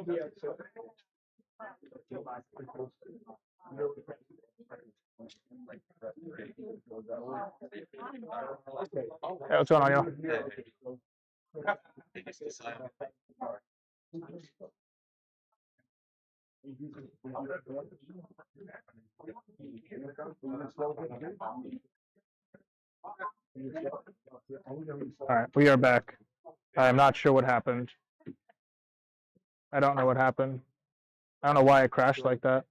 Hey, what's going on, y'all? All right, we are back. I am not sure what happened. I don't know what happened. I don't know why it crashed like that.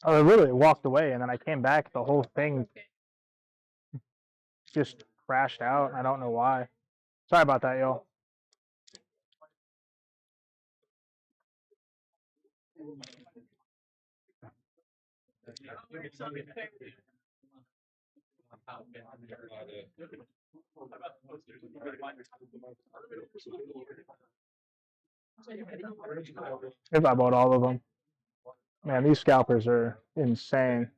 Oh, it really walked away, and then I came back. The whole thing just crashed out. I don't know why. Sorry about that, y'all. If I bought all of them. Man, these scalpers are insane.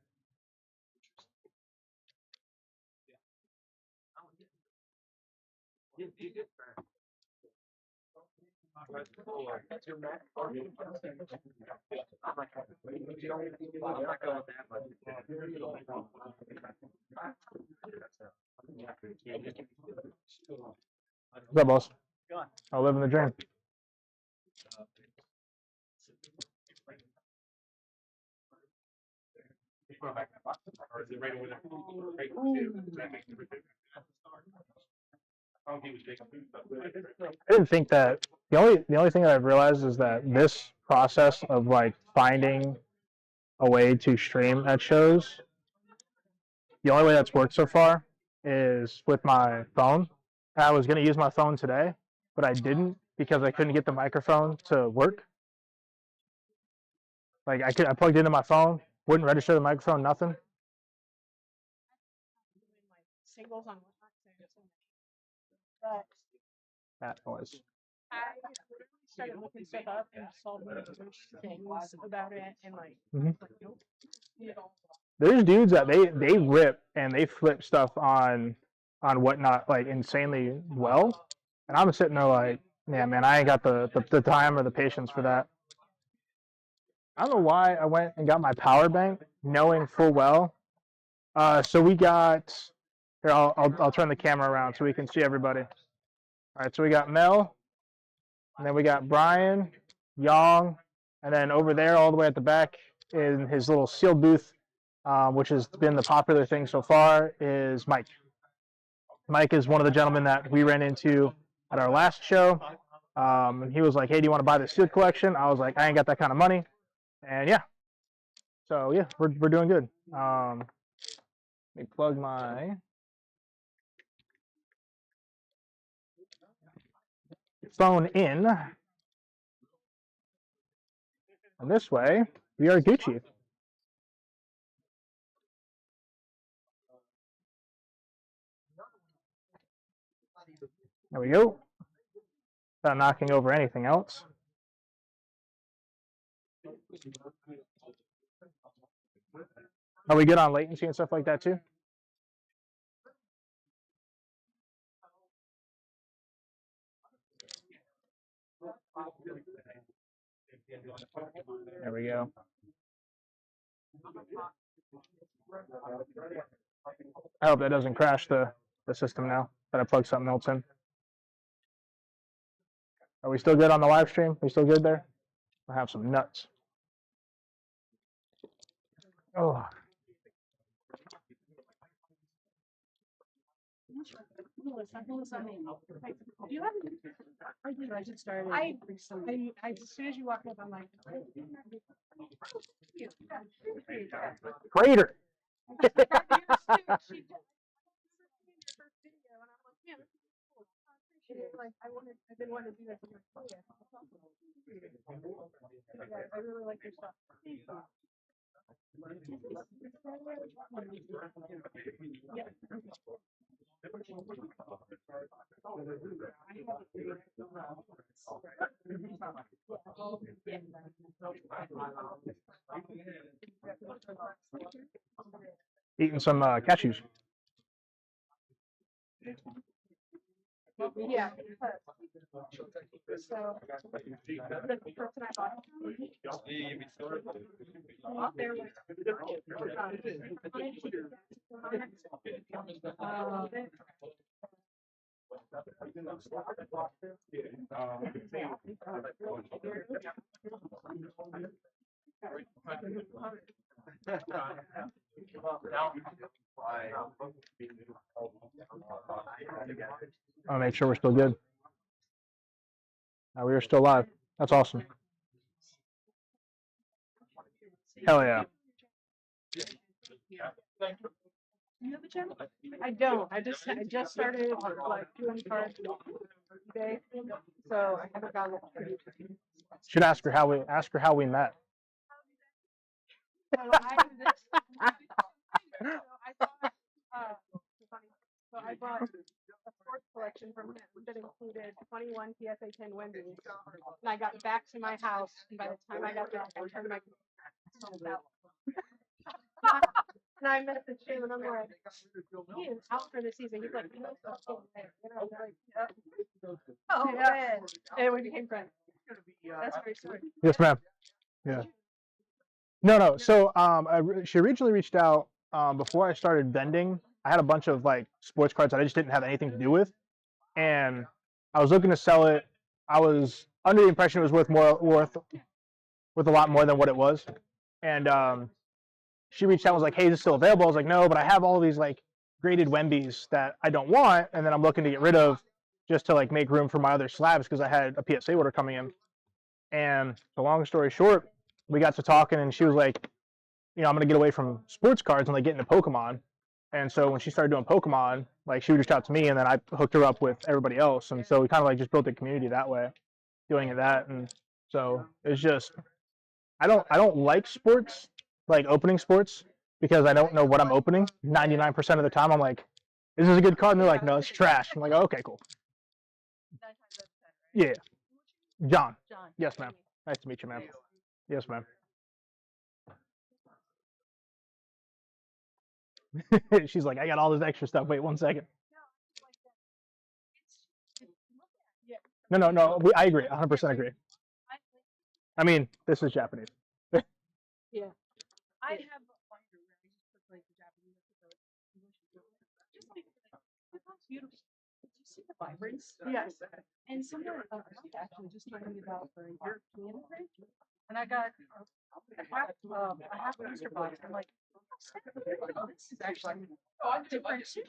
What's up, boss? I live in the dream. I didn't think that the only thing that I've realized is that this process of like finding a way to stream at shows, the only way that's worked so far is with my phone. I was going to use my phone today, but I didn't because I couldn't get the microphone to work. Like I plugged into my phone, wouldn't register the microphone, nothing. Singles on but That was. I literally started looking stuff up and saw things about it and like, nope. There's dudes that they rip and they flip stuff on whatnot like insanely well, and I'm sitting there like, yeah, man, I ain't got the time or the patience for that. I don't know why I went and got my power bank, knowing full well. So we got here. I'll turn the camera around so we can see everybody. All right, so we got Mel, and then we got Brian, Yong, and then over there, all the way at the back, in his little sealed booth, which has been the popular thing so far, is Mike. Mike is one of the gentlemen that we ran into at our last show. And he was like, hey, do you want to buy the sealed collection? I was like, I ain't got that kind of money. And yeah. So yeah, we're doing good. Let me plug my phone in. And this way, we are Gucci. There we go. Without knocking over anything else. Are we good on latency and stuff like that too? There we go. I hope that doesn't crash the system now that I plug something else in. Are we still good on the live stream? We still good there? I have some nuts. Oh. Do you have I just started. I as soon as you walk up, I'm like, Greater. Like I've been wanting to do this. Oh, yeah. Yeah, I really like your stuff. Yeah. Eating some cashews. Yeah. So the person I bought there I'll make sure we're still good. We are still live. That's awesome. Hell yeah. You have a channel? I don't. I just started like doing cards today, so I haven't gotten it. Should ask her how we met. So I bought a sports collection from him that included 21 PSA 10 Wendy's, and I got back to my house, and by the time I got back, I turned my out. And I messaged him, and I'm like, he is out for the season. He's like, no, and I was like, yep. Oh, yeah. And we became friends. That's very sweet. Yes, ma'am. Yeah. No. So she originally reached out before I started vending. I had a bunch of like sports cards that I just didn't have anything to do with, and I was looking to sell it. I was under the impression it was worth a lot more than what it was, and she reached out and was like, "Hey, is this still available?" I was like, "No, but I have all these like graded Wembies that I don't want, and then I'm looking to get rid of just to like make room for my other slabs because I had a PSA order coming in." And so long story short, we got to talking, and she was like, "I'm gonna get away from sports cards and like get into Pokemon." And so when she started doing Pokemon, like she reached out to me, and then I hooked her up with everybody else, and so we kind of like just built a community that way, doing that. And so it's just I don't like sports, like opening sports, because I don't know what I'm opening. 99% of the time, I'm like, "This is a good card," and they're like, "No, it's trash." I'm like, oh, "Okay, cool." Yeah, John. Yes, ma'am. Nice to meet you, ma'am. Yes, ma'am. She's like, "I got all this extra stuff. Wait 1 second." No. I agree. 100% agree. I mean, this is Japanese. Yeah. I have a binder where I just put like the Japanese beautiful. Did you see the vibrance? Yes. And someone actually just told me about the European print, and I got a half booster box. I'm like, oh, this is actually different too.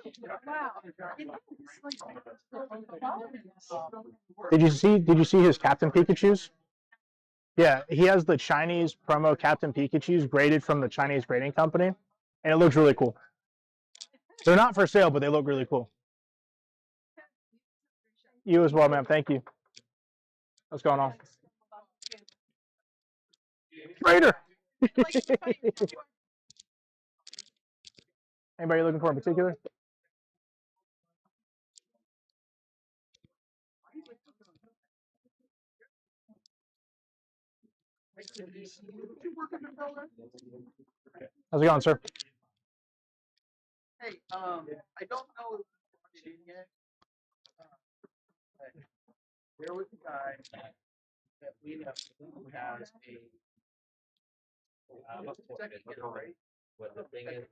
Wow. Did you see his Captain Pikachu's? Yeah, he has the Chinese promo Captain Pikachu's graded from the Chinese grading company, and it looks really cool. They're not for sale, but they look really cool. You as well, ma'am. Thank you. What's going on? Raider! Anybody looking for in particular? How's it going, sir? Hey, I don't know if you're yet. There was a guy that we know who has a right? But the thing is,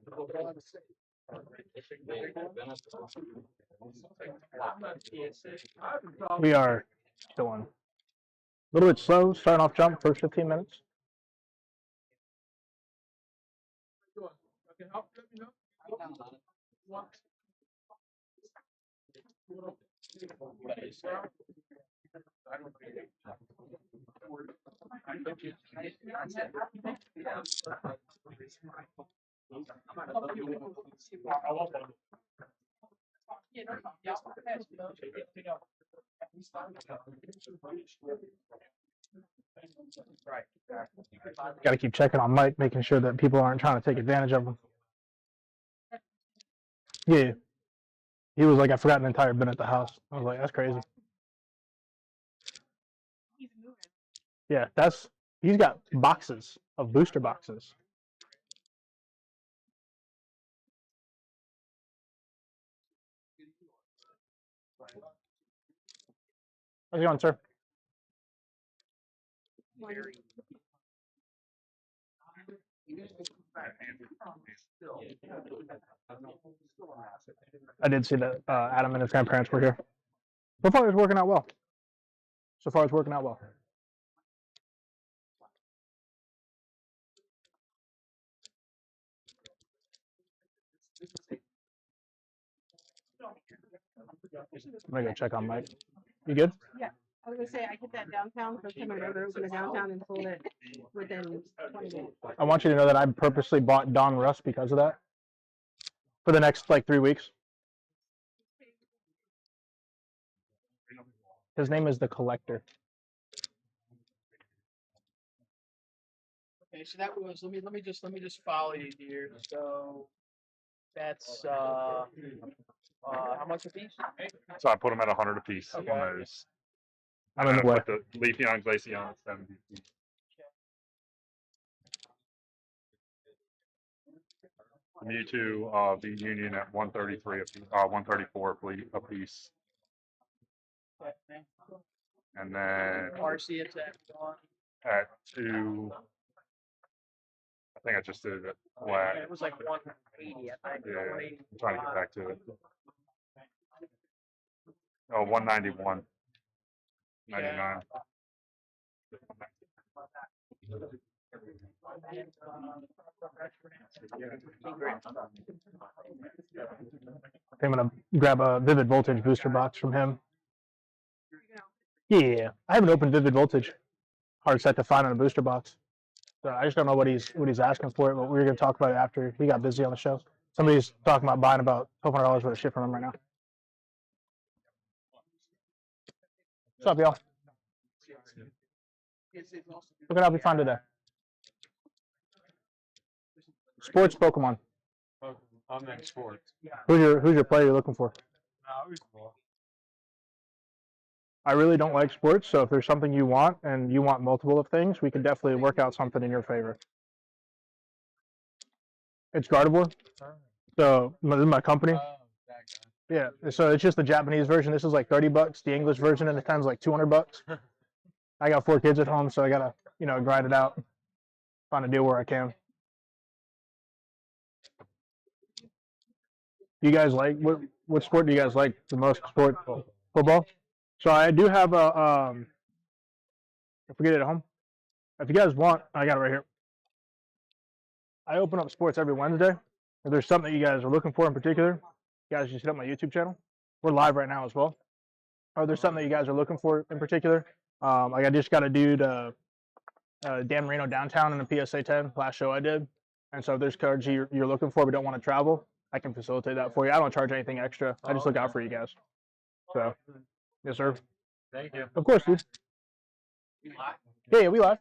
We are still on. A little bit slow, starting off jump, first 15 minutes. Right. Got to keep checking on Mike, making sure that people aren't trying to take advantage of him. Yeah. He was like, I forgot an entire bin at the house. I was like, that's crazy. He's moving. Yeah, he's got boxes of booster boxes. How's it going, sir? I did see that Adam and his grandparents were here. So far, it's working out well. So far, it's working out well. I'm gonna go check on Mike. You good? Yeah. I was gonna say, I hit that downtown, first time I've ever opened a downtown and sold it within 20 minutes. I want you to know that I purposely bought Don Russ because of that. For the next like 3 weeks. His name is the Collector. Okay, so that was let me just follow you here. So that's how much a piece? So I put them at 100 a piece Okay. on those. I'm And in then the I way. put the Leafeon, Glaceon at 70 a piece. The Mewtwo, the Union at 133 a piece, 134 a piece. And then RC it's at one. at 2, I think I just did it flat. It was like 180, I think. Yeah, 180. I'm trying to get back to it. Oh, 191. 99. I'm gonna grab a Vivid Voltage booster box from him. Yeah, I haven't opened Vivid Voltage. Hard set to find on a booster box. So I just don't know what he's asking for it, but we were gonna talk about it after he got busy on the show. Somebody's talking about buying about $1,200 worth of shit from him right now. What's up, y'all? Look at how we find today. Sports Pokemon. I'm in sports. Who's your player you're looking for? I really don't like sports, so if there's something you want and you want multiple of things, we can definitely work out something in your favor. It's Gardevoir. So this is my company. Yeah, so it's just the Japanese version. This is like $30. The English version in the time's like $200. I got 4 kids at home, so I gotta grind it out, find a deal where I can. You guys like what sport do you guys like the most? Sport? Football. So I do have a I forget it at home. If you guys want, I got it right here. I open up sports every Wednesday. If there's something that you guys are looking for in particular, you guys just hit up my YouTube channel. We're live right now as well. Or there's something that you guys are looking for in particular. Like I just got a dude Dan Marino downtown in the PSA 10 last show I did. And so if there's cards you're looking for but don't want to travel, I can facilitate that for you. I don't charge anything extra. I just look out for you guys. So, yes, sir. Thank you. Of course, dude. Yeah, we live.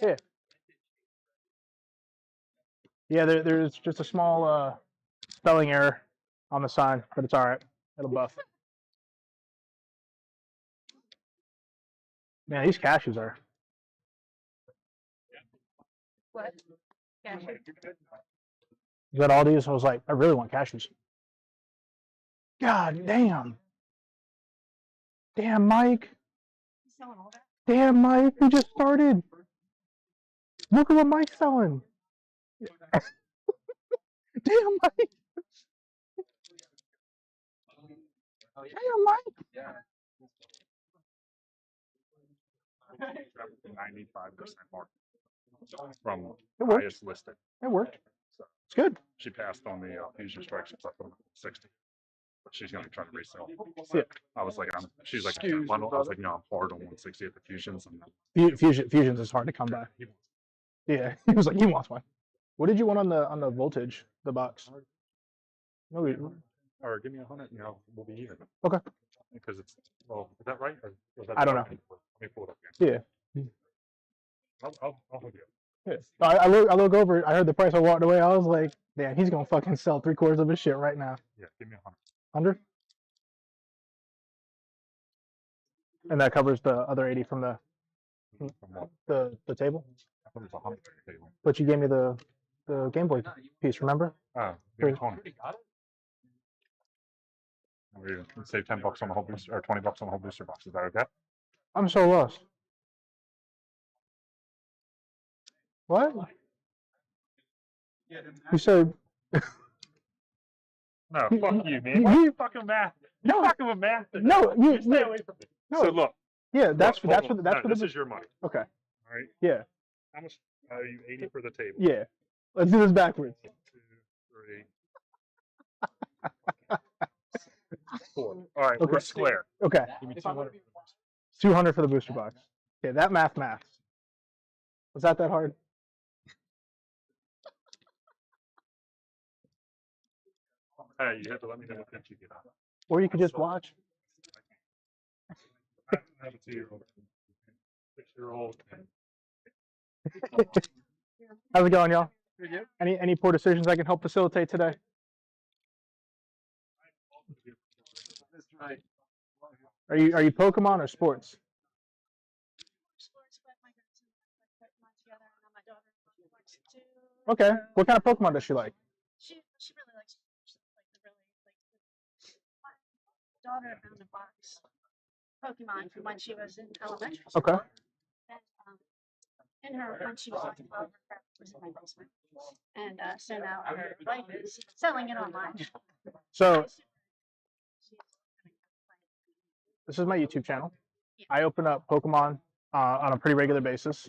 Yeah. Yeah, there's just a small spelling error on the sign, but it's all right. It'll buff. Man, these cashews are. What? Cashew. You got all these? I was like, I really want cashews. God damn. Damn, Mike. He's selling all that. Damn, Mike. We just started. Look at what Mike's selling. Damn, Mike. Damn, Mike. 95% mark from It worked. highest listed. It worked. It's good. She passed on the fusion strikes up to 60. But she's going to try to resell. Yeah. I was like, she's like, I was like, no, I'm hard on 160 at the fusions. And Fusions is hard to come by. Yeah, he was like, he wants one. What did you want on the voltage, the box? No, or give me 100, we'll be even. Okay. Because it's, well, is that right? Or was that I don't know. Let me pull it up here. Yeah. I'll hook you up. Yeah. I look over it. I heard the price. I walked away. I was like, damn, he's gonna fucking sell 3/4 of his shit right now. Yeah, give me 100. 100. And that covers the other 80 from From what? the table. I thought it was 100 for the table. But you gave me the Game Boy piece. Remember? Oh, give me 20. We're gonna save $10 on the whole booster, or $20 on the whole booster box. Is that okay? I'm so lost. What? You said No, You- fuck you, man. you- Why are you- you fucking math? You're fucking with math. no. You Stay away from me. no. So look. Yeah, that's look, hold on. that's No, for this the is your money. okay. All right. Yeah, How much are you 80 for the table? yeah. Let's do this backwards. 1, 2, 3, 4. All right, Okay. we're square. Okay, Give me 200. 200 for the booster box. Okay, that math. Was that hard? Hey, you have to let me know what pitch you get on. Or you could just watch. I have a 2-year-old, 6-year-old. How's it going, y'all? Pretty good. Any poor decisions I can help facilitate today? That's right. Are you Pokemon or sports? Sports, but my grandson put mine together, and then my daughter likes it too. Okay. What kind of Pokemon does she like? She really likes like the my daughter found a box Pokemon from when she was in elementary school. Okay. And in her when she was like 12 her crap was in my basement. And so now her wife is selling it online. So this is my YouTube channel. I open up Pokemon on a pretty regular basis.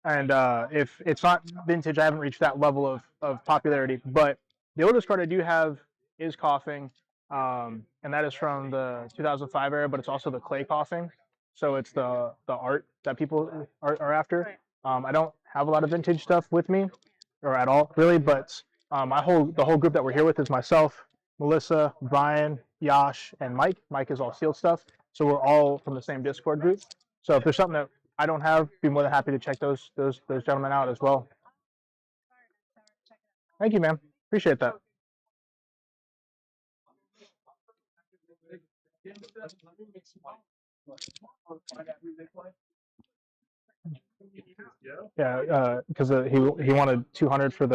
And if it's not vintage, I haven't reached that level of popularity. But the oldest card I do have is Coughing, and that is from the 2005 era, but it's also the clay Coughing. So it's the art that people are after. I don't have a lot of vintage stuff with me, or at all, really. But the whole group that we're here with is myself, Melissa, Brian, Yash, and Mike. Mike is all sealed stuff. So we're all from the same Discord group. So if there's something that I don't have, be more than happy to check those gentlemen out as well. Thank you, man. Appreciate that. Yeah, because he wanted 200 for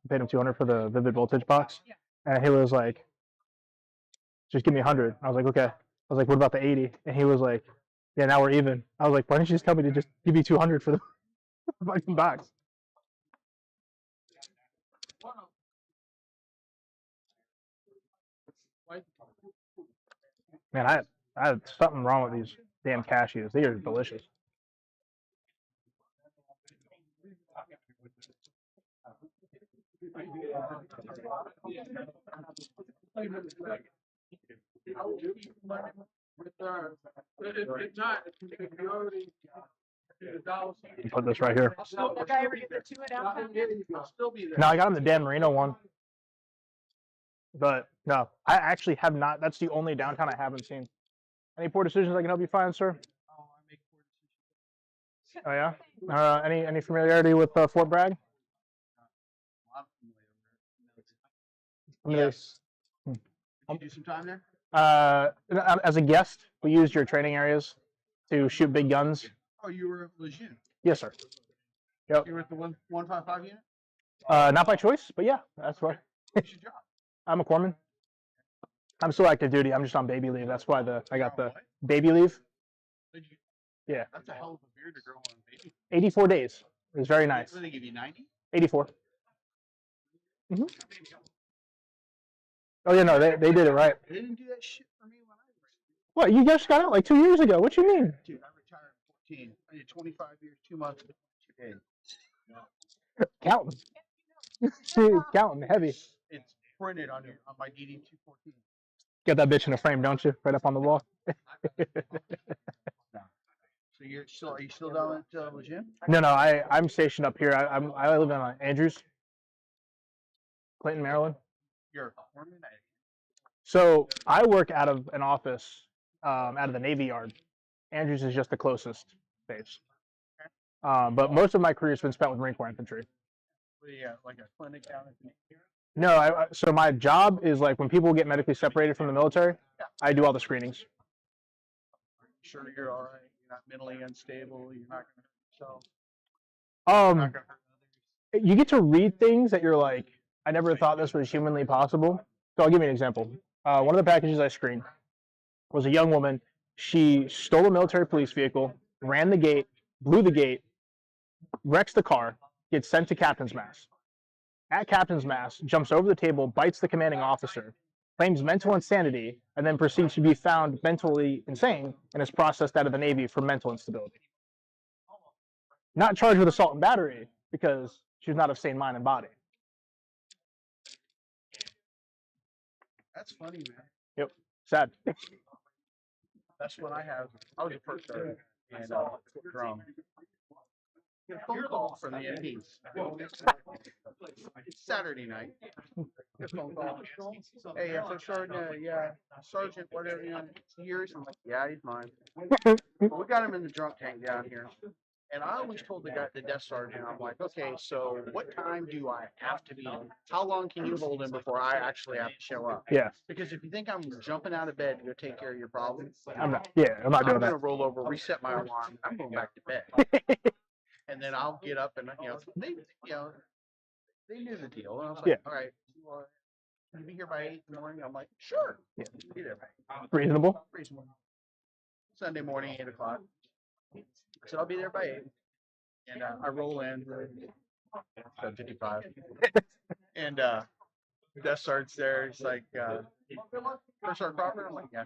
paid him 200 for the Vivid Voltage box, and he was like, "Just give me 100." I was like, "Okay." I was like, "What about the 80?" And he was like, "Yeah, now we're even." I was like, "Why didn't you just tell me to just give you 200 for the fucking box?" Man, I had something wrong with these damn cashews. They are delicious. Put this right here. Did I ever get the two out? No, I got him the Dan Marino one. But no, I actually have not. That's the only downtown I haven't seen. Any poor decisions I can help you find, sir? Oh yeah. Any familiarity with Fort Bragg? Yes. Did you do some time there? As a guest, we used your training areas to shoot big guns. Oh, you were at Lejeune. Yes, sir. Yep. You were at the 155 unit? Not by choice, but yeah, that's why. What's your job? I'm a corpsman. I'm still active duty. I'm just on baby leave. That's why I got the What? baby leave. Did you, Yeah. that's a hell of a beard to grow on baby. 84 days. It was very nice. What do they give you, 90? 84. Mm-hmm. Oh yeah, no, they did it right. They didn't do that shit for me when I was. What? You just got out like 2 years ago. What you mean? Dude, I retired at 14. I did 25 years, 2 months, 2 days. Counting. Counting heavy. It's printed on my DD 214. Got that bitch in a frame, don't you? Right up on the wall. So are you still down at Lejeune? No, I'm stationed up here. I live in Andrews, Clinton, Maryland. You're a corpsman? So I work out of an office out of the Navy Yard. Andrews is just the closest base. But most of my career has been spent with Marine Corps infantry. Yeah, like a clinic down at the. No, so my job is like when people get medically separated from the military, I do all the screenings. Sure, you're all right. You're not mentally unstable. You're not going to hurt yourself. Um, Not going to hurt others. you get to read things that you're like, I never thought this was humanly possible. So I'll give you an example. One of the packages I screened was a young woman. She stole a military police vehicle, ran the gate, blew the gate, wrecks the car, gets sent to Captain's Mast. At Captain's Mast, jumps over the table, bites the commanding officer, claims mental insanity, and then proceeds to be found mentally insane and is processed out of the Navy for mental instability. Not charged with assault and battery because she's not of sane mind and body. That's funny, man. Yep, sad. That's what I have. I was a first sergeant and drum. Get a phone call from the MPs. Saturday night. Get a phone call. Hey, First Sergeant, yeah, Sergeant, whatever, you know, years. I'm like, yeah, he's mine. We got him in the drunk tank down here. And I always told the guy, the desk sergeant, I'm like, okay, so what time do I have to be? How long can you hold him before I actually have to show up? Yeah, Because if you think I'm jumping out of bed to go take care of your problem, I'm not doing I'm that. gonna roll over, reset my alarm. I'm going back to bed, and then I'll get up and they knew the deal. And I was like, Yeah. all right, can you be here by 8 in the morning? I'm like, sure. Yeah. Be there. Reasonable. Reasonable. Sunday morning, 8 o'clock. So I'll be there by 8, and I roll in. 7:55, and desk sergeant's there. He's like, First Sergeant Crawford. I'm like, yeah.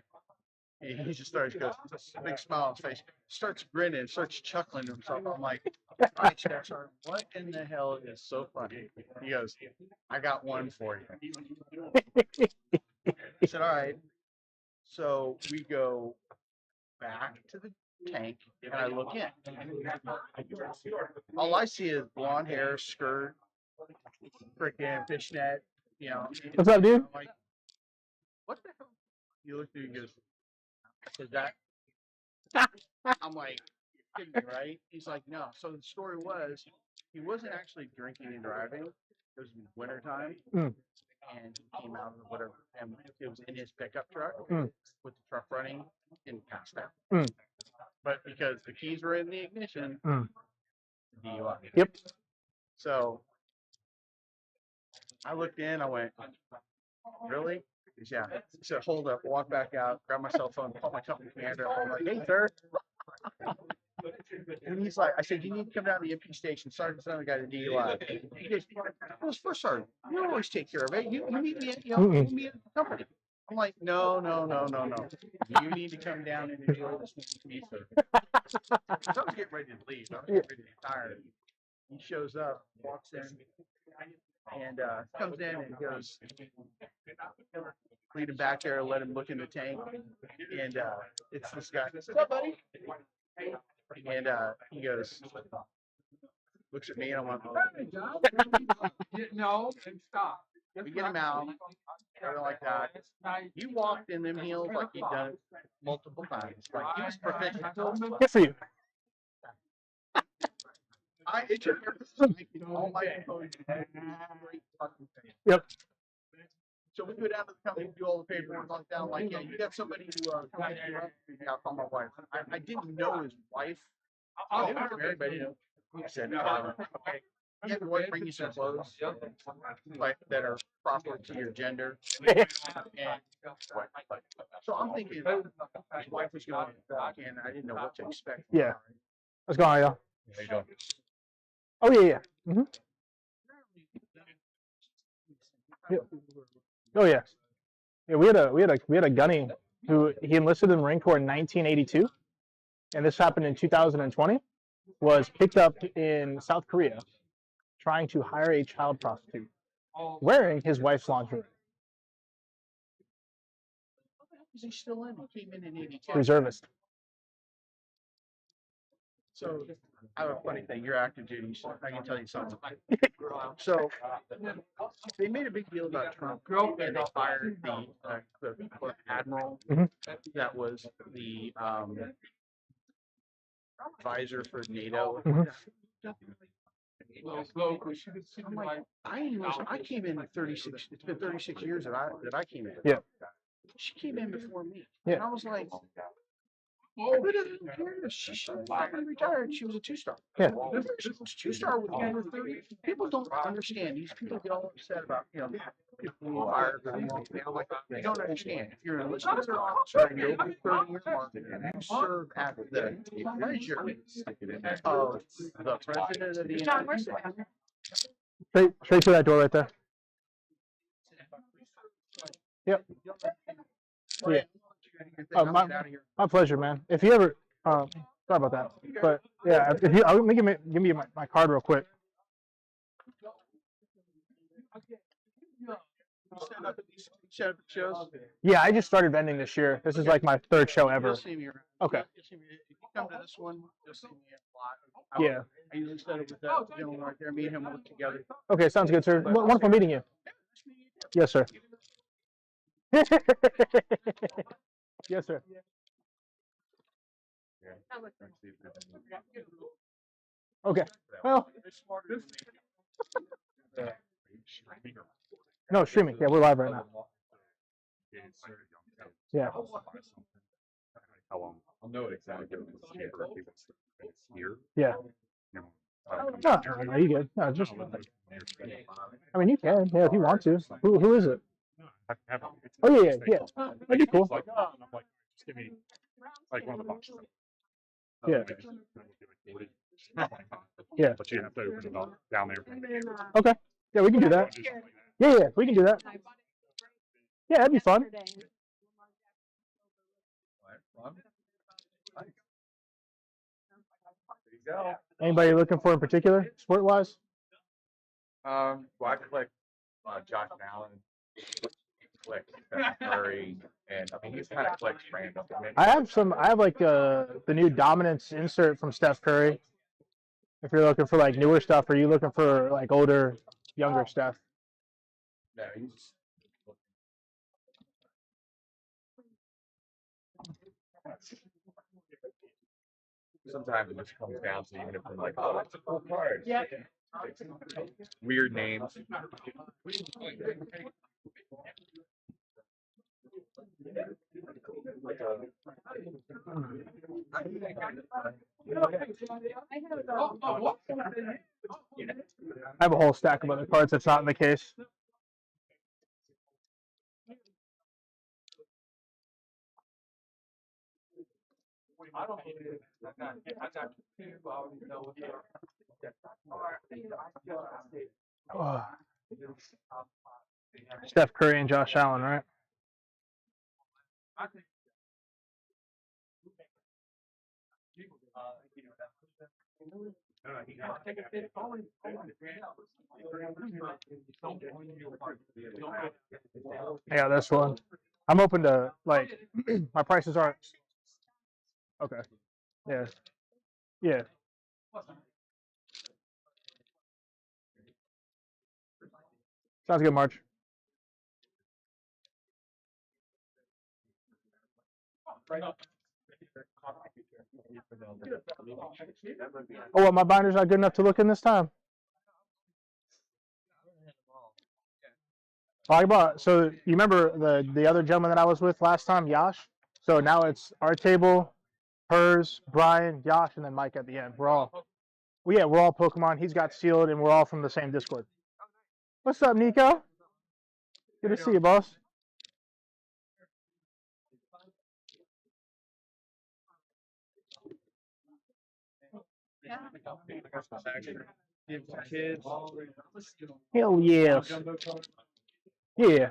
He just starts, goes, a big smile on his face, starts grinning, starts chuckling to himself. I'm like, all right, Staff Sergeant, what in the hell is so funny? He goes, I got one for you. I said, all right. So we go back to the tank, and I look in. All I see is blonde hair, skirt, freaking fishnet, you know. What's up, dude? I'm like, what the hell? He looked at me and goes, is that? I'm like, you're kidding me, right? He's like, no. So the story was, he wasn't actually drinking and driving. It was wintertime. Mm. And he came out of whatever, and it was in his pickup truck Mm. with the truck running and passed out. Mm. But because the keys were in the ignition, DUI. Yep. So I looked in, I went, really? He said, yeah. He said, hold up, walk back out, grab my cell phone, call my company commander. I'm like, hey, sir. And he's like, I said, you need to come down to the MP station. Sergeant's the guy at DUI. He goes, I was first sergeant. You always take care of it. You meet me at, you meet me at the company. I'm like, no. You need to come down and enjoy this with me, sir. So I was getting ready to leave. I was getting ready to retire. He shows up, walks in, and comes in and goes, lead him back there, let him look in the tank. And it's this guy. What's up, buddy? And he goes, looks at me, and I'm like, No, and stop. we get him out, everything like that. He walked in them heels like he'd done it multiple times. Like he was proficient. Good for you. It took all my composure. Great fucking thing. Yep. So we go down to the company, do all the paperwork, like down, like, yeah, you got somebody who comes here. Yeah, I'll call my wife. I didn't know his wife. I was married, but I didn't know. I said, okay. You have your wife bring you some clothes like that are proper to your gender. And so I'm thinking his wife was going to walk in. I didn't know what to expect. Yeah. What's going on, y'all? How you doing? Oh yeah. Mm-hmm. Yeah. Oh yeah. Yeah, we had a gunny who he enlisted in the Marine Corps in 1982, and this happened in 2020. Was picked up in South Korea, trying to hire a child prostitute, wearing his wife's lingerie. Is he still in? He came in 82. Reservist. So I have a funny thing. You're active duty, so I can tell you something. So they made a big deal about Trump, and they fired the admiral Mhm. that was the advisor for NATO. Mhm. I'm like, I came in 36. It's been 36 years that I came in. Yeah. She came in before me. Yeah. And I was like, who doesn't care? She should have retired. She was a 2-star. Yeah. She was a 2-star with over 30. People don't understand. These people get all upset about, people who are they don't understand. If you're enlisted as an officer and you're over 30-year mark and you serve at the pleasure of the president of the United States. Straight through that door right there. Yep. Yeah. Oh, my pleasure, man. If you ever, sorry about that, but yeah, if you, I'll give me my card real quick. Set up shows. Yeah, I just started vending this year. This is like my 3rd show ever. You'll see me around. Okay. If you come to this one, you'll see me a lot. Yeah. I usually set up with that gentleman right there. Me and him work together. Okay, sounds good, sir. Wonderful meeting you. Yes, sir. Yes, sir. Okay. Well, no, streaming. Yeah, we're live right now. Yeah. How long? I'll know exactly if it's here. Yeah. No, you good. No, just. I mean, you can. Yeah, if you want to. Who is it? Oh yeah. That'd be cool. I'm like, just give me like one of the boxes. Yeah. Yeah. But you have to open it up down there. Okay. Yeah, we can do that. Yeah, we can do that. Yeah, that'd be fun. Anybody looking for in particular, sport-wise? Well, I collect Josh Allen, collect Steph Curry, and I mean he's kind of collects random. I have like the new dominance insert from Steph Curry. If you're looking for like newer stuff, or you looking for like older, younger stuff? No, he's sometimes it just comes down to even if I'm like, oh, that's a cool card. Yeah. Weird names. I have a whole stack of other cards that's not in the case. Oh. Steph Curry and Josh Allen, right? Yeah, this one. I'm open to like my prices aren't okay. Yeah. Yeah. Sounds good, March. Oh, well, my binder's not good enough to look in this time. So you remember the other gentleman that I was with last time, Yash? So now it's our table, hers, Brian, Yash, and then Mike at the end. We're all Pokemon. He's got sealed, and we're all from the same Discord. What's up, Nico? Good to see you, boss. Kids. Hell yeah. Yeah.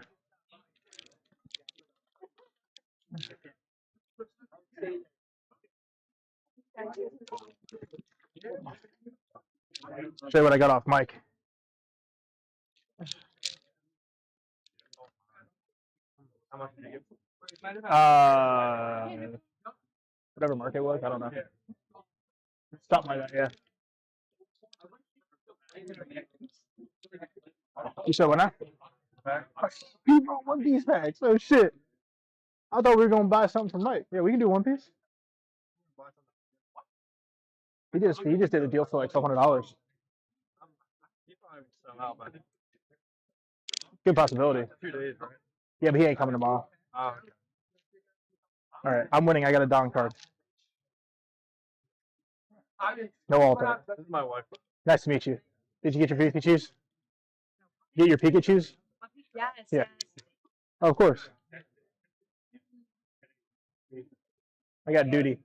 Show you what I got off Mike. Whatever market was, I don't know. Something like that, yeah. You said what now? You brought One Piece bags. Oh shit. I thought we were gonna buy something from Mike. Yeah, we can do One Piece. He just did a deal for like $1,200. Good possibility. 2 days, right? Yeah, but he ain't coming tomorrow. Oh, okay. All right, I'm winning. I got a Don card. No alternate. This is my wife. Nice to meet you. Did you get your Pikachus? Get your Pikachus? Yes. Yeah. Oh, of course. I got duty.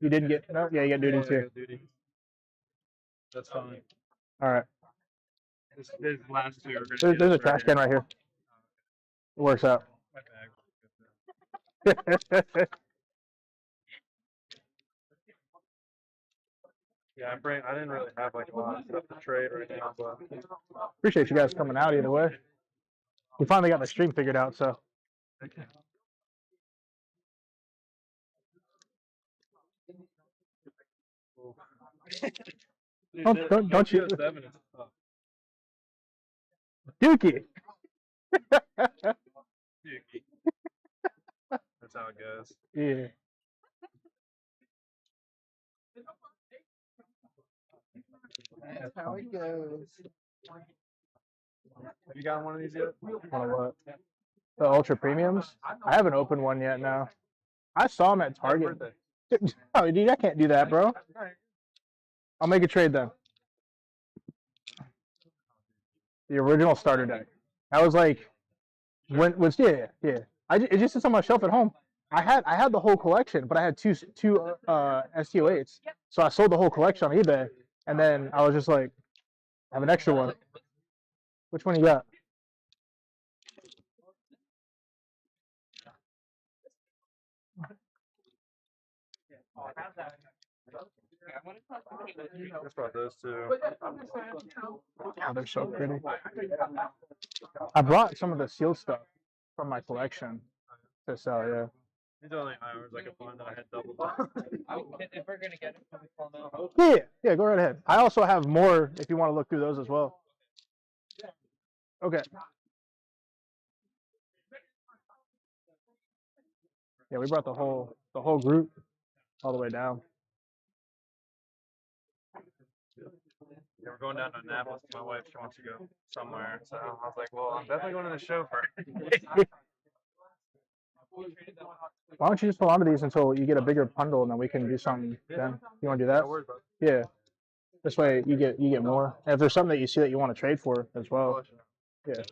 You didn't get no? Yeah, you got duty too. Duty. That's fine. All right. This last two are gonna There's, be there's a this trash right can right here. It works out. My bag. Yeah, I didn't really have like a lot of stuff to trade right now, but Appreciate you guys coming out either way. We finally got the stream figured out, so. Don't you- Dookie. That's how it goes. Yeah. That's how it goes. Have you gotten one of these yet? One of what? The ultra premiums? I haven't opened one yet. Now. I saw them at Target. Oh, dude, I can't do that, bro. I'll make a trade then. The original starter deck. That was like when was yeah. It just sits on my shelf at home. I had the whole collection, but I had two STO8s. So I sold the whole collection on eBay, and then I was just like, I have an extra one. Which one you got? That's about those two. Oh, they're so pretty. I brought some of the sealed stuff from my collection to sell. Yeah. These are only hours I could find that I had doubled. If we're gonna get it, can we call now? Yeah, go right ahead. I also have more if you want to look through those as well. Okay. Yeah, we brought the whole group all the way down. Yeah, we're going down to Annapolis. My wife wants to go somewhere, so I was like, "Well, I'm definitely going to the show first." Why don't you just hold on to these until you get a bigger bundle, and then we can do something then? You want to do that? No worries, bro. Yeah. This way you get more. And if there's something that you see that you want to trade for as well. Yeah.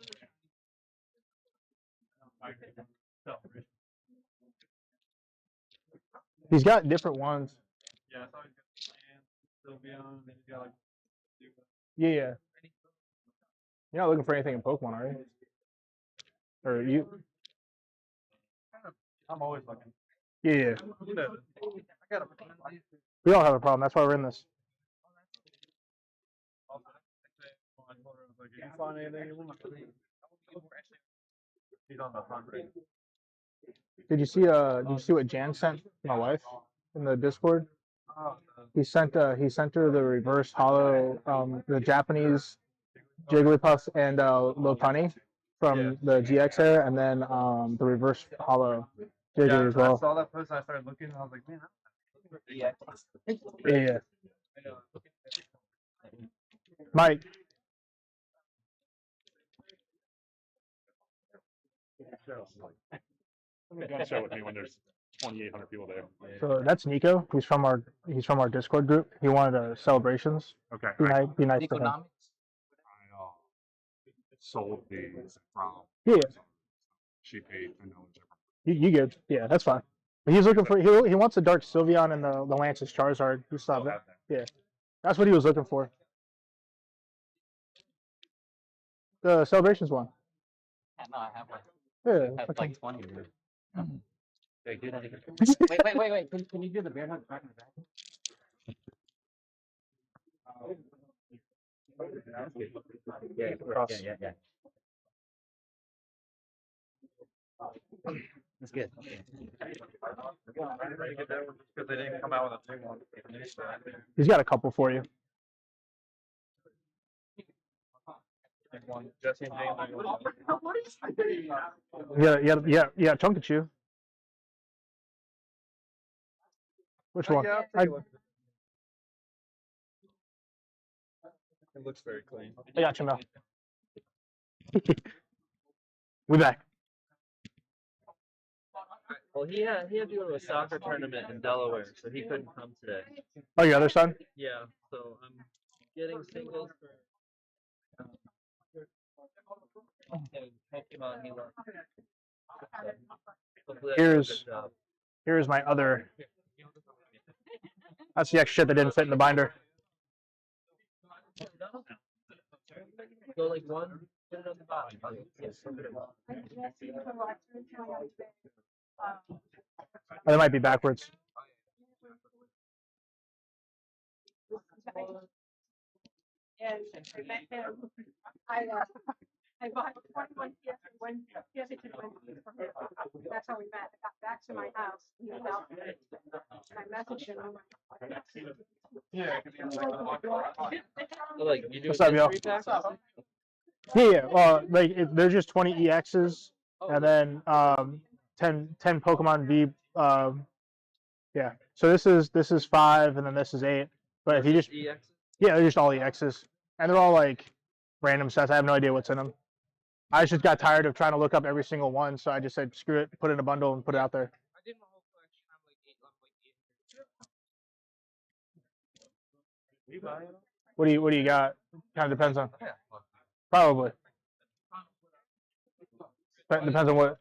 He's got different ones. Yeah, I thought he's got Sylveon, and then he's got like. Yeah. You're not looking for anything in Pokemon, are you? Or you? I'm always looking. Yeah. You know, I got a. We all have a problem. That's why we're in this. Like, if you find anything you want, he's on the hunt right now. Did you see what Jan sent my wife in the Discord? He sent her the reverse hollow, the Japanese Jigglypuff and Lopunny from the GX era, and then the reverse hollow Jiggly as well. I saw that post and I started looking and I was like, man, Yeah. Mike. Come to show with me when there's 2,800 people there. So that's Nico. He's from our Discord group. He wanted celebrations. Okay. Be nice to him. I sold these from. Yeah. She paid $10 difference. You good? Yeah, that's fine. But he's looking for he wants the Dark Sylveon and the Lance's Charizard. He saw that. Yeah, that's what he was looking for. The celebrations one. Yeah, no, I have one. Yeah. I have okay. like 20 of them. Wait, do that again. Wait. Can you do the bear hug back in the back? Cross. Yeah. That's good. Because they didn't come out with a new one. He's got a couple for you. One Jesse and James. Yeah, Chunkachu. Which one? Yeah, I'll take a look. It looks very clean. I got you, Mel. We back. Well, he had to go to a soccer tournament in Delaware, so he couldn't come today. Oh, your other son? Yeah, so I'm getting singles for Pokemon. He loves. Hopefully I do a Here's good job. here's my other. That's the extra shit that didn't fit in the binder. Go like one, put it on the bottom. Yes. Oh, they might be backwards. And I met him. I bought 21 PS and one PS2 from him. That's how we met. I got back to my house. He was out there. I messaged him. I'm like, So, like, you do What's up, yo? 3-packs? Yeah. Well, like they're just 20 EXs, and then 10 Pokemon V. Yeah. So this is 5, and then this is 8. But if you just EX? they're just all EXs, and they're all like random sets. I have no idea what's in them. I just got tired of trying to look up every single one, so I just said screw it, put it in a bundle and put it out there. I did my whole collection. I'm like 8. What do you got? Kind of depends on. Probably. Depends on what.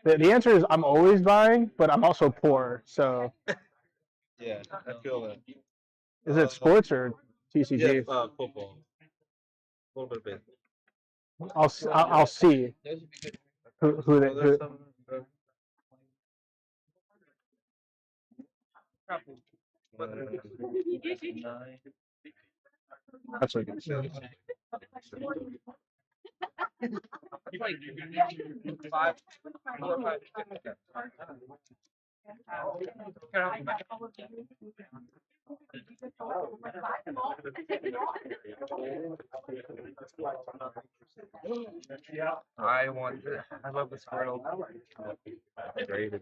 The answer is I'm always buying, but I'm also poor. So. Yeah, I feel that. Is it sports or TCG? Yeah, football. A little bit of baseball. I'll see who they. Who, that's what it is. He's like 5, 4 or 5. I love the Squirtle. Great. I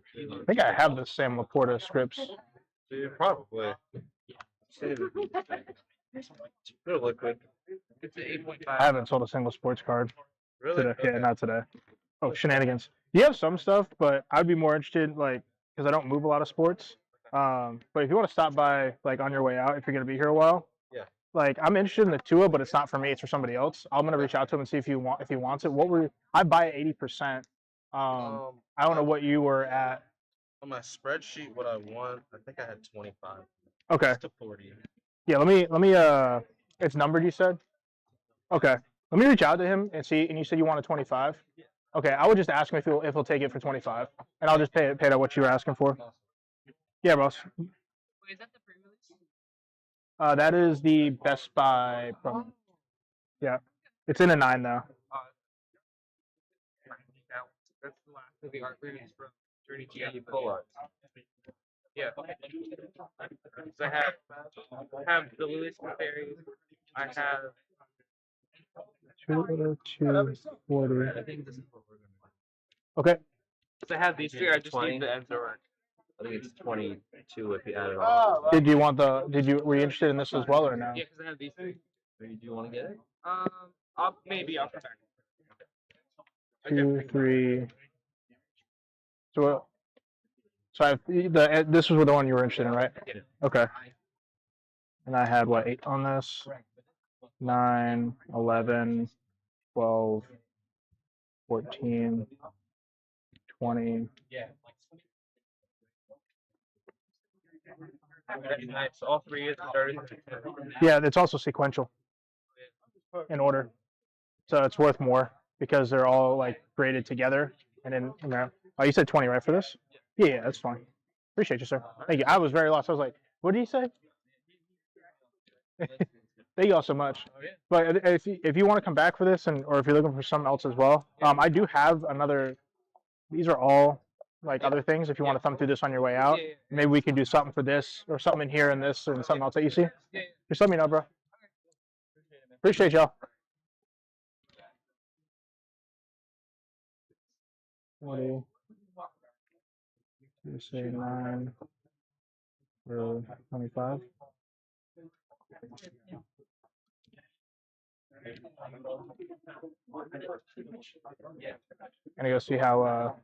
think I have the Sam Laporta scripts. Probably. They're liquid. It's an 8.5. I haven't sold a single sports card Really? today. Yeah, Okay. not today. Oh, shenanigans. You have some stuff, but I'd be more interested, like, because I don't move a lot of sports. But if you want to stop by, like, on your way out, if you're gonna be here a while, Yeah. like, I'm interested in the Tua, but it's not for me; it's for somebody else. I'm gonna reach out to him and see if he wants it. I buy 80%. I don't know what you were at. On my spreadsheet, what I want, I think I had 25. Okay. It's to 40. Yeah. Let me. It's numbered. You said. Okay. Let me reach out to him and see. And you said you wanted 25. Okay. I would just ask him if he'll take it for 25, and I'll just pay it at what you were asking for. Yeah, boss. Wait, is that the pre-release? That is the Best Buy promo. Yeah. It's in a 9 now. That's the last of the art release from Journey to Yeah, Game. full art. Yeah. So I have the Lewis Fairies. I have. 240. I think this is what we're gonna do. Okay. So I have these three. I just 20. need the ends art. I think it's 22 if you add it all. Were you interested in this as well or no? Yeah, because I have these three. Do you want to get it? I'll come back. 2, 3. So I have this was the one you were interested in, right? Yeah. Okay. And I had what, 8 on this? 9, 11, 12, 14, 20. Nice. All three is started. Yeah, it's also sequential in order. So it's worth more because they're all like graded together. And then, oh, you said 20, right, for this? Yeah, that's fine. Appreciate you, sir. Thank you. I was very lost. I was like, what did he say? Thank you all so much. But if you want to come back for this, or if you're looking for something else as well, I do have another. These are all like other things. If you want to thumb through this on your way out, maybe we can do something for this or something in here and this and something else that you see. Just let me know, bro. Appreciate y'all. What do you say 9 for 25? Gonna go see how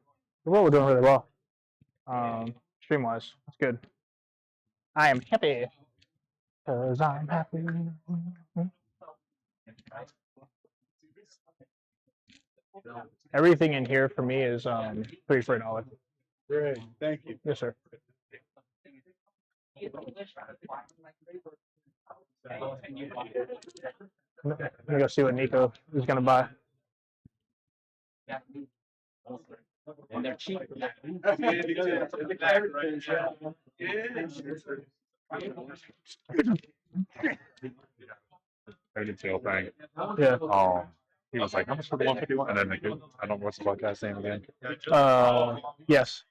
well, we're doing really well. Stream wise, it's good. I am happy because I'm happy. Everything in here for me is free for $1. Great, thank you. Yes, sir. I'm gonna go see what Nico is gonna buy. And they're cheap. Tail thing. Yeah. He was like, how much for the 151? And then I don't know what's the podcast name again. Yes.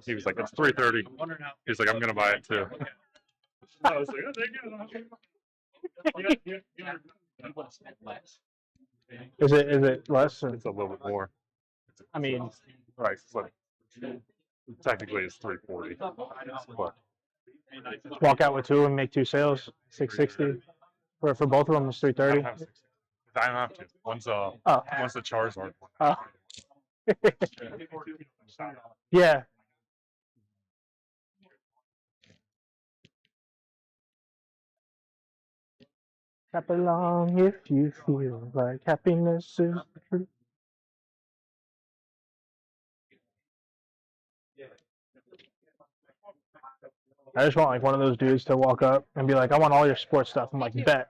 He was like, it's 330. He's like, I'm gonna buy it too. I was like, oh, thank you. Is it less? It's a little bit more. I mean, Right, but technically it's 340. But walk out with 2 and make 2 sales. 660. For both of them, it's 330. I don't have to. One's the Charizard. Oh. Yeah. Clap along if you feel like happiness is the truth. I just want like one of those dudes to walk up and be like, I want all your sports stuff. I'm like, bet.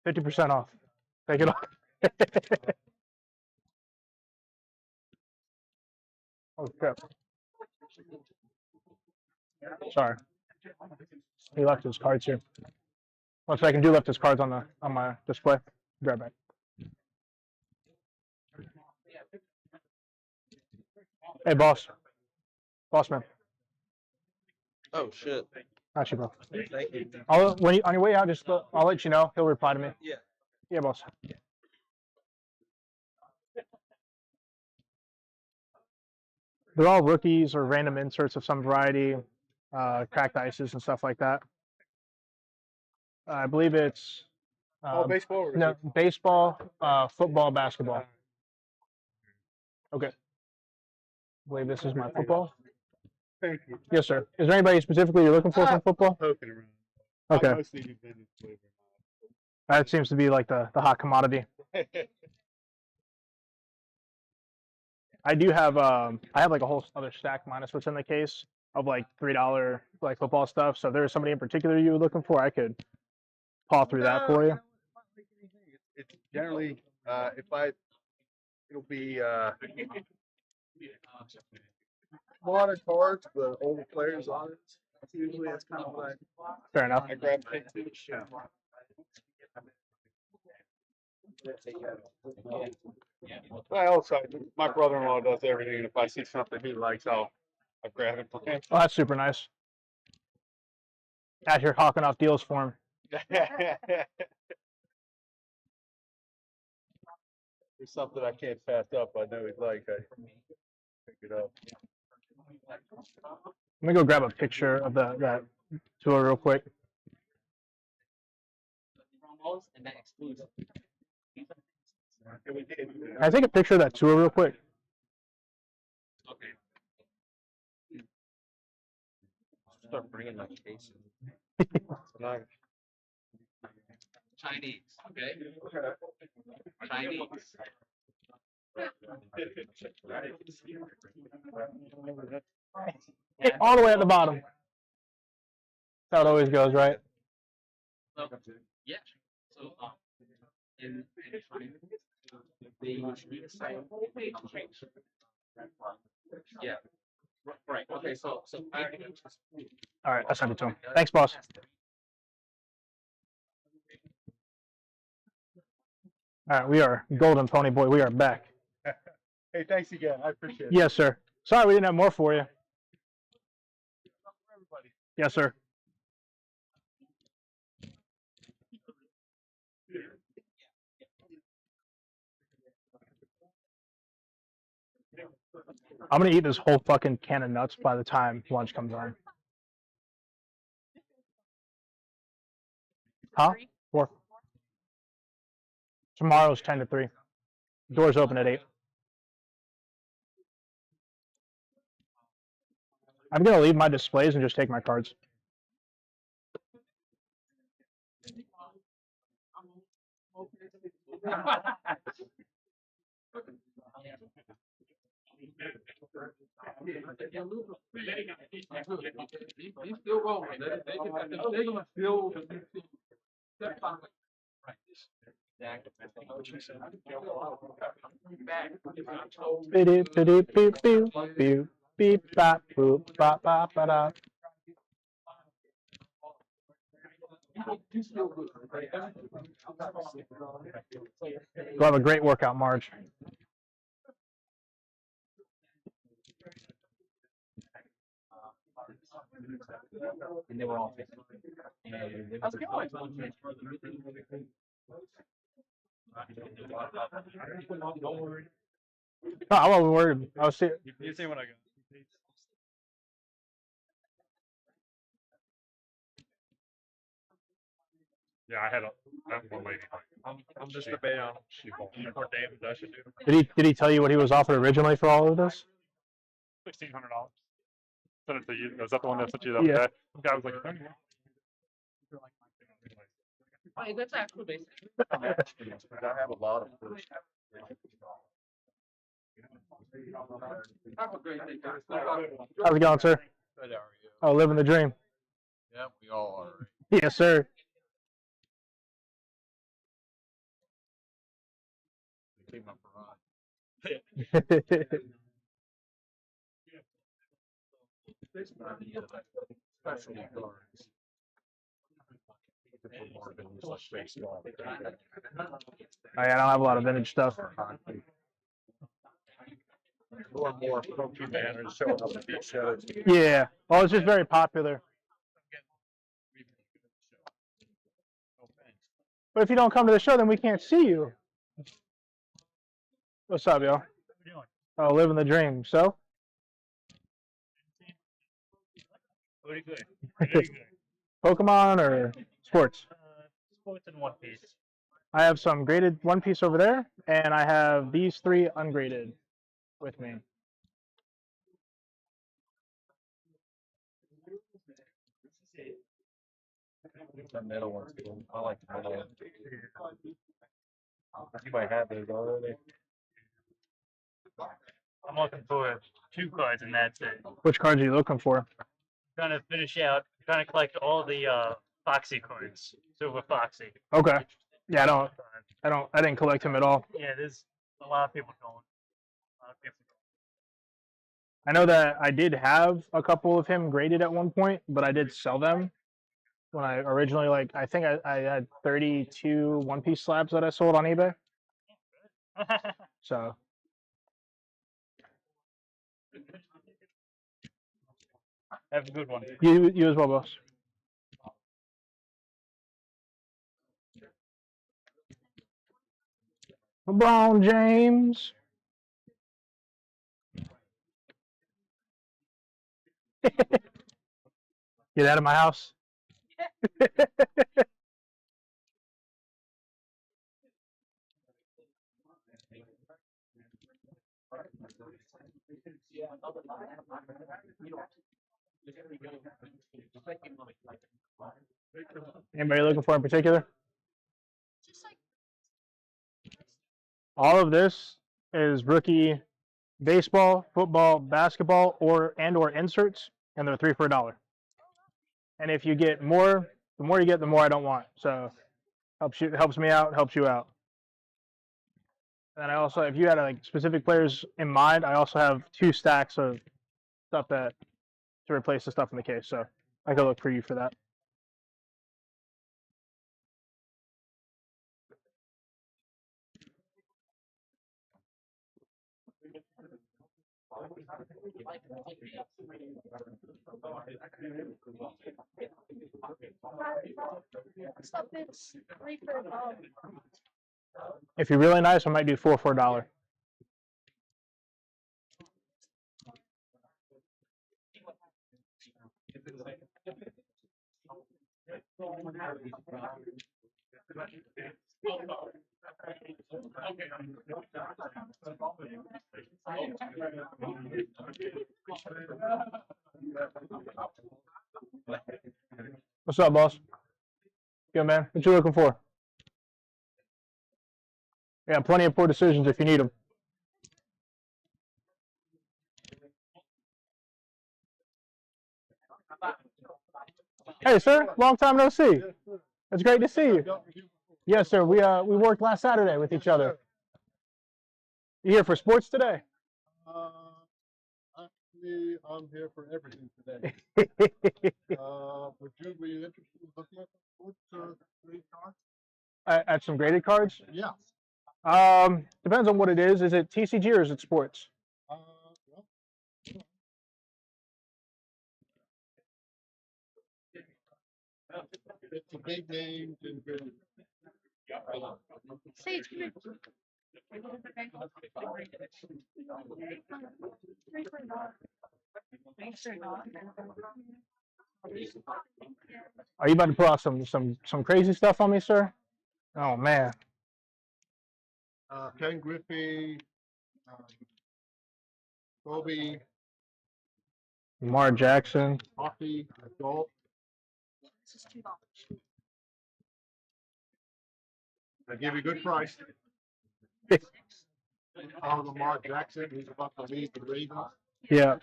50% off. Take it off. Oh crap. Sorry. He left his cards here. One second, do left his cards on my display. Be right back. Hey boss. Boss man. Oh shit. Not you, bro. Thank you. On your way out, I'll let you know. He'll reply to me. Yeah. Yeah, boss. They're all rookies or random inserts of some variety, cracked ices and stuff like that. I believe it's Baseball? no baseball, football, basketball. Okay. I believe this is my football. Thank you. Yes, sir. Is there anybody specifically you're looking for from football? Poking around. Okay. I mostly do vending flavor. That seems to be like the hot commodity. I do have I have like a whole other stack minus what's in the case of like $3 like football stuff. So if there's somebody in particular you were looking for, I could paw through that for you. It's generally it'll be modern cards, but older players on it. Usually it's kind of like Fair enough. I grab pick two. I also, my brother-in-law does everything, and if I see something he likes, I'll grab it for him. Oh, that's super nice. As you're hawking off deals for him. There's something I can't pass up. I know he'd like. I pick it up. Let me go grab a picture of that tour real quick. Can I take a picture of that tour real quick? Start bringing my cases. Chinese, okay? Chinese. All the way at the bottom. That's how it always goes, right? So, yeah. So, in China, they yeah. Right. Okay. So. All right, I sent it to him. Thanks, boss. All right, we are Golden Pony Boy. We are back. Hey, thanks again. I appreciate it. Yes, sir. Sorry we didn't have more for you. Everybody. Yes, sir. I'm gonna eat this whole fucking can of nuts by the time lunch comes on. Huh? 4. Tomorrow's 10 to 3. Doors open at 8. I'm gonna leave my displays and just take my cards. He's still rolling. They can still. Beep beep beep beep beep beep bop boop bop bop ba da. You'll have a great workout, Marge. And they were all fixed. How's it going? Don't worry. No, I wasn't worried. I was serious. You see what I got? Yeah, I had one lady. I'm just debating on She bought what damage I should do. Did he tell you what he was offered originally for all of this? $1,600. Sent it to you. Was that the one that sent you the other Yeah. day? The guy was like, "Oh, yeah." Wait, that's actually basic. I have a lot of first. Have a great day, guys. How's it going, sir? Good, how are you? Oh, living the dream. Yeah, we all are. Yes, sir. We came up for run. Especially cards. Like baseball. I don't have a lot of vintage stuff. More and more funky banners showing up at these shows. Yeah. Well, it's just very popular. But if you don't come to the show, then we can't see you. What's up, yo? Oh, living the dream. So? Very good. Very good. Pokemon or sports? Sports in One Piece. I have some graded One Piece over there, and I have these 3 ungraded with me. The middle one's cool. I like the middle one. You might have those already. I'm looking for 2 cards and that's it. Which cards are you looking for? Trying to finish out, trying to collect all the Foxy cards. Silver Foxy. Okay. Yeah, I didn't collect him at all. Yeah, there's a lot of people going. A lot of people I know that I did have a couple of him graded at one point, but I did sell them when I originally, I think I had 32 One Piece slabs that I sold on eBay. going. So Have a good one. you as well, boss. LeBron James. Get out of my house. Anybody looking for in particular? All of this is rookie baseball, football, basketball, or inserts, and they're 3 for $1. And if you get more, the more you get, the more I don't want. So helps me out, helps you out. And I also, if you had specific players in mind, I also have 2 stacks of stuff to replace the stuff in the case. So I could look for you for that. Stuff is $3 for $1. If you're really nice, I might do 4 for $1. What's up, boss? Good, man. What you looking for? Yeah, plenty of poor decisions if you need them. Hey, sir. Long time no see. It's great to see you. Yes, sir. We worked last Saturday with each other. You here for sports today? Actually, I'm here for everything today. Would you be interested in looking at the sports grade cards? At some graded cards? Yeah. Depends on what it is. Is it TCG or is it sports? Well, it's the big names and good. Say it's good. Are you about to pull out some crazy stuff on me, sir? Oh man. Ken Griffey, Kobe, Lamar Jackson. Hockey, adult. This is $2. I give you a good price. Lamar Jackson, he's about to leave the Ravens. Yeah.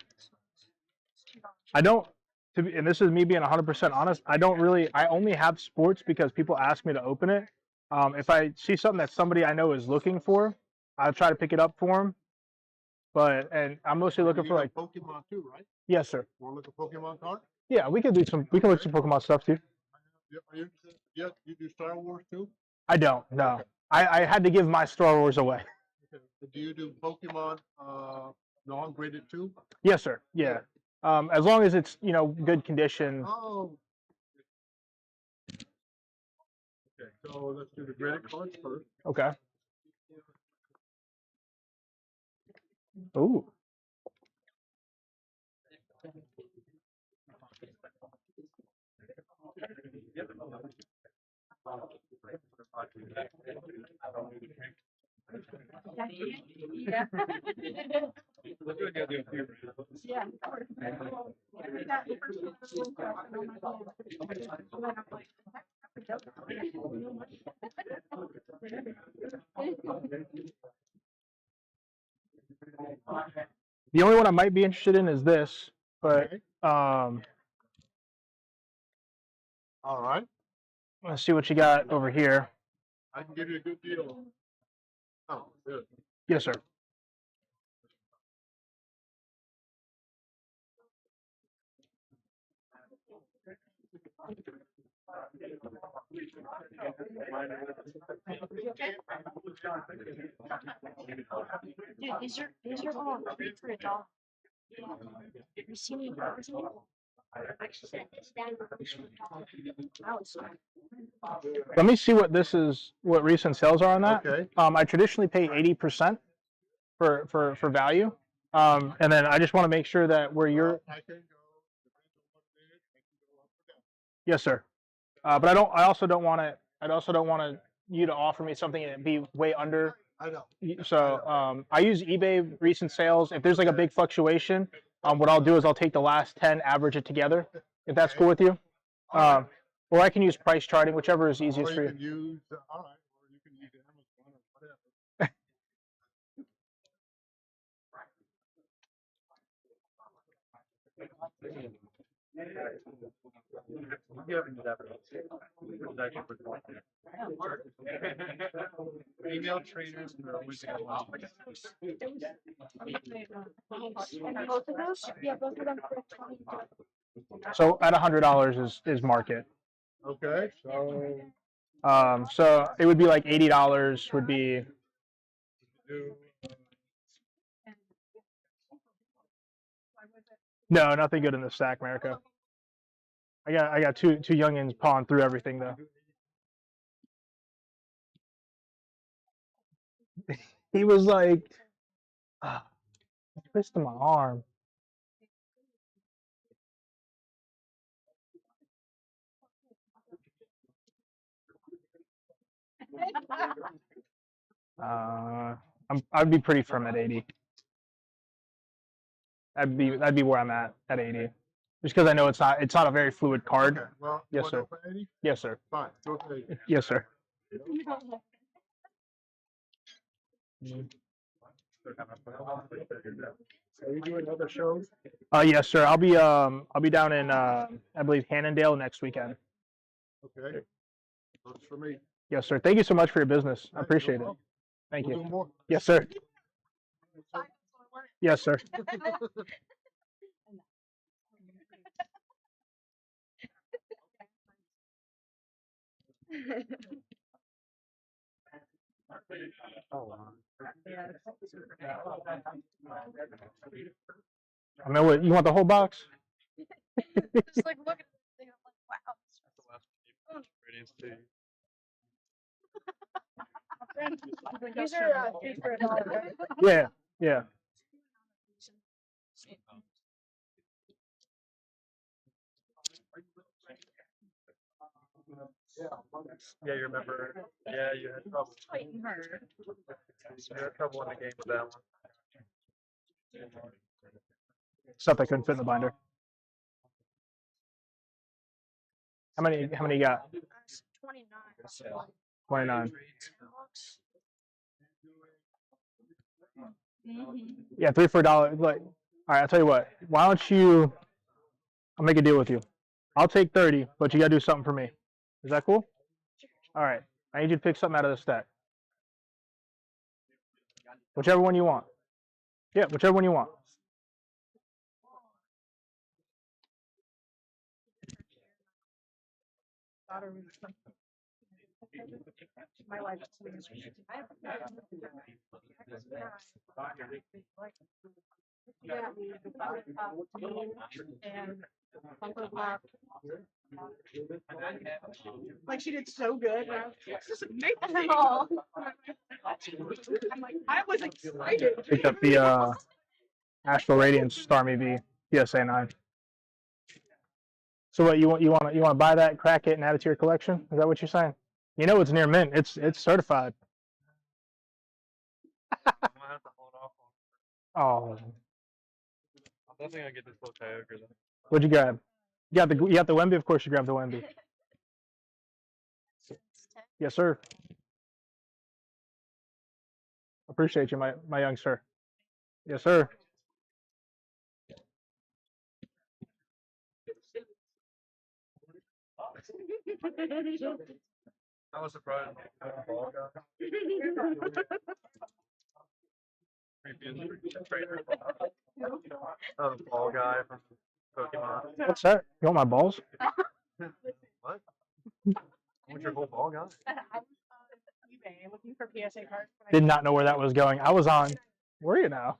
I don't, and this is me being 100% honest, I only have sports because people ask me to open it. If I see something that somebody I know is looking for, I'll try to pick it up for them. And I'm mostly looking for like Pokemon too, right? Yes, sir. Want to look at Pokemon card? Yeah, we can look at some Pokemon stuff too. Yeah, you do Star Wars too? I don't, no. I had to give my Star Wars away. Okay. Do you do Pokemon non-graded too? Yes, sir. Yeah. As long as it's, good condition. Oh. Okay, so let's do the graded cards first. Okay. Ooh. Yeah. Yeah. The only one I might be interested in is this, but Okay. All right. Let's see what you got over here. I can give you a good deal. Oh, good. Yes, sir. Dude, these are all $3 for $1. You see me browsing? Let me see what recent sales are on that. Okay. I traditionally pay 80% for value. And then I just want to make sure that where you're. I can go, depends on what it is, I can go up or down. Yes, sir. But I also don't want you to offer me something and be way under. I know. So I use eBay recent sales. If there's like a big fluctuation, what I'll do is I'll take the last 10, average it together, if that's cool with you. Or I can use price charting, whichever is easiest for you. Or you can use, all right, or you can use Amazon or whatever. Female trainers are always going to want And both of those? Yeah, both of them for 20. So at $100 is market. Okay, so So it would be like $80 would be. do No, nothing good in the stack, America. I got two youngins pawing through everything though. He was like, ah, twisting my arm. I'd be pretty firm at 80. That'd be where I'm at 80. Just because I know it's not a very fluid card. Okay, well, Yes, you sir. wanna go for 80? Yes, sir. Fine, go for 80. Yes, sir. Are you doing other shows? Yes, sir. I'll be down in I believe Hannondale next weekend. Okay. Works for me. Yes, sir. Thank you so much for your business. I Hey, appreciate no it. problem. Thank We'll you. do more. Yes, sir. Yes, sir. I mean, what, you want the whole box? Just like look at the thing, I'm like, wow. Radiance too. These are 3 for $1, right? Yeah, yeah. Yeah, you remember? Yeah, you had trouble. Fighting her. You had trouble in the game with that one. Stuff I couldn't fit in the binder. How many you got? 29. 29. Mm-hmm. Yeah, 3 for $1. Like, all right, I'll tell you what. Why don't you? I'll make a deal with you. I'll take 30, but you gotta do something for me. Is that cool? All right. I need you to pick something out of the stack. Whichever one you want. Yeah, whichever one you want. My wife yeah, and Funko Pop. Like she did so good. And I was like, this is amazing. I'm like, I was excited. Picked up the Astral Radiance Stormy V PSA 9. So what you want to buy that, crack it, and add it to your collection? Is that what you're saying? You know it's near mint. It's certified. I might have to hold off on. Oh, I'm definitely gonna get this little Kyogre though. what'd you grab? You got the Wemby. Of course you grabbed the Wemby. Yes, sir. Appreciate you, my young sir. Yes, sir. I was surprised. Ball guy. Oh, the ball guy from Pokemon. What's that? You want my balls? What? What's your whole ball guy? I was on eBay looking for PSA cards. Did not know where that was going. I was on. Where are you now?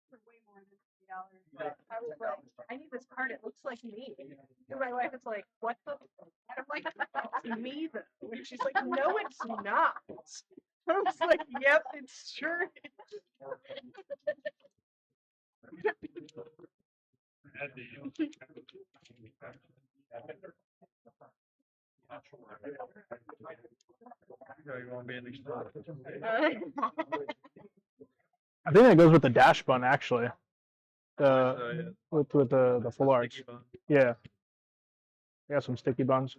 For way more than $50. I was like, I need this card. It looks like me. And my wife is like, what the? And I'm like, it's me though. And she's like, no, it's not. I was like, yep, it sure is. You want to be an explorer? I think that goes with the dash bun actually. The with the full arch. Yeah. I got some sticky buns.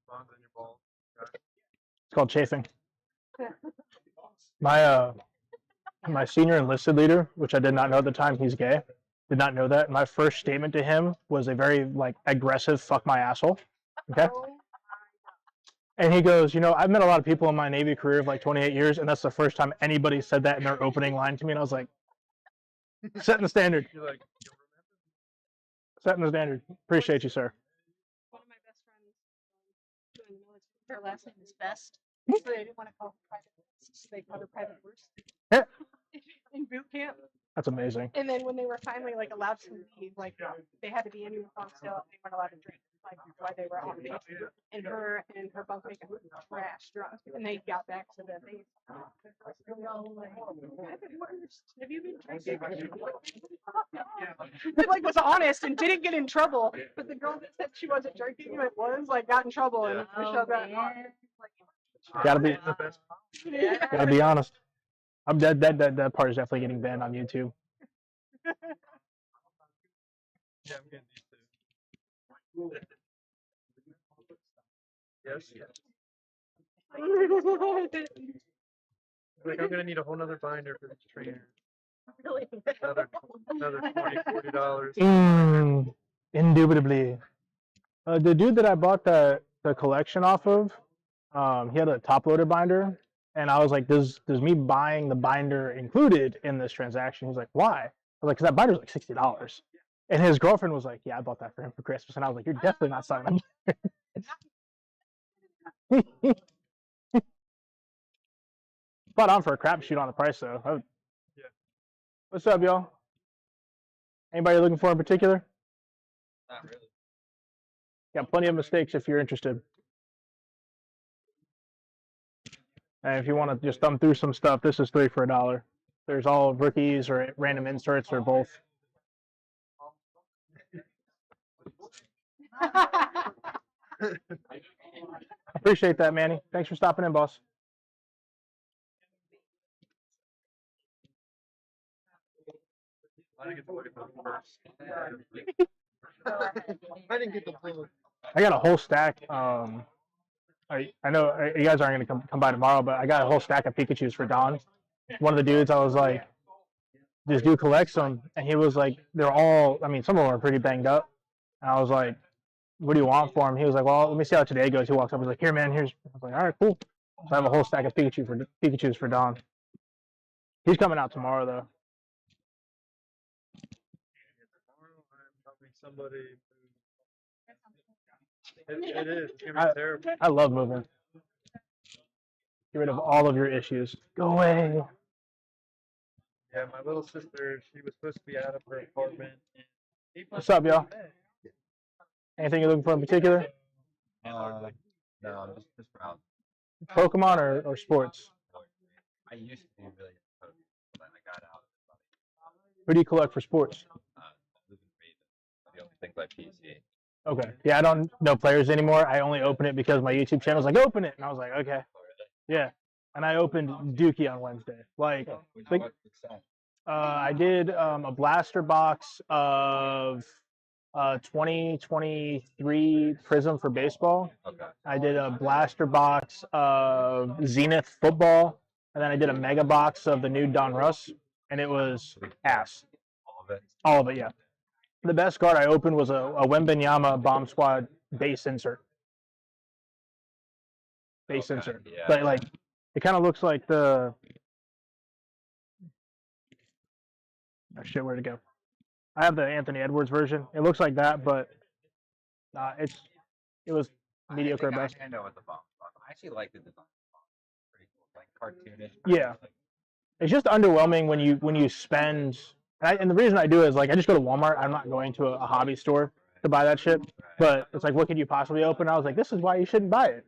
Buns in your balls. It's called chafing. My senior enlisted leader, which I did not know at the time, he's gay. Did not know that. My first statement to him was a very like aggressive "fuck my asshole." Okay. And he goes, you know, I've met a lot of people in my Navy career of like 28 years, and that's the first time anybody said that in their opening line to me. And I was like, setting the standard. You're like, Setting the standard. Appreciate you, sir. One of my best friends, her last name is Best. So they didn't want to call them private wars. They called them private wars Yeah. in boot camp. That's amazing. And then when they were finally like allowed to leave, like they had to be in uniform still. They weren't allowed to drink, like while they were on base. And her bunkmate got trash drunk, and they got back to the base. Have you been drinking? It like was honest and didn't get in trouble, but the girl that said she wasn't drinking, but was like got in trouble, and Michelle got. Gotta be Yeah. gotta be honest. I'm that part is definitely getting banned on YouTube. Yeah, I'm getting these too. Yes. Like I'm gonna need a whole nother binder for this trainer. Really? Another $20, $40. Indubitably. The dude that I bought the collection off of, he had a top loader binder, and I was like, does me buying the binder included in this transaction? He's like, why? I was like, because that binder's like $60. And his girlfriend was like, yeah, I bought that for him for Christmas. And I was like, you're definitely not signing up. Spot on for a crapshoot on the price, though. Yeah. What's up, y'all? Anybody looking for in particular? Not really. Got plenty of mistakes if you're interested. And if you want to just thumb through some stuff, this is 3 for $1. There's all rookies or random inserts or both. Appreciate that, Manny. Thanks for stopping in, boss. I didn't get the white book first. I didn't get the blue. I got a whole stack. I know you guys aren't going to come by tomorrow, but I got a whole stack of Pikachus for Don. One of the dudes, I was like, this dude collects them, and he was like, they're all, I mean, some of them are pretty banged up. And I was like, what do you want for him? He was like, well, let me see how today goes. He walks up, he's like, here, man, here's. I was like, all right, cool. So I have a whole stack of Pikachus for Don. He's coming out tomorrow, though. Tomorrow I'm helping somebody. It is. It's gonna be terrible. I love moving. Get rid of all of your issues. Go away. Yeah, my little sister, she was supposed to be out of her apartment. What's up, y'all? Anything you're looking for in particular? No, just browsing. Pokemon or sports? I used to be really into Pokemon, but I got out of it. Who do you collect for sports? I live in Raven. The only thing by PC. Okay. Yeah, I don't know players anymore. I only open it because my YouTube channel's like, open it. And I was like, okay. Yeah. And I opened Dookie on Wednesday. Like, I did a blaster box of 2023 Prism for baseball. Okay. I did a blaster box of Zenith football. And then I did a mega box of the new Don Russ. And it was ass. All of it. All of it, yeah. The best card I opened was a Wembenyama Bomb Squad base insert. Base insert. Yeah. But like, it kind of looks like the. Oh shit, where'd it go? I have the Anthony Edwards version. It looks like that, but it was mediocre at best. I know what the bomb was. I actually like the design. Pretty cool, like cartoonish. Yeah. It's just underwhelming when you spend. And the reason I do it is like I just go to Walmart. I'm not going to a hobby store to buy that shit. But it's like, what could you possibly open? I was like, this is why you shouldn't buy it.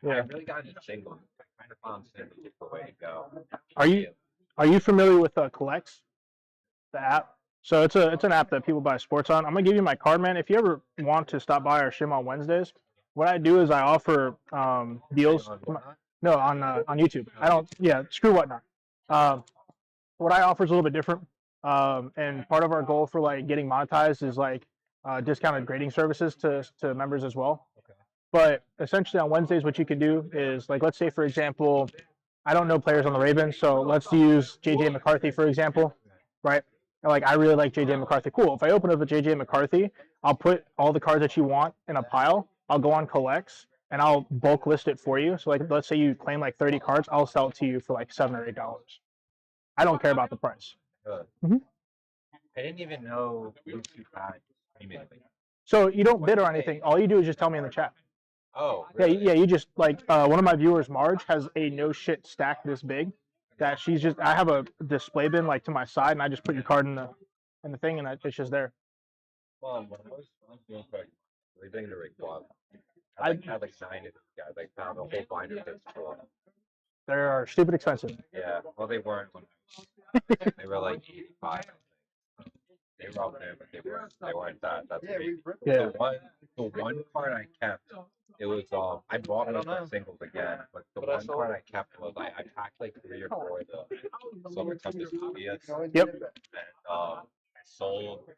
Yeah. I really got into singles. I kind of found singles the way to go. Are you familiar with Collects, the app? So it's an app that people buy sports on. I'm gonna give you my card, man. If you ever want to stop by our shim on Wednesdays, what I do is I offer deals. No, on YouTube. I don't. Yeah, screw whatnot. What I offer is a little bit different. And part of our goal for like getting monetized is like discounted grading services to members as well. Okay. But essentially on Wednesdays, what you can do is like, let's say for example, I don't know players on the Ravens, so let's use JJ McCarthy for example, right? Like I really like JJ McCarthy. Cool. If I open up a JJ McCarthy, I'll put all the cards that you want in a pile. I'll go on Collects and I'll bulk list it for you. So like, let's say you claim like 30 cards, I'll sell it to you for like $7 or $8. I don't care about the price. Good. Mhm. I didn't even know YouTube had streaming. Like, So you don't bid or anything. All you do is just tell me in the chat. Oh, Yeah, really? yeah. You just like one of my viewers, Marge, has a no shit stack this big that she's just. I have a display bin like to my side, and I just put your card in the thing, and it's just there. Well, when I was doing quick, we did a rig club. I like, had like 9 of these guys. I found a whole binder of this full. They are stupid expensive. Yeah, well, they weren't. They were like 85. They were up there, but they weren't that. That's great. Yeah. The one card I kept, it was I bought one for singles again, but the one card I kept was I packed like 3 or 4 of the Silver Compass Studios. Yep. And I sold.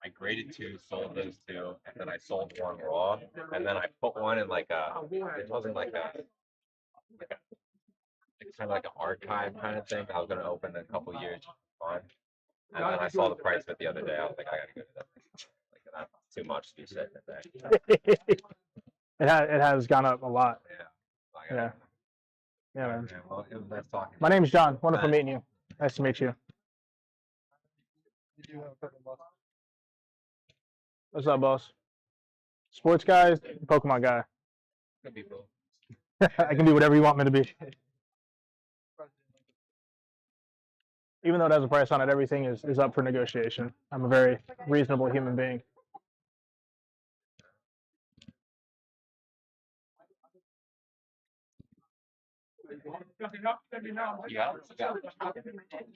I graded 2, sold those 2, and then I sold 1 raw, and then I put one in like it wasn't like a it's kind of like an archive kind of thing. I was gonna open in a couple years for fun. And then I saw the price of it the other day. I was like, I gotta go to that thing. Like that's too much to be sitting in there. It has gone up a lot. Yeah. Yeah. Yeah, man. Yeah, well, it was nice talking. My name's John. Wonderful meeting you. Nice to meet you. What's up, boss? Sports guy, Pokemon guy. Could be both. I can be whatever you want me to be. Even though it has a price on it, everything is up for negotiation. I'm a very reasonable human being. Yeah.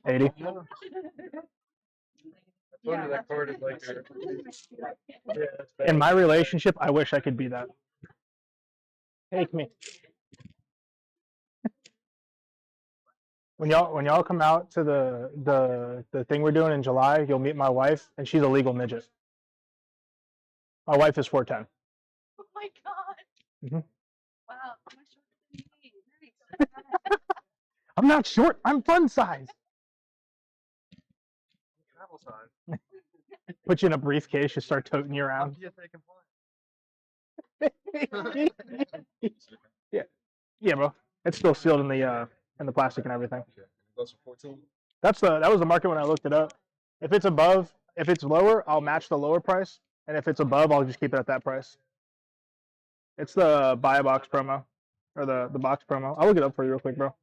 80. That card is like In my relationship, I wish I could be that. Take me. When y'all come out to the thing we're doing in July, you'll meet my wife, and she's a legal midget. My wife is 4'10". Oh my god. Mhm. Wow. I'm much shorter than me. Nice. I'm not short. I'm fun size. travel size. Put you in a briefcase, you start toting you around. Yeah, bro. It's still sealed in the plastic and everything. Those for 14. That was the market when I looked it up. If it's lower, I'll match the lower price, and if it's above, I'll just keep it at that price. It's the buy a box promo, or the box promo. I'll look it up for you real quick, bro.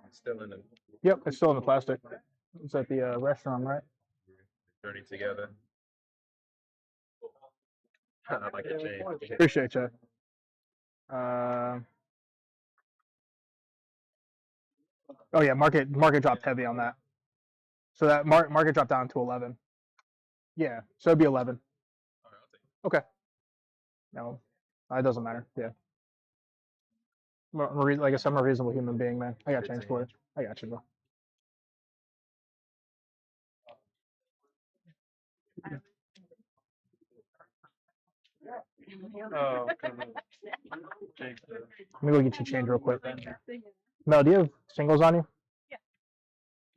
It's still in the Yep, it's still in the plastic. It's at the restaurant, right? journey together. I like the change. Appreciate you. Oh yeah, market dropped heavy on that. So that market dropped down to 11. Yeah, so it'd be 11. Okay. No, it doesn't matter. Yeah. Like I said, I'm a reasonable human being, man. I got change for it. I got you, bro. Oh, Let me go get you change real quick. Mel, do you have singles on you? Yeah.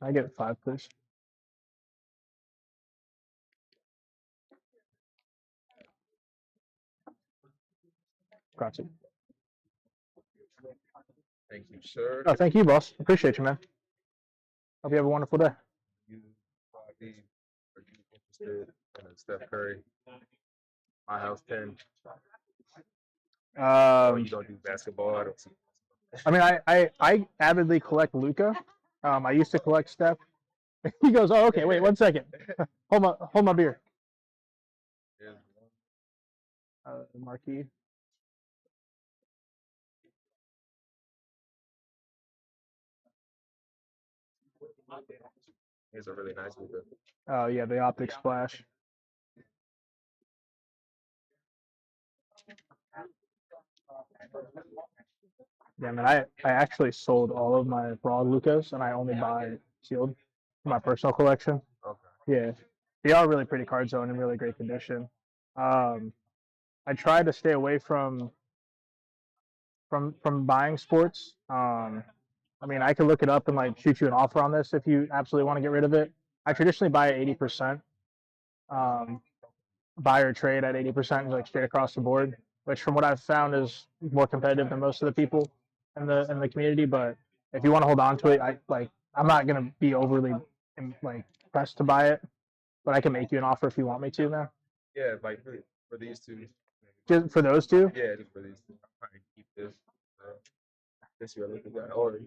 I get 5, please. Grazie. Thank you, sir. Oh, thank you, boss. Appreciate you, man. Hope you have a wonderful day. You probably are you interested in Steph Curry? My house 10. Or you don't do basketball? I don't see. I mean, I avidly collect Luca. I used to collect Steph. He goes, oh, okay, wait 1 second. Hold my beer. There's Marquee. Here's a really nice Luka. Oh yeah, the optic splash. Yeah, man, I actually sold all of my raw Lucas, and I only buy sealed for my personal collection. Okay. Yeah, they are really pretty cards though, and in really great condition. I try to stay away from buying sports. I mean, I could look it up and like shoot you an offer on this if you absolutely want to get rid of it. I traditionally buy at 80%. Buy or trade at 80%, like straight across the board, which from what I've found is more competitive than most of the people in the community. But if you want to hold on to it, I'm not gonna be overly like pressed to buy it, but I can make you an offer if you want me to, man. Yeah, like for these two. Just for those two? Yeah, just for these two. I'm trying to keep this. This you're looking at, or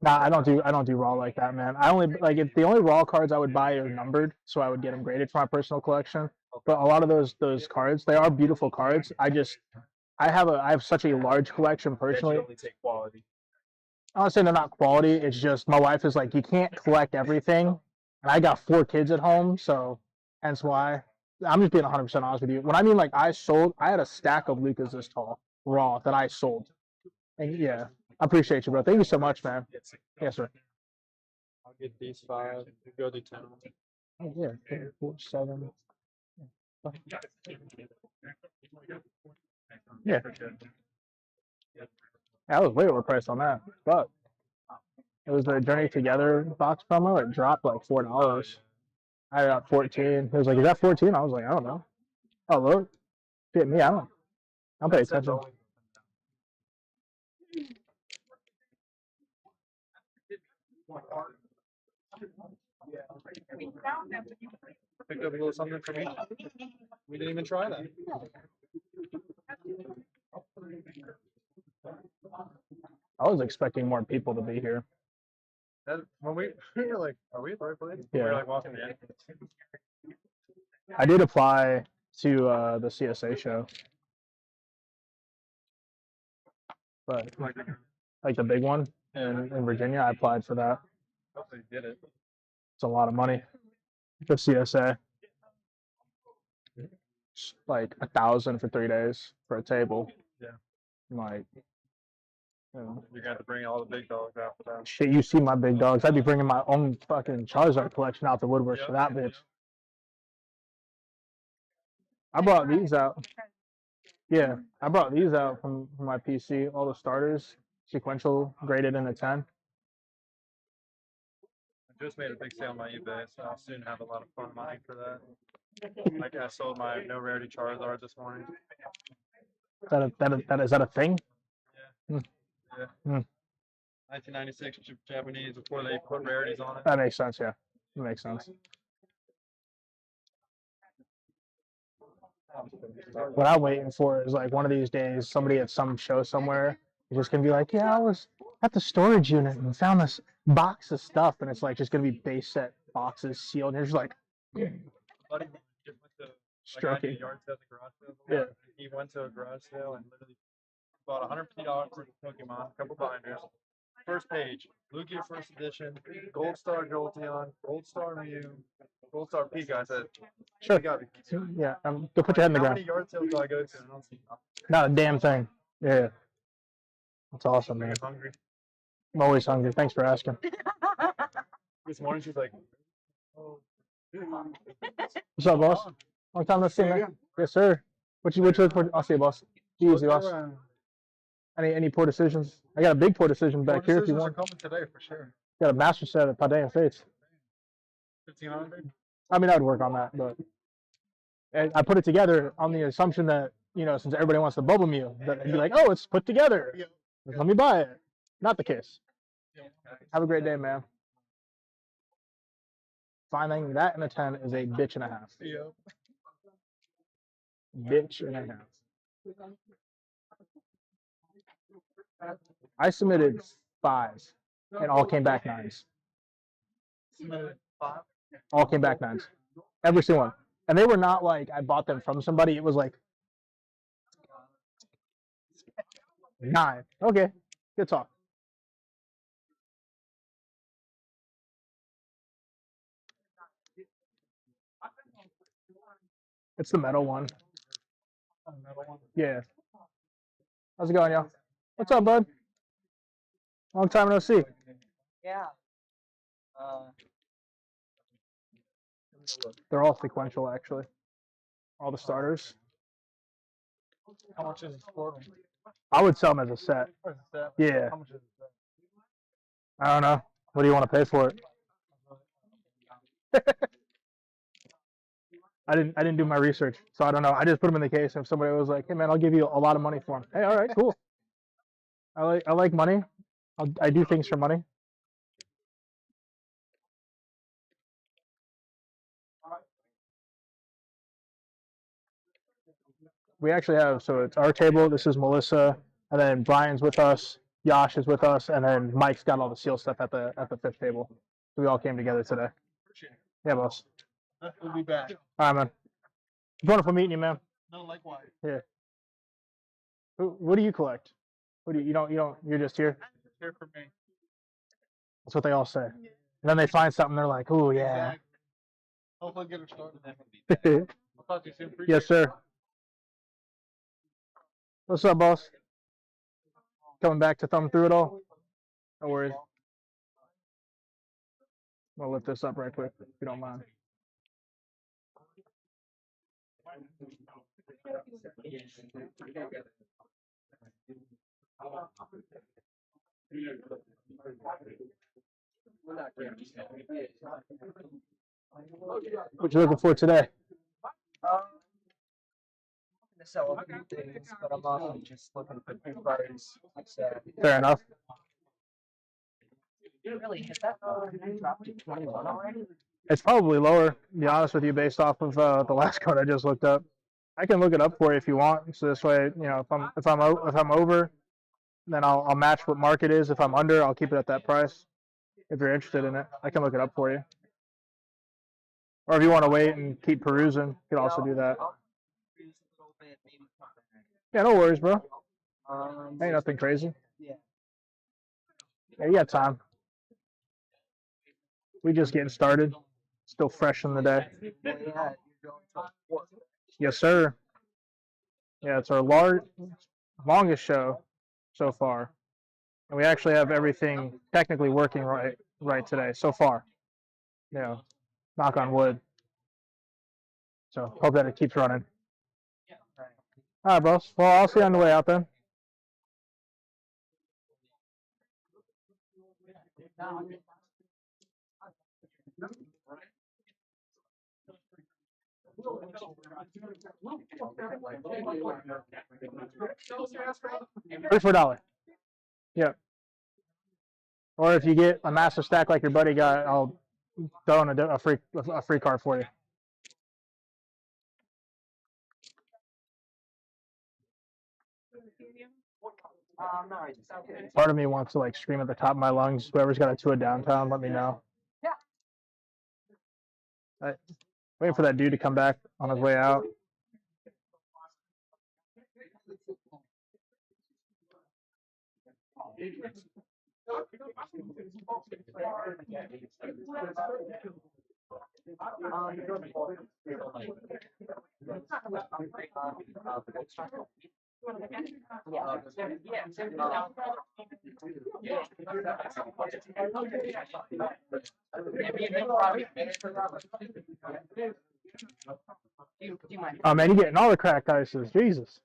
Nah, I don't do raw like that, man. I only like if the only raw cards I would buy are numbered, so I would get them graded for my personal collection. But a lot of those cards, they are beautiful cards. I have such a large collection personally. only take quality. I'm not saying they're not quality. It's just my wife is like, you can't collect everything, and I got 4 kids at home, so hence why. I'm just being 100% honest with you. When I mean like I had a stack of Lucas this tall raw that I sold, and yeah, I appreciate you, bro. Thank you so much, man. Yes, sir. I'll get these 5. Go do 10. Oh, yeah, 4, 7. Yeah. I was way overpriced on that, but it was the Journey Together box promo. It dropped like $4. I got 14. It was like, is that 14? I was like, I don't know. Oh, look, fit me. I don't pay attention. Picked up a little something for me. We didn't even try that. I was expecting more people to be here. When we were like, are we at the right place? Yeah. We were like walking the entrance. I did apply to the CSA show, but like the big one in Virginia, I applied for that. Hopefully you did it. It's a lot of money. The CSA, it's like $1,000 for 3 days for a table. Yeah. Like, you know, You're gonna have to bring all the big dogs out for that. shit, you see my big dogs. I'd be bringing my own fucking Charizard collection out the woodwork for that bitch. I brought these out. Yeah, I brought these out from my PC. All the starters, sequential, graded in a 10. I just made a big sale on my eBay, so I'll soon have a lot of fun money for that. Like I sold my no rarity Charizard this morning. Is that a thing? Yeah. 1996 Japanese before they put rarities on it. That makes sense. Yeah, that makes sense. What I'm waiting for is like one of these days, somebody at some show somewhere is just gonna be like, "Yeah, I was at the storage unit and found this box of stuff," and it's like just gonna be base set boxes sealed. And you're just like, Buddy just went to stroking. yard sale at the garage sale. Yeah. He went to a garage sale and literally bought $150 worth of Pokemon, a couple binders. First page, Lugia First Edition, Gold Star Jolteon, Gold Star Mew, Gold Star Pika. I said, Sure. "You gotta be kidding me." Yeah, go put your head in the How ground. many yard sales do I go to? I don't see nothing. Not a damn thing. Yeah, that's awesome, man. I'm hungry. I'm always hungry. Thanks for asking. This morning she's like, "Oh, What's up, boss? Long time no see, man. Yes, sir. What you look for? I'll see you, boss. Easy, boss. Any poor decisions? I got a big poor decision back here if you want. coming today for sure. Got a master set of Paidean Fates. 1,500. I mean, I would work on that, but and I put it together on the assumption that, you know, since everybody wants the Bubble Mew, that they'd be like, oh, it's put together. Let me buy it. Not the case. Have a great day, man. Finding that in a 10 is a bitch and a half. Yeah. Bitch and a half. I submitted 5s and all came back 9s. All came back 9s. Every single one. And they were not like I bought them from somebody. It was like 9. Okay. Good talk. It's the metal one. Yeah. How's it going, y'all? What's up, bud? Long time no see. Yeah. They're all sequential, actually. All the starters. How much is it for? I would sell them as a set. Yeah. How much is it? I don't know. What do you want to pay for it? I didn't do my research, so I don't know. I just put them in the case, and if somebody was like, "Hey, man, I'll give you a lot of money for them." Hey, all right, cool. I like money. I do things for money. We actually have, so it's our table. This is Melissa, and then Brian's with us. Yash is with us, and then Mike's got all the seal stuff at the fifth table. We all came together today. Appreciate it. Yeah, boss. We'll be back. All right, man. It's wonderful meeting you, man. No, likewise. What do you collect? What do you don't you're just here? Here for me. That's what they all say. And then they find something, they're like, oh yeah. Exactly. Hopefully get her started. I'll talk to you soon. Appreciate Yes, sir. What's up, boss? Coming back to thumb through it all? No worries. I'm gonna lift this up right quick, if you don't mind. What you looking for today? To sell a few things, but I'm also just looking for new cards. Fair enough. Really hit that drop to 21 already? It's probably lower, to be honest with you, based off of the last code I just looked up. I can look it up for you if you want. So this way, you know, if I'm over, then I'll match what market is. If I'm under, I'll keep it at that price. If you're interested in it, I can look it up for you. Or if you want to wait and keep perusing, you can also do that. Yeah, no worries, bro. Ain't nothing crazy. Yeah. Yeah, you got time. We just getting started. Still fresh in the day. Well, yeah, you're going to work. Yes, sir. Yeah, it's our longest show so far. And we actually have everything technically working right today so far. You know, knock on wood. So hope that it keeps running. All right, boss. Well, I'll see you on the way out then. Three for $1. Yeah. Or if you get a massive stack like your buddy got, I'll throw in a free card for you. Part of me wants to like scream at the top of my lungs. Whoever's got a tour downtown, let me know. Yeah. Waiting for that dude to come back on his way out. Oh man, you're getting all the cracked ices. Jesus.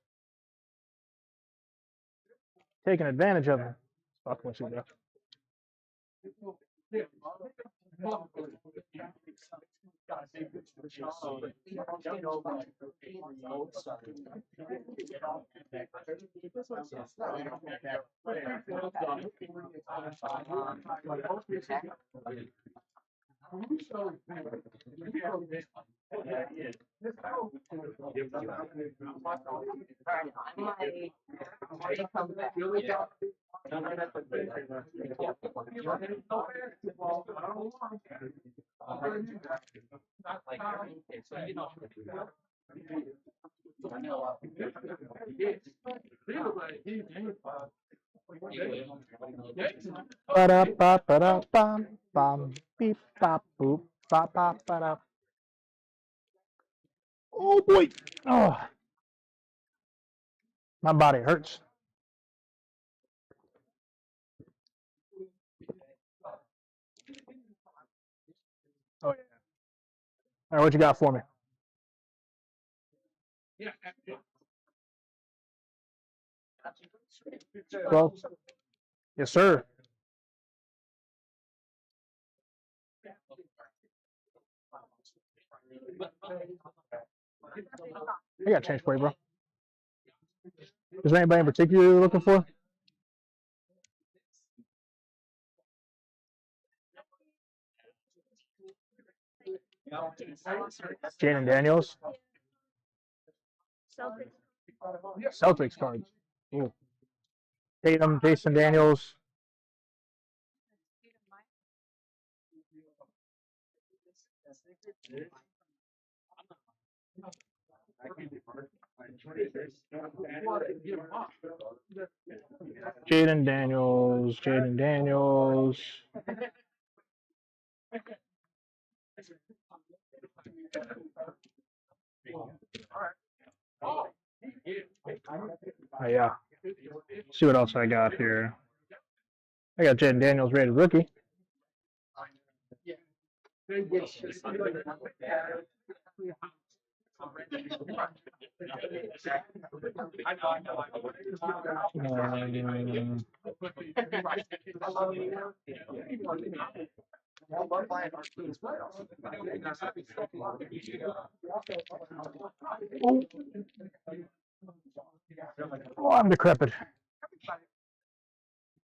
Taking advantage of them. Fuck what you do. Oh boy. Oh. My body hurts. Oh yeah. All right, what you got for me? Well, yes, sir. I got change for you, bro. Is there anybody in particular you're looking for? Jane and Daniels. Celtics cards. Ooh. Tatum, Jason Daniels. Jaden Daniels. Jaden Daniels. Oh, yeah. See what else I got here. I got Jaden Daniels rated rookie. Oh, I'm decrepit.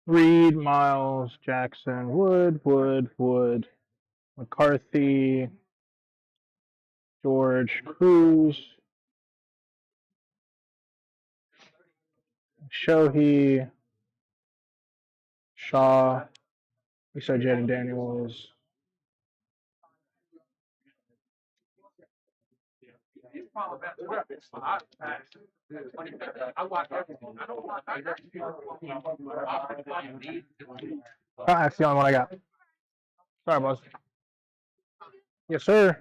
Reed, Miles, Jackson, Wood, McCarthy, George, Cruz, Shohei, Shaw. We said Jaden Daniels. That's the only one I got. Sorry, boss. Yes, sir.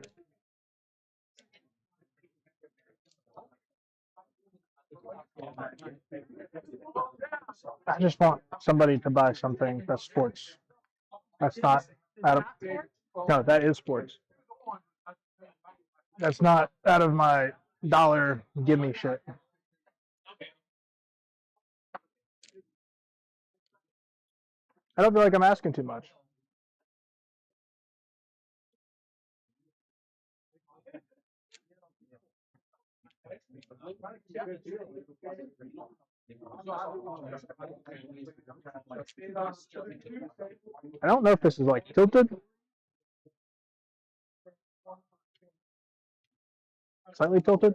I just want somebody to buy something that's sports. That's not out of. No, that is sports. That's not out of my dollar give me shit. I don't feel like I'm asking too much. I don't know if this is like tilted. Slightly tilted.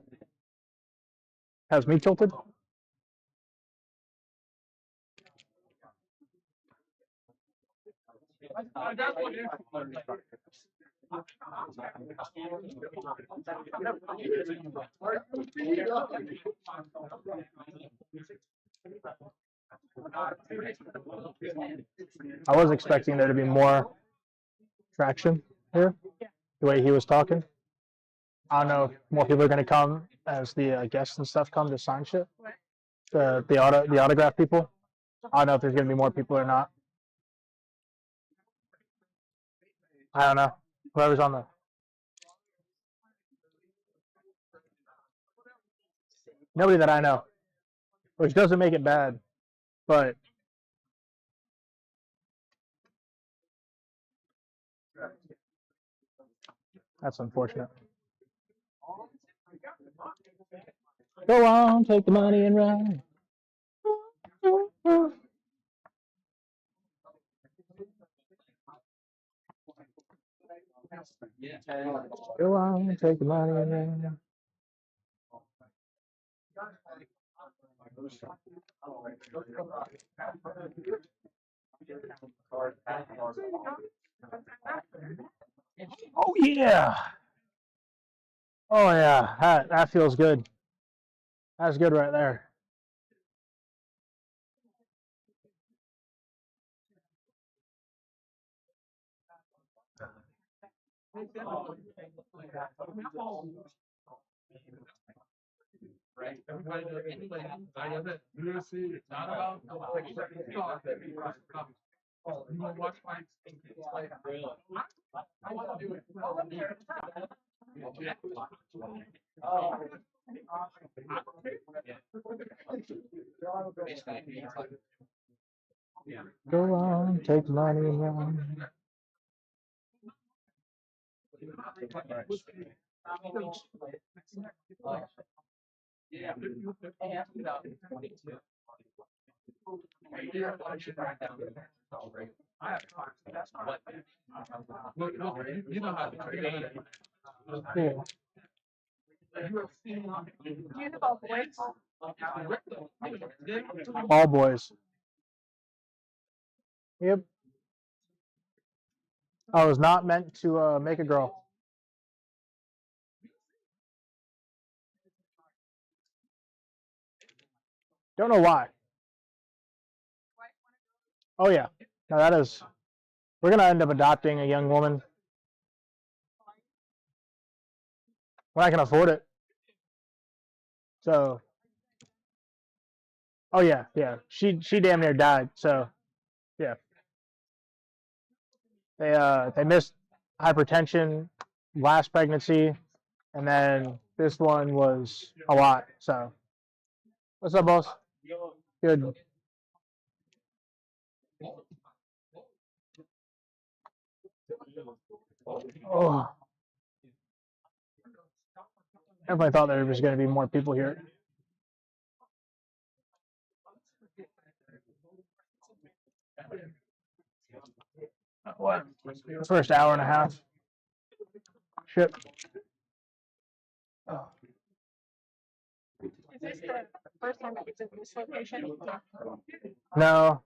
Has me tilted. I was expecting there to be more traction here, the way he was talking. I don't know if more people are going to come as the guests and stuff come to sign shit. The autograph people. I don't know if there's going to be more people or not. I don't know. Whoever's on the. Nobody that I know, which doesn't make it bad, but that's unfortunate. Go on, take the money and run. Go on, take the money and run. Oh yeah. Oh yeah. That feels good. That's good right there. Right? Everybody does anything outside of it. It's not about the oh, you want to watch my really? I want to do it. Go on, take the money and run. Yeah. You know how to trade. Cool. Do you have all the weights? All boys. Yep. I was not meant to make a girl. Don't know why. Oh yeah. No, that is. We're gonna end up adopting a young woman. When I can afford it. So. Oh yeah, yeah. She damn near died. So, yeah. They missed hypertension last pregnancy, and then this one was a lot. So, what's up, boss? Good. Oh, definitely thought there was going to be more people here. What? First hour and a half. Shit. Oh. Is this the first time that it's at this location? No.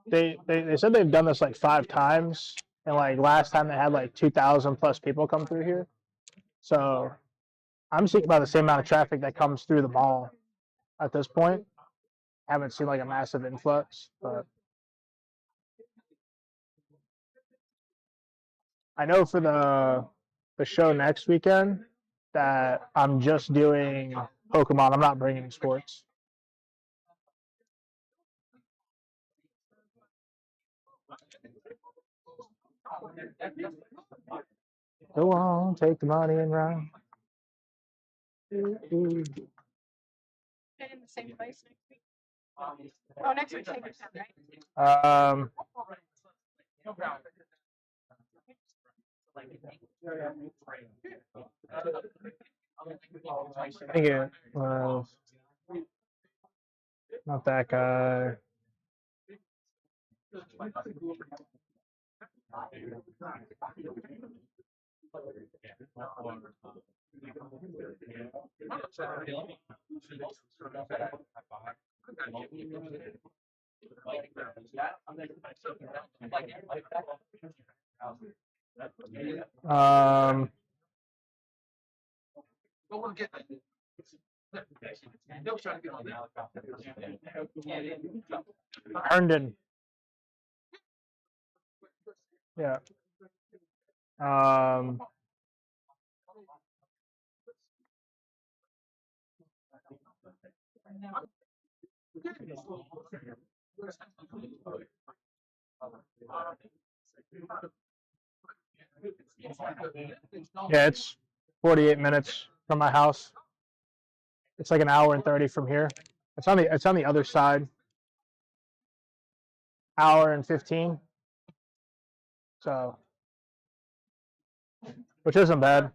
They said they've done this like 5 times, and like last time they had like 2,000 plus people come through here. So I'm seeing about the same amount of traffic that comes through the mall at this point. Haven't seen like a massive influx, but I know for the show next weekend that I'm just doing Pokemon. I'm not bringing sports. Go on, take the money and run. And in the same place next week? Oh, next week's Hagerstown, right? I think it was not that guy. Herndon. Yeah. Yeah, it's 48 minutes from my house. It's like an hour and 30 from here. It's on the other side. Hour and 15. So, which isn't bad.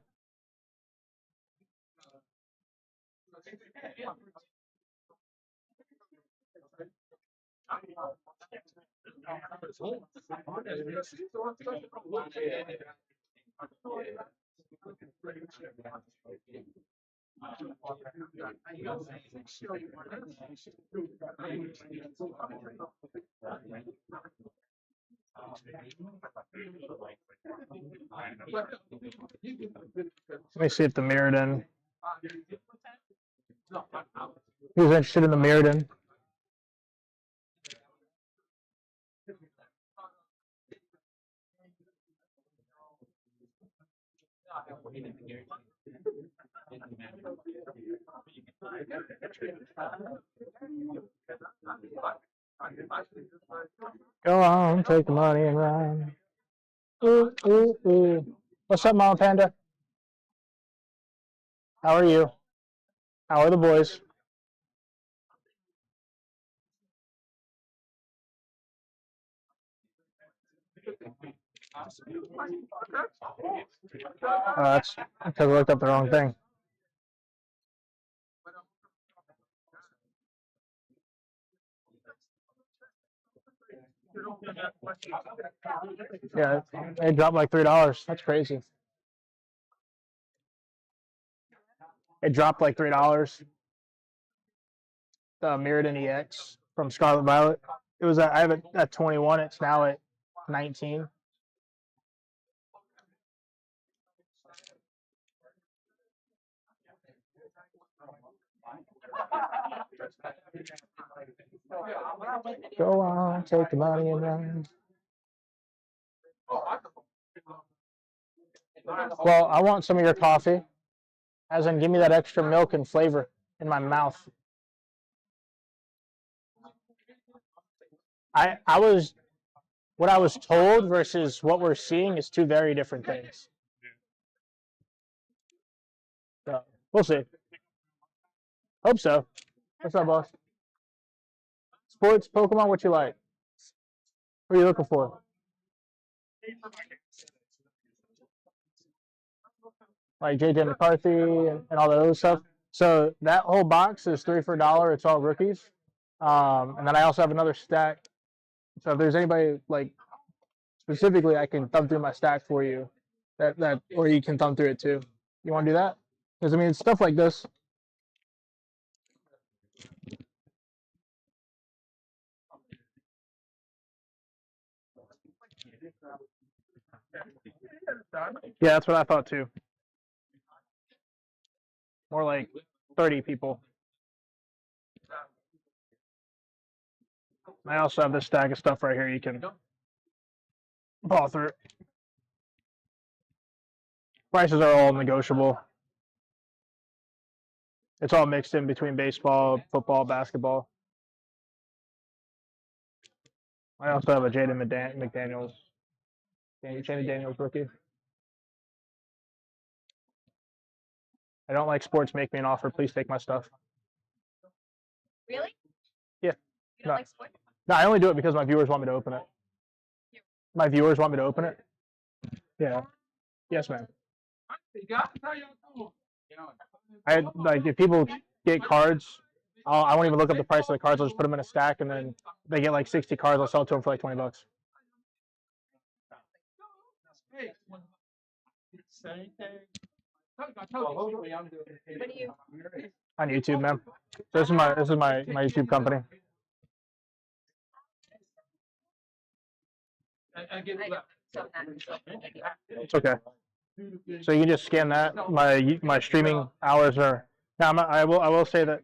Let me see if the Mirrodin. Who's interested in the Mirrodin? Go on, take the money and run. Ooh, ooh, ooh. What's up, Mama Panda? How are you? How are the boys? That's because I looked up the wrong thing. Yeah, it dropped like $3. That's crazy. It dropped like $3. The Mirrodin EX from Scarlet Violet. It was I have it at 21. It's now at 19. Go on, take the money and run. Well, I want some of your coffee. As in, give me that extra milk and flavor in my mouth. What I was told versus what we're seeing is two very different things. So, we'll see. Hope so. What's up, boss? Sports, Pokemon, what you like? What are you looking for? Like JJ McCarthy and all that other stuff. So that whole box is 3 for $1. It's all rookies. And then I also have another stack. So if there's anybody like specifically, I can thumb through my stack for you. Or you can thumb through it too. You want to do that? Because I mean, it's stuff like this. Yeah, that's what I thought too. More like 30 people. I also have this stack of stuff right here you can paw through. Prices are all negotiable. It's all mixed in between baseball, football, basketball. I also have a Jaden McDaniels. Jaden Daniels rookie. I don't like sports. Make me an offer. Please take my stuff. Really? Yeah. You don't like sports? No, I only do it because my viewers want me to open it. My viewers want me to open it? Yeah. Yes, ma'am. Like if people get cards, I won't even look up the price of the cards. I'll just put them in a stack, and then they get like 60 cards. I'll sell it to them for like $20. What do you? On YouTube, ma'am. This is my YouTube company. It's okay. So you can just scan that. My streaming hours are. Now I will say that.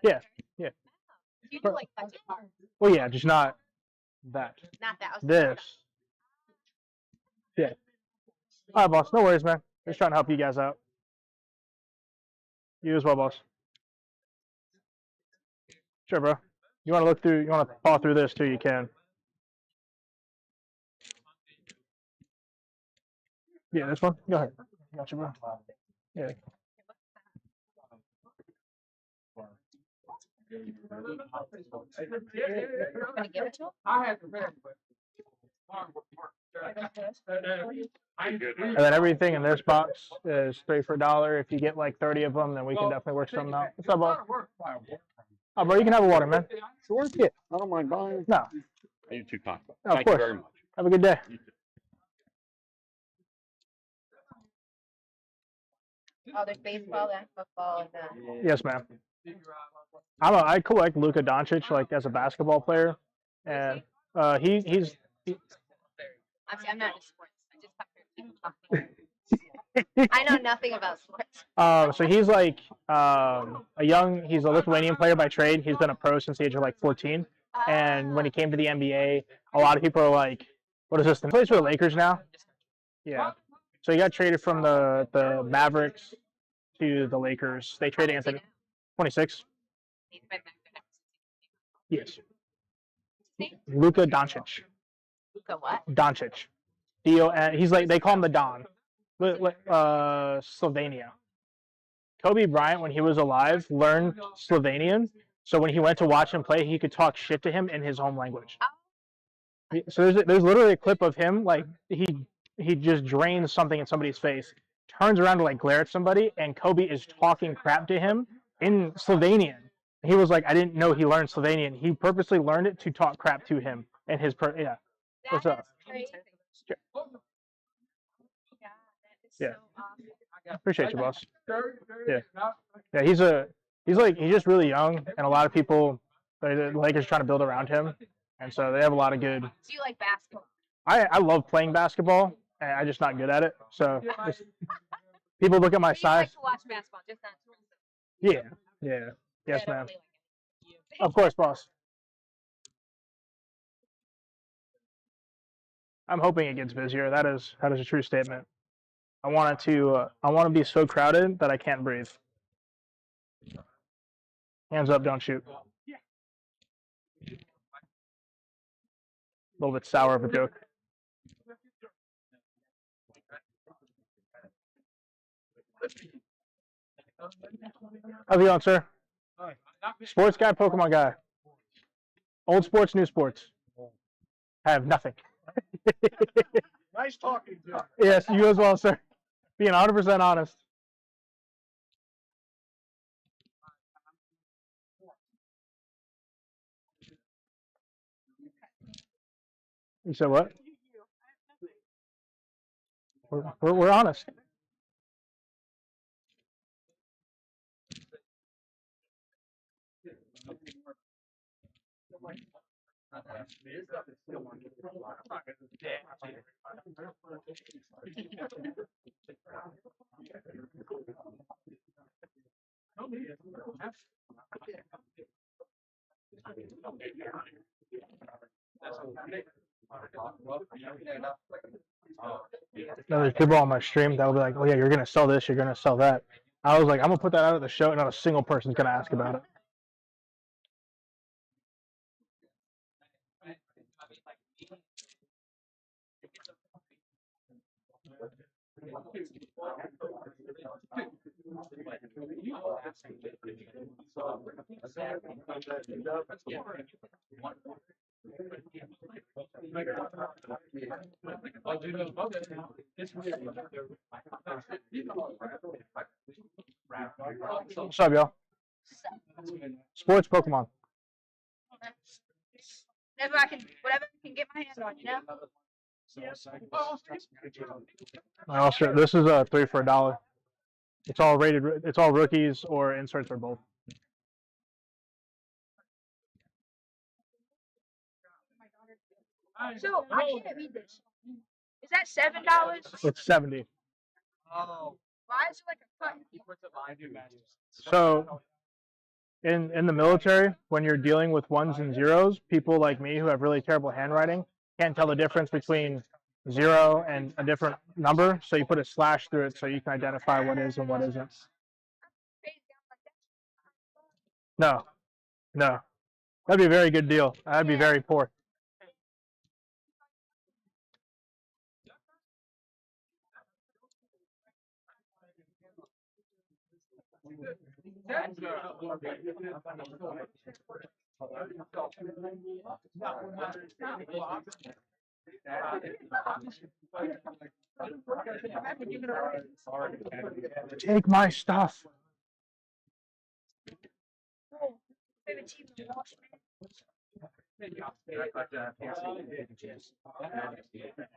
Yeah. You do like touch it? Well, yeah, just not that. Not that. This. Yeah. All right, boss. No worries, man. Just trying to help you guys out. You as well, boss. Sure, bro. You want to look through? You want to paw through this too? You can. Yeah, this one. Go ahead. Gotcha, bro. Yeah. And then everything in this box is 3 for $1. If you get like 30 of them, then we can definitely work something out. What's up, boss? Oh, bro, you can have a water, man. Sure. Yeah. I don't mind buying. No. Are you too kind? No, Thank of you course. very much. Have a good day. Oh, there's baseball and football and that. Yes, ma'am. I collect Luka Doncic like as a basketball player, and he's. I'm not in sports. I just have to keep talking. I know nothing about sports. So he's like he's a Lithuanian player by trade. He's been a pro since the age of like 14. And when he came to the NBA, a lot of people are like, what is this? He plays for the Lakers now. Yeah. So he got traded from the Mavericks to the Lakers. They traded Anthony. 26. Yes. Luka Doncic. Luka what? Doncic. He's like, they call him the Don. Slovenia. Kobe Bryant, when he was alive, learned Slovenian. So when he went to watch him play, he could talk shit to him in his home language. So there's literally a clip of him, like, he just drains something in somebody's face, turns around to like glare at somebody, and Kobe is talking crap to him in Slovenian. He was like, I didn't know he learned Slovenian. He purposely learned it to talk crap to him and his yeah. What's up? Crazy. Sure. Yeah, that is Yeah. so awesome. Appreciate you, boss. Yeah. Yeah, he's just really young, and a lot of people, the Lakers trying to build around him, and so they have a lot of good. Do you like basketball? I love playing basketball, and I'm just not good at it. So people look at my Or you like size. to watch basketball, just not sports. Yeah, yeah, yes, I don't ma'am. really like it. Of course, boss. I'm hoping it gets busier. That is a true statement. I want it to. I want to be so crowded that I can't breathe. Hands up, don't shoot. A little bit sour of a joke. How's it going, sir? Sports guy, Pokemon guy. Old sports, new sports. I have nothing. Nice talking to you. Yes, you as well, sir. Being 100% honest. You said what? We're honest. No, there's people on my stream that'll be like, "Oh yeah, you're gonna sell this, you're gonna sell that." I was like, "I'm gonna put that out at the show, and not a single person's gonna ask about it." What's up, y'all? Sports, Pokemon. Whatever I can get my hands on, you know? Also, this is a 3 for $1. It's all rated. It's all rookies or inserts or both. So I can't read this. Is that $7? It's 70. Oh. Why is it like a cut? So, in the military, when you're dealing with ones and zeros, people like me who have really terrible handwriting can't tell the difference between 0 and a different number. So you put a slash through it so you can identify what is and what isn't. No, no, that'd be a very good deal. I'd be very poor. Take my stuff.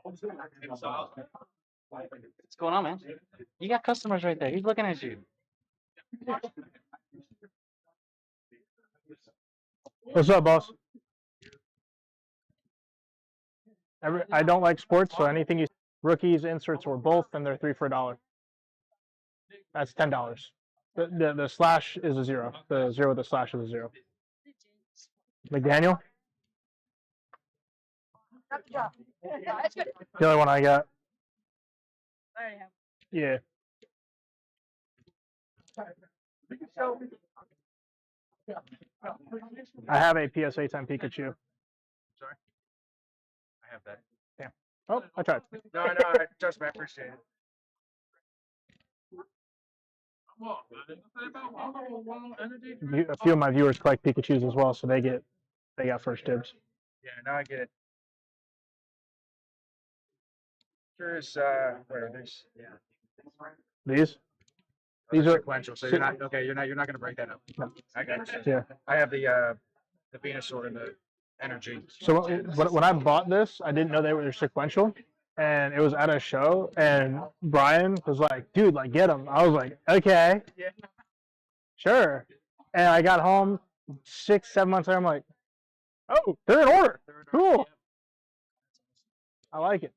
What's going on, man? You got customers right there. He's looking at you. What's up, boss? I don't like sports, so anything you rookies, inserts, or both, then they're 3 for $1. That's $10. The slash is a 0. The 0 with the slash is a 0. McDaniel? The only one I got. I already have. Yeah. I have a PSA 10 Pikachu. Sorry? I have that. Yeah. Oh, I tried. No, trust me, I appreciate it. A few of my viewers collect Pikachus as well, so they got first dibs. Yeah, now I get it. Curious, where are these? Yeah. These? These These are are sequential, so you're not okay. You're not gonna break that up. No. I got you. Yeah. I have the Venusaur and the energy. So when I bought this, I didn't know they were sequential, and it was at a show, and Brian was like, "Dude, like get them." I was like, "Okay, Yeah. sure." And I got home 6, 7 months later. I'm like, "Oh, they're in order. Cool. I like it."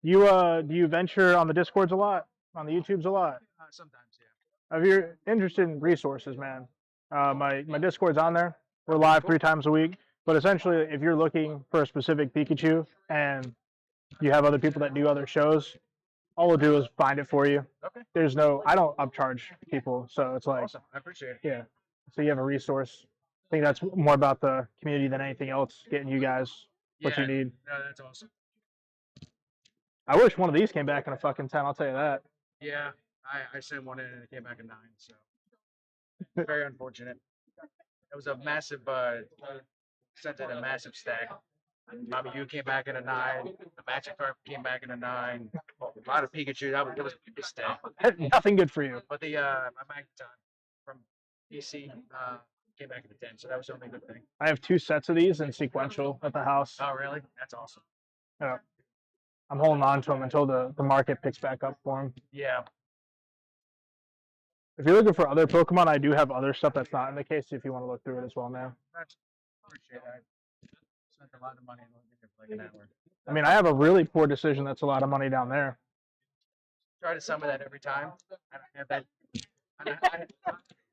Do you venture on the Discords a lot, on the YouTubes a lot? Sometimes, yeah. If you're interested in resources, man, my Discord's on there. We're live 3 times a week. But essentially, if you're looking for a specific Pikachu and you have other people that do other shows, all we'll do is find it for you. Okay. I don't upcharge people, so it's like, Awesome. I appreciate it. yeah. So you have a resource. I think that's more about the community than anything else, getting you guys what you need. No, that's awesome. I wish one of these came back in a fucking 10, I'll tell you that. Yeah, I sent one in and it came back a 9, so very unfortunate. It was a massive sent in a massive stack. Mama U came back in a 9. The Magikarp came back in a 9. A lot of Pikachu. It was a big stack. Nothing good for you. But my Magneton from PC came back in a 10, so that was the only good thing. I have 2 sets of these in sequential at the house. Oh, really? That's awesome. Yeah. I'm holding on to them until the market picks back up for them. Yeah. If you're looking for other Pokemon, I do have other stuff that's not in the case if you want to look through it as well now. That's appreciate it. I spent a lot of money looking at like an hour. I mean, I have a really poor decision that's a lot of money down there. Try to summon that every time. I don't have that.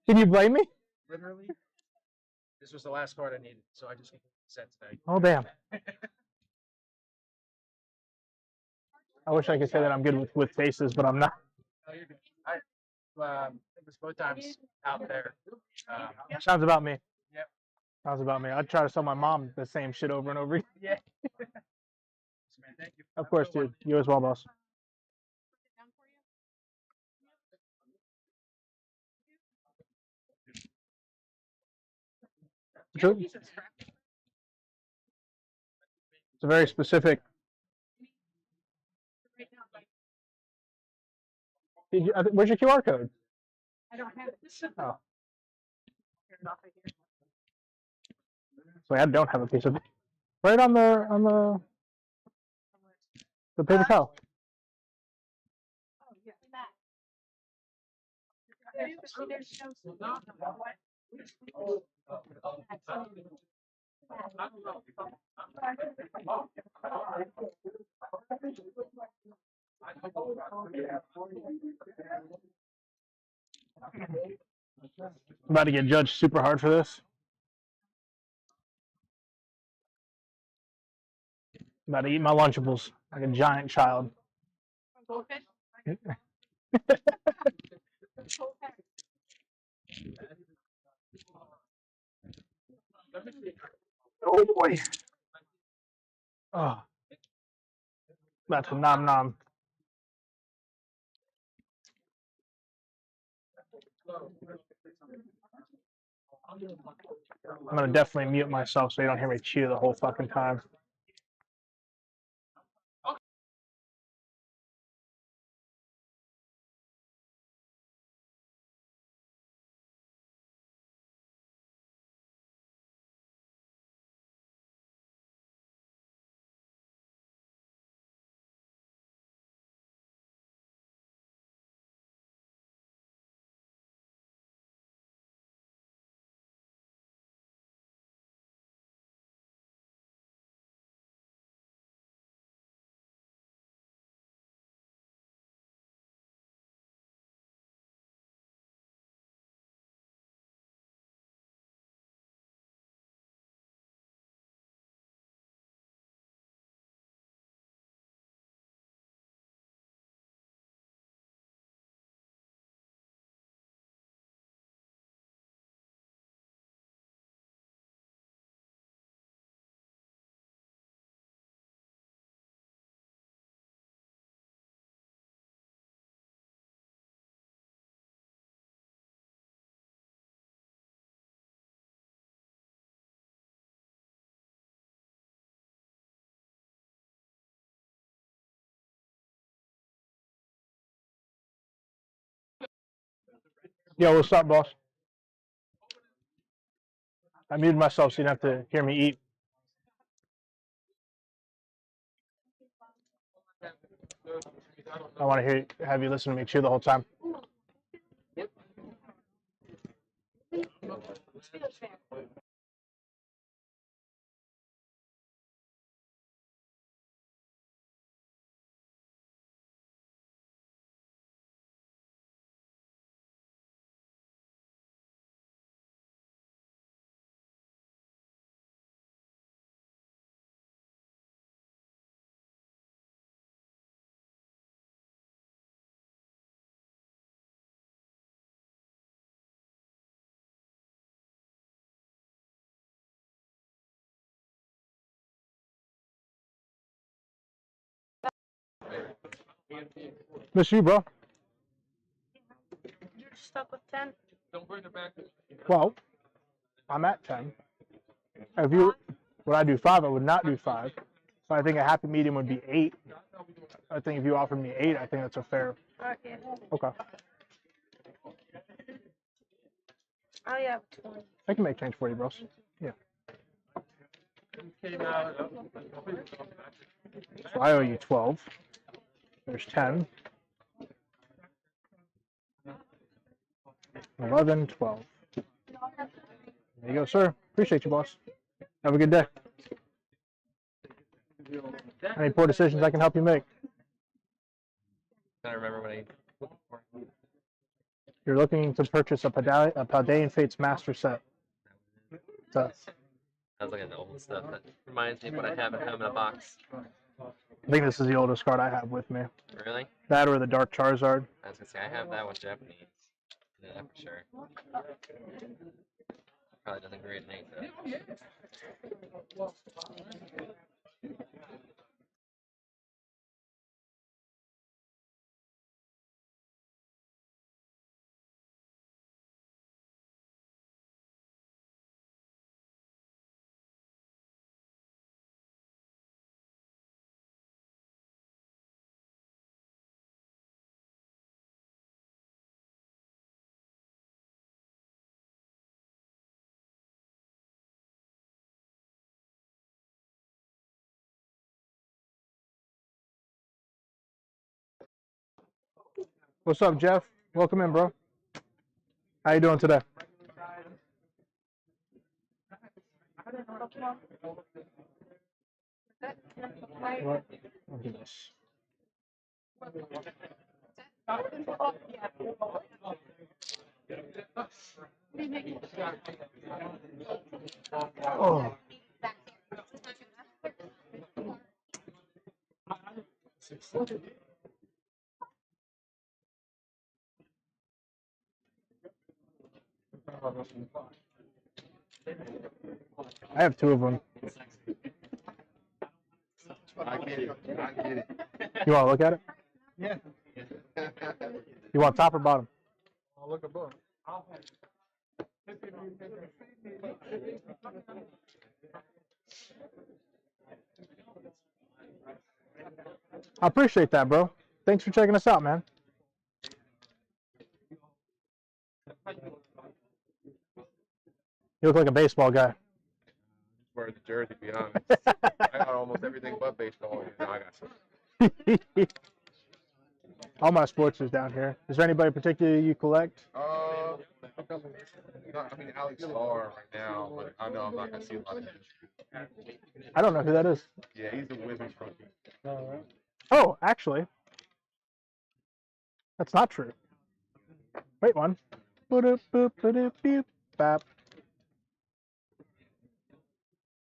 Can you blame me? Literally, this was the last card I needed, so I just set today. Oh, damn. I wish I could say that I'm good with faces, but I'm not. Oh, you're good. It was both times out there. Sounds about me. Yep. Sounds about me. I'd try to tell my mom the same shit over and over again. Yeah. Man, thank you. Of course, dude. You as well, boss. It's a very specific. Where's your QR code? I don't have it. Oh. Wait, I don't have a piece of it. Right on the paper towel. Oh, yeah. There's no I'm about to get judged super hard for this. I'm about to eat my Lunchables like a giant child. Oh boy. Oh. About to nom nom. I'm gonna definitely mute myself so you don't hear me chew the whole fucking time. Yo, what's up, boss? I muted myself so you don't have to hear me eat. I want to have you listen to me chew the whole time. Miss you, bro. You're stuck with 10? Well, I'm at 10. If you would I do 5, I would not do 5. But I think a happy medium would be 8. I think if you offered me 8, I think that's a fair. Okay. Okay. I have 20. I can make change for you, bros. Yeah. So I owe you 12. There's 10. 11, 12. There you go, sir. Appreciate you, boss. Have a good day. Any poor decisions I can help you make? I remember when I. You're looking to purchase a Paldean Fates Master set. So, I was looking at the old stuff. That reminds me of what I have at home in a box. I think this is the oldest card I have with me. Really? That or the Dark Charizard. I was gonna say I have that one Japanese. Yeah, for sure. Probably doesn't grade an 8 though. What's up, Jeff? Welcome in, bro. How you doing today? What? I'll do this. Oh. I have 2 of them. I get it. I get it. You want to look at it? Yeah. You want top or bottom? I'll look above. I appreciate that, bro. Thanks for checking us out, man. You look like a baseball guy. Wear the jersey, to be honest. I got almost everything but baseball. You know, I got some. All my sports is down here. Is there anybody particular you collect? I mean, Alex Starr right now, but I know I'm not gonna see a lot of him. I don't know who that is. Yeah, he's the Wizards rookie. Oh, actually, that's not true. Wait one.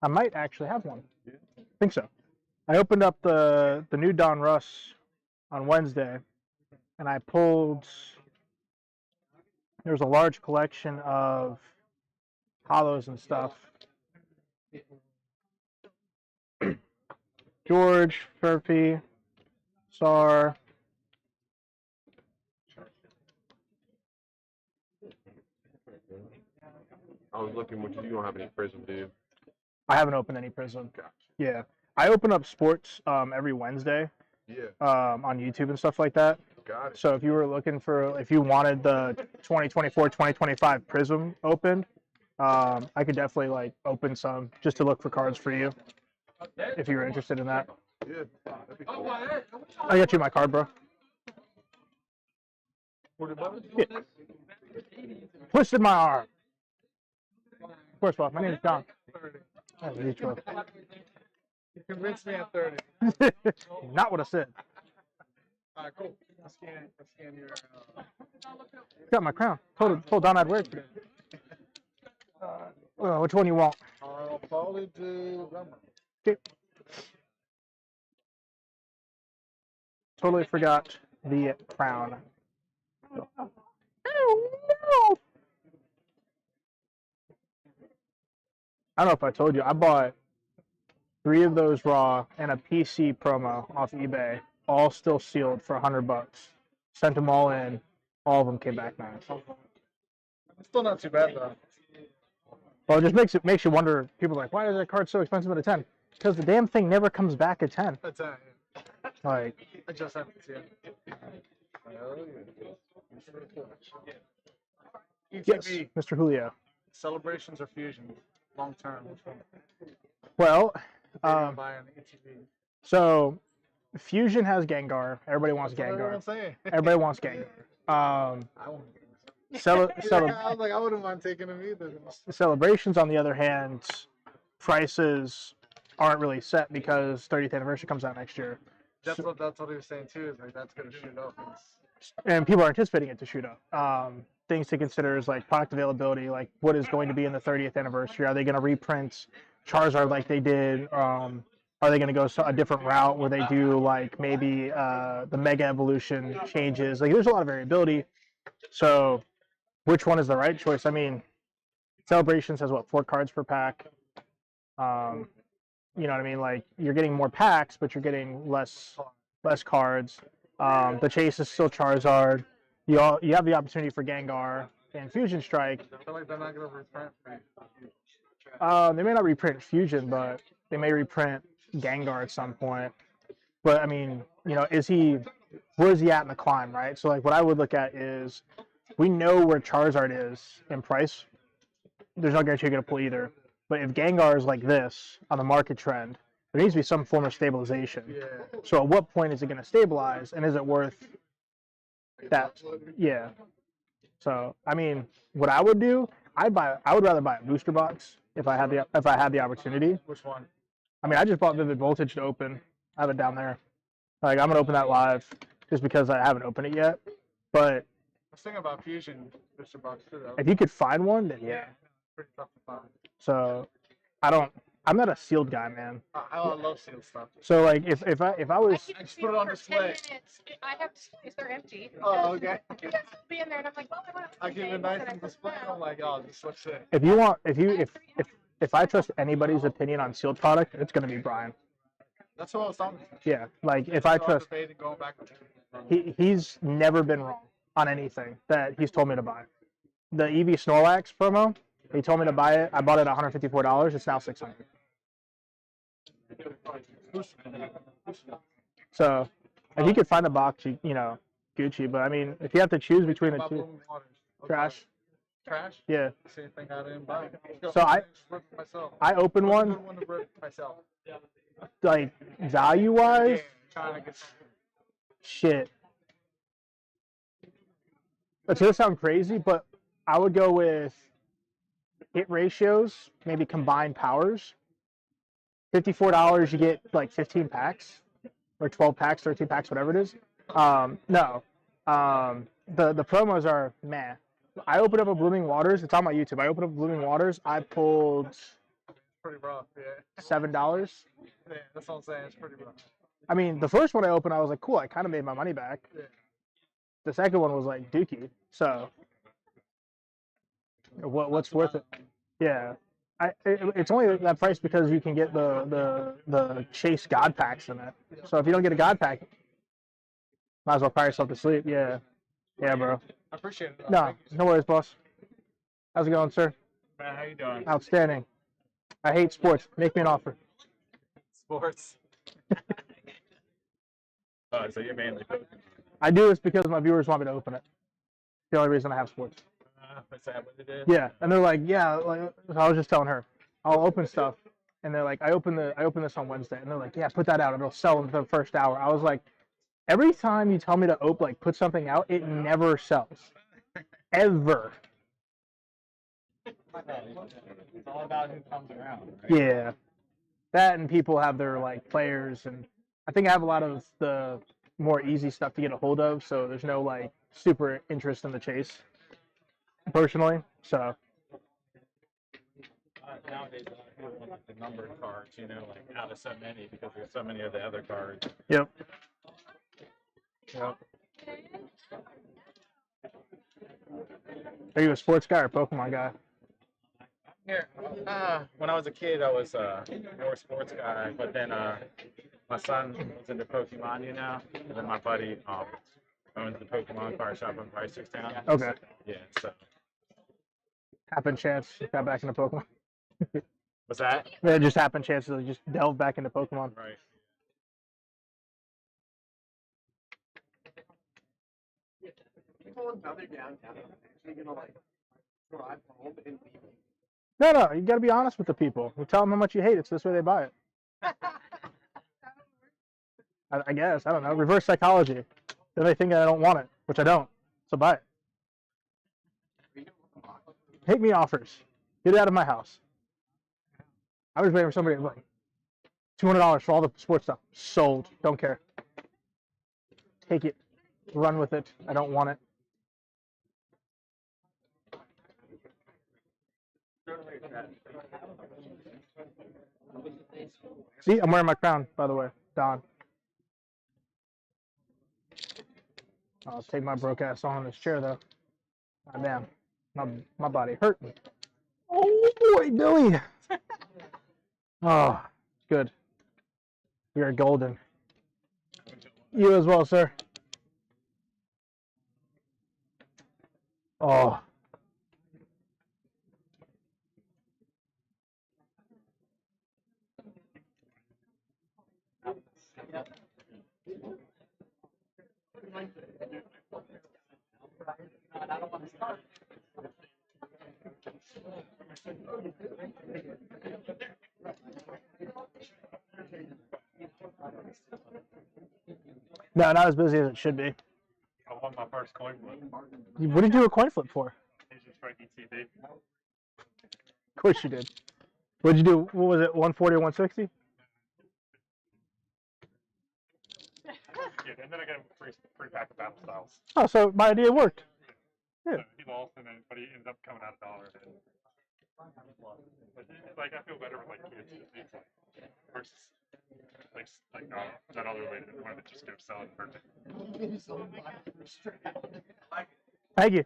I might actually have one. I think so. I opened up the new Don Russ on Wednesday, and I pulled. There's a large collection of hollows and stuff. George, Furphy, Sar. I was looking what you don't have any prism, do you? I haven't opened any Prism. Yeah, I open up sports every Wednesday. Yeah. On YouTube and stuff like that. Got it. So if you were looking for, if you wanted the 2024-2025 Prism opened, I could definitely like open some just to look for cards for you if you were interested in that. Yeah, that'd be cool. I got you my card, bro. Yeah. Twisted my arm. Of course, boss. My name is John. Nice to meet you. You convinced me at 30. Not what I said. All right, cool. Let's scan your. Got my crown. Told Don I'd wear it today. Which one you want? I'll probably do November. Okay. Totally forgot the crown. Oh no! I don't know if I told you. I bought 3 of those raw and a PC promo off eBay, all still sealed for $100. Sent them all in. All of them came back nice. It's still not too bad though. Well, it just makes you wonder. People are like, why is that card so expensive at a 10? Because the damn thing never comes back at 10. That's it. Like, I just have to see it. yes, ETB, Mr. Julio. celebrations or fusion, long term. Well, Buy an ETB. so Fusion has Gengar. Everybody wants Gengar. Everybody wants Gengar. I won't. I was like, I wouldn't mind taking them either. Celebrations, on the other hand, prices aren't really set because 30th anniversary comes out next year. That's what he was saying too. Is like that's gonna shoot up. And people are anticipating it to shoot up. Things to consider is like product availability, like what is going to be in the 30th anniversary. Are they going to reprint Charizard like they did? Are they going to go a different route where they do like maybe the Mega Evolution changes? Like there's a lot of variability. So which one is the right choice? I mean, Celebrations has what, 4 cards per pack? You know what I mean? Like you're getting more packs, but you're getting less cards. The chase is still Charizard. You have the opportunity for Gengar and Fusion Strike. I feel like they're not gonna reprint. They may not reprint Fusion, but they may reprint Gengar at some point. But I mean, you know, where is he at in the climb, right? So like what I would look at is we know where Charizard is in price. There's no guarantee you're gonna pull either. But if Gengar is like this on the market trend, there needs to be some form of stabilization. Yeah. So at what point is it going to stabilize, and is it worth that? Yeah. So I mean, what I would do, I would rather buy a booster box if I had the opportunity. Which one? I mean, I just bought Vivid Voltage to open. I have it down there. Like I'm gonna open that live just because I haven't opened it yet. But I was thinking about Fusion booster box too. if you could find one, then yeah. Pretty tough to find. So I'm not a sealed guy, man. I love sealed stuff. So like if I was I just put it on display. I have displays, they're empty. Oh, okay. You guys will be in there, and I'm like, well, I want to I keep it nice and display. I'm like, oh, just switch it. if I trust anybody's opinion on sealed product, it's gonna be Brian. That's what I was talking about. Yeah, like if I trust, he's never been wrong on anything that he's told me to buy. The EV Snorlax promo, he told me to buy it. I bought it at $154. It's now $600. So if you could find a box, you know, Gucci. But I mean, if you have to choose between the two, trash. Trash? Yeah. Same thing I didn't buy. So I opened one. Myself. Like value wise, Trying to get shit. It's gonna sound crazy, but I would go with hit ratios, maybe combined powers. $54, you get like 15 packs, or 12 packs, 13 packs, whatever it is. No, the promos are meh. I opened up a Blooming Waters. It's on my YouTube. I opened up Blooming Waters. I pulled pretty rough, yeah. $7. Yeah, that's what I'm saying. It's pretty rough. I mean, the first one I opened, I was like, cool. I kind of made my money back. Yeah. The second one was like dookie. So, what's worth it? Yeah, it's only that price because you can get the Chase God packs in it. So if you don't get a God pack, might as well cry yourself to sleep. Yeah, bro. I appreciate it. No worries, boss. How's it going, sir? Man, how you doing? Outstanding. I hate sports. Make me an offer. Sports. So you're mainly I do this because my viewers want me to open it. The only reason I have sports. Is that what it is? Yeah, and they're like, yeah. Like, so I was just telling her, I'll open stuff, and they're like, I open this on Wednesday, and they're like, yeah, put that out. It'll sell in the first hour. I was like, every time you tell me to put something out, it never sells, ever. It's all about who comes around. Right? Yeah, that and people have their like players, and I think I have a lot of the more easy stuff to get a hold of, so there's no like super interest in the chase, personally. So Nowadays, a lot of people want the numbered cards, you know, like out of so many because there's so many of the other cards. yep. Yep. Are you a sports guy or Pokemon guy? Here, when I was a kid, I was more a sports guy, but then my son was into Pokemon, you know, and then my buddy owns the Pokemon card shop in Town. Okay. Yeah, so. Happen chance got back into Pokemon. What's that? It just happened chance to just delve back into Pokemon. Right. People in other downtown are actually gonna like drive home and leave. No, you got to be honest with the people. You tell them how much you hate it. It's this way they buy it. I guess. I don't know. Reverse psychology. Then they think I don't want it, which I don't. So buy it. Hate me offers. Get it out of my house. I was waiting for somebody to like $200 for all the sports stuff. Sold. Don't care. Take it. Run with it. I don't want it. See, I'm wearing my crown, by the way, Don. I'll take my broke ass on this chair, though. God damn. My body hurting. Oh, boy, Billy. Oh, good. We are golden. You as well, sir. Oh. No, not as busy as it should be. I won my first coin flip. What did you do a coin flip for? He's just right ETB. Of course you did. What did you do? What was it, 140 or 160? Yeah, and then I got a free pack of battle styles. Oh, so my idea worked. Yeah. So he lost, but he ended up coming out $1. But like, I feel better with like kids. It's like versus like that other way that wanted to just go sell it perfect. Thank you.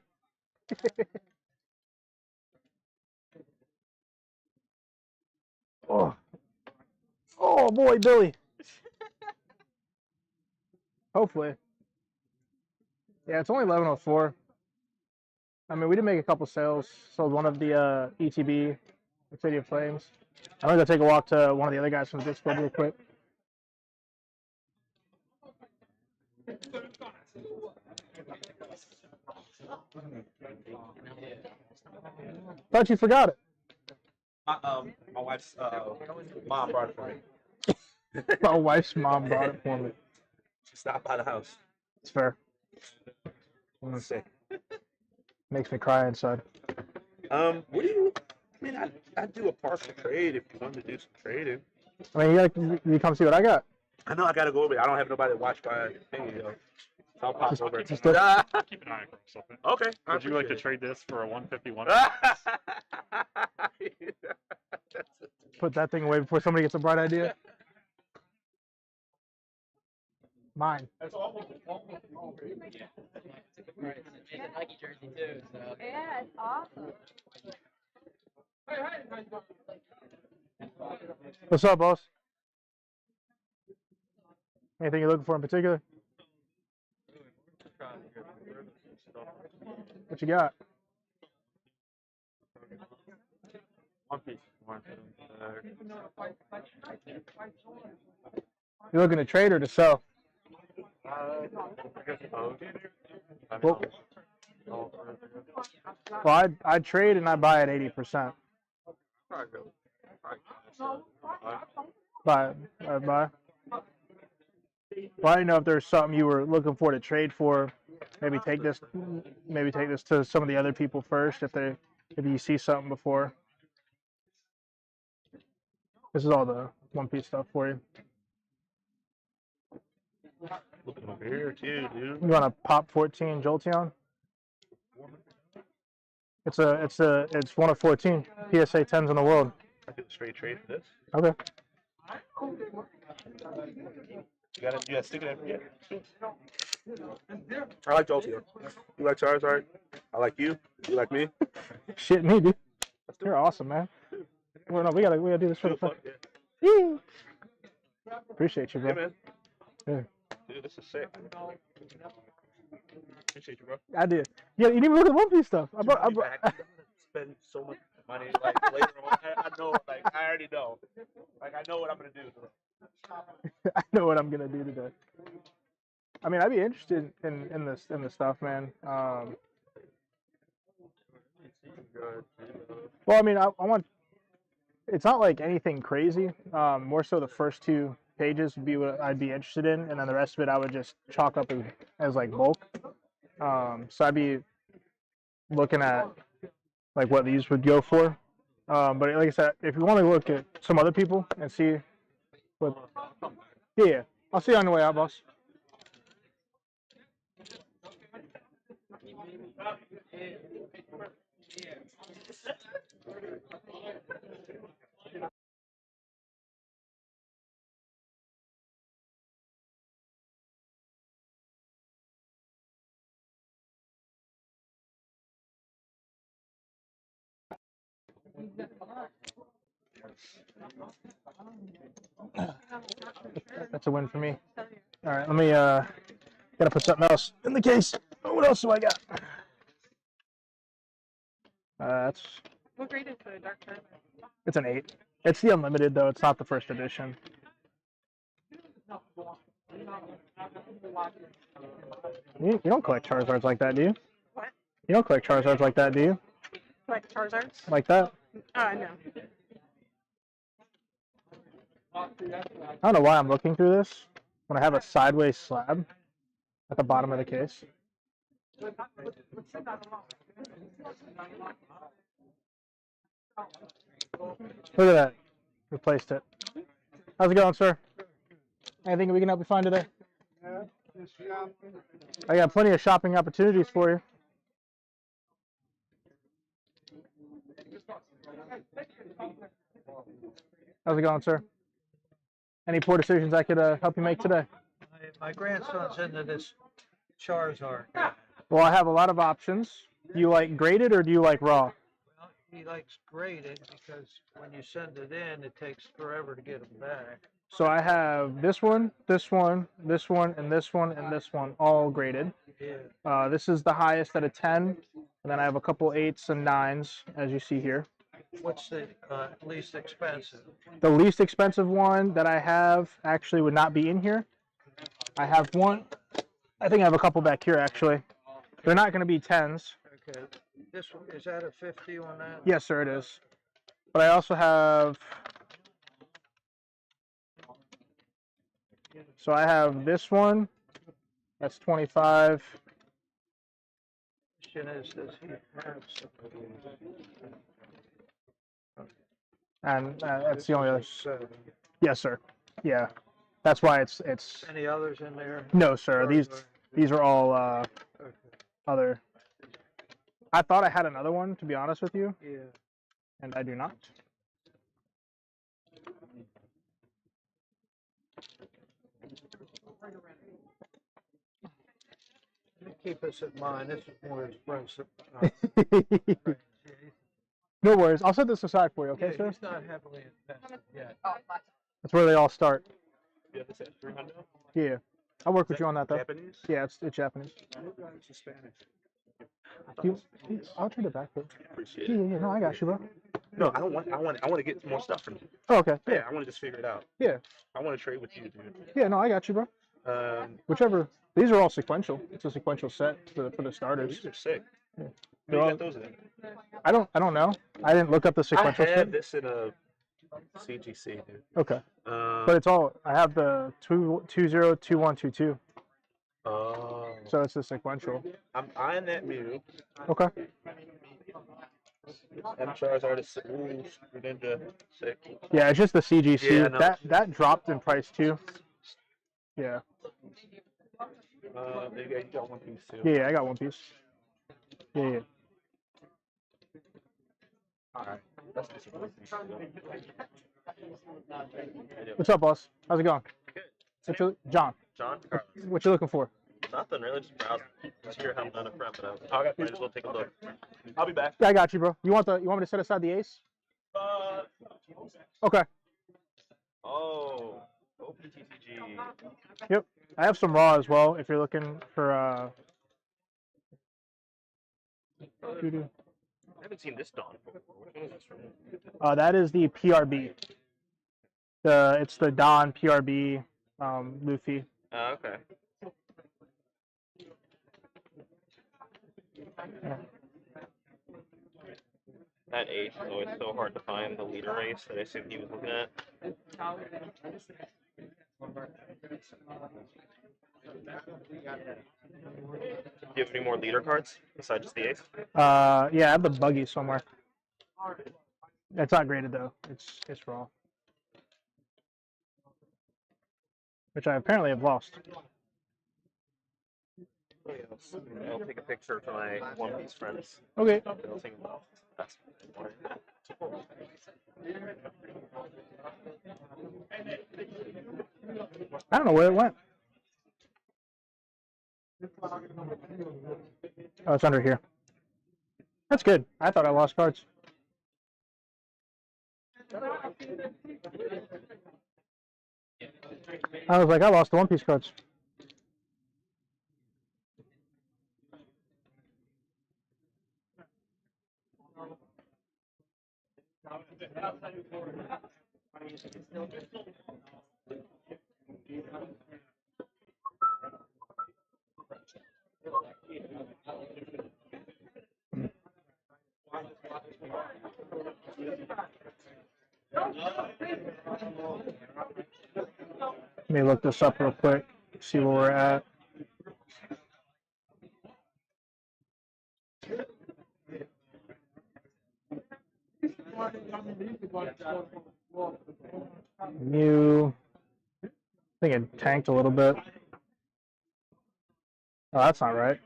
Oh boy, Billy. Hopefully. Yeah, it's only 11:04. I mean, we did make a couple sales. Sold one of the ETB, the City of Flames. I'm gonna go take a walk to one of the other guys from the Discord real quick. Thought you forgot it. My wife's mom brought it for me. My wife's mom brought it for me. She stopped by the house. It's fair. Let's see. Makes me cry inside. What do you? I mean, I do a partial trade if you want to do some trading. I mean, you come see what I got. I know I gotta go over. I don't have nobody to watch my thing, you know. So I'll pop over. Keep an eye for something. Okay. Would you like to trade this for a 151? Put that thing away before somebody gets a bright idea. Mine. It's a Nike jersey too, so. Yeah, it's awesome. What's up, boss? Anything you're looking for in particular? What you got? One piece. You looking to trade or to sell? I guess so. Well, well, I trade and I buy at 80%. Probably go. Buy, I buy. Well, I didn't know if there's something you were looking for to trade for. Maybe take this to some of the other people first if you see something before. This is all the One Piece stuff for you. Looking over here too, dude. You want a Pop 14 Jolteon? It's one of 14 PSA 10s in the world. I do a straight trade for this. Okay. You gotta stick it in. Yeah. I like Jolteon. You like Charizard? I like you. You like me? Shit, me, dude. You're awesome, man. Well, no, we gotta do this for the fun. Yeah. Appreciate you, bro. Yeah, man. Yeah. Dude, this is sick. Appreciate you, bro. I did. Yeah, you didn't even look at One Piece stuff. I brought. Spend so much money like later on. I know, like I already know. Like I know what I'm gonna do. I know what I'm gonna do today. I mean, I'd be interested in this stuff, man. Well, I mean, I want. It's not like anything crazy. More so the first 2 pages would be what I'd be interested in, and then the rest of it I would just chalk up as like bulk. So I'd be looking at like what these would go for. But like I said, if you want to look at some other people and see what, yeah, I'll see you on the way out, boss. That's a win for me. All right, let me gotta put something else in the case. Oh, what else do I got? That's. What grade is the dark tournament? It's an 8. It's the unlimited though. It's not the first edition. You don't collect Charizards like that, do you? What? You don't collect Charizards like that, do you? Like Charizards? Like that? No. I don't know why I'm looking through this when I have a sideways slab at the bottom of the case. Look at that. Replaced it. How's it going, sir? Anything we can help you find today? I got plenty of shopping opportunities for you. How's it going, sir? Any poor decisions I could help you make today? My grandson's into this Charizard. Well, I have a lot of options. Do you like graded or do you like raw? Well, he likes graded because when you send it in, it takes forever to get them back. So I have this one, this one, this one, and this one, and this one, all graded. Yeah. This is the highest out of 10, and then I have a couple 8s and 9s, as you see here. What's the least expensive? The least expensive one that I have actually would not be in here. I have one. I think I have a couple back here, actually. They're not going to be 10s. Okay. This one, is that a 50 on that? Yes, sir, it is. But I also have... So I have this one. That's 25. Question is, does he have somebody? And that's the only other. Yes, sir. Yeah, that's why it's. Any others in there? No, sir. These are all other. I thought I had another one, to be honest with you. Yeah. And I do not. Keep this in mind. This is more expensive. No worries. I'll set this aside for you, okay, sir? He's not heavily invested yet. That's where they all start. Yeah, this is 300. Yeah. I'll work with you on that, though. Japanese? Yeah, it's Japanese. It's Spanish. I'll trade it back, bro. Appreciate Yeah, it. yeah, no, I got you, bro. No, I don't want. I want to get more stuff from you. Oh, okay. Yeah, I want to just figure it out. Yeah. I want to trade with you, dude. Yeah, no, I got you, bro. Whichever. These are all sequential. It's a sequential set for the starters. These are sick. Yeah. Where They're you all- got those in? I don't know. I didn't look up the I sequential had set. this in a CGC, dude. Okay. But it's all. I have the 202122. Oh. So it's a sequential. I'm eyeing that Mew. Okay. M Charizard is sick. Ooh, Super Ninja, sick. Yeah, it's just the CGC. Yeah, I know. That dropped in price too. Yeah. You got one piece too. Yeah, I got one piece. Yeah. Alright. That's disappointing. What's up, boss? How's it going? Good. John. John? Carlos. What you looking for? Nothing really, just browsing. Just here having done a prep, but might as well take a look. I'll be back. Yeah, I got you, bro. You want me to set aside the ace? Okay. Oh, OPTCG. Yep. I have some raw as well if you're looking for I haven't seen this Dawn before. Which one is this from? that is the PRB. It's the Don PRB Luffy. Okay. Yeah. That ace is always so hard to find, the leader race that I assumed he was looking at. Do you have any more leader cards besides just the ace? Yeah, I have the buggy somewhere. It's not graded though. It's raw. Which I apparently have lost. I'll take a picture for my One Piece friends. Okay. They'll think about that's I don't know where it went. Oh, it's under here. That's good. I thought I lost cards. I was like, I lost the One Piece cards. Let me look this up real quick, see where we're at. Mew. I think it tanked a little bit. Oh, that's not right.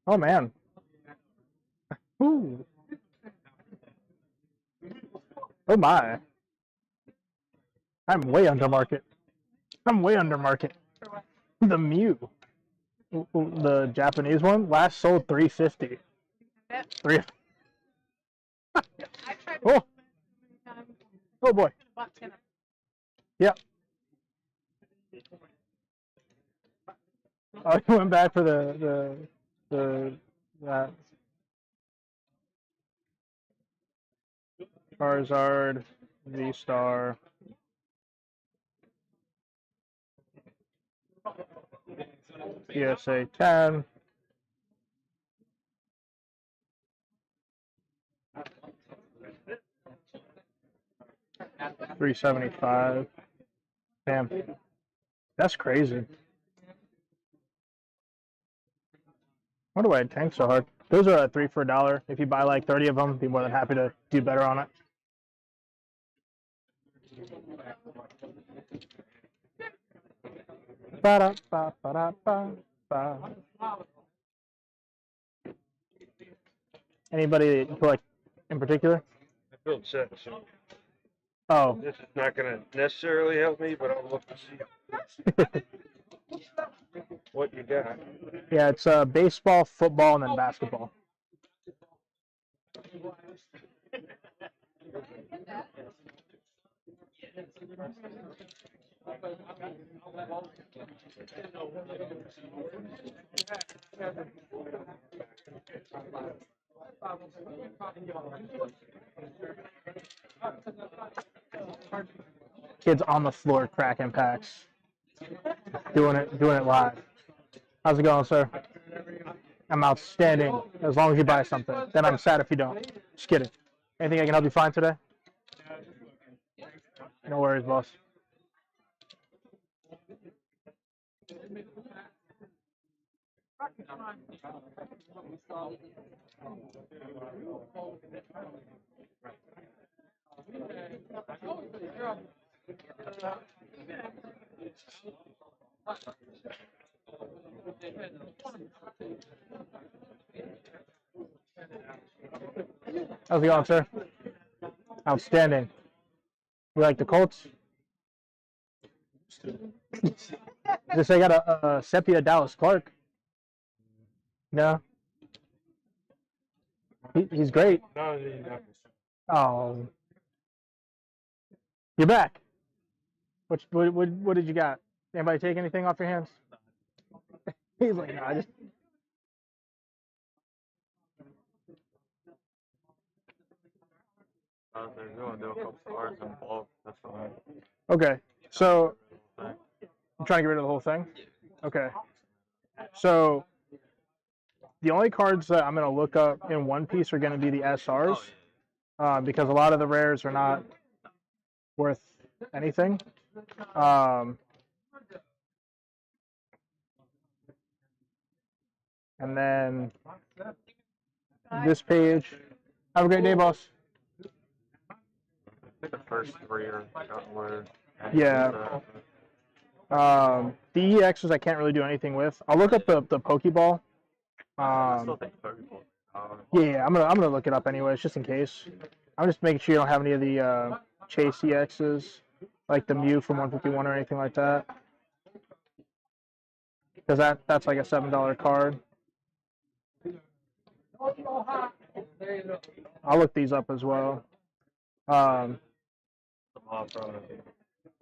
Oh, man. Ooh. Oh, my. I'm way under market. I'm way under market. The Mew. The Japanese one last sold 350. Three. Oh. Oh boy. Yep. Oh, he went back for the that Charizard V-Star. PSA 10. $375. Damn. That's crazy. Wonder why it tanked so hard. Those are 3 for $1. If you buy like 30 of them, be more than happy to do better on it. Ba-da-ba-ba-da-ba-ba. Anybody that you feel like in particular? I built sets. So Oh. this is not going to necessarily help me, but I'll look to see what you got. Yeah, it's baseball, football, and then basketball. Kids on the floor cracking packs, doing it live. How's it going, sir? I'm outstanding as long as you buy something. Then I'm sad if you don't. Just kidding. Anything I can help you find today? No worries, boss. How's it going, sir? Outstanding. You like the Colts? Just I got a Sepia Dallas Clark. No, he's great. No, he happens. Oh, you're back. What did you got? Anybody take anything off your hands? He's like, no, I just. They're going to do a couple stars in bulk. That's fine. Okay, so I'm trying to get rid of the whole thing. Okay, so the only cards that I'm going to look up in One Piece are going to be the SRs, because a lot of the rares are not worth anything. And then this page. Have a great day, boss. I think the first three are where. Yeah. The EXs I can't really do anything with. I'll look up the Pokeball. Yeah, I'm gonna look it up anyways, just in case. I'm just making sure you don't have any of the Chase EXs, like the Mew from 151 or anything like that. Because that's like a $7 card. I'll look these up as well. You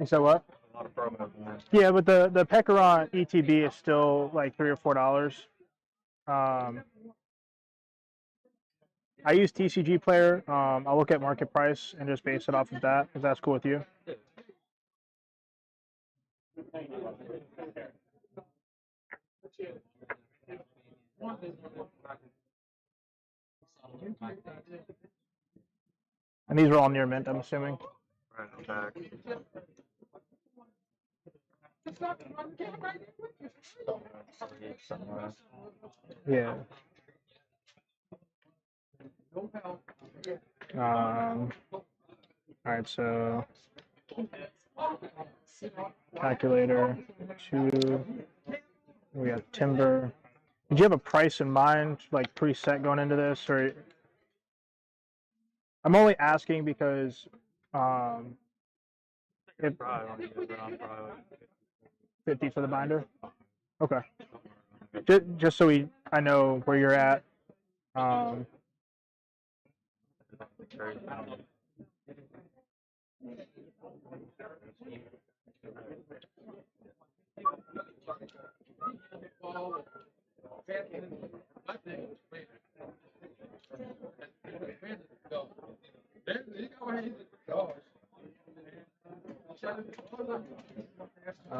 said what? Yeah, but the Pekaron ETB is still like $3 or $4. I use TCG Player. I'll look at market price and just base it off of that, if that's cool with you. And these are all near mint, I'm assuming. Yeah. All right, so calculator 2. We got timber. Did you have a price in mind, like preset going into this, or? I'm only asking because if 50 for the binder. Okay. Just so I know where you're at.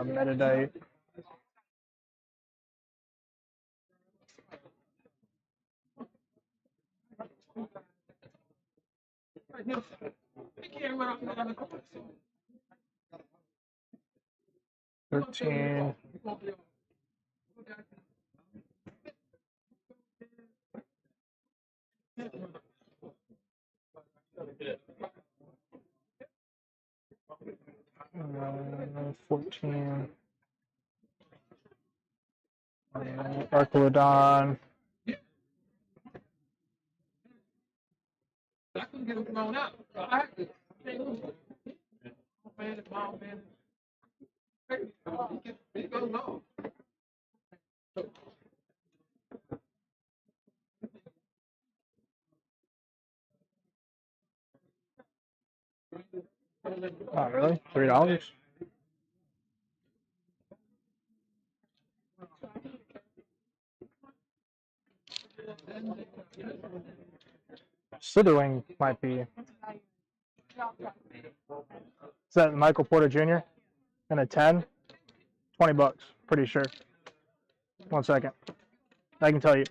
Metadite. $13. $14. Archelodon. Oh, really? $3? Slitherwing might be. Is that Michael Porter Jr. and a 10? $20, pretty sure. 1 second. I can tell you.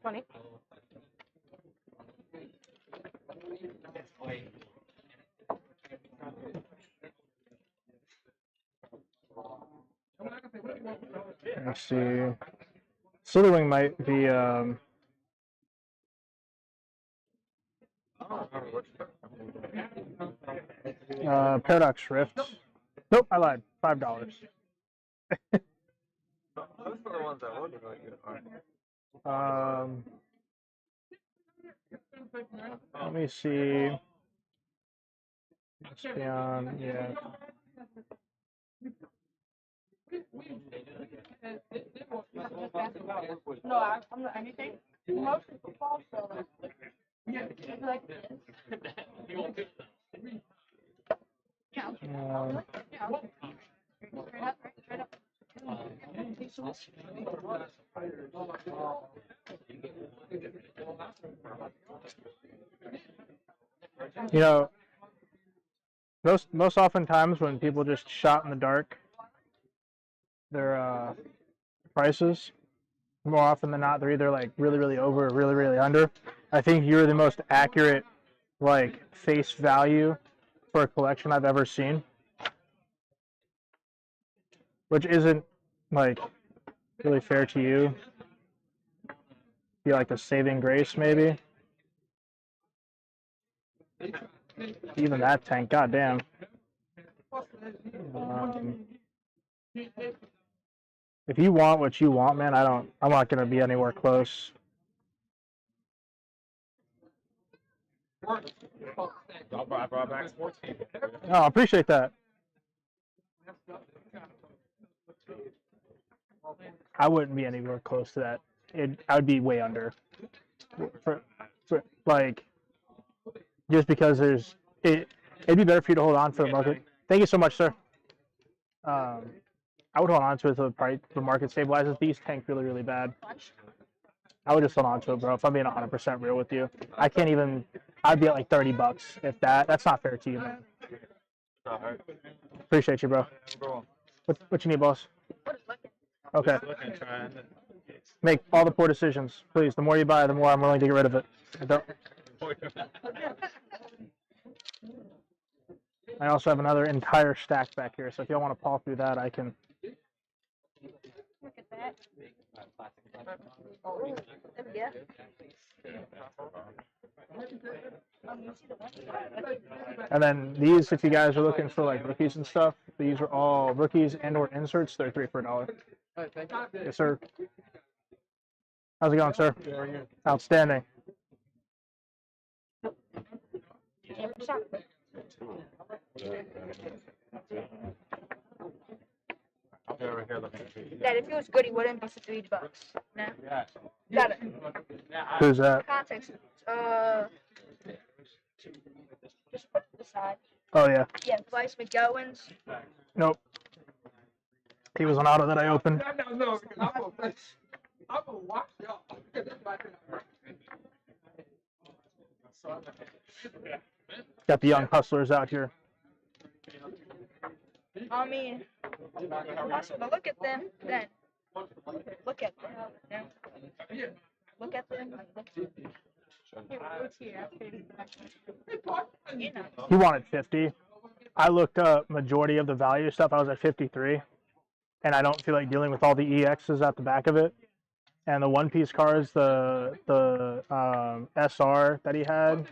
Funny. Let's see. Slitherwing might be Paradox Rift. Nope, I lied. $5. Those are the ones I wanted really good. Let me see. It's beyond, yeah. No, I'm not anything. Most football, so it's like this. Yeah. Yeah. Straight up, right? Straight up. You know, most oftentimes when people just shot in the dark their prices, more often than not, they're either like really, really over or really, really under. I think you're the most accurate, like, face value for a collection I've ever seen, which isn't like really fair to you. Be like a saving grace, maybe. Even that tank, goddamn. If you want what you want, man, I'm not gonna be anywhere close. I brought back sports team. Oh, I appreciate that. I wouldn't be anywhere close to that. I would be way under. For like, just because it'd be better for you to hold on for the market. Thank you so much, sir. I would hold on to it until the market stabilizes. These tank really, really bad. I would just hold on to it, bro. If I'm being 100% real with you, I'd be at like $30. If that's not fair to you, man. Appreciate you, bro. What you need, boss? Okay. Make all the poor decisions, please. The more you buy, the more I'm willing to get rid of it. I also have another entire stack back here, so if y'all want to paw through that, I can. Look at that. Oh, there we go. And then these, if you guys are looking for like rookies and stuff, these are all rookies and/or inserts. They're 3 for $1. Yes, sir. How's it going, sir? Outstanding. Dad, if it was good, he wouldn't be for $3. No. Got it. Who's that? Context. Just put it aside. Oh yeah. Yeah, Bryce McGowan's. Nope. He was an auto that I opened. Got the young hustlers out here. I mean, look at them then. Look at them. Yeah. Look at them. You know. He wanted 50. I looked up majority of the value stuff. I was at 53, and I don't feel like dealing with all the EXs at the back of it. And the one-piece cards, the SR that he had,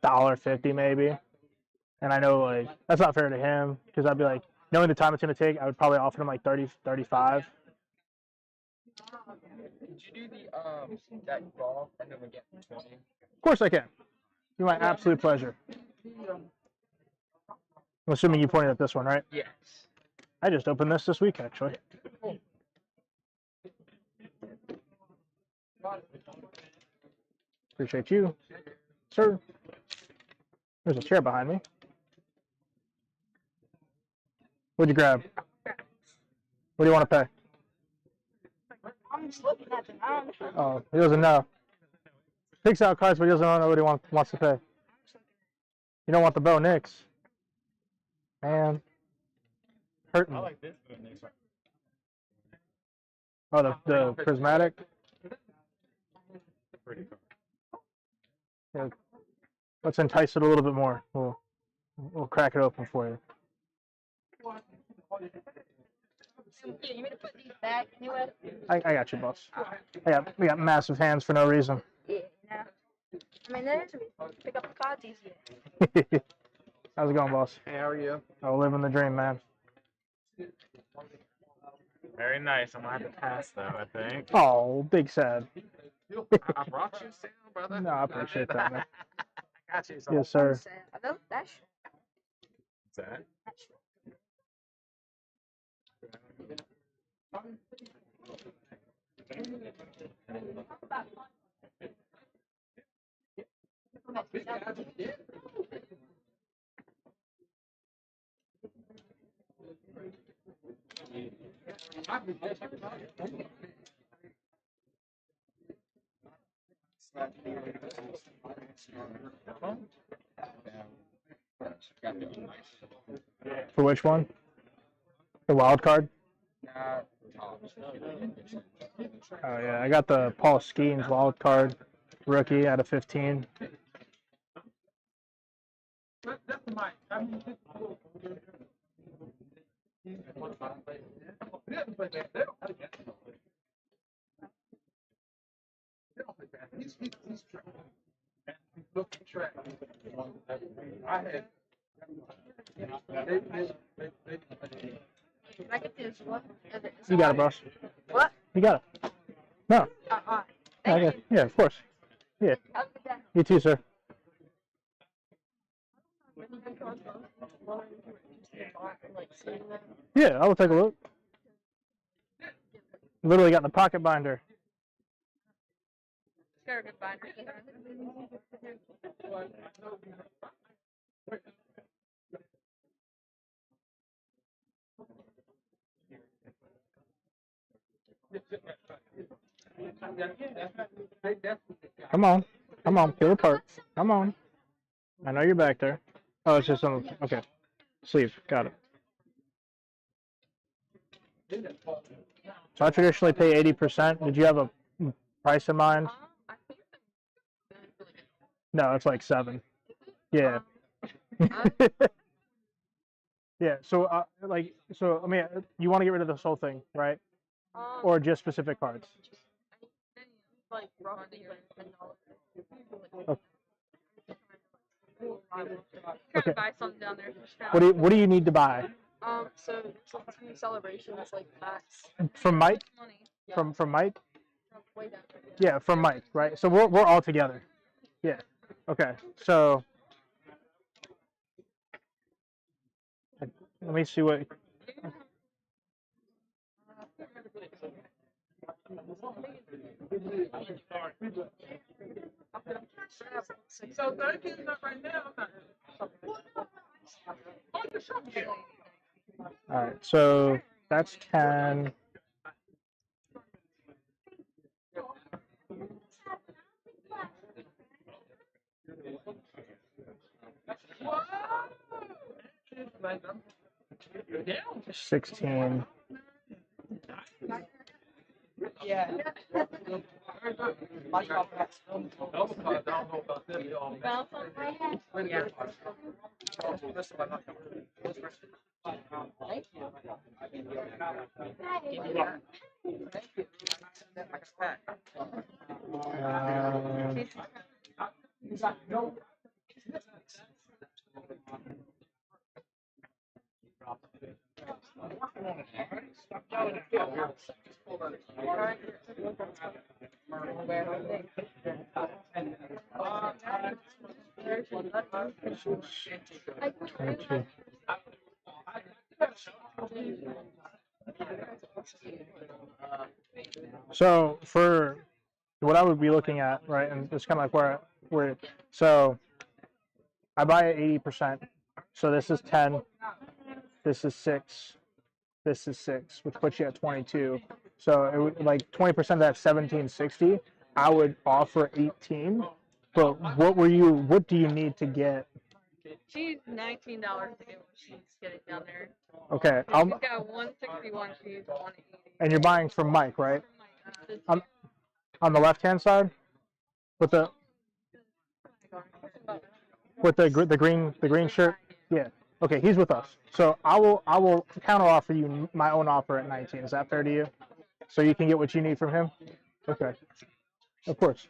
$1.50 maybe. And I know like that's not fair to him because I'd be like, knowing the time it's gonna take, I would probably offer him like 30, 35. Did you do the that golf and then we get 20? Of course I can. Be my absolute pleasure. I'm assuming you pointed at this one, right? Yes. I just opened this week, actually. Appreciate you, sir. There's a chair behind me. What'd you grab? What do you want to pay? I'm just looking at them. I don't know. Oh, he doesn't know. Picks out cards, but he doesn't know what he wants to pay. You don't want the Bo Nix. Man. Hurting. I like this one next one. Oh, the prismatic? Pretty cool. Yeah. Let's entice it a little bit more. We'll crack it open for you. You want me to put these back anyway? I got you, boss. We got massive hands for no reason. Yeah, I mean, that is a reason to pick up the cards easier. How's it going, boss? Hey, how are you? Oh, living the dream, man. Very nice. I'm gonna have to pass though, I think. Oh, big sad. I brought you some, brother. No, I appreciate that, man. I got you some. Yes, sir. That's What's that? For which one? The wild card? Oh yeah, I got the Paul Skeens wild card rookie out of 15. Can I get this one? You got it, boss. What? You got it. No. Thank you. Yeah, of course. Yeah. Have a good day. You too, sir. Yeah, I will take a look. Literally got in the pocket binder. Got a good binder. Come on. Come on, peel apart. Come on. I know you're back there. Oh, it's just on. Okay. Sleeve. Got it. So I traditionally pay 80%. Did you have a price in mind? No, it's like 7. Yeah. Yeah. So, I mean, you want to get rid of this whole thing, right? Or just specific cards? Like roughly Okay. Trying to buy something down there. What do you need to buy? So some 2 celebrations like packs. From Mike? Money. From Mike? Way down there. Yeah, from Mike, right? So we're all together. Yeah. Okay. So let me see what. So 13 is not right now. All right. So that's 10. Down. 16. Yeah. So for what I would be looking at, right, and it's kind of like where so I buy at 80%. So this is 10, this is 6, this is 6, which puts you at 22. So it would like 20% of that 1760. I would offer 18. But what do you need to get? She's $19 to get what she's getting down there. Okay, She's got 161. She's 180. and you're buying from Mike, right? On the left-hand side, with the green shirt. Yeah. Okay, he's with us. So I will counter offer you my own offer at 19. Is that fair to you? So you can get what you need from him. Okay. Of course.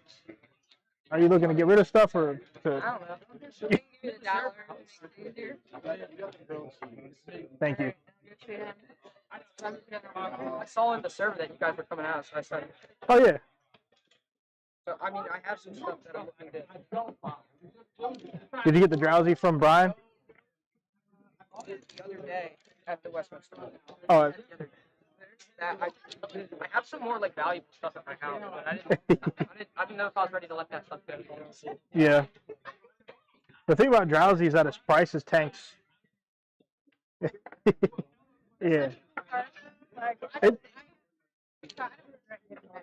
Are you looking to get rid of stuff or to? I don't know. She'll give you the dollar. Thank you. I saw in the server that you guys were coming out, so I started. Oh yeah. So I mean, I have some stuff that I'm looking to. Did you get the drowsy from Brian? The other day at the Wesminster. Oh. I have some more like valuable stuff at my house, but I didn't know if I was ready to let that stuff go. Yeah. The thing about drowsy is that its price is tanks. Yeah.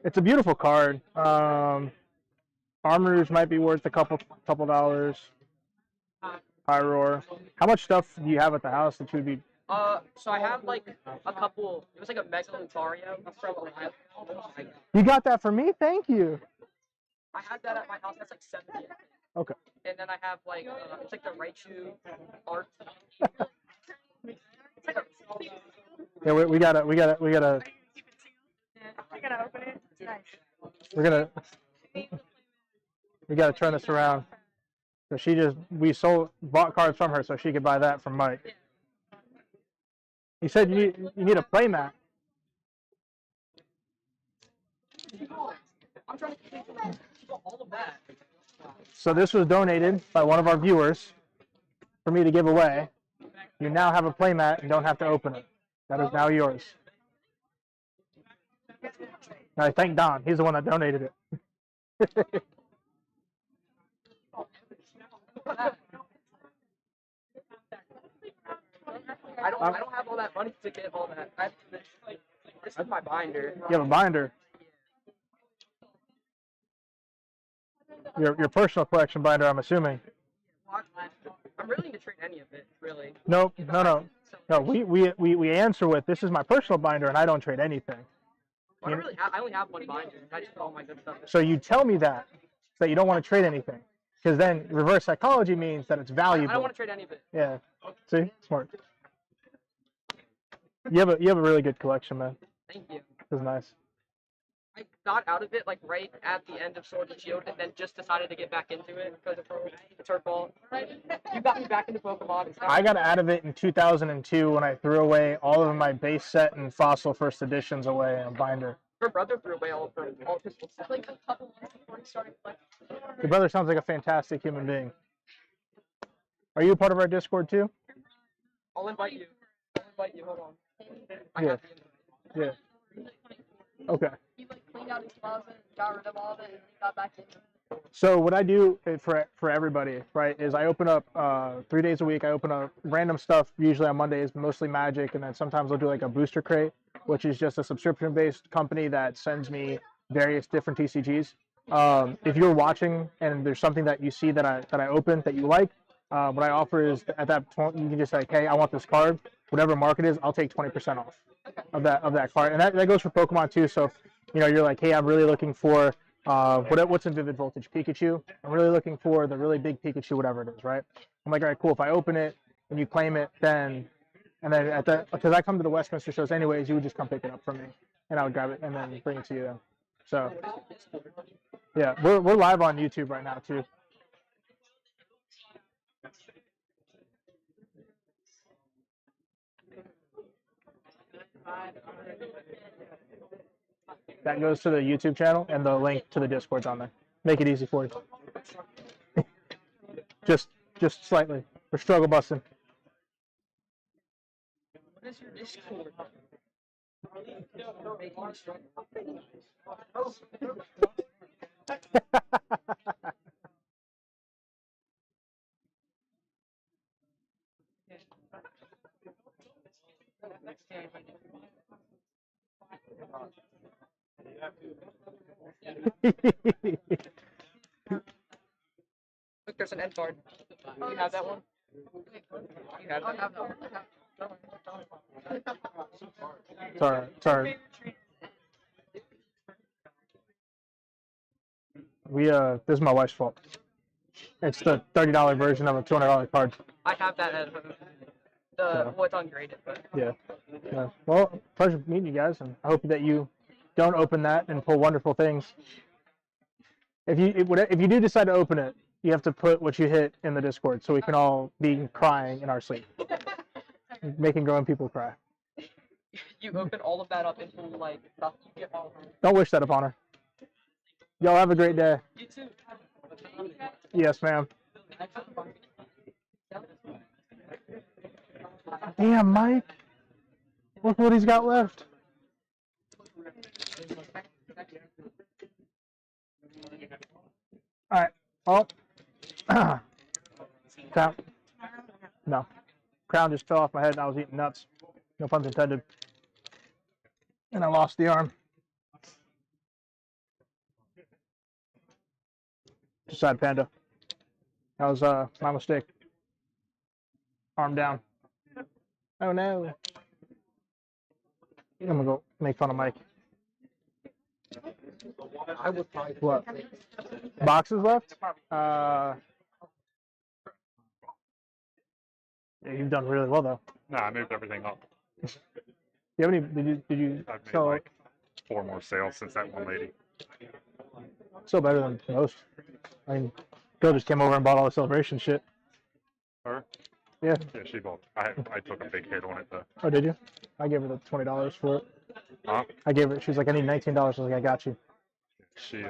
It's a beautiful card. Arm Rouge might be worth a couple dollars. High Roar. How much stuff do you have at the house that you'd be? So I have like a couple. It was like a Mega Lucario from Ohio. You got that for me? Thank you. I had that at my house. That's like 70. Okay. And then I have like it's like the Raichu art. Yeah, we gotta. I gotta open it. It's nice. We gotta turn this around. So we bought cards from her so she could buy that from Mike. You said you need a play mat. I'm trying to keep all of that. So this was donated by one of our viewers for me to give away. You now have a play mat and don't have to open it. That is now yours. I thank Don. He's the one that donated it. I don't have all that money to get all that. This is my binder. You have a binder. Your personal collection binder, I'm assuming. I'm really into trade any of it, really. No. We answer with, this is my personal binder and I don't trade anything. Well, I only have one binder. I just put all my good stuff in. So you tell me that you don't want to trade anything. Because then reverse psychology means that it's valuable. I don't want to trade any of it. Yeah. See? Smart. You have a really good collection, man. Thank you. This is nice. I got out of it like right at the end of Sword and Shield, and then just decided to get back into it because it's her fault. You got me back into Pokemon. I got out of it in 2002 when I threw away all of my base set and fossil first editions away in a binder. Her brother threw away all of his stuff. Like a couple months before he started playing. Your brother sounds like a fantastic human being. Are you a part of our Discord too? I'll invite you. Hold on. Yeah. Okay. He like cleaned out his closet, got rid of all of it, and got back into it. So what I do for everybody, right, is I open up 3 days a week. I open up random stuff, usually on Mondays, mostly Magic, and then sometimes I'll do like a booster crate, which is just a subscription-based company that sends me various different TCGs. If you're watching and there's something that you see that I open that you like, what I offer is at that point you can just say, hey, I want this card, whatever market is, I'll take 20% off of that card, and that goes for Pokemon too. So you're like, hey, I'm really looking for what's in Vivid Voltage, Pikachu. I'm really looking for the really big Pikachu, whatever it is, right? I'm like, all right, cool. If I open it and you claim it, then because I come to the Westminster shows anyways, you would just come pick it up from me, and I would grab it and then bring it to you then. So yeah, we're live on YouTube right now too. That goes to the YouTube channel, and the link to the Discord's on there. Make it easy for you. just slightly. We're struggle busting. What is your Discord? Look, there's an end card. You have that one? You have that? Sorry, sorry. This is my wife's fault. It's the $30 version of a $200 card. I have that at home. What's ungraded, but. Yeah. Yeah. Well, pleasure meeting you guys, and I hope that you don't open that and pull wonderful things. If you do decide to open it, you have to put what you hit in the Discord so we can all be crying in our sleep, making grown people cry. You open all of that up and pull like stuff you get all. Don't wish that upon her. Y'all have a great day. You too. Yes, ma'am. Damn, Mike. Look what he's got left. All right. Oh. Crown. No. Crown just fell off my head and I was eating nuts. No pun intended. And I lost the arm. Sad panda. That was my mistake. Arm down. Oh no. I'm gonna go make fun of Mike. I would probably. What? Boxes left? Yeah, you've done really well though. No, I moved everything up. Do you have any? Did you I've made sell? like 4 more sales since that one lady. Still better than most. I mean, Bill just came over and bought all the celebration shit. Her? Yeah. Yeah, she bought. I took a big hit on it though. Oh, did you? I gave her the $20 for it. Huh? I gave her. She was like, I need $19. I was like, I got you. She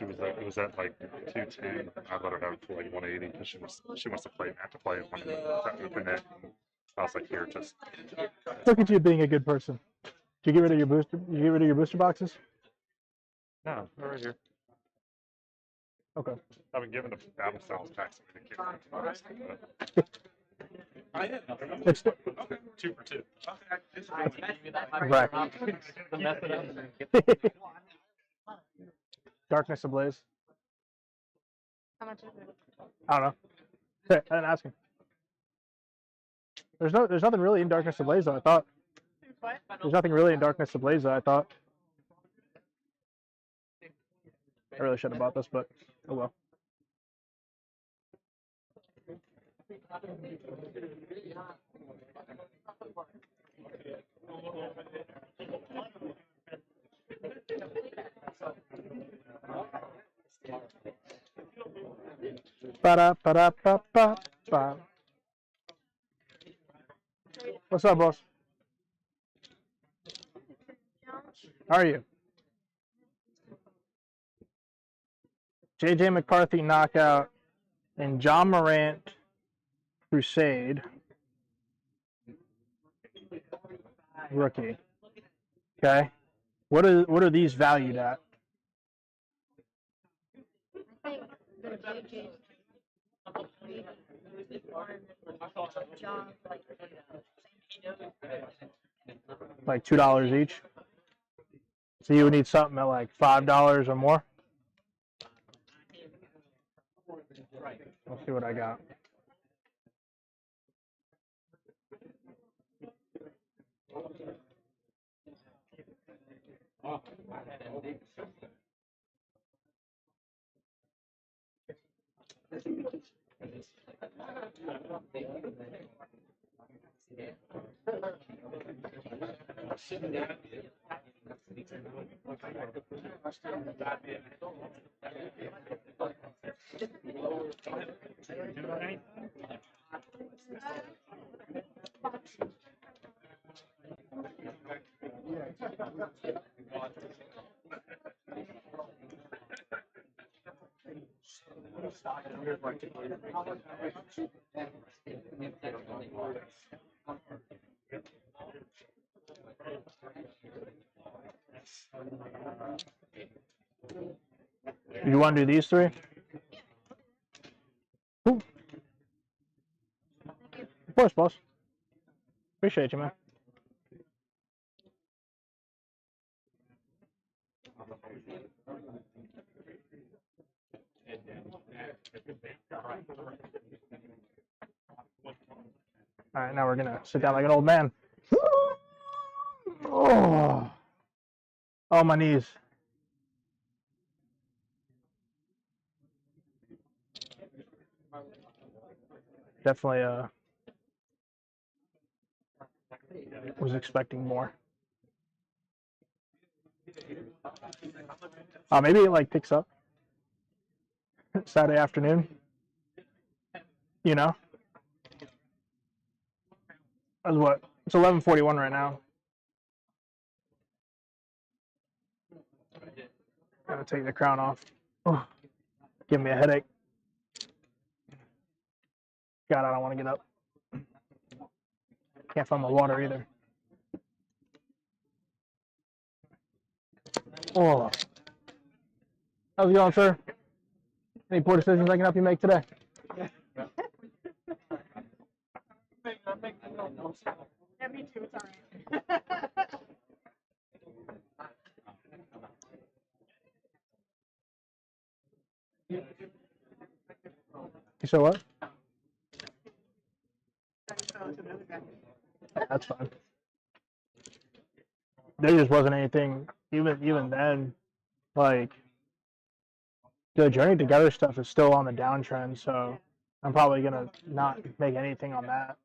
was it was at like 210. I let her have it for like 180 because she wants to play it. I have to play it when I open it. I was like, here, just. Look at you being a good person. Did you get rid of your booster? Did you get rid of your booster boxes? No, they're right here. Okay. I've been given the battle styles packs. It's 2 for 2. right. Darkness Ablaze. How much is it? I don't know. Hey, I didn't ask him. There's nothing really in Darkness Ablaze though, I thought. There's nothing really in Darkness Ablaze though, I thought. I really should have bought this, but oh well. Ba-da-ba-da-ba-ba-ba. What's up, boss? How are you? JJ McCarthy knockout and John Morant Crusade rookie. Okay. What are these valued at? I think the JJ's like $2 each. So you would need something at like $5 or more. Let's see what I got. You want to do these three? Cool. Of course, boss. Appreciate you, man. All right, now we're gonna sit down like an old man. Oh, oh, my knees. Definitely was expecting more. Maybe it like picks up Saturday afternoon. You know, that's what it's 11:41 right now. Gotta take the crown off. Oh, give me a headache. God, I don't want to get up. Can't find my water either. Oh, how's it going, sir? Any poor decisions I can help you make today? Yeah, me too. It's all right. You said what? That's fine. There just wasn't anything, even then, like, the Journey Together stuff is still on the downtrend, so I'm probably going to not make anything on that.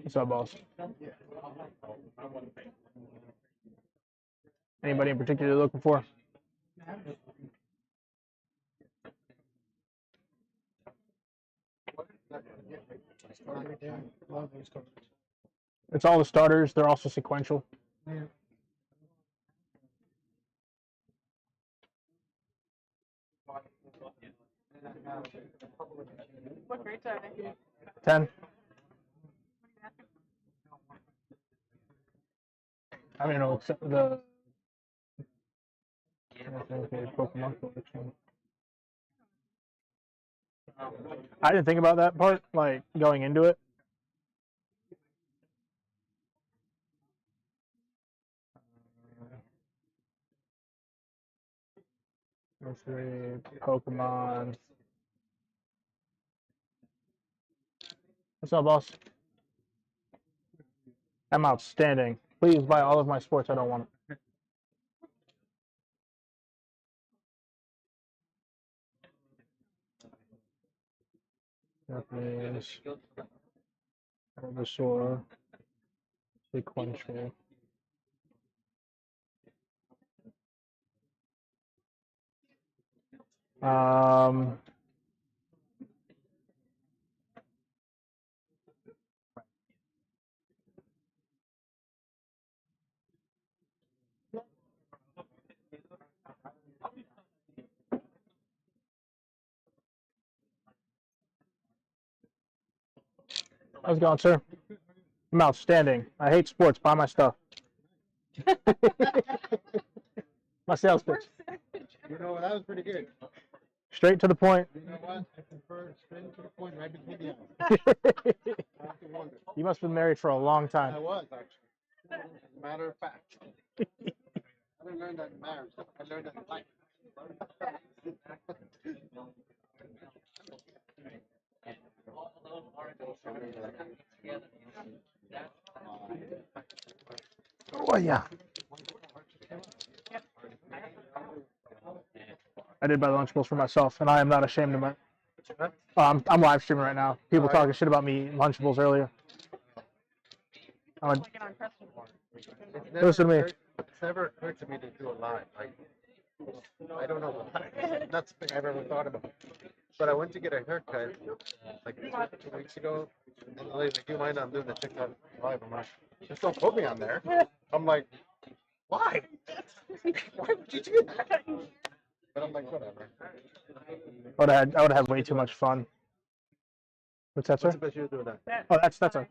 What's up, boss? Anybody in particular you're looking for? It's all the starters. They're also sequential. Yeah. What grades are they? 10. I mean, no, except the Pokemon collection. I didn't think about that part, like, going into it. Let's see, Pokemon. What's up, boss? I'm outstanding. Please buy all of my sports. I don't want it. Japanese. Bulbasaur. Sequential. How's it going, sir? I'm outstanding. I hate sports. Buy my stuff. My sales pitch. You know, that was pretty good. Straight to the point. You know what? I prefer straight to the point right between the eyes. You must have been married for a long I time. was, actually. As a matter of fact. I didn't learn that in marriage. I learned that in life. Oh, yeah. I did buy Lunchables for myself, and I am not ashamed of it. I'm live streaming right now. People talking shit about me eating Lunchables earlier. Listen to me. It's never occurred to me to do a live. Like, I don't know why. That's the thing I've ever thought about. But I went to get a haircut like 2 weeks ago, and the lady's like, "Do you mind I'm doing the TikTok live?" I'm like, "Just don't put me on there." I'm like, "Why? Why would you do that?" But I'm like, whatever. I would have way too much fun. What's that, sir? What's the best you do with that? Oh, that's a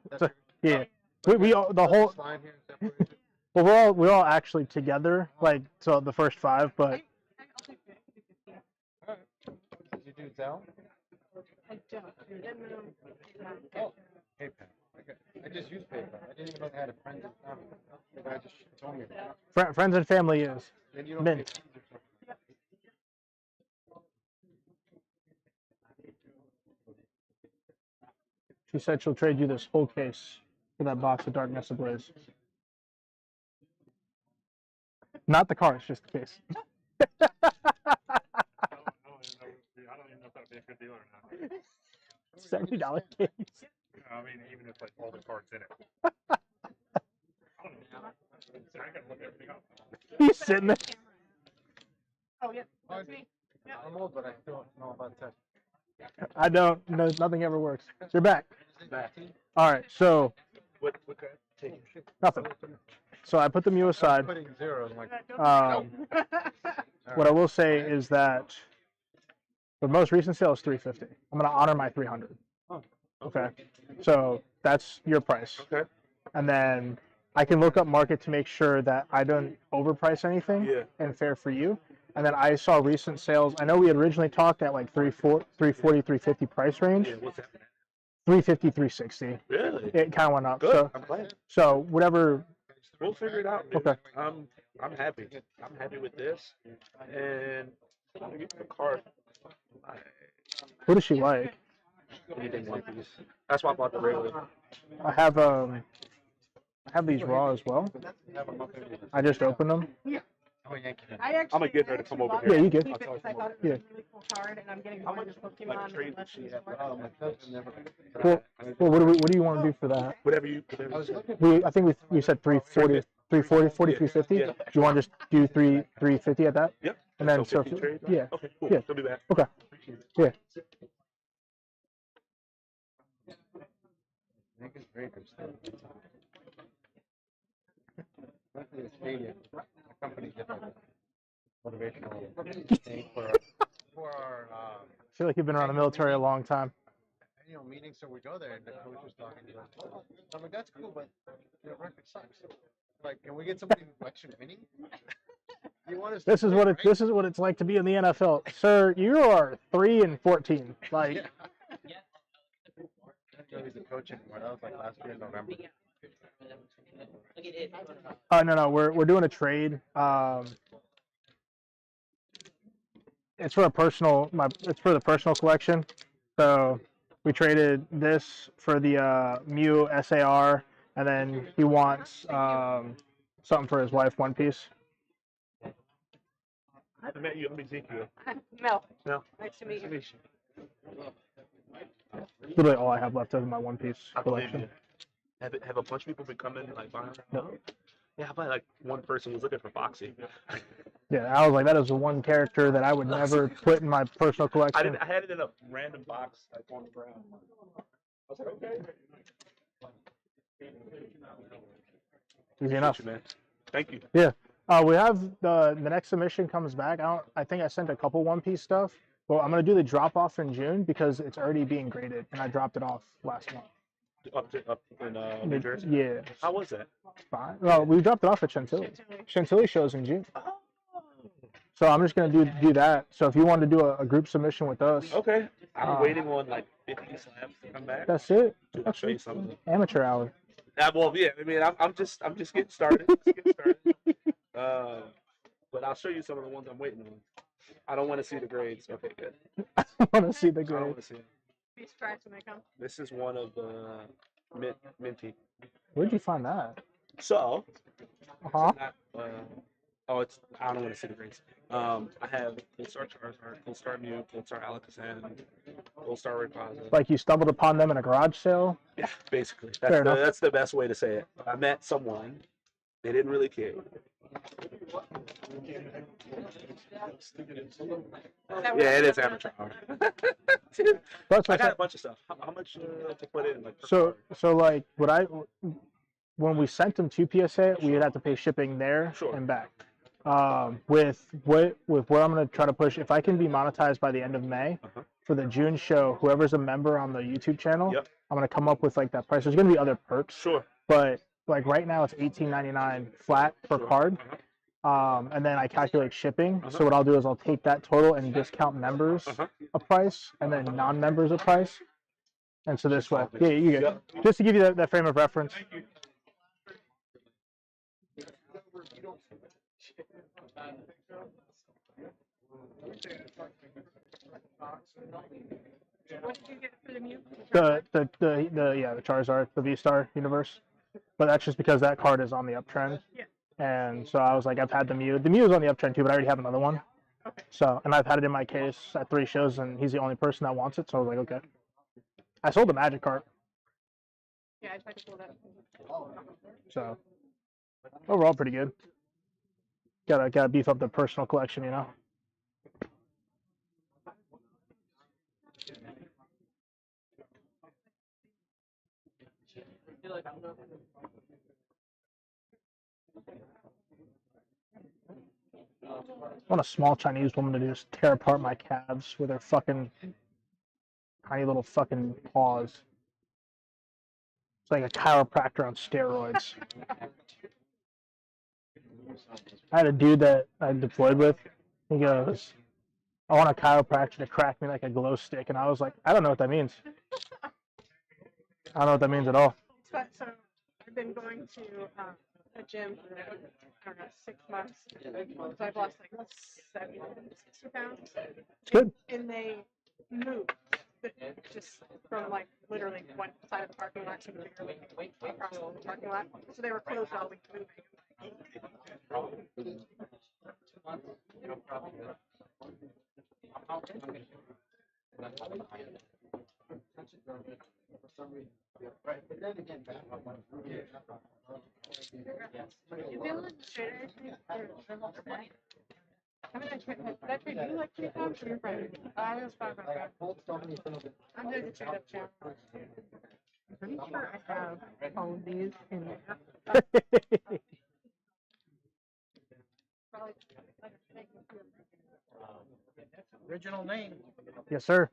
yeah. We all, the whole Line here separated. well, we're all actually together, like, so the first 5, but Did you do Zell? I don't. Oh, PayPal. I just used PayPal. I didn't even know I had a friend in town. The guy just told me. Friends and family is Then you don't pay mint. fees or something. She said she'll trade you this whole case for that box of Darkness Ablaze. Not the car, it's just the case. I don't even know if that'd be a good deal or not. $70 case. I mean, even if like all the cards in it. I don't know. I gotta look everything up. He's sitting there. Oh, yeah, that's me. Yeah. I'm old, but I still know about tech. I don't. No, nothing ever works. You're back. All right. So What guy? Take nothing. So I put the Mew aside. Putting zeros like. What I will say is that the most recent sale is $350. I'm gonna honor my $300. Oh, okay. So that's your price. Okay. And then I can look up market to make sure that I don't overprice anything and fair for you. And then I saw recent sales. I know we had originally talked at like 340, 350 price range. Yeah, what's that? 350, 360. Really? It kind of went up. Good. So, I'm glad. so whatever. We'll figure it out. Man. Okay. I'm happy. I'm happy with this. And I'm gonna get the card. What does she like? Anything one piece. That's why I bought the regular. I have these raw as well. I just opened them. I'm gonna get her to come over here. Yeah, you good. I'll tell her to I come thought over. it was a really cool card, and I'm getting more just Pokemon. Like trade that she had. Well, what do you want to do for that? Whatever you. I think we said 340, 350. Yeah. Do you want to just do 350 at that? Yep. And then so 50 trade? yeah. Okay, cool. Yeah. Don't do that. Okay. Yeah. Niggas breakers. Luckily, it's Canadian. The company did like a motivational thing for our I feel like you've been around the military a long time. meeting. So we go there, and the coach was talking to us. I'm like, that's cool, but your record sucks. Like, can we get somebody who's actually winning? You want us This is what it's like to be in the NFL, sir. You are 3-14. Like. He's a coach anymore. That was like last year in November. No, we're doing a trade. It's for a personal it's for the personal collection. So we traded this for the Mew SAR, and then he wants something for his wife, one piece. I met you. Let me take you. Mel. No. Nice to meet you. Literally all I have left of my one piece I believe collection. you. Have a bunch of people been coming like buying? No. Yeah, how about like one person was looking for Foxy? Yeah, I was like, that is the one character that I would never put in my personal collection. I had it in a random box like on the ground. I was like, okay. Easy enough. You, man. Thank you. Yeah. We have the next submission comes back. I think I sent a couple One Piece stuff. Well, I'm gonna do the drop off in June because it's already being graded, and I dropped it off last month. Up in New Jersey? Yeah. How was that? Fine. Well, we dropped it off at Chantilly. Chantilly shows in June. So I'm just gonna do that. So if you want to do a group submission with us, Okay. I'm waiting on like 50 slabs to come back. that's it. I'll That's show you it. something. Amateur hour. Well, yeah. I mean, I'm just getting started. But I'll show you some of the ones I'm waiting on. I don't want to see the grades. Okay, good. I want to see the I don't want grade. to see them. Be surprised when they come. This is one of the minty. Where'd you find that? So, Huh? not, I don't want to see the grades. I have Gold Star Charizard, Gold Star Mew, Gold Star Alakazam, Gold Star Rayquaza. Like you stumbled upon them in a garage sale. Yeah, basically. Fair enough. That's the best way to say it. I met someone. They didn't really care. Yeah, it is amateur hour. That's I what got a bunch of stuff. How much to put in? Like, per So card? like when we sent them to PSA, we would have to pay shipping there Sure. and back. With what I'm gonna try to push, if I can be monetized by the end of May for the June show, whoever's a member on the YouTube channel, Yep. I'm gonna come up with like that price. There's gonna be other perks, Sure. but like right now it's $18.99 flat per Sure. card. and then I calculate shipping. So what I'll do is I'll take that total and discount members a price, and then non-members a price. And so this way, yeah, you get just to give you that frame of reference. What did you get for the Mew? The Charizard, the V-Star universe. But that's just because that card is on the uptrend. Yeah. And so I was like, I've had the Mew. The Mew is on the uptrend too, but I already have another one. Okay. So, and I've had it in my case at 3 shows, and he's the only person that wants it. So I was like, okay. I sold the Magic card. Yeah, I tried to pull that. So overall, pretty good. Gotta beef up the personal collection, you know. I want a small Chinese woman to just tear apart my calves with her fucking tiny little fucking paws. It's like a chiropractor on steroids. I had a dude that I deployed with. He goes, I want a chiropractor to crack me like a glow stick. And I was like, I don't know what that means. I don't know what that means at all. So I've been going to a gym for, I don't know, 6 months. So I've lost like 60 pounds. It's good. And they moved, but just from like literally one side of the parking lot to the bigger across the parking lot. So they were closed all week moving. You feel like straight I mean, did I trade you like 3 times or your friend? I was 5 my friend. I'm doing the trade up challenge. I'm pretty sure I have all of these in there. Original name. Yes, sir.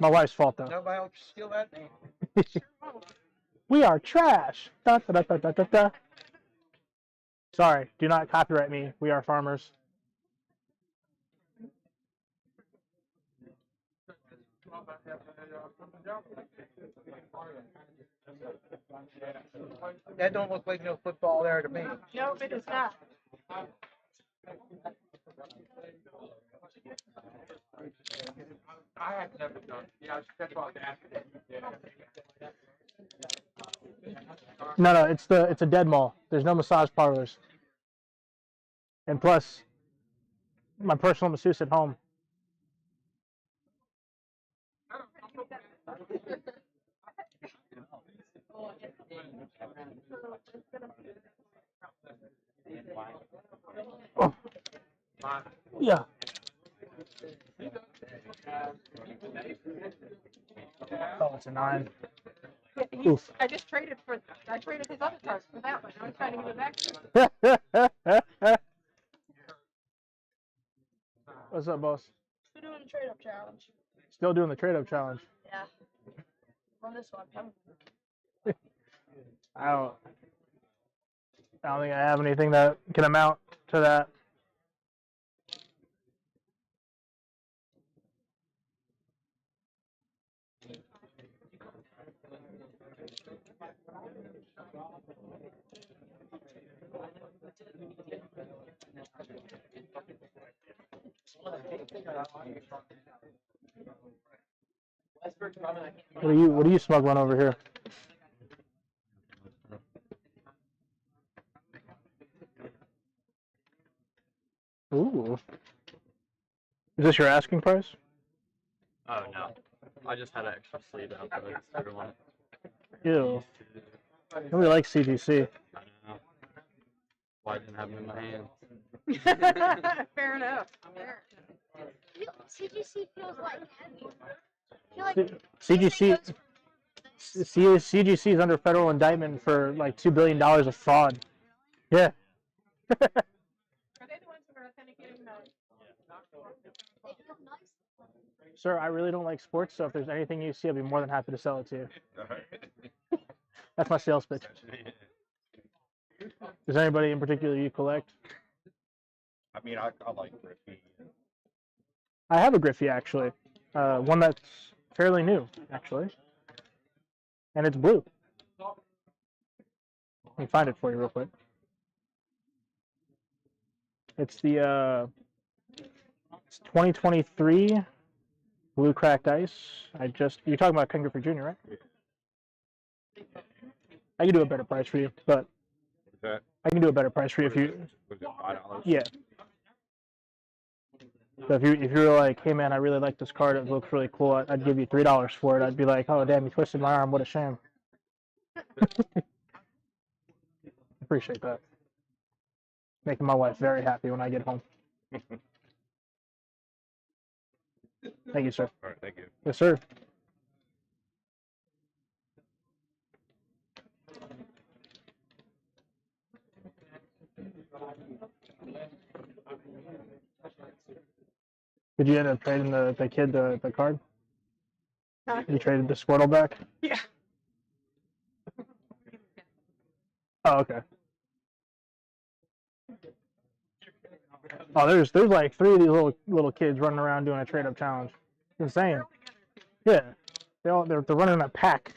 My wife's fault though. Nobody else steal that name. We are trash. Da, da, da, da, da, da. Sorry, do not copyright me. We are farmers. That don't look like no football there to me. No, it is not. I have never done. Yeah, that's why I asked. No, it's a dead mall. There's no massage parlors. And plus, my personal masseuse at home. Oh. Yeah. Oh, it's a 9. Oof. I just traded his other card for that one. I was trying to give it back to him. What's up, boss? Still doing the trade up challenge. Still doing the trade up challenge. Yeah. On this one. I don't think I have anything that can amount to that. What are you smuggling over here? Ooh. Is this your asking price? Oh no, I just had an extra sleeve out for everyone. Ew. Nobody likes CGC. I don't know. Why I didn't have them in my hand. Fair enough. CGC feels like heavy. I feel like CGC is under federal indictment for like $2 billion of fraud. Yeah. Are they the ones that are authenticating the? Sir, I really don't like sports, so if there's anything you see, I'll be more than happy to sell it to you. That's my sales pitch. Is there anybody in particular you collect? mean, I like Griffey. I have a Griffey actually, one that's fairly new actually, and it's blue. Let me find it for you real quick. It's the it's 2023 blue cracked ice. You're talking about Ken Griffey Jr., right? I can do a better price for you, but I can do a better price for you if you. Was it $5? Yeah. So if you were like, hey man, I really like this card, it looks really cool, I'd give you $3 for it. I'd be like, oh damn, you twisted my arm, what a shame. Appreciate that. Making my wife very happy when I get home. Thank you, sir. All right, thank you. Yes, sir. Did you end up trading the kid the card? You traded the Squirtle back? Yeah. Oh, okay. Oh, there's like 3 of these little kids running around doing a trade up challenge. It's insane. Yeah, they're running in a pack.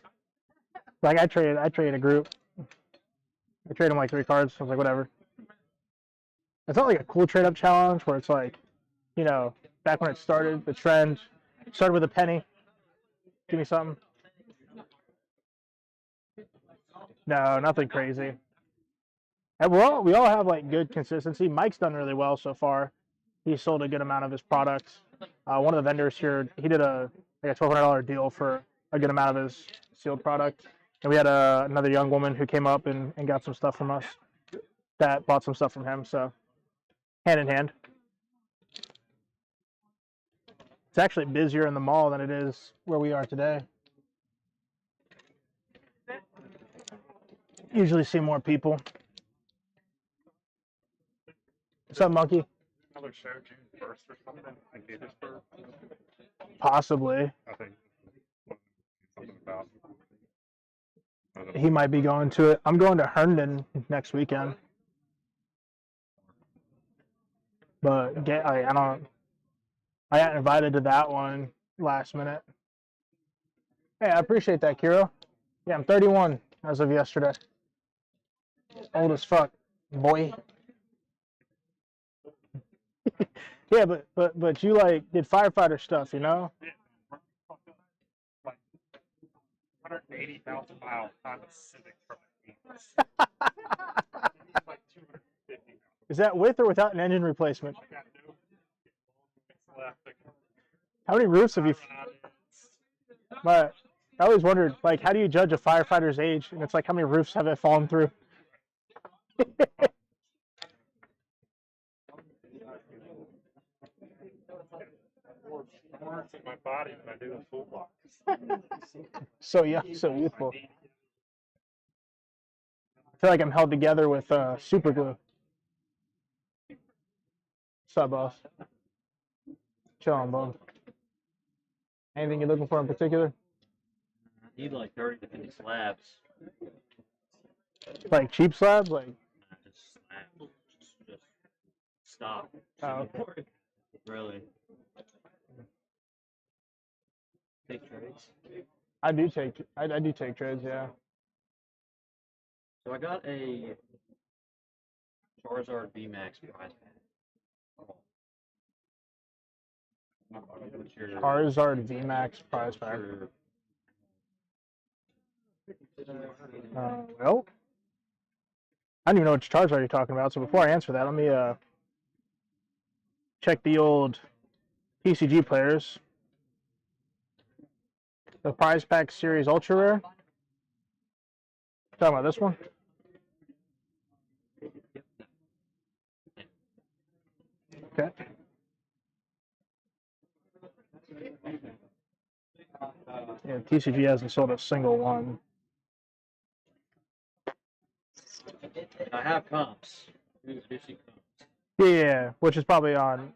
Like I traded a group. I traded them like 3 cards. I was like, whatever. It's not like a cool trade up challenge where it's like, you know, back when it started, the trend started with a penny. Give me something. No, nothing crazy. And we all have like good consistency. Mike's done really well so far. He sold a good amount of his products. One of the vendors here, he did a $1,200 deal for a good amount of his sealed product. And we had another young woman who came up and got some stuff from us that bought some stuff from him. So hand in hand. It's actually busier in the mall than it is where we are today. Usually see more people. What's up, Monkey? Another show June 1st or something in Petersburg. Possibly. I think something about. He might be going to it. I'm going to Herndon next weekend. But I got invited to that one last minute. Hey, I appreciate that, Kiro. Yeah, I'm 31 as of yesterday. Old as fuck, boy. Yeah, but you like did firefighter stuff, you know? Like 180,000 miles on a Civic from like 250. Is that with or without an engine replacement? How many roofs have you? But I always wondered, like, how do you judge a firefighter's age? And it's like, how many roofs have it fallen through? More in my body than I do in toolbox. So young, so youthful. I feel like I'm held together with super glue. What's up, boss? Chilling, bro. Anything you're looking for in particular? I need like 30 to 50 slabs. Like cheap slabs? Like Just slabs. Just stop. Oh, okay. Really. Take trades. I do take trades, yeah. So I got a Charizard VMAX prize pack. What's your, Charizard VMAX prize pack. Well, I don't even know which Charizard you're talking about. So before I answer that, let me check the old PCG players. The prize pack series ultra rare. Talking about this one. Okay. Yeah, TCG hasn't sold a single one. I have comps. Yeah, which is probably on.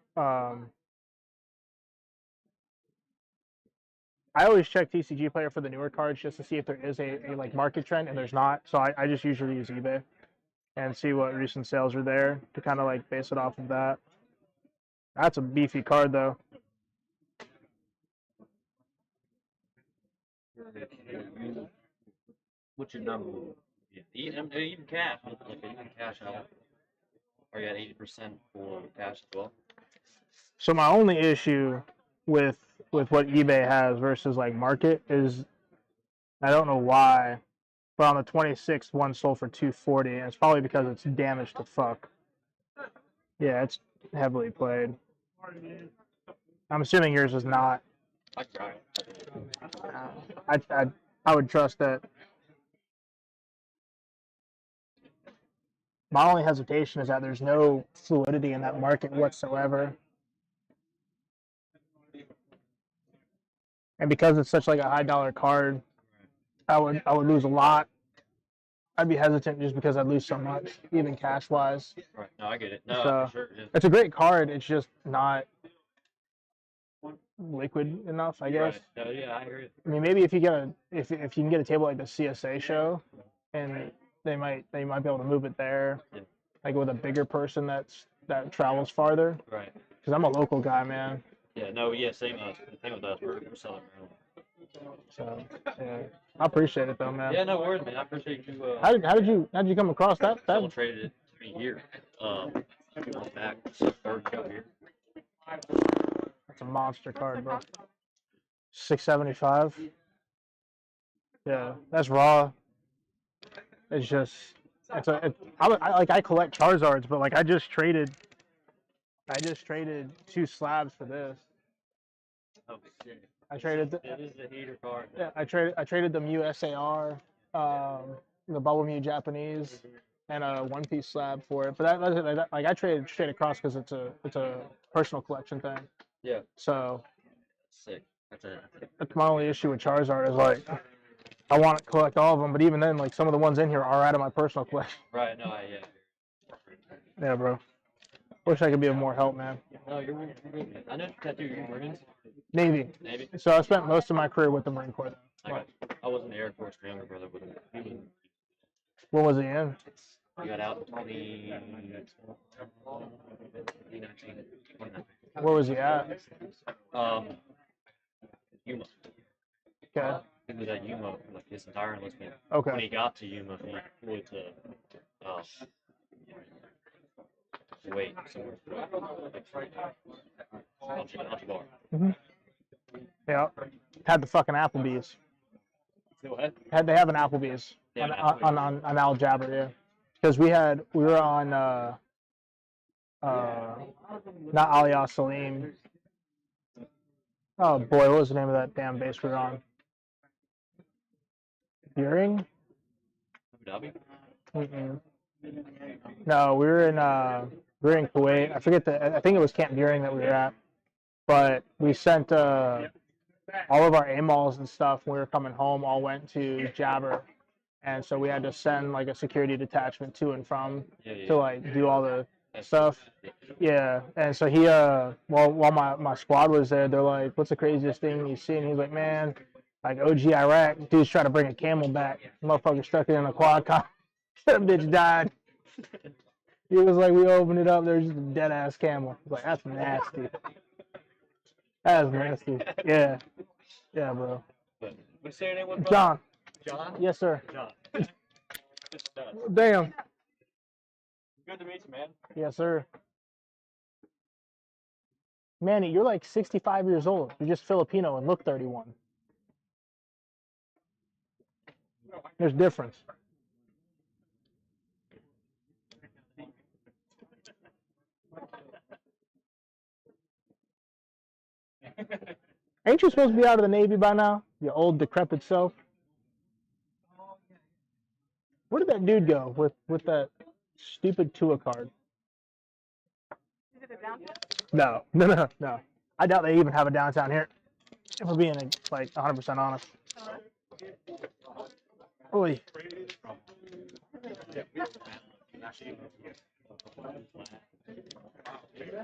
I always check TCG Player for the newer cards just to see if there is a like market trend, and there's not. So I just usually use eBay and see what recent sales are there to kind of like base it off of that. That's a beefy card though. What's your number? Even cash. Like even cash out. Are you at 80% for cash as well? So my only issue with what eBay has versus like market is I don't know why, but on the 26th one sold for 240, and it's probably because it's damaged to fuck. Yeah, it's heavily played. I'm assuming yours is not. I try. I would trust that. My only hesitation is that there's no fluidity in that market whatsoever. And because it's such like a high dollar card, I would lose a lot. I'd be hesitant just because I'd lose so much, even cash wise. Right. No, I get it. No, So, for sure. Yeah. it's a great card. It's just not liquid enough, I guess. Right. No, yeah, I hear it. I mean, maybe if you get if you can get a table like the CSA show, and they might be able to move it there, Yeah. like with a bigger person that travels farther. Right. Because I'm a local guy, man. Yeah. No. Yeah. Same. The thing with us, we're Southern Maryland. So yeah, I appreciate it though, man. Yeah. No worries, man. I appreciate you. How did you come across that? Someone traded it to me here. Back so third show here. That's a monster card, bro. 675. Yeah, that's raw. It's just I collect Charizards, but like I just traded 2 slabs for this. Oh shit. I traded. It is a heater card. Yeah, I traded them USAR, the Bubble Mew Japanese, and a One Piece slab for it. But like I traded straight across because it's a personal collection thing. Yeah. So Sick. that's my only issue with Charizard is like I want to collect all of them, but even then, like some of the ones in here are out of my personal collection. Right. No. Yeah. Yeah, bro. Wish I could be of more help, man. No, you're good, man. I know you tattoo your Marines. Navy. Navy. So I spent most of my career with the Marine Corps. I was in the Air Force. My younger brother was. He was. What was he in? He got out in 2019. Where was he at? Yuma. Okay. He was at Yuma for like his entire enlistment. Okay. When he got to Yuma, he flew to wait somewhere. Mm-hmm. Yeah. Had the fucking Applebee's. What? They have an Applebee's on Al Jabber, yeah. Because we were on not Aliyah Salim. Oh boy, what was the name of that damn base we were on? Buring? Mm-mm. No, we were in Kuwait. I think it was Camp Buring that we were at. But we sent all of our AMOLs and stuff when we were coming home all went to Jabber. And so we had to send like a security detachment to and from to like do all the stuff. Yeah. And so he while my squad was there, they're like, what's the craziest thing you've seen? He's like, man, like OG Iraq, dude's trying to bring a camel back. Motherfucker stuck it in a quad car. That bitch died. He was like, we opened it up, there's just a dead ass camel. Like, that's nasty. That's nasty. Yeah. Yeah, bro. What's your name was, bro? John. John? Yes, sir. John. Damn. Good to meet you, man. Yes, sir. Manny, you're like 65 years old. You're just Filipino and look 31. There's difference. Ain't you supposed to be out of the Navy by now? You old decrepit self. Where did that dude go with that stupid Tua card? Is it a downtown? No. I doubt they even have a downtown here. If we're being like 100% honest. Oy.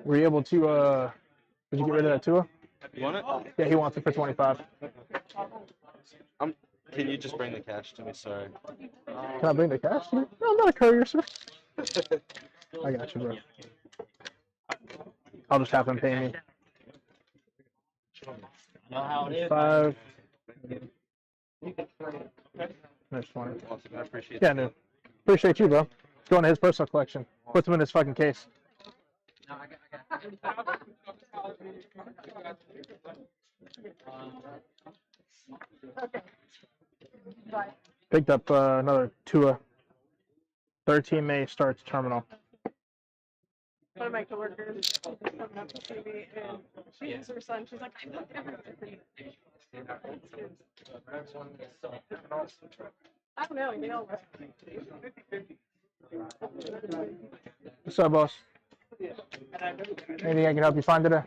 Were you able to did you get rid of that Tua? You want it? Yeah, he wants it for 25. Can you just bring the cash to me? Sorry. Can I bring the cash to you? No, I'm not a courier, sir. I got you, bro. I'll just have him pay me. Know how it is. 5. There's 20. Awesome. I appreciate Yeah, no. Appreciate you, bro. It's going to his personal collection. Puts him in his fucking case. Picked up another Tua. 13 May starts terminal. One of my coworkers coming up to see me, and she is her son. She's like, I booked everything. I don't know. They all What's up, boss? Anything I can help you find today?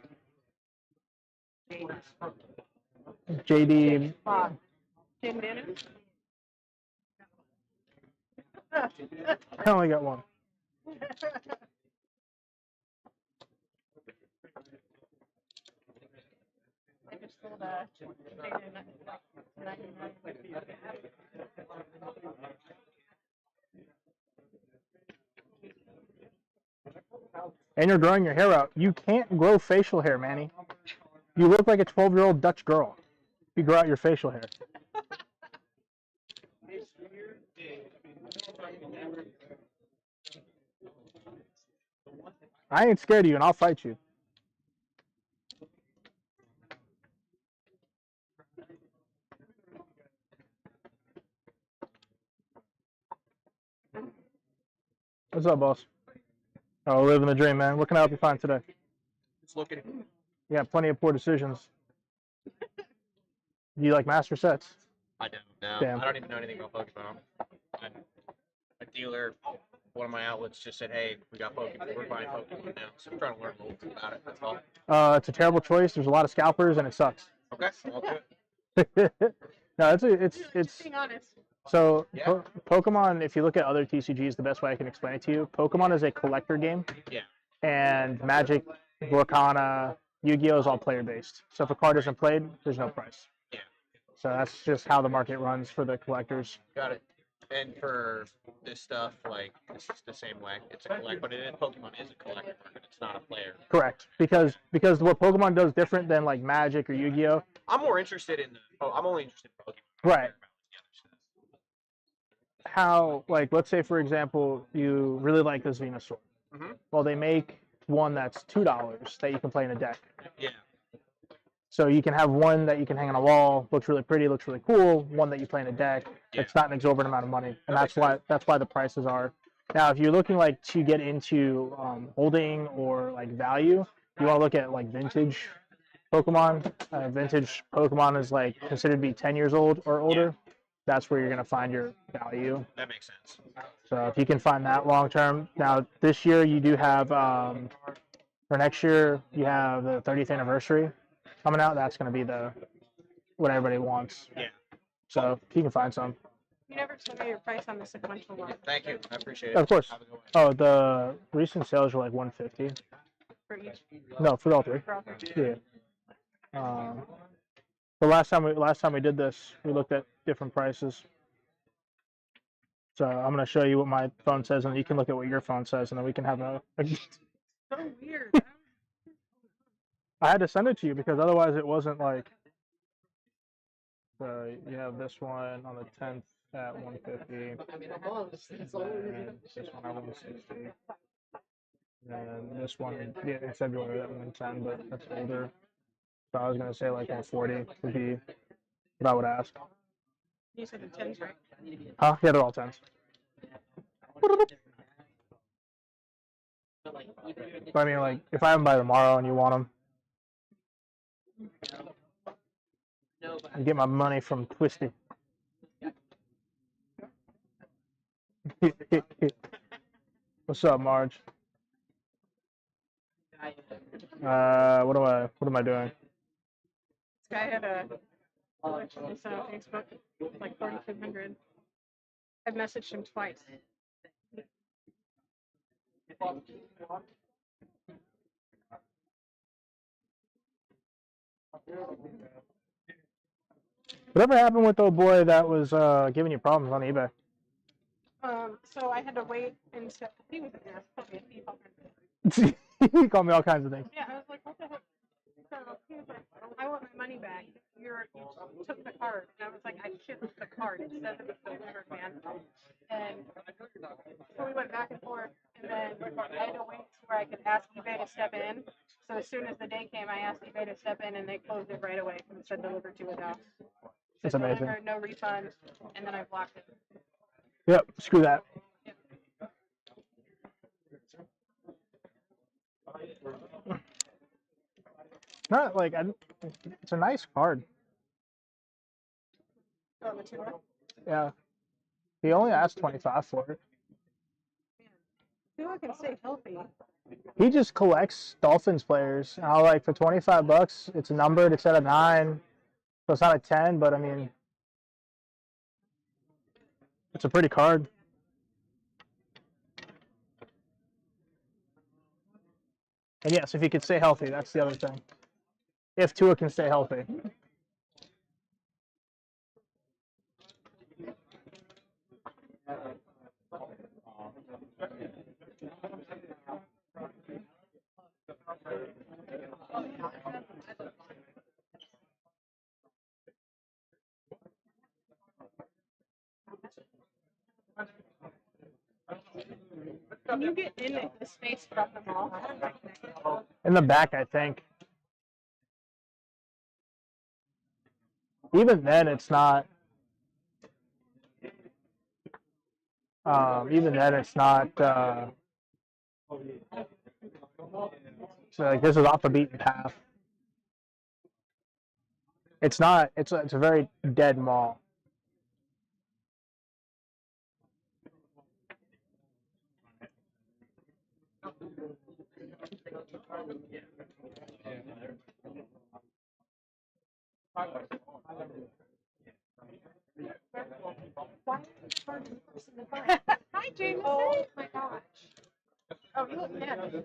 JD. Jim Bannon. I only got one. I just sold And you're growing your hair out. You can't grow facial hair, Manny. You look like a 12-year-old Dutch girl. You grow out your facial hair. I ain't scared of you, and I'll fight you. What's up, boss? Oh, living the dream, man. What can I help you find today? Just looking. You got plenty of poor decisions. Do you like master sets? I don't know. Damn. I don't even know anything about Pokemon. A dealer, one of my outlets just said, hey, we got Pokemon. We're buying Pokemon now. So I'm trying to learn a little bit about it. That's all. It's a terrible choice. There's a lot of scalpers, and it sucks. Okay, I'll do it. No, it's being honest. So Yeah. Pokemon, if you look at other TCGs, the best way I can explain it to you, Pokemon is a collector game. Yeah. And Magic, Lorcana, Yu-Gi-Oh is all player based. So if a card isn't played, there's no price. Yeah. So that's just how the market runs for the collectors. Got it. And for this stuff, like, it's just the same way. It's a collect, but Pokemon is a collector market. It's not a player. Correct. Because what Pokemon does different than like Magic or Yu-Gi-Oh. I'm more interested in I'm only interested in Pokemon. Right. How, like, let's say, for example, you really like this Venusaur. Mm-hmm. Well, they make one that's $2 that you can play in a deck. Yeah. So you can have one that you can hang on a wall, looks really pretty, looks really cool. One that you play in a deck. Yeah. It's not an exorbitant amount of money, and that's why the prices are. Now, if you're looking like to get into holding or like value, you want to look at like vintage Pokemon. Vintage Pokemon is like considered to be 10 years old or older. Yeah. That's where you're going to find your value. That makes sense. So if you can find that long term. Now, this year you do have, for next year, you have the 30th anniversary coming out. That's going to be what everybody wants. Yeah. So if you can find some. You never told me your price on the sequential one. Thank you. I appreciate it. Of course. Oh, the recent sales were like 150. For each? No, for all three. For all three. Yeah. The last time we did this, we looked at different prices. So I'm gonna show you what my phone says, and you can look at what your phone says, and then we can have a So weird. I had to send it to you because otherwise it wasn't like. So you have this one on the 10th at 150. And this one at 160. And this one in February at 110, but that's older. So I was gonna say like 140 would be what I would ask. You said the 10s, right? Huh? Yeah, they're all 10s. But I mean, like, if I have them by tomorrow and you want them, I get my money from Twisty. What's up, Marge? What am I doing? This guy had a collection on Facebook, like 4,200. I've messaged him twice. Whatever happened with the boy that was giving you problems on eBay? So I had to wait until he was in there. He called me all kinds of things. Yeah, I took the card, and I was like, I shipped the card. It says it was delivered, man. And so we went back and forth, and then I had to wait to where I could ask eBay to step in. So as soon as the day came, I asked eBay to step in, and they closed it right away because it said delivered to a house. That's amazing. Delivered, no refund, and then I blocked it. Yep, screw that. Not like it's a nice card. Oh, the Tua? Yeah. He only asked 25 for it. Tua can stay healthy. He just collects Dolphins players. And I like for $25, it's numbered. It's at a 9, so it's not a 10. But I mean, it's a pretty card. And yes, if he could stay healthy, that's the other thing. If Tua can stay healthy. Can you get in the space from the mall? In the back, I think. Even then, it's not. Even then, it's not. So like, this is off the beaten path. It's not. It's a very dead mall. Hi, James. Oh my gosh. Oh, you look mad.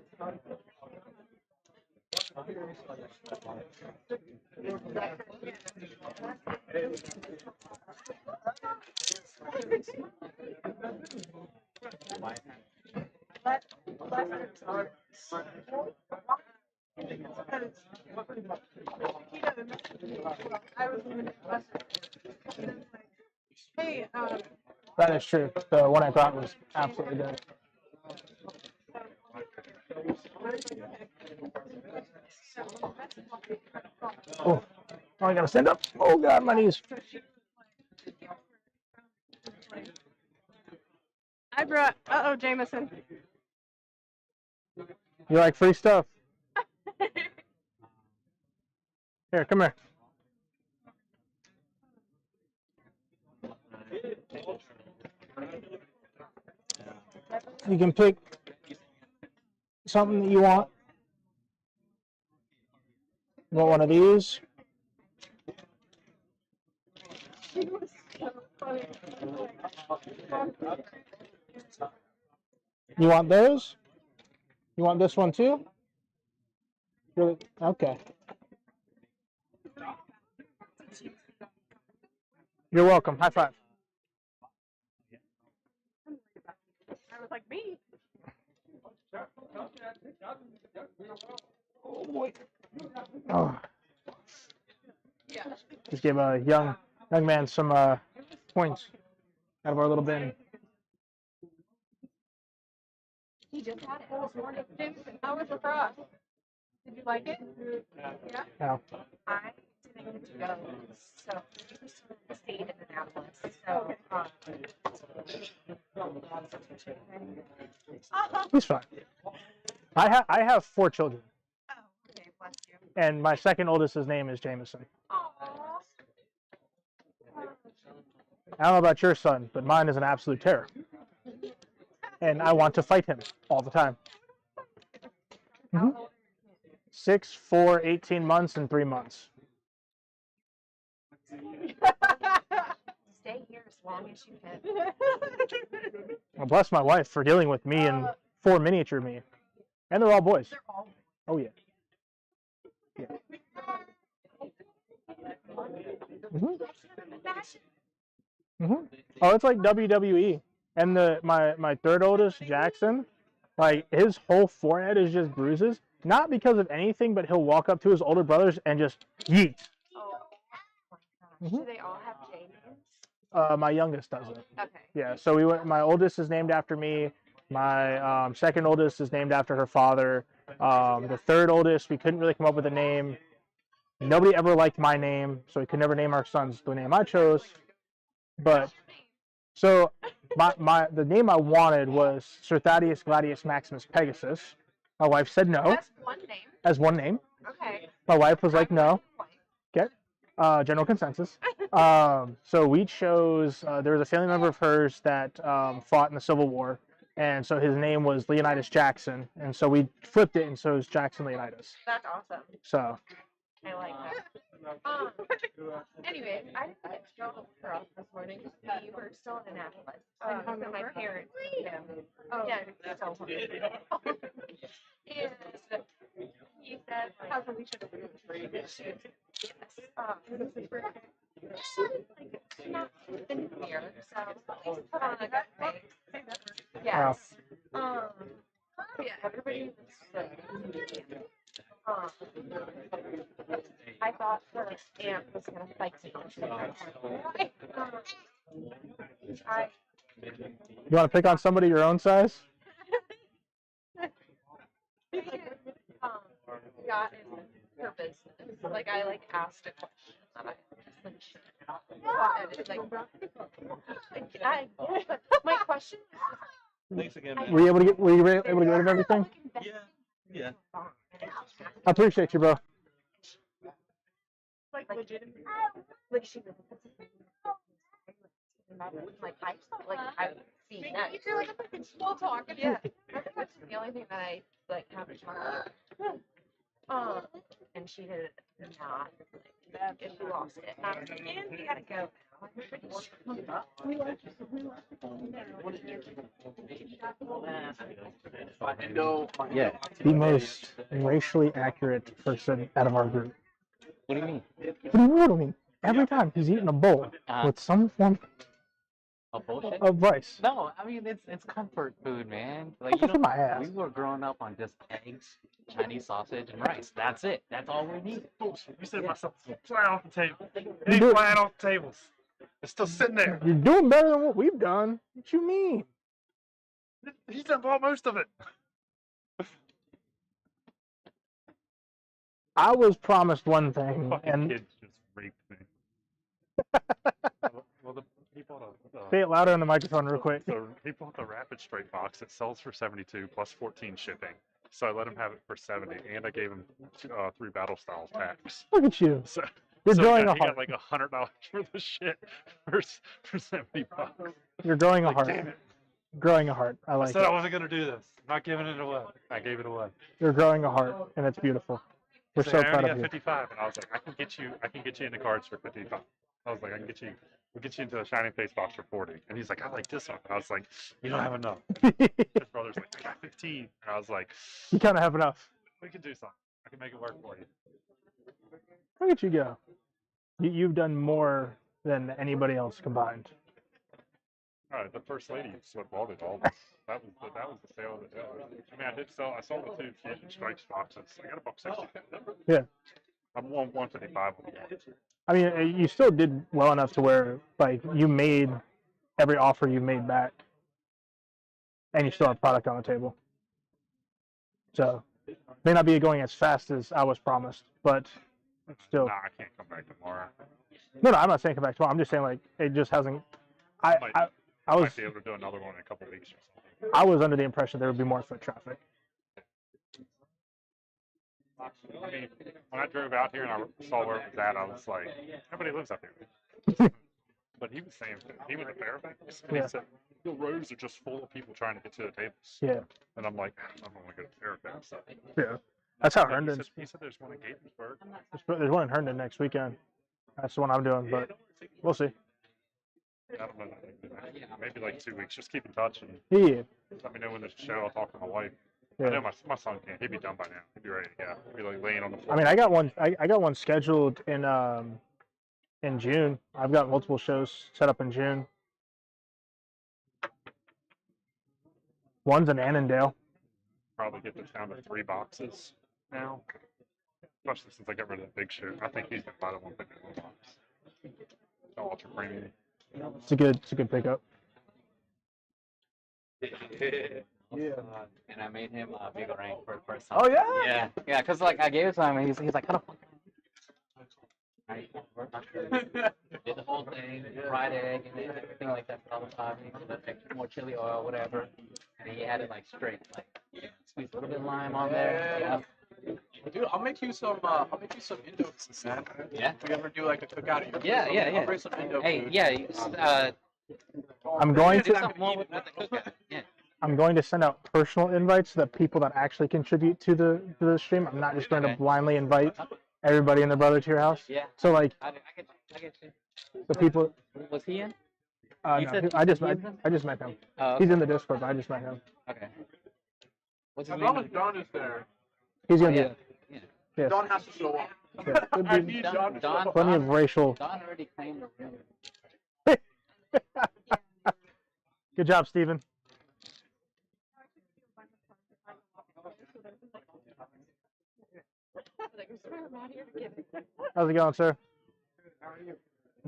Hey, That is true. The one I got was absolutely good. Oh, I gotta stand up. Oh God, my knees. I brought. Uh-oh, Jameson. You like free stuff? Here, come here. You can pick something that you want. You want one of these? You want those? You want this one too? Really? Okay. You're welcome. High five. I was like, me? Oh boy. Oh. Just gave a young man some points out of our little bin. He just had it this morning. Jameson, how was the frost? Did you like it? Yeah. No. I didn't get to go, so we stayed in Annapolis. So, He's fine. I have 4 children. Oh, okay, bless you. And my second oldest, his name is Jameson. I don't know about your son, but mine is an absolute terror. And I want to fight him all the time. 6, 4, 18 months, and 3 months. Stay here as long as you can. Well, bless my wife for dealing with me and 4 miniature me. And they're all boys. Oh, yeah. Yeah. Oh, it's like WWE. And my third oldest, Jackson, like his whole forehead is just bruises. Not because of anything, but he'll walk up to his older brothers and just yeet. Do they all have J names? My youngest doesn't. Okay. Yeah, so we went. My oldest is named after me. My second oldest is named after her father. The third oldest, we couldn't really come up with a name. Nobody ever liked my name, so we could never name our sons the name I chose. But so the name I wanted was Sir Thaddeus Gladius Maximus Pegasus. My wife said no. That's one name. As one name. Okay. My wife was like no. Okay. General consensus. So we chose. There was a family member of hers that fought in the Civil War, and so his name was Leonidas Jackson, and so we flipped it, and so it was Jackson Leonidas. That's awesome. So. I like that. Anyway, I didn't get to go for us this morning. We were still in Annapolis. So my parents. Yeah. Yeah, so and he said, "How come we should have been free?" Yes. This is for like not in here, so at least put on a good face. Yes. Yeah, everybody was like. I thought the aunt was gonna fight me. You want to pick on somebody your own size? Got in her business. Like I asked a question that I just but my question was Thanks again, man. Were you able to get rid of everything? Yeah. I appreciate you, bro. Like legitimately, like she was like I would see that. You feel like I'm fucking small talking. Yeah, I think that's the only thing that I have to talk about. And she did not. If she lost it, and I was like, and we gotta go. Yeah, the most racially accurate person out of our group. What do you mean? What do you mean? What do you mean? Every time he's eating a bowl with some form Bullshit? of rice. No, I mean it's comfort food, man. Like Comfort for my ass. we were growing up on just eggs, Chinese sausage, and rice. That's it. That's all we need. Bullshit. You said my stuff's flat off the table. It You ain't do- flying off the tables. It's still sitting there. You're doing better than what we've done. What you mean? He's done bought most of it. I was promised one thing, Fucking and kids just raped me. Well, he bought say it louder on the microphone real quick. He bought the Rapid Straight box. It sells for 72 plus 14 shipping. So I let him have it for 70, and I gave him 3 Battle Styles packs. Look at you. So, You're growing he a got heart. like $100 worth of shit for 70 bucks. You're growing a Like, heart. damn it. Growing a heart. I I like said it. I wasn't gonna do this. I'm not giving it away. I gave it away. You're growing a heart, and it's beautiful. We're He's so like, I proud only of got you. 55, and I was like, I can get you into cards for 55. I was like, we'll get you into a Shining Face box for 40. And he's like, I like this one. And I was like, you don't have enough. His brother's like, I got 15. And I was like, You kind of have enough. we can do something. I can make it work for you. Look at you go. You've done more than anybody else combined. All right, the first lady bought it all. That was the sale of the day. I mean, I sold the 2 Fusion Strikes boxes. I got $1.60. Yeah. I'm 155. I mean, you still did well enough to where, like, you made every offer you made back, and you still have product on the table. So, may not be going as fast as I was promised, but still. Nah, I can't come back tomorrow. No, I'm not saying come back tomorrow. I'm just saying, like, it just hasn't. I was might be able to do another one in a couple weeks or something. I was under the impression there would be more foot traffic. I mean, when I drove out here and I saw where it was at, I was like, nobody lives up here. But he was saying, he went to Fairbanks, and Yeah. he said, the roads are just full of people trying to get to the tables. Yeah. And I'm like, I don't want to go to Fairbanks. Yeah. That's how But Herndon's. he said there's one in Gaithersburg. There's one in Herndon next weekend. That's the one I'm doing, but we'll see. I don't know. Maybe like 2 weeks. Just keep in touch and Yeah. let me know when there's a show. I'll talk to my wife. Yeah. I know my son can't. He'd be done by now. He'd be ready to go. He'd be like laying on the floor. I mean, I got one. I got one scheduled in June. I've got multiple shows set up in June. One's in Annandale. Probably get this down to 3 boxes now. Especially since I got rid of the big show. I think he's gonna buy the one big box. Ultra premium. It's a good pickup. Yeah. And I made him big rank for the first time. Oh yeah. Yeah, yeah. Cause like I gave it to him, and he's like, how the fuck? I did the whole thing, fried egg and everything like that, all the toppings, and then more chili oil, whatever. And he had it like straight, like squeeze a little bit of lime on there. Yeah. Dude, I'll make you some Indos instead. Yeah. If we ever do like a cookout at your place, Yeah. I'll bring some Indo Hey, food. yeah. You just, I'm going do to. something more with the cookout. Yeah. I'm going to send out personal invites to the people that actually contribute to the stream. I'm not just going to blindly invite everybody and their brother to your house. Yeah. So like I get you. the people. Was he in? No, said- I just he's met, in? I just met him. Oh, He's in the Discord, but I just met him. Okay. What's his As long name? as Don is there, He's gonna Yeah. be. Yeah. Yes. Don has to show up. Yeah. I need Don to show up. Plenty of racial. Don already claimed the room. Good job, Steven. How's it going, sir? How are you?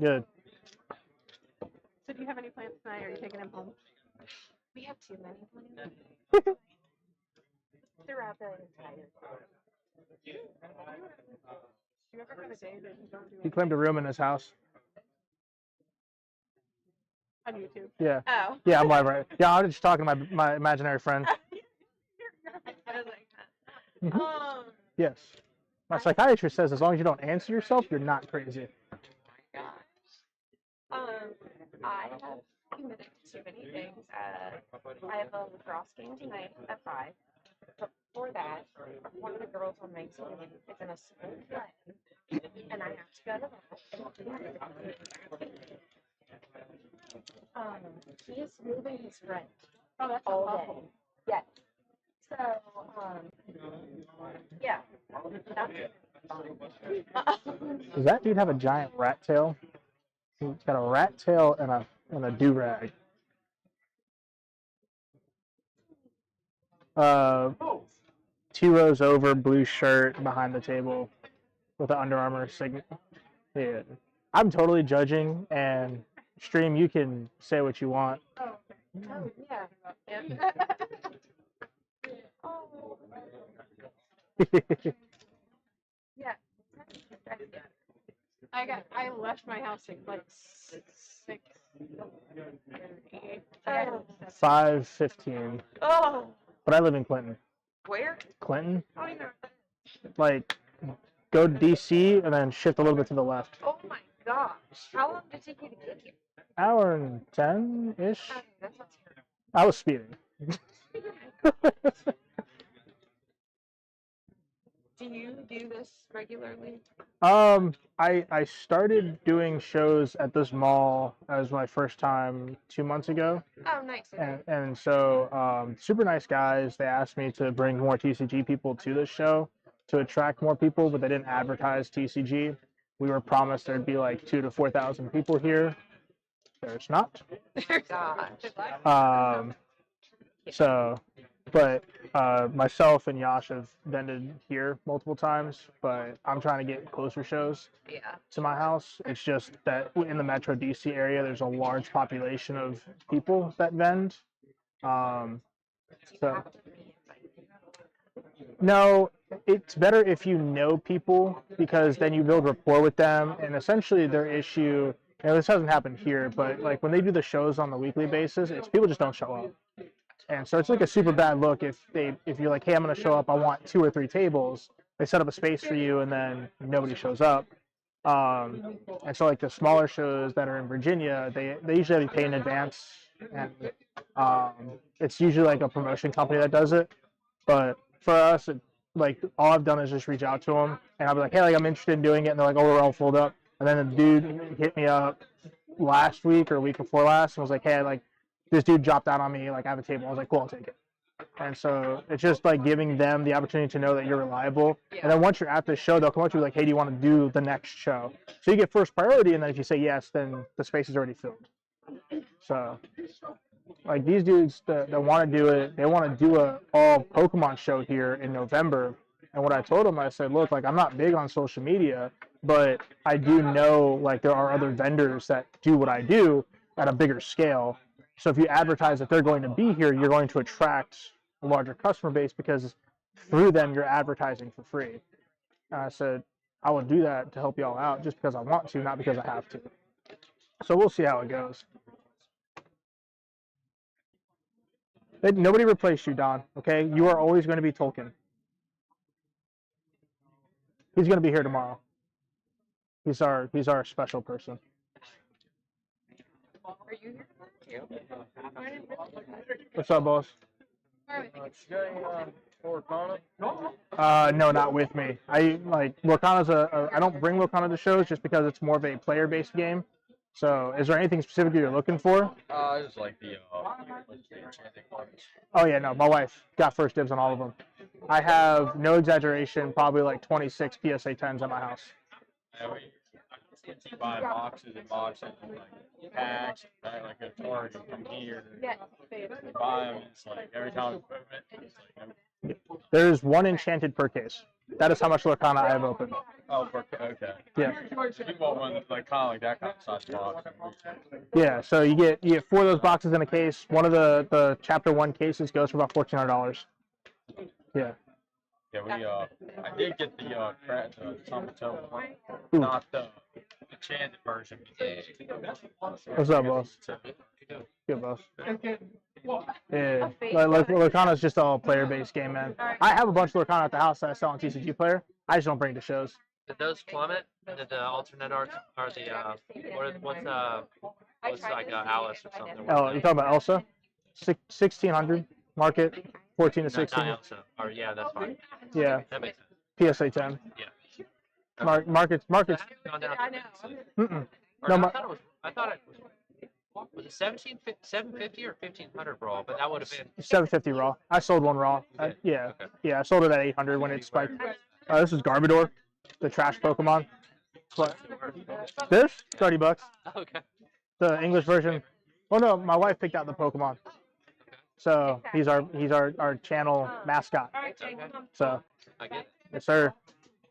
Good. So do you have any plans tonight? Or are you taking him home? We have too many plans throughout the entire. Do you ever have a day that you don't do He claimed a room in his house. on YouTube? Yeah. Oh. Yeah, I'm live right. Yeah, I was just talking to my imaginary friend. Mhm. Yes. My psychiatrist says as long as you don't answer yourself, you're not crazy. I have committed to many things. I have a lacrosse game tonight at 5. But before that, one of the girls on my team is in a school play, and I have to go to that. He is moving his friend all day. Yes. So, yeah. Does that dude have a giant rat tail? He's got a rat tail and a do-rag. Two rows over, blue shirt behind the table with an Under Armour signet. Yeah. I'm totally judging, and stream, you can say what you want. Oh, yeah. Yeah. I left my house at like 6:30. 5:15. Oh. But I live in Clinton. Where? Clinton? I don't even know. Like, go to DC and then shift a little bit to the left. Oh my gosh. How long did it take you to get here? Hour and 10-ish. Oh, that's not terrible. I was speeding. Do you do this regularly? I started doing shows at this mall as my first time 2 months ago. Oh, nice. Okay. And so super nice guys. They asked me to bring more TCG people to this show to attract more people, but they didn't advertise TCG. We were promised there'd be like 2,000 to 4,000 people here. There's not. So, but myself and Yash have vended here multiple times, but I'm trying to get closer shows to my house. It's just that in the Metro DC area, there's a large population of people that vend. So, no, it's better if you know people because then you build rapport with them. And essentially, their issue, this hasn't happened here, but like when they do the shows on the weekly basis, it's people just don't show up. And so it's like a super bad look if you're like, hey, I'm going to show up, I want 2 or 3 tables. They set up a space for you, and then nobody shows up. And so like the smaller shows that are in Virginia, they usually have to pay in advance, and it's usually like a promotion company that does it. But for us, like all I've done is just reach out to them, and I'll be like, hey, like I'm interested in doing it, and they're like, oh, we're all full up. And then the dude hit me up last week or week before last and was like, hey, like this dude dropped out on me, like I have a table. I was like, cool, I'll take it. And so it's just like giving them the opportunity to know that you're reliable. And then once you're at the show, they'll come up to you like, hey, do you want to do the next show? So you get first priority, and then if you say yes, then the space is already filled. So like these dudes that want to do it, they want to do a all Pokemon show here in November. And what I told him, I said, look, like I'm not big on social media, but I do know like there are other vendors that do what I do at a bigger scale. So if you advertise that they're going to be here, you're going to attract a larger customer base because through them you're advertising for free. And I said, I will do that to help y'all out just because I want to, not because I have to. So we'll see how it goes. Nobody replaced you, Don. Okay, you are always going to be Tolkien. He's going to be here tomorrow. He's our special person. Are you here too? What's up, boss? No, not with me. I like Lorcana's I don't bring Lorcana to shows just because it's more of a player-based game. So, is there anything specific you're looking for? I just like the enchanting cards. Oh yeah, no, my wife got first dibs on all of them. I have, no exaggeration, probably like 26 PSA 10s at my house. Yeah, we buy boxes and boxes and like packs, right? Like a Target from here. We buy them. It's like every time we move it, it's like There's one enchanted per case. That is how much Lorcana I have opened. oh, okay. Yeah. So you bought one like kind of like that kind of size box. Yeah, so you get 4 of those boxes in a case. One of the chapter 1 cases goes for about $1,400. Yeah. Yeah, I did get the Tomato one, not the enchanted version. What's up, boss? Good, boss. Yeah, like Lorcana's just all player-based game, man. I have a bunch of Lorcana at the house that I sell on TCG Player. I just don't bring to shows. Did those plummet? Did the alternate arts or the what's like Alice or something? Oh, you talking about Elsa? 1600 market, 14 to 16. Not Elsa. Or yeah, that's fine. Yeah. That makes sense. PSA 10. Yeah. Markets. Gone down to Mm-mm. Or No, I thought it was it 750 or 1500 raw, but that would have been 750 raw. I sold one raw. Yeah. I sold it at 800 when it spiked. This is Garbodor, the trash Pokemon. What? This? $30. Okay. The English version. Oh no, my wife picked out the Pokemon. So he's our channel mascot. So I get it. yes, sir.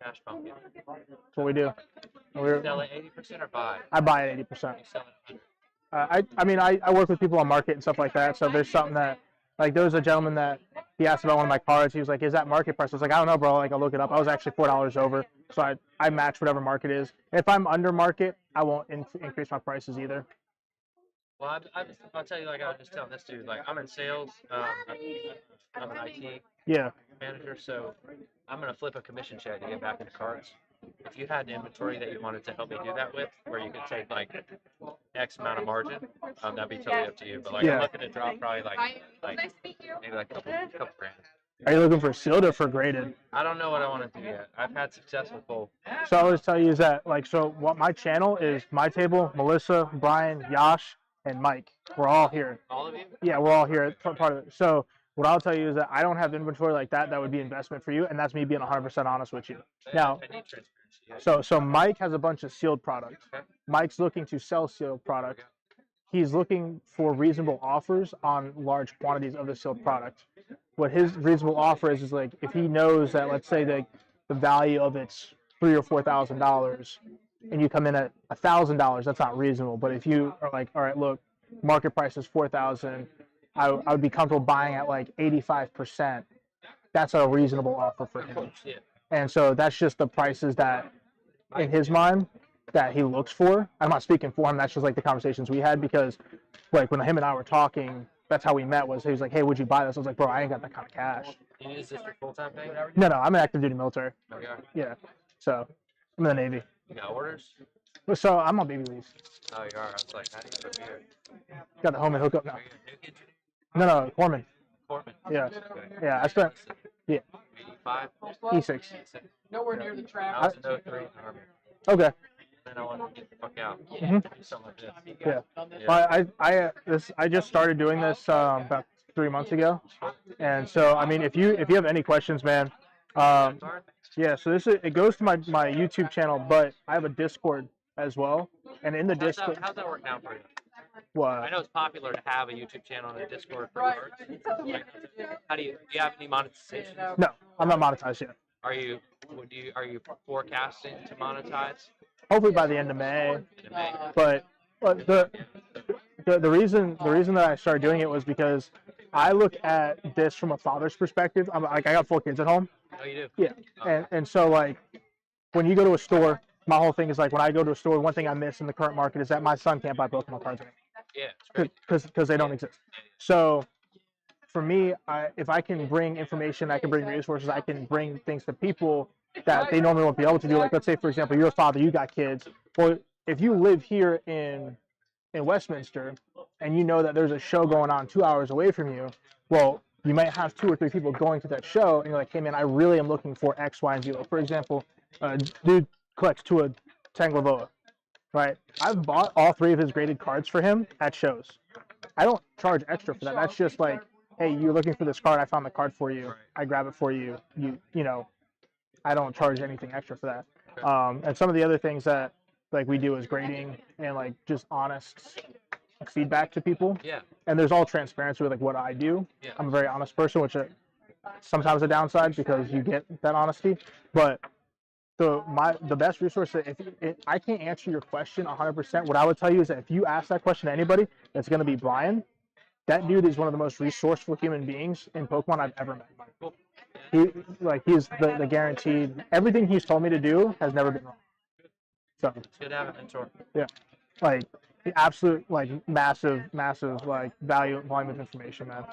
Cash pumpkin. That's what we do. Sell it 80% or buy? I buy it 80%. You sell it 100%. I work with people on market and stuff like that. So if there's something that, like, there was a gentleman that he asked about one of my cards. He was like, "Is that market price?" I was like, "I don't know, bro. Like, I'll look it up." I was actually $4 over, so I match whatever market is. If I'm under market, I won't increase my prices either. Well, I'll tell you, like I was just telling this dude, like I'm in sales. I'm an IT manager, so I'm gonna flip a commission check to get back into cards. If you had an inventory that you wanted to help me do that with, where you could take like X amount of margin, that'd be totally up to you. But like I'm looking to drop probably like maybe like a couple grand. Are you looking for sealed or for graded? I don't know what I want to do yet. I've had success with both. So I always tell you is that, like, so what my channel is, my table, Melissa, Brian, Yash, and Mike. We're all here. All of you? Yeah, we're all here. Part of it. So what I'll tell you is that I don't have inventory like that. That would be investment for you, and that's me being 100% honest with you. Now, I need transparency. so Mike has a bunch of sealed product. Mike's looking to sell sealed product. He's looking for reasonable offers on large quantities of the sealed product. What his reasonable offer is like if he knows that, let's say the value of it's $3,000 or $4,000, and you come in at $1,000, that's not reasonable. But if you are like, all right, look, market price is $4,000, I would be comfortable buying at like 85%. That's a reasonable offer for him. And so that's just the prices that, in his mind, that he looks for. I'm not speaking for him. That's just like the conversations we had because, like, when him and I were talking, that's how we met. Was he was like, "Hey, would you buy this?" I was like, "Bro, I ain't got that kind of cash." Is this your full-time thing? No, I'm an active duty military. Okay. Yeah, so I'm in the Navy. You got orders? So I'm on baby leave. Oh, you are. I was like, how do you go here? Got the home and hookup now. No, Corman. Corman. Yeah, yeah. I spent. Yeah. 85. E6. Nowhere near the track. I was in 03 in the Army. Okay. Then I wanted to get the fuck out. Mhm. Do something like this. Yeah. Well, I just started doing this about 3 months ago, and so I mean, if you have any questions, man, yeah. So it goes to my YouTube channel, but I have a Discord as well, and in the Discord. How's that working out for you? What? I know it's popular to have a YouTube channel and a Discord for cards. How do you have any monetization? No, I'm not monetized yet. Are you forecasting to monetize? Hopefully by the end of May. In May? But the reason that I started doing it was because I look at this from a father's perspective. I'm like, I got 4 kids at home. Oh, you do? Yeah. And so like when you go to a store, my whole thing is like when I go to a store, one thing I miss in the current market is that my son can't buy Pokemon cards anymore. Yeah. Because they don't exist. So for me, if I can bring information, I can bring resources, I can bring things to people that they normally won't be able to do. Like let's say for example, you're a father, you got kids. Well, if you live here in Westminster and you know that there's a show going on 2 hours away from you, well, you might have 2 or 3 people going to that show and you're like, hey man, I really am looking for X, Y, and Z. Like, for example, dude collects Tua Tagovailoa, right? I've bought all 3 of his graded cards for him at shows. I don't charge extra for that. That's just like, hey, you're looking for this card, I found the card for you, I grab it for you. You know, I don't charge anything extra for that. And some of the other things that like we do is grading and like just honest feedback to people. Yeah. And there's all transparency with like what I do. Yeah. I'm a very honest person, which is sometimes a downside because you get that honesty. But the best resource that if I can't answer your question 100%, what I would tell you is that if you ask that question to anybody, it's going to be Brian. That dude is one of the most resourceful human beings in Pokemon I've ever met. He's the guaranteed, everything he's told me to do has never been wrong. So It's good to have a mentor. yeah, like the absolute like massive like volume of information, man.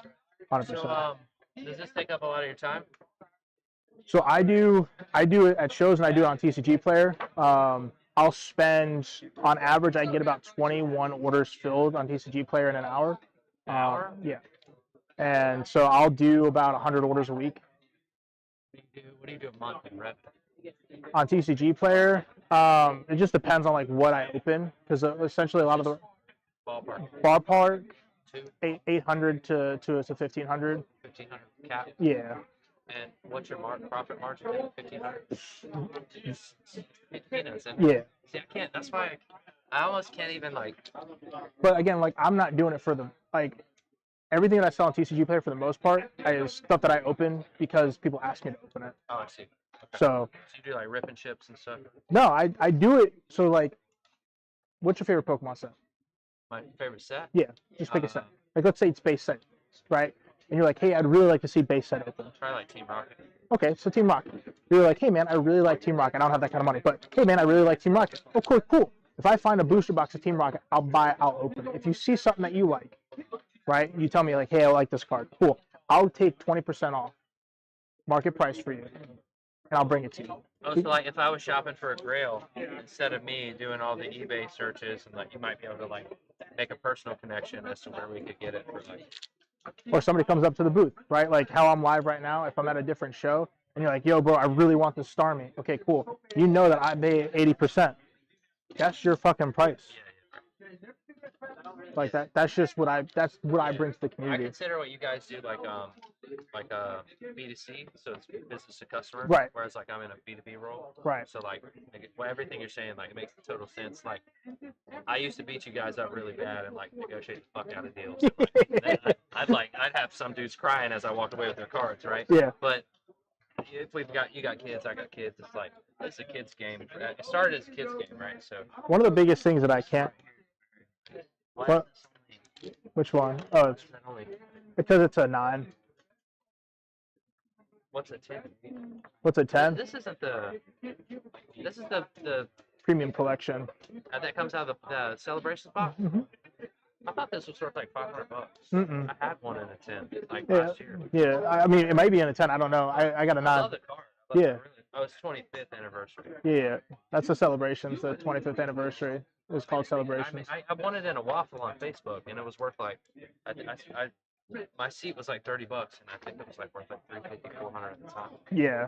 100%. So does this take up a lot of your time? So I do it at shows and I do it on TCG Player. I'll spend on average I get about 21 orders filled on TCG Player in an hour. An hour? Yeah. And so I'll do about 100 orders a week. What do you do a month in rep? On TCG Player, it just depends on like what I open because essentially a lot of the ballpark 800 to 1500. 1500 cap. Yeah. And what's your profit margin? 1500. Yeah. See, I can't. That's why I almost can't even like. But again, like I'm not doing it for the like. Everything that I sell on TCG Player for the most part is stuff that I open because people ask me to open it. Oh, I see. Okay. So you do like rip and chips and stuff? No, I do it. So like, what's your favorite Pokemon set? My favorite set? Yeah, just pick a set. Like let's say it's base set, right? And you're like, hey, I'd really like to see base set open. Try like Team Rocket. Okay, so Team Rocket. You're like, hey man, I really like Team Rocket. I don't have that kind of money, but hey man, I really like Team Rocket. Oh, cool. If I find a booster box of Team Rocket, I'll buy it, I'll open it. If you see something that you like, right? You tell me like, hey, I like this card. Cool. I'll take 20% off market price for you, and I'll bring it to you. Oh, so like if I was shopping for a Grail, instead of me doing all the eBay searches, and like you might be able to like make a personal connection as to where we could get it for like. Or somebody comes up to the booth, right? Like how I'm live right now. If I'm at a different show, and you're like, yo, bro, I really want this Starmie. Okay, cool. You know that I made 80%. That's your fucking price. Like that. That's just what I bring to the I community. consider what you guys do like B2C, so it's business to customer. Right. Whereas like I'm in a B2B role. Right. So like well, everything you're saying like it makes total sense. Like I used to beat you guys up really bad and like negotiate the fuck out of deals. I'd have some dudes crying as I walked away with their cards, right? Yeah. But if you got kids, I got kids. It's like it's a kids game. It started as a kids game, right? So One of the biggest things that I can't. What? Which one? Oh, it's because it's a 9. What's a 10? What's a 10? This isn't the. This is the Premium collection. that comes out of the Celebrations box. Mm-hmm. I thought this was worth like $500. Mm-mm. I had one in a 10 like Yeah, last year. yeah. I mean, it might be in a 10. I don't know. I got a 9. I love the card. I love Yeah. it really. Oh, it's 25th anniversary. Yeah, that's the celebrations. The 25th anniversary. It was called Celebrations. I won it in a waffle on Facebook, and it was worth like, my seat was like $30, and I think it was like worth like $350, $400 at the time. Yeah.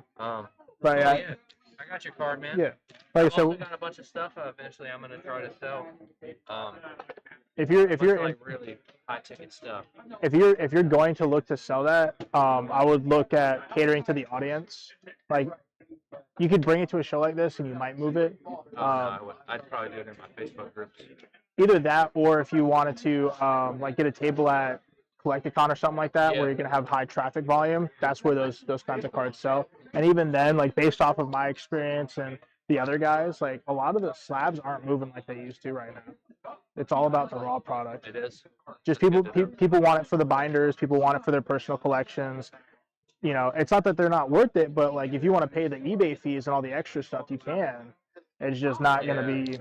But yeah. yeah, I got your card, man. Yeah. Like I I've also said, got a bunch of stuff. Eventually, I'm gonna try to sell. if you're like really high ticket stuff. if you're going to look to sell that, I would look at catering to the audience. Like, you could bring it to a show like this, and you might move it. No, I would. I'd probably do it in my Facebook groups. Either that, or if you wanted to like get a table at collecticon or something like that, where you're gonna have high traffic volume. That's where those kinds of cards sell. And even then, like based off of my experience and the other guys, like a lot of the slabs aren't moving like they used to right now. It's all about the raw product. It is. Just people want it for the binders. People want it for their personal collections. You know, it's not that they're not worth it, but like if you want to pay the eBay fees and all the extra stuff, you can. It's just not gonna be.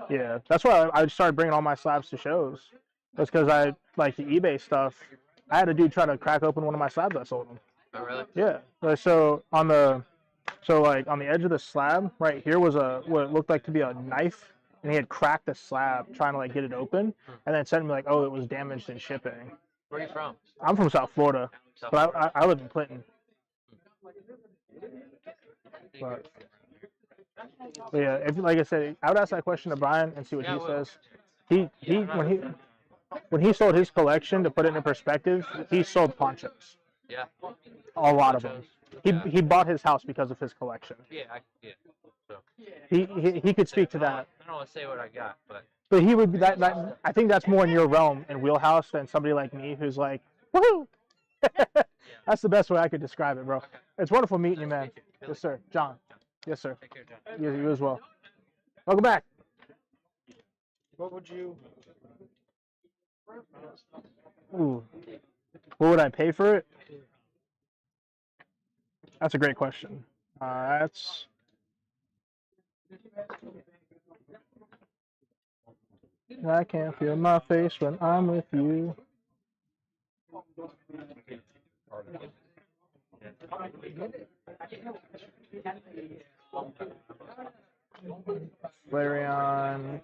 Yeah, that's why I started bringing all my slabs to shows. That's because I like the eBay stuff. I had a dude try to crack open one of my slabs I sold him. Oh, really? Yeah. So on the edge of the slab right here was what looked like to be a knife, and he had cracked the slab trying to like get it open, and then sent me like, oh, it was damaged in shipping. Where are you from? I'm from South Florida, but I live in Clinton. But yeah, if like I said, I would ask that question to Brian and see what he says. When he sold his collection, to put it into perspective, he sold ponchos. Yeah. A lot of them. He bought his house because of his collection. Yeah, So. He could speak to that. I don't want to say what I got, but. But he would be that I think that's more in your realm and wheelhouse than somebody like me who's like, woohoo! That's the best way I could describe it, bro. It's wonderful meeting you, man. Yes, sir. John. Yes, sir. Take care, John. You as well. Welcome back. What would you? Ooh. What would I pay for it? That's a great question. I can't feel my face when I'm with you. Flareon.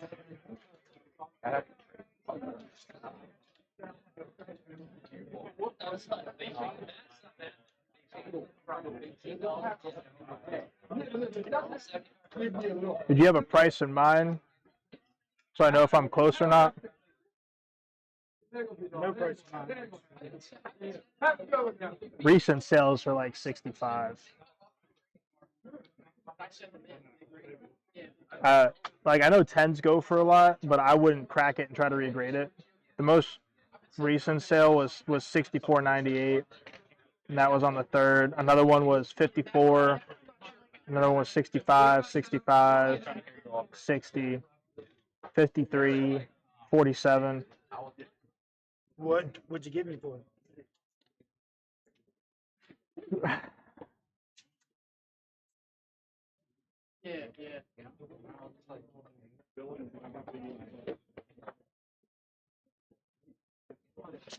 Did you have a price in mind so I know if I'm close or not? No price. Recent sales are like 65. Like I know 10s go for a lot, but I wouldn't crack it and try to regrade it. The most recent sale was 64.98, and that was on the 3rd. Another one was 54. Another one was 65, 65, 60, 53, 47. What would you give me for it? Yeah.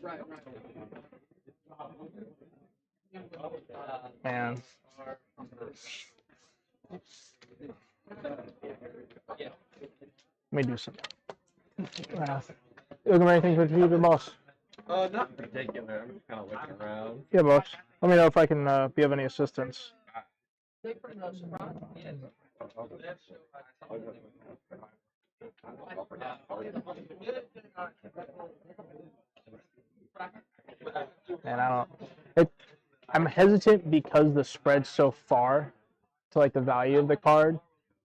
Right. Man. Let me do something. Looking for anything for the boss? Not particular. I'm just kind of looking around. Yeah, boss. Let me know if I can be of any assistance. And I'm hesitant because the spread's so far to like the value of the card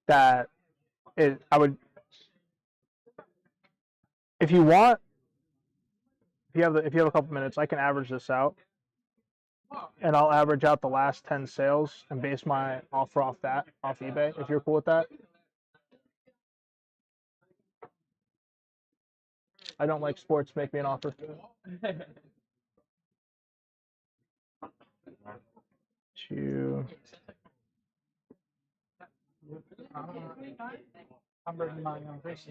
that I would, if you want, if you have a couple minutes, I can average this out, and I'll average out the last 10 sales and base my offer off eBay. If you're cool with that. I don't like sports. Make me an offer. I'm bringing mine on this.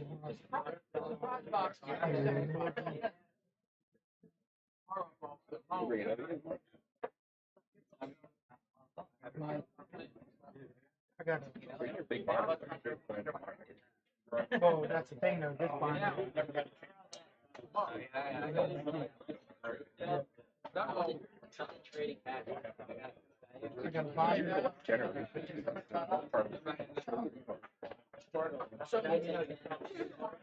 I got it. Oh, that's the thing though. This binder. I got a binder.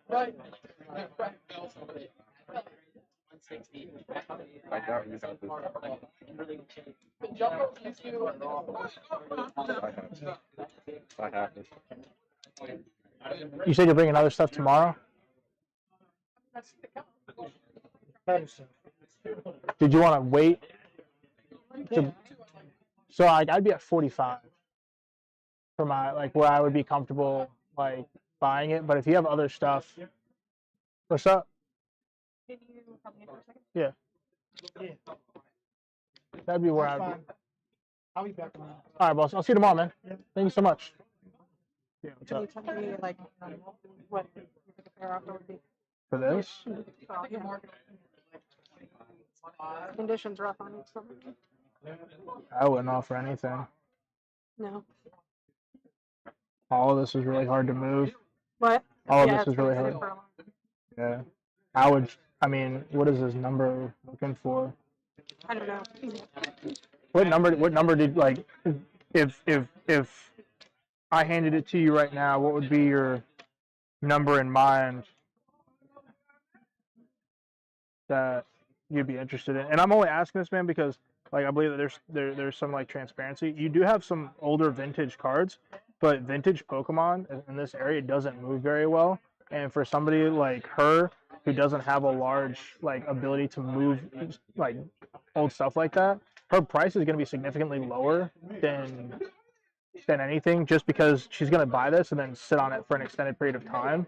Right. I doubt you got this. I have this. You said you're bringing other stuff tomorrow? Did you want to wait? So like I'd be at 45 for my like where I would be comfortable like buying it. But if you have other stuff, what's up? Can you help me for a second? Yeah. That'd be where That's I'd be. fine. I'll be back on. All right, boss. I'll see you tomorrow, man. Yeah. Thank you so much. Yeah, what's Can you up? tell me like what the fair offer would be? For this? Oh, yeah. Conditions rough on it. So. I wouldn't offer anything. No. All of this is really hard to move. What? All of Yeah, this it's is really been hard. sitting for a while. Yeah. I would. I mean, what is this number looking for? I don't know. What number? What number did like? If I handed it to you right now, what would be your number in mind that you'd be interested in? And I'm only asking this, man, because like I believe that there's some like transparency. You do have some older vintage cards, but vintage Pokemon in this area doesn't move very well. And for somebody like her who doesn't have a large like ability to move like old stuff like that, her price is going to be significantly lower than anything, just because she's going to buy this and then sit on it for an extended period of time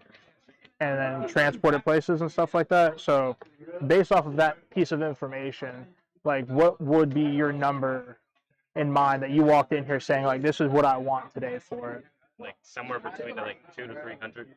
and then transport it places and stuff like that. So based off of that piece of information, like what would be your number in mind that you walked in here saying like this is what I want today for it? Like somewhere between like 200 to 300.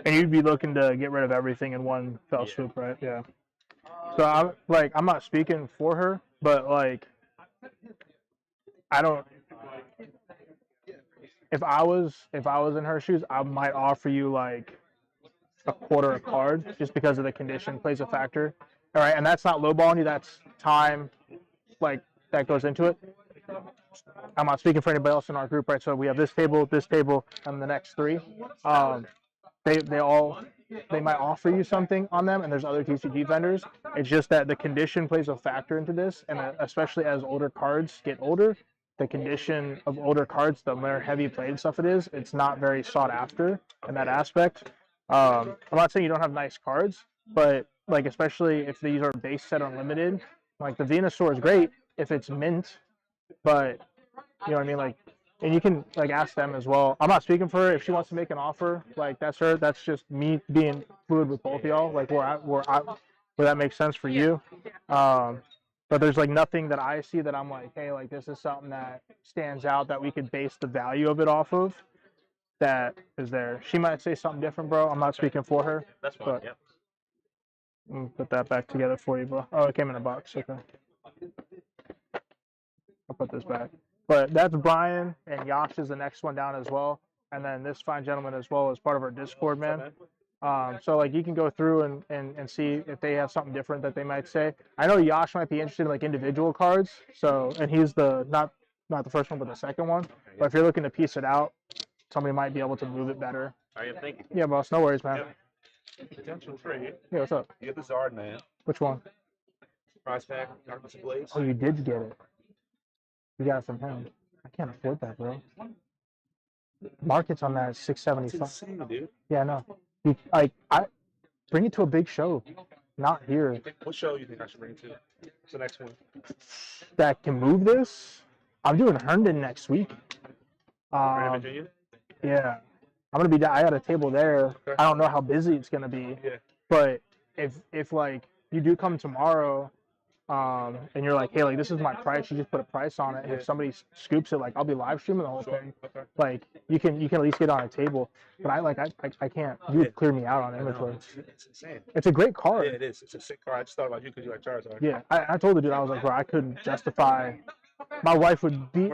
And you'd be looking to get rid of everything in one fell swoop, right? Yeah. So I'm not speaking for her, but like I don't. If I was in her shoes, I might offer you like a quarter a card, just because of the condition plays a factor. All right, and that's not lowballing you. That's time, like that goes into it. I'm not speaking for anybody else in our group, right? So we have this table, and the next three. They might offer you something on them, and there's other TCG vendors. It's just that the condition plays a factor into this, and especially as older cards get older, the condition of older cards, the more heavy played stuff it is, it's not very sought after in that aspect. I'm not saying you don't have nice cards, but like especially if these are base set unlimited, like the Venusaur is great if it's mint, but you know what I mean, like. And you can like ask them as well. I'm not speaking for her. If she wants to make an offer, like that's her. That's just me being fluid with both of y'all. Like where that makes sense for you. But there's like nothing that I see that I'm like, hey, like this is something that stands out that we could base the value of it off of. That is there. She might say something different, bro. I'm not speaking for her. That's fine. But Yeah. put that back together for you, bro. Oh, it came in a box. Okay. I'll put this back. But that's Brian, and Yash is the next one down as well. And then this fine gentleman as well is part of our Discord, man. So like you can go through and see if they have something different that they might say. I know Yash might be interested in like individual cards. So, and he's the not the first one, but the second one. But if you're looking to piece it out, somebody might be able to move it better. All right, thank you. Yeah, boss. No worries, man. Potential trade. Yeah, what's up? You get the Zard man. Which one? Prize pack, Darkness Ablaze. Oh, you did get it. You got it from him. I can't afford that, bro. Market's on that is $675. That's insane, dude. Yeah, no. I bring it to a big show, not here. What show you think I should bring to? What's the next one? That can move this. I'm doing Herndon next week. Virginia? Yeah, I'm gonna be. I got a table there. Okay. I don't know how busy it's gonna be, Yeah. but if like you do come tomorrow, and you're like, hey, like this is my price. You just put a price on it. And if somebody scoops it, like I'll be live streaming the whole thing. Okay. Like you can at least get on a table. But I can't. You would clear me out on inventory. It's insane. It's a great card. Yeah, it is. It's a sick card. I just thought about you because you like Charizard. Yeah, I told the dude, I was like, bro, I couldn't justify. My wife would beat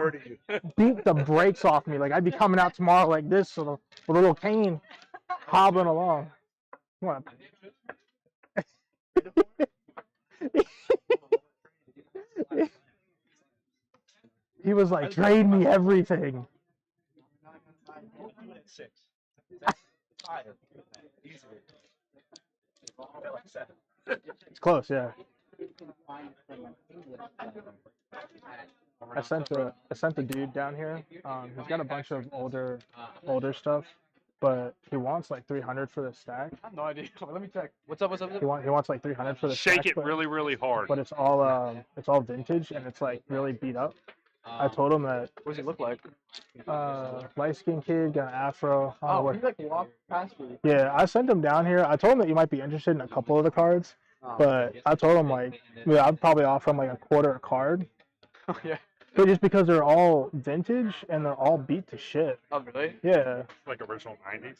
the brakes off me. Like I'd be coming out tomorrow like this with a little cane, hobbling along. Come on. He was like, trade me everything. 6. 5. Easily. I feel like 7. It's close, yeah. I sent a dude down here. He's got a bunch of older stuff, but he wants like 300 for the stack. I have no idea. Let me check. What's up? What's up? He wants like 300 for the stack. Shake it really hard. But it's all vintage and it's like really beat up. I told him that. What does he look like? Light skinned kid, got an afro. Oh, he like walked past me. Yeah, I sent him down here. I told him that you might be interested in a couple of the cards, but I told him like, yeah, I'd probably offer him like a quarter a card. Yeah. But just because they're all vintage and they're all beat to shit. Oh, really? Yeah. Like original 90s?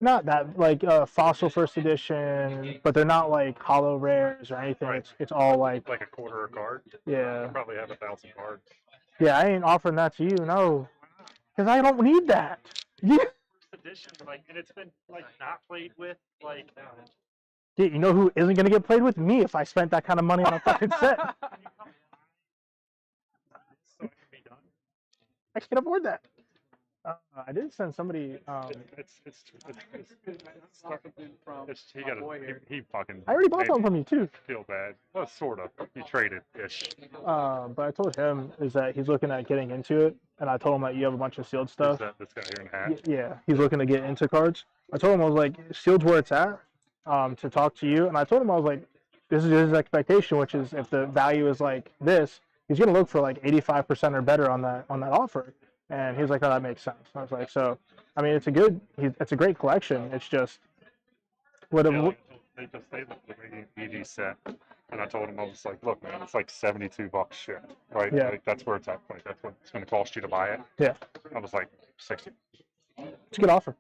Not that, like Fossil First Edition, but they're not like hollow rares or anything. Right. It's all like a quarter a card? Yeah. I probably have 1,000 cards. Yeah, I ain't offering that to you, no. Because I don't need that. Yeah. Edition, like, and it's been like not played with, like. Yeah, you know who isn't gonna get played with? Me if I spent that kind of money on a fucking set. I can't afford that. I did send somebody. He fucking. I already bought something from you too. Feel bad. Well, sort of. You traded ish. But I told him is that he's looking at getting into it, and I told him that you have a bunch of sealed stuff. This guy here in hat. Yeah, he's looking to get into cards. I told him I was like, sealed's where it's at. To talk to you, and I told him I was like, this is his expectation, which is if the value is like this, he's gonna look for like 85% or better on that offer. And he was like, oh, that makes sense. I was like, so, I mean, it's a great collection. It's just, They look the EG set, and I told him I was like, look, man, it's like $72 shipped, right? Yeah. Like, that's where it's at. Like, that's what it's going to cost you to buy it. Yeah. I was like, 60. It's a good offer.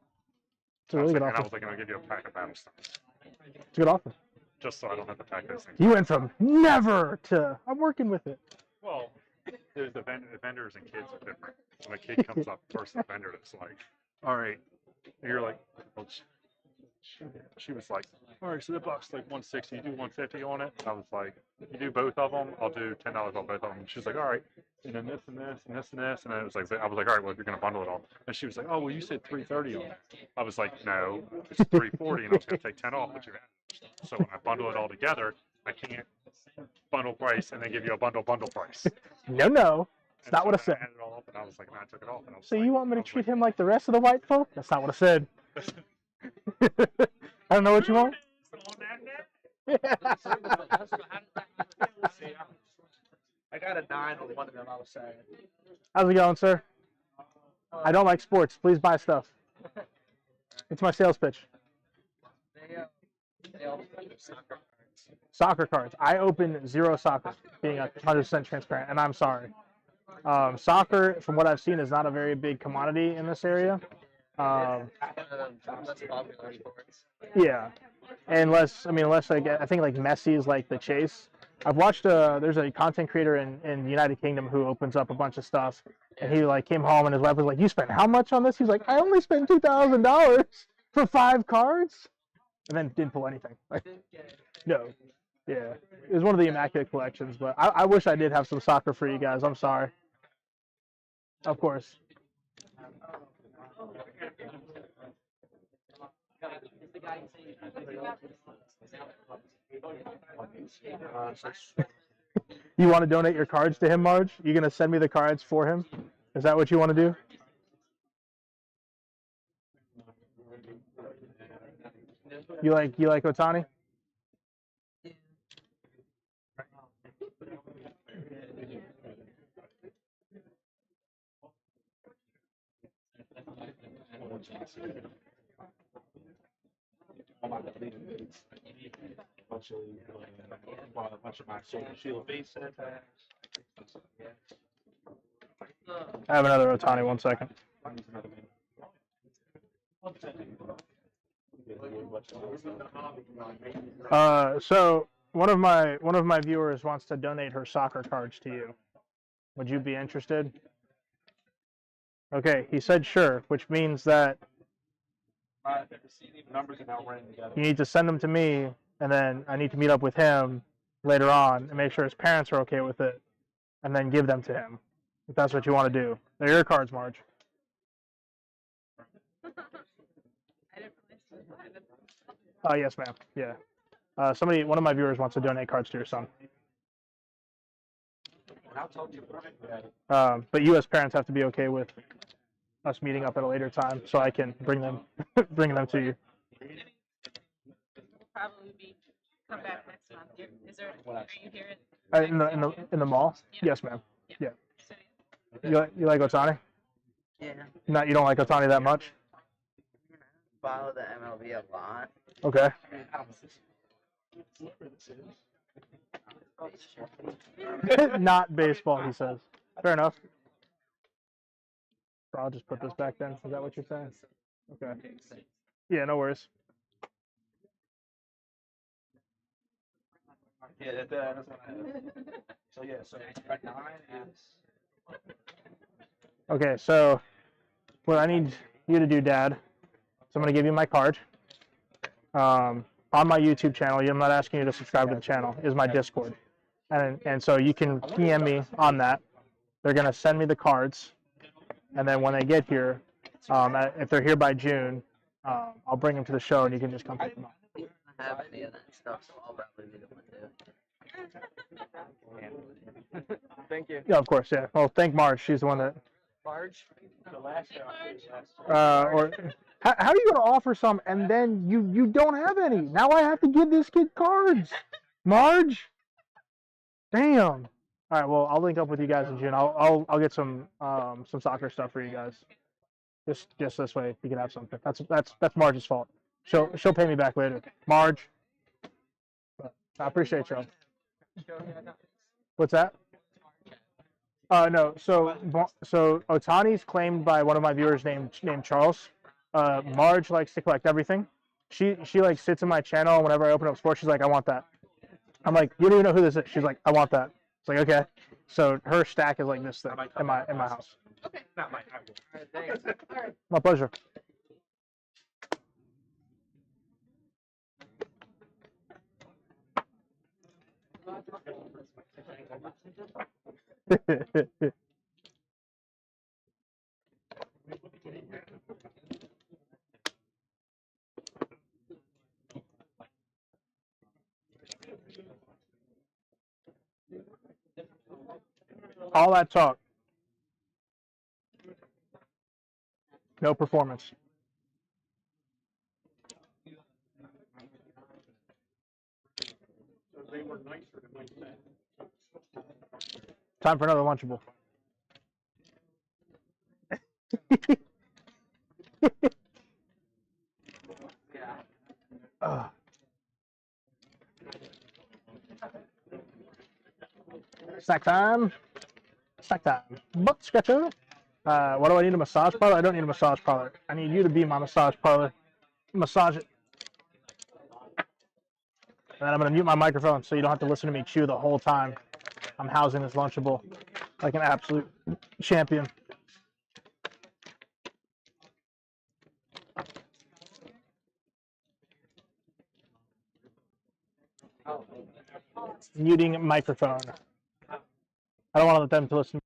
It's a really good And I offer. was like, I'm going to give you a pack of battle stones. It's a good offer. Just so I don't have to pack those things. You went from never to I'm working with it. Well, there's the vendors and kids are different. When a kid comes up versus a vendor that's like, all right, and you're like, well, she was like, all right, so the box is like 160, you do 150 on it. I was like, you do both of them, I'll do $10 on both of them. She was like, all right, and then this and this and this and this, and I was like, all right, well, you're gonna bundle it all. And she was like, oh, well, you said 330 on it. I was like, no, it's 340, and I was gonna take 10 off, but you had. So when I bundle it all together, I can't bundle price and then give you a bundle price. No. That's not what I said. I added it all up, and I was like, and I took it off, and I was So like, you want me to treat him like the rest of the white folk? That's not what I said. I don't know what you want. I got a 9 on one of them, I was saying. How's it going, sir? I don't like sports. Please buy stuff. It's my sales pitch. Soccer cards. I open 0 soccer, being 100% transparent, and I'm sorry. Soccer, from what I've seen, is not a very big commodity in this area. Yeah, unless like I think like Messi is like the chase. I've watched there's a content creator in the United Kingdom who opens up a bunch of stuff, and he like came home and his wife was like, "You spent how much on this?" He's like, "I only spent $2,000 for 5 cards," and then didn't pull anything. Like, no, yeah, it was one of the immaculate collections, but I wish I did have some soccer for you guys. I'm sorry. Of course. You want to donate your cards to him, Marge? You gonna send me the cards for him? Is that what you want to do? You like Otani? All my deleted things. Bought a bunch of my Sword and Shield base set packs. I have another Otani. 1 second. So one of my viewers wants to donate her soccer cards to you. Would you be interested? Okay, he said sure, which means that Numbers are now running together. you need to send them to me, and then I need to meet up with him later on and make sure his parents are okay with it, and then give them to him. If that's what you want to do. They're your cards, Marge. Yes, ma'am. Yeah. One of my viewers wants to donate cards to your son. But you as parents have to be okay with us meeting up at a later time so I can bring them to you. Probably come back next month. Are you here? In the mall? Yeah. Yes, ma'am. Yeah. So, You like Otani? Yeah. You don't like Otani that much? Follow the MLB a lot. Okay. Not baseball, he says. Fair enough. So I'll just put this back then. Is that what you're saying? Okay. Yeah, no worries. Yeah, that's what I have. So yeah, so right 9 is. Okay, so what I need you to do, Dad, is I'm going to give you my card. On my YouTube channel, I'm not asking you to subscribe to the channel, is my Discord. And so you can PM me on that. They're going to send me the cards. And then when they get here, if they're here by June, I'll bring them to the show and you can just come pick them up. I don't have any of that stuff, so I'll probably be the one to. Thank you. Yeah, of course, yeah. Well, thank Marge. She's the one that... Marge? The last show. Or how are you going to offer some and then you don't have any? Now I have to give this kid cards. Marge? Damn. All right, well, I'll link up with you guys in June. I'll get some soccer stuff for you guys. Just this way you can have something. That's Marge's fault. She'll pay me back later. Marge. But I appreciate y'all. What's that? No. So Otani's claimed by one of my viewers named Charles. Marge likes to collect everything. She like sits in my channel whenever I open up sports. She's like, I want that. I'm like, you don't even know who this is. She's like, I want that. It's like, okay. So her stack is like this thing in my house. okay. Not my All right, thanks. All right. My pleasure. All that talk. No performance. Time for another Lunchable. Snack time. Snack time. Butt scratcher. What do I need? A massage parlor? I don't need a massage parlor. I need you to be my massage parlor. Massage it. And then I'm going to mute my microphone so you don't have to listen to me chew the whole time. I'm housing this Lunchable like an absolute champion. Muting microphone. I don't want to let them to listen.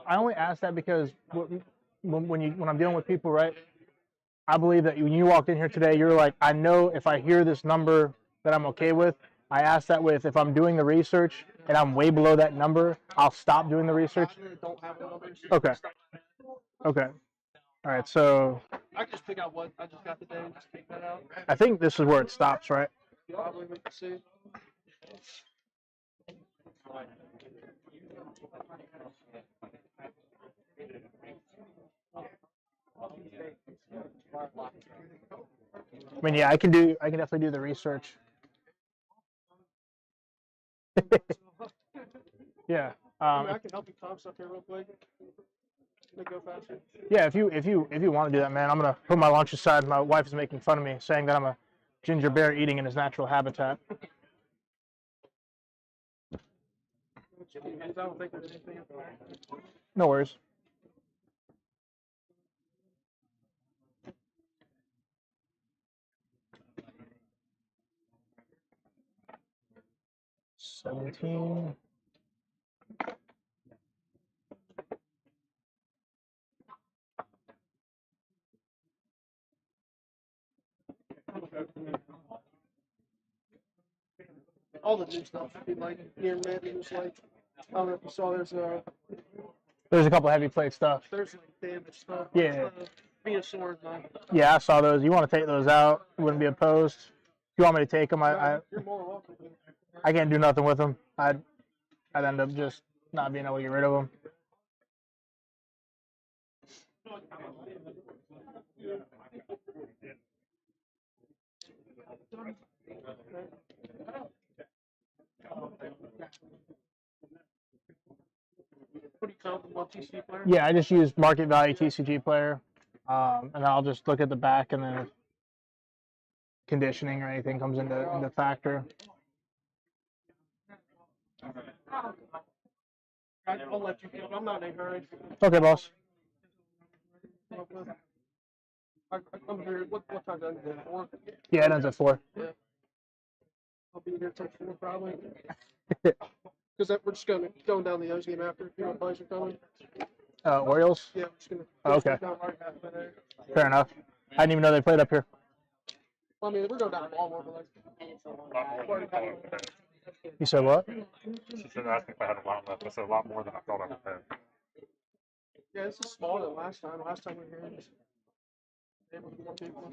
I only ask that because when I'm dealing with people, right? I believe that when you walked in here today, you're like, I know if I hear this number that I'm okay with. I ask that with if I'm doing the research and I'm way below that number, I'll stop doing the research. Okay. Okay. All right. So I can just pick out what I just got today and just take that out. I think this is where it stops, right? Probably we can see. I mean, yeah, I can definitely do the research. Yeah. I can help you comp stuff here real quick. Make it go faster. Yeah, if you want to do that, man, I'm gonna put my lunch aside. My wife is making fun of me, saying that I'm a ginger bear eating in his natural habitat. I don't think there's anything up there. No worries. $17. All the new stuff should be like near mid. There's like, I don't know if you saw, There's a couple heavy plate stuff. there's like damaged stuff. Yeah. Be a sword, man. Yeah, I saw those. You want to take those out? Wouldn't be opposed. If you want me to take them, You're more welcome. I can't do nothing with them. I'd end up just not being able to get rid of them. What do you count them on TCG player? Yeah, I just use market value TCG player, and I'll just look at the back, and then if conditioning or anything comes into factor. I'll let you go. I'm not in a hurry. Okay, boss. I'm here. What time does it end? 4? Yeah, it ends at 4. Yeah. I'll be here till 4 probably. Because we're just going down the O's game after. You know, boys are coming. Orioles? Yeah, we're just gonna. Okay. Down right after there. Fair enough. I didn't even know they played up here. Well, I mean, we're going down to Baltimore, but like. You said what? She said, asked me if I had a lot left. I said, a lot more than I thought I would have. Yeah, this is smaller than last time. Last time we were here, it was able to be more people.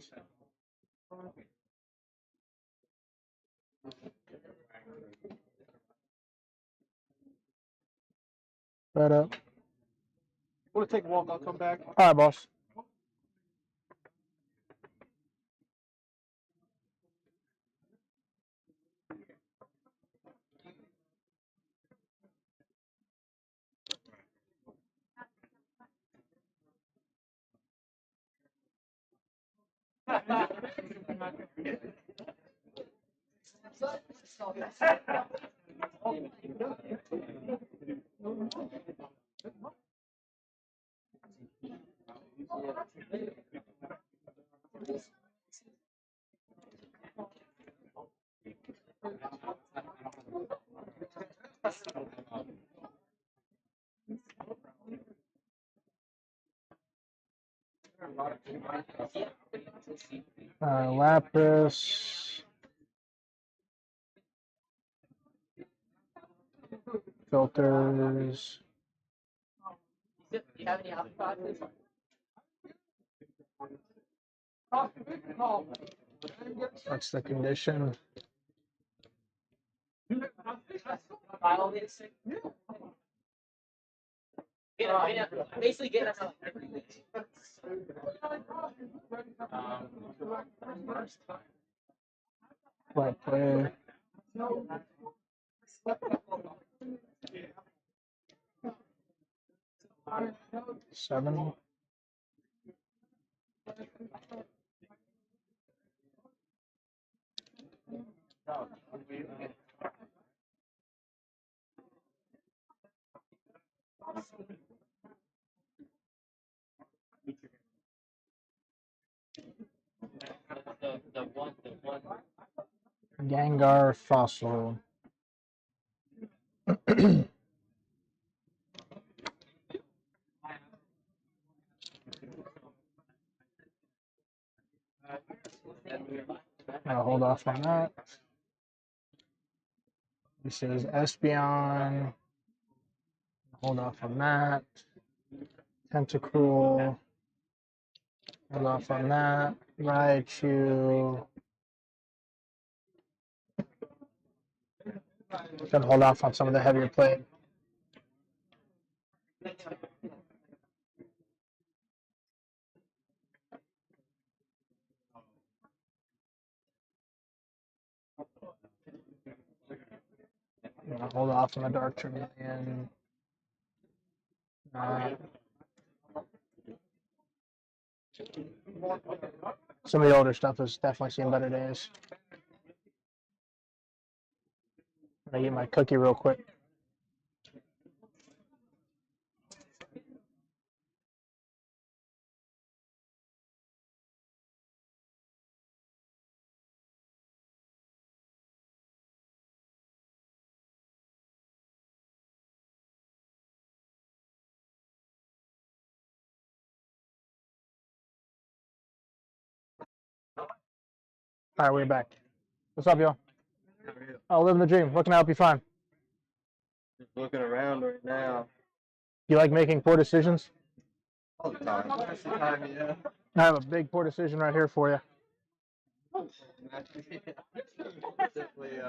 Right up. I'm gonna take a walk. I'll come back. All right, boss. Lapis. Filters. Do you have any avocados? That's the condition. Basically get us on everything. Right there. 7. The one. Gengar fossil. I'll hold off on that. This is Espeon. Hold off on that. Tentacruel. Hold off on that. Raichu. Gonna hold off on some of the heavier play. Hold off on the Dark Charmeleon. Some of the older stuff has definitely seen better days. I'm gonna get my cookie real quick. All right, we're back. What's up, y'all? Oh, living the dream. What can I help you find? Just looking around right now. You like making poor decisions? All the time. Most of the time, yeah. I have a big poor decision right here for you. Definitely,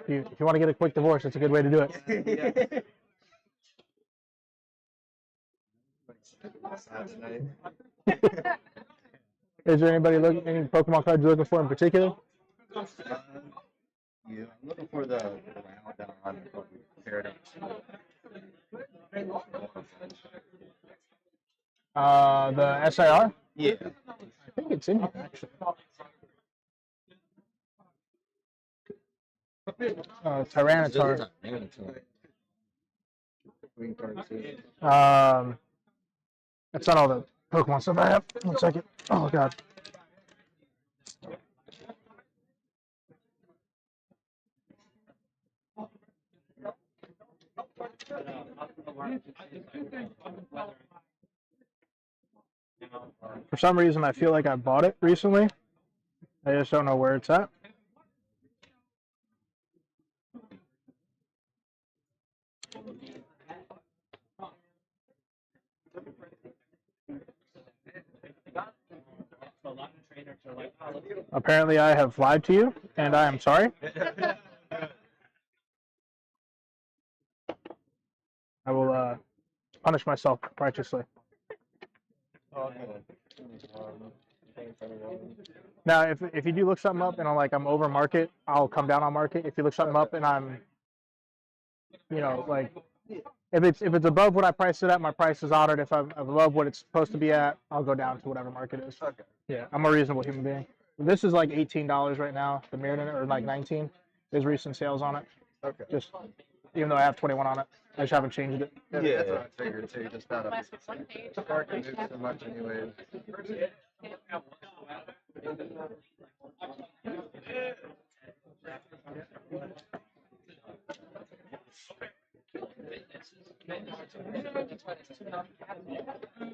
If you want to get a quick divorce, it's a good way to do it. Sounds nice. Is there any Pokemon cards you're looking for in particular? Yeah, I'm looking for the round paradigm. The SIR? Yeah. I think it's in here, actually. Tyranitar. That's not all the Pokemon stuff I have. 1 second. Oh, God. For some reason, I feel like I bought it recently. I just don't know where it's at. Apparently, I have lied to you, and I am sorry. I will punish myself righteously. Now, if you do look something up and I'm over market, I'll come down on market. If you look something up and I'm, like, if it's above what I priced it at, my price is honored. If I'm above what it's supposed to be at, I'll go down to whatever market is. Okay. Yeah, I'm a reasonable human being. This is like $18 right now. The Mirrodin, or like 19. There's recent sales on it. Okay. Just even though I have 21 on it, I just haven't changed it. Yeah, that's what I figured too. Just not a market moves so much anyways.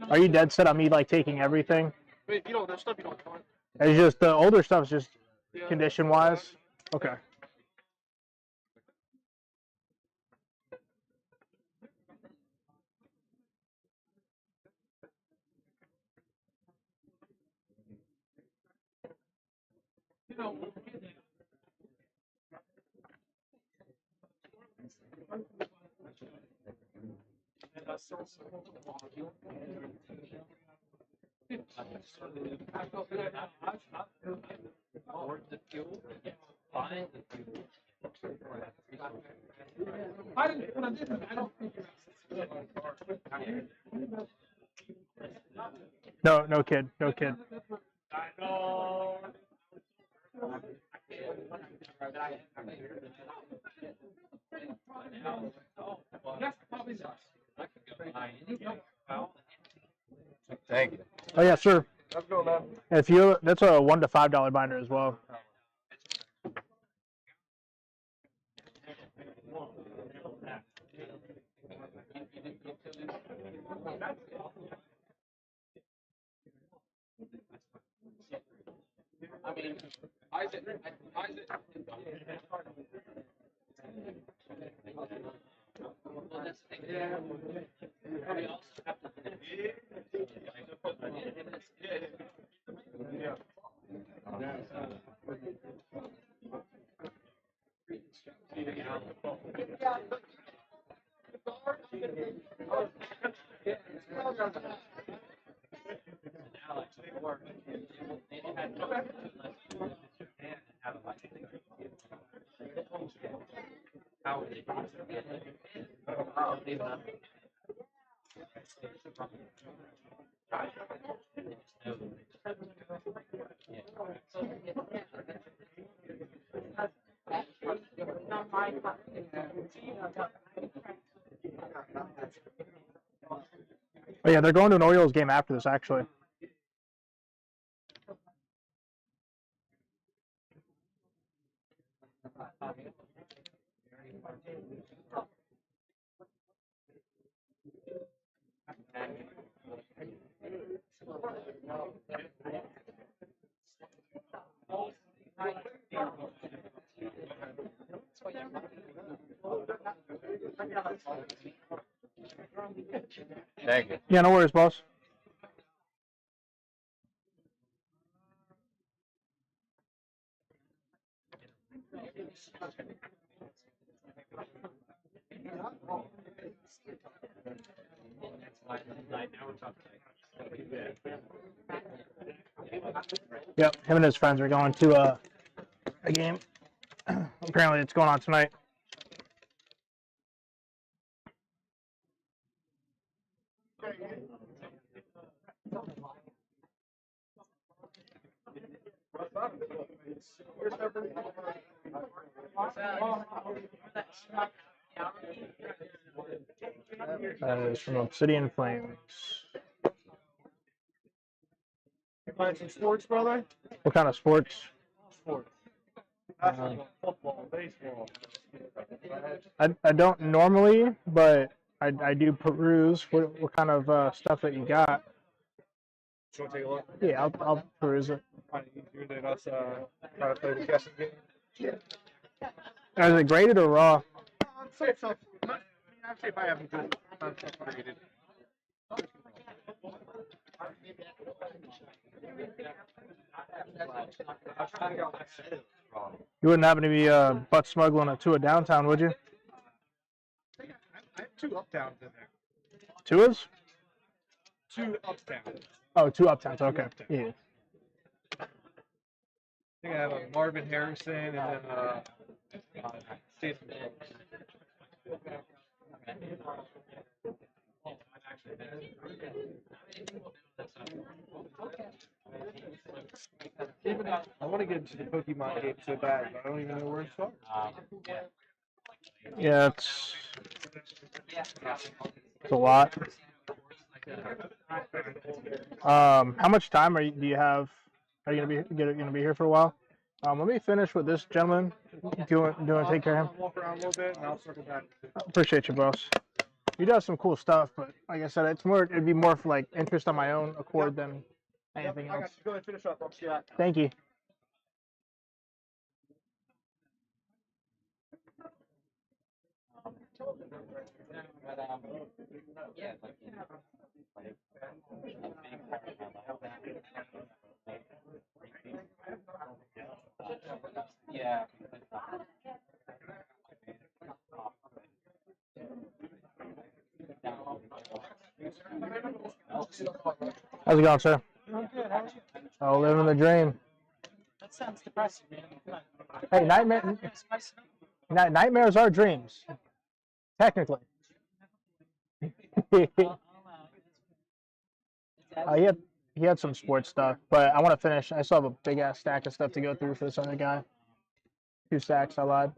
Are you dead set on me like taking everything? Wait, there's stuff you don't want. It's just the older stuff's just condition wise. Okay. No kid. Thank you. Oh yeah, sure. Let's go, man. That's a $1 to $5 binder as well. Oh yeah, they're going to an Orioles game after this, actually. Thank you. Yeah, no worries, boss. Yep, him and his friends are going to a game. Apparently, it's going on tonight. That is from Obsidian Flames. You playing some sports, brother? What kind of sports? Sports. Basketball, football, baseball. I don't normally, but I do peruse what kind of stuff that you got. You want to take a look? Yeah, I'll peruse it. Probably easier than us trying to play the guessing game. Is it graded or raw? I'd say it's I'd say if I have a good graded. You wouldn't happen to be butt smuggling it to a downtown, would you? I have 2 uptowns in there. 2's? 2 uptowns. Oh, 2 uptowns. Okay. Yeah. I think I have a Marvin Harrison and then Jason Brooks. I want to get into the Pokemon game so bad, but I don't even know where to start. Yeah, it's a lot. How much time do you have? Are you gonna be here for a while? Let me finish with this gentleman. Do you want to take care of him? I'll walk around a little bit and I'll circle back. Appreciate you, boss. You do some cool stuff, but like I said, it'd be more for like interest on my own accord than anything else. Go ahead and finish up. I'll see you. Thank you. Yeah. How's it going, sir? I'm good. How are you? Oh, living the dream. That sounds depressing, man. Hey, nightmares are dreams, technically. He had some sports stuff, but I want to finish. I still have a big ass stack of stuff to go through for this other guy. 2 stacks, I lied.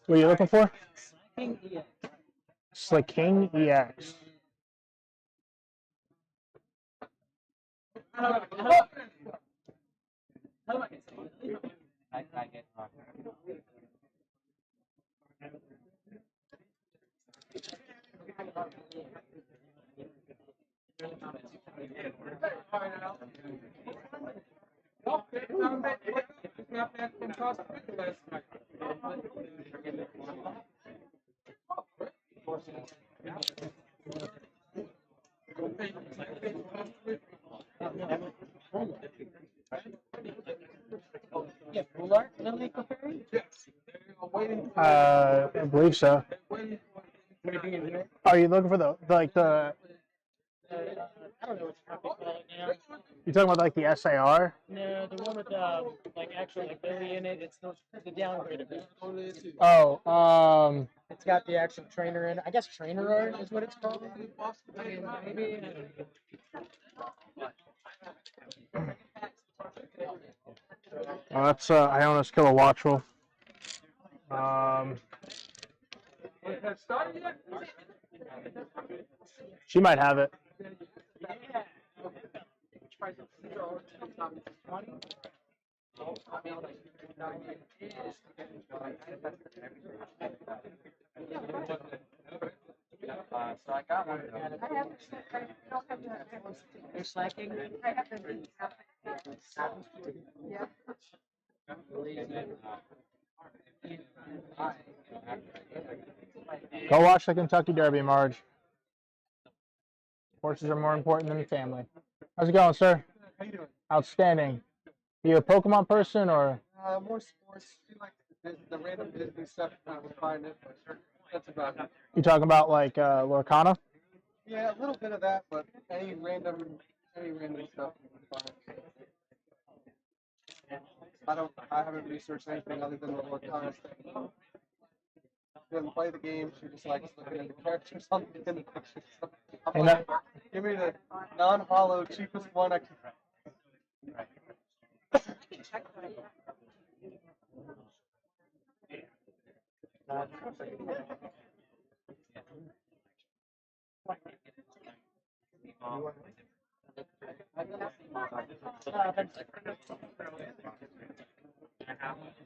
What are you looking for? Slick King EX. I believe so. Are you looking for the like the? I don't know what you call it now. You talking about like the SAR? No, the one with like actual like belly in it. It's the downgrade. Oh, It's got the actual trainer in it. I guess trainer art is what it's called. I mean, maybe. that's Iona's Killer Watchful. She might have it. So I got one. You're slacking. Yeah. Go watch the Kentucky Derby, Marge. Horses are more important than the family. How's it going, sir? How you doing? Outstanding. Are you a Pokemon person or? More sports. Do like the random Disney stuff. I would find it, but that's about it. You talking about like Lorcana? Yeah, a little bit of that, but any random stuff. Is fine. I haven't researched anything other than the Lorcana stuff. She doesn't play the game. She just likes looking at the characters on in the pictures. So I'm like, give me the non-hollow cheapest one I can.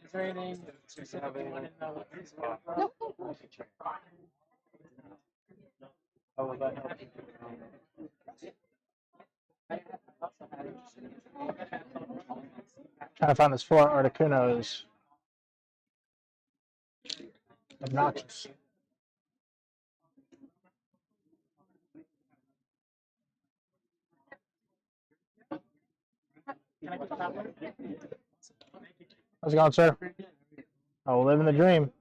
Is there anything specific you want to know? Trying to find this floor Articuno is obnoxious. How's it going, sir? Oh, living the dream.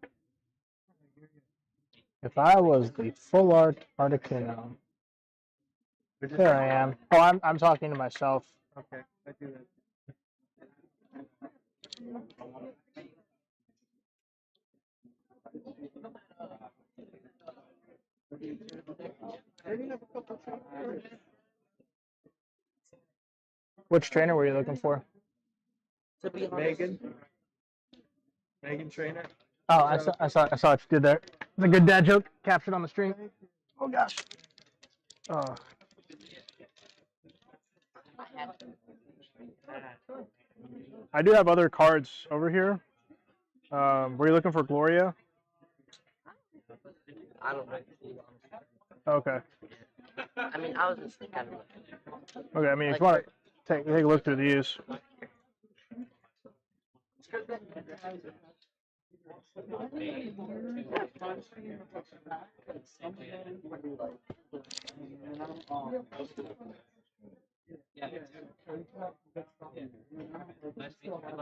If I was the full art Articuno. There I am. Oh, I'm talking to myself. Okay, I do that. Which trainer were you looking for? Megan Trainer. Oh, I saw what you did there. It's a good dad joke captured on the stream. Oh gosh. Oh. I do have other cards over here. Were you looking for Gloria? I don't know. Okay. I mean, I was just kind of looking. Okay, I mean, if you want to take a look through these.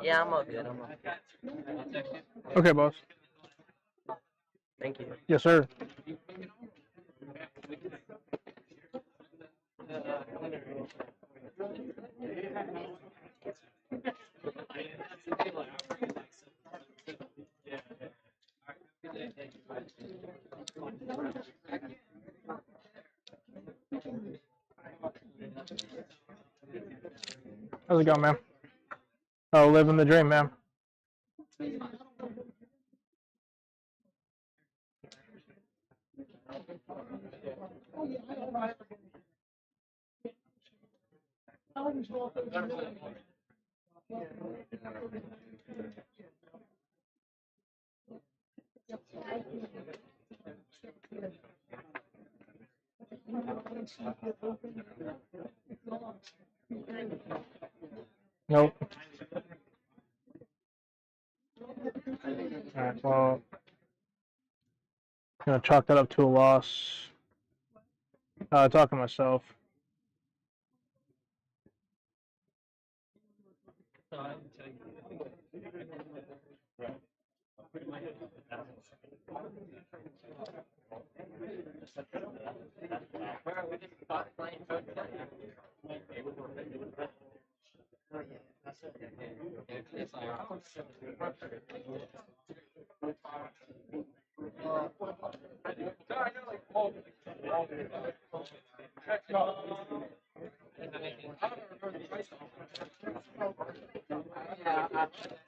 Yeah, I'm all good. I'm all good. Okay, boss. Thank you. Yes, sir. How's it going, man? Oh, living the dream, man. Nope. Alright, well, I'm gonna chalk that up to a loss. Talking to myself.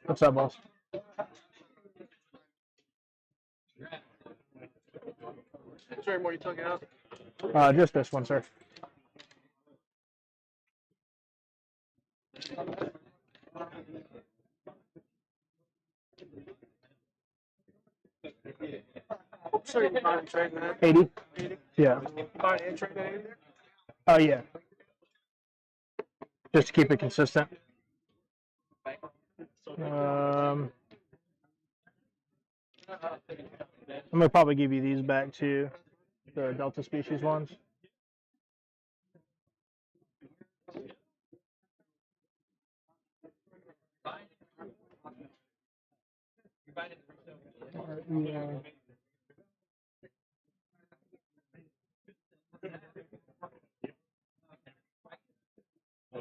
What's up, boss? Sorry, more you took out? Just this one, sir. Sorry, you buying and trading that? 80? 80? Yeah. Buying and trading that in there? Oh, yeah. Just to keep it consistent. I'm gonna probably give you these back too, the Delta species ones. Yeah.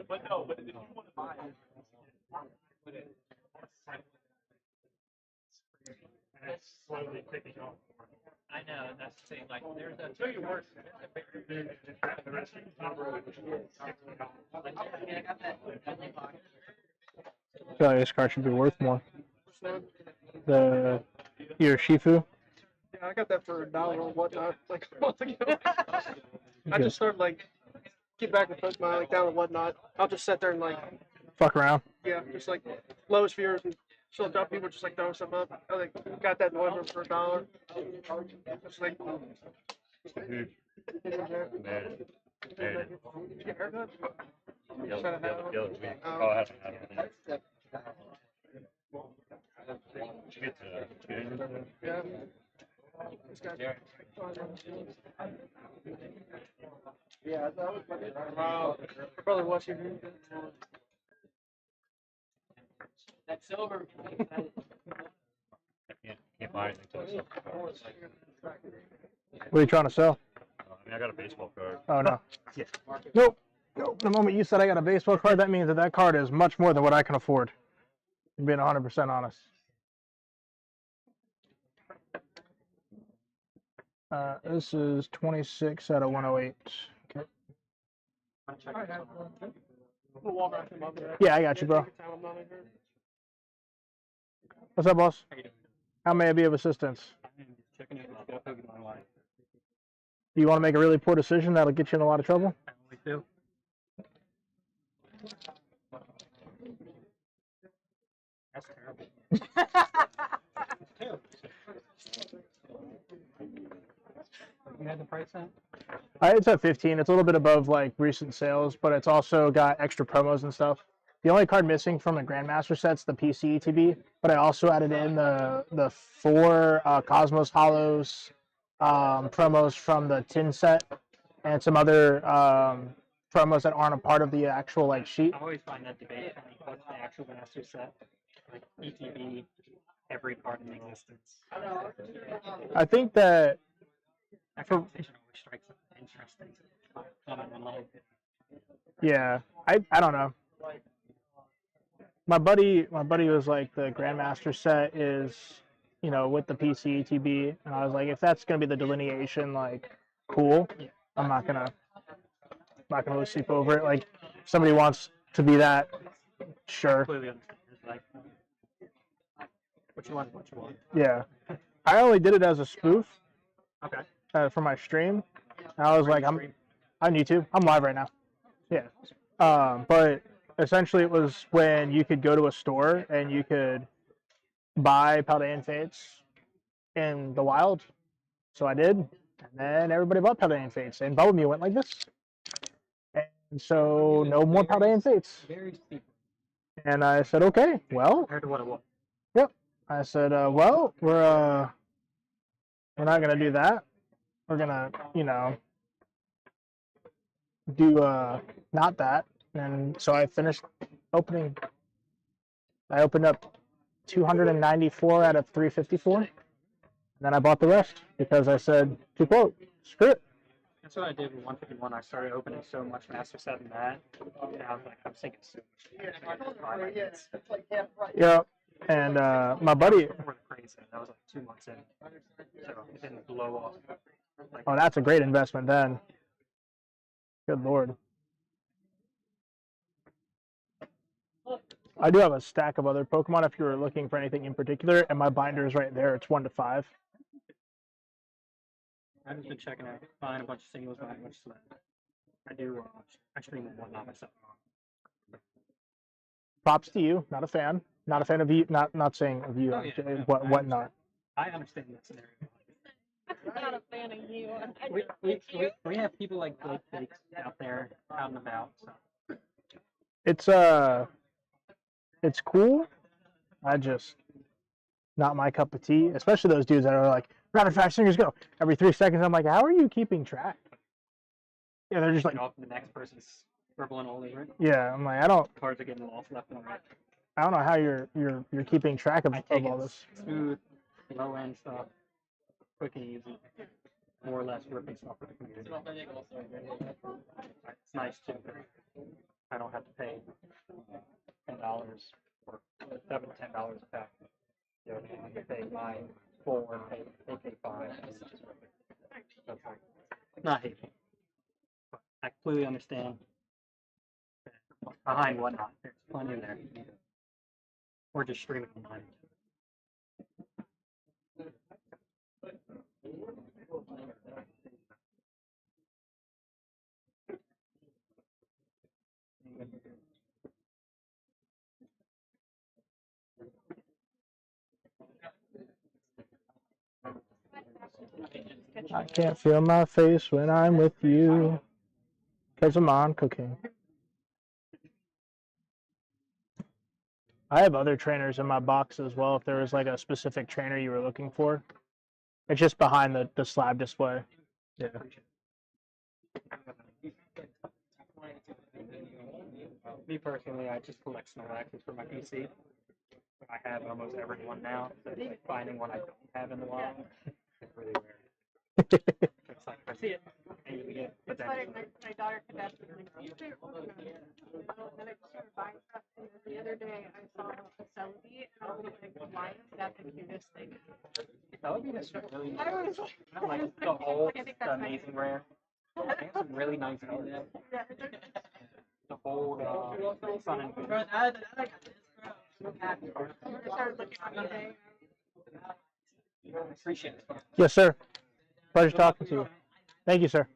But no, but if you want to buy it, it's slowly picking up. I know, and that's the thing. Like, there's a tell you worse. The rest of the number I feel like this card should be worth more. Your Shifu. Yeah, I got that for $1 or whatnot, like a month ago. I just started like get back to Pokemon, like down and whatnot. I'll just sit there and like Fuck around. yeah, just like lowest viewers and still dumb people just like throwing stuff up. I like got that November for $1. Just like Dude. Man. Did you get a haircut? The other week. Oh, I haven't had it. Did you get to yeah. This guy. Yeah, that was my brother watching. That silver. Can't buy anything till it's What are you trying to sell? I mean, I got a baseball card. Oh, no. Yeah. Nope. Nope. The moment you said I got a baseball card, that means that that card is much more than what I can afford. I'm being 100% honest. This is 26 out of 108. Okay. Yeah, I got you, bro. What's up, boss? How may I be of assistance? You want to make a really poor decision that'll get you in a lot of trouble? That's terrible. You had the price on? It's at 15. It's a little bit above like recent sales, but it's also got extra promos and stuff. The only card missing from the Grandmaster set's the PC ETB, but I also added in the 4 Cosmos Hollows promos from the tin set and some other promos that aren't a part of the actual like sheet. I always find that debate funny. What's the actual master set? Like ETB, every card in existence. I think that That conversation always strikes me interesting. Common in life. yeah, I don't know. My buddy was like, the Grandmaster set is, you know, with the PC ETB, and I was like, if that's gonna be the delineation, like, cool. I'm not gonna really sleep over it. Like, if somebody wants to be that, sure. Completely understand. It's like, what you want, what you want. Yeah, I only did it as a spoof. Okay. For my stream. And I was like, I'm on YouTube. I'm live right now. Yeah. But essentially, it was when you could go to a store and you could buy Paldean Fates in the wild. So I did, and then everybody bought Paldean Fates, and Bubble Mew went like this. And so no more Paldean Fates. Very steep. And I said, okay, well. Compared to what it was. Yep. I said, well, we're not gonna do that. We're gonna, do not that. And so I finished opening. I opened up 294 out of 354. And then I bought the rest because I said, to quote, screw it. That's what I did with 151. I started opening so much Master Set and that. And I was like, I'm sinking so much. Yeah. And my buddy. Before the craze, that was like 2 months in. So it didn't blow off. Oh, that's a great investment then. Good Lord. I do have a stack of other Pokemon if you were looking for anything in particular, and my binder is right there. It's 1 to 5. I've just been checking out, buying a bunch of singles, buying a bunch of slabs. I do, I stream and whatnot myself. Props to you. Not a fan. Not a fan of you. Not saying of you. Oh, yeah, no, Whatnot. I understand that scenario. I'm not a fan of you. We have people like Blake Bakes out there, out and about. So. It's cool. I just not my cup of tea. Especially those dudes that are like rapid fire singers go every 3 seconds. I'm like, how are you keeping track? Yeah, they're just like off the next person's scribbling all over it. Yeah, I'm like, I don't. Cards are getting lost left and right. I don't know how you're keeping track of all this. Smooth, low end stuff, quick and easy, more or less ripping stuff for the community. It's nice too. I don't have to pay $10 or $7 to $10 a pack. You know, I can pay my 4, they pay 5. That's like, not hateful. But I completely understand. Behind whatnot, there's plenty in there. Or just streaming online. I can't feel my face when I'm with you because I'm on cocaine. I have other trainers in my box as well if there was like a specific trainer you were looking for. It's just behind the slab display. Yeah. Me personally, I just collect Snorlaxes for my PC. I have almost every one now. So like finding one I don't have in the wild is really rare. It's like if I see it, and you get It's like my daughter could ask me, like, "What's your favorite Pokemon?" And I just started buying stuff. And the other day, I saw a Celebi, and I was like, "Why is that the cutest thing?" Celebi is really nice. I was like, I like the whole the amazing rare. I think some really nice art. The whole Sun and Moon. I started looking on eBay. Appreciate it. Yes, sir. Pleasure talking to you. Thank you, sir.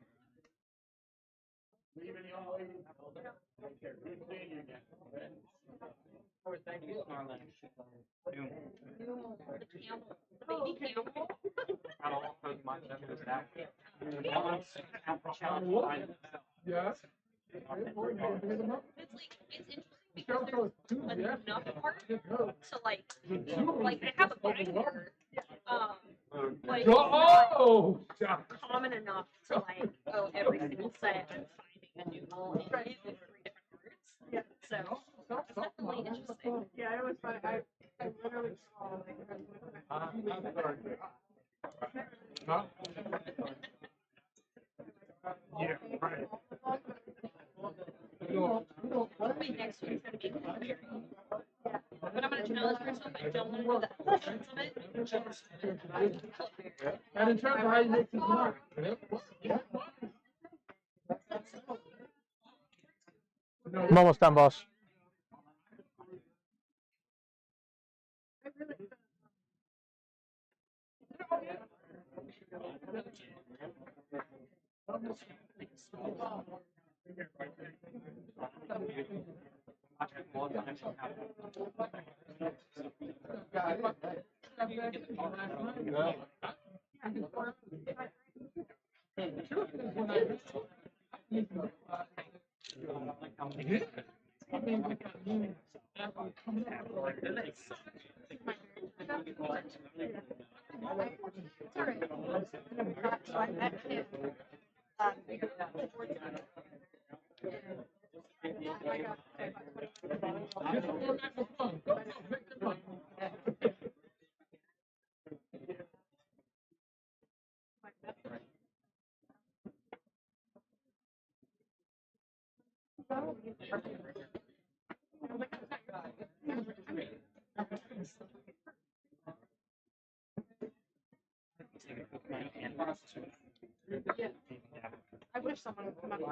Yes. It's interesting because there's enough art to like I have a binder, like not common enough to like every single set I'm finding a new one in 3 different arts. Yeah. So it's definitely interesting. Yeah, it was fun. I literally saw like Yeah, right. Hopefully next week's gonna be clear. But I'm gonna challenge myself. I don't want to do the elements of it. And in terms of how you make this work, I'm almost done, boss. I wish someone would come up with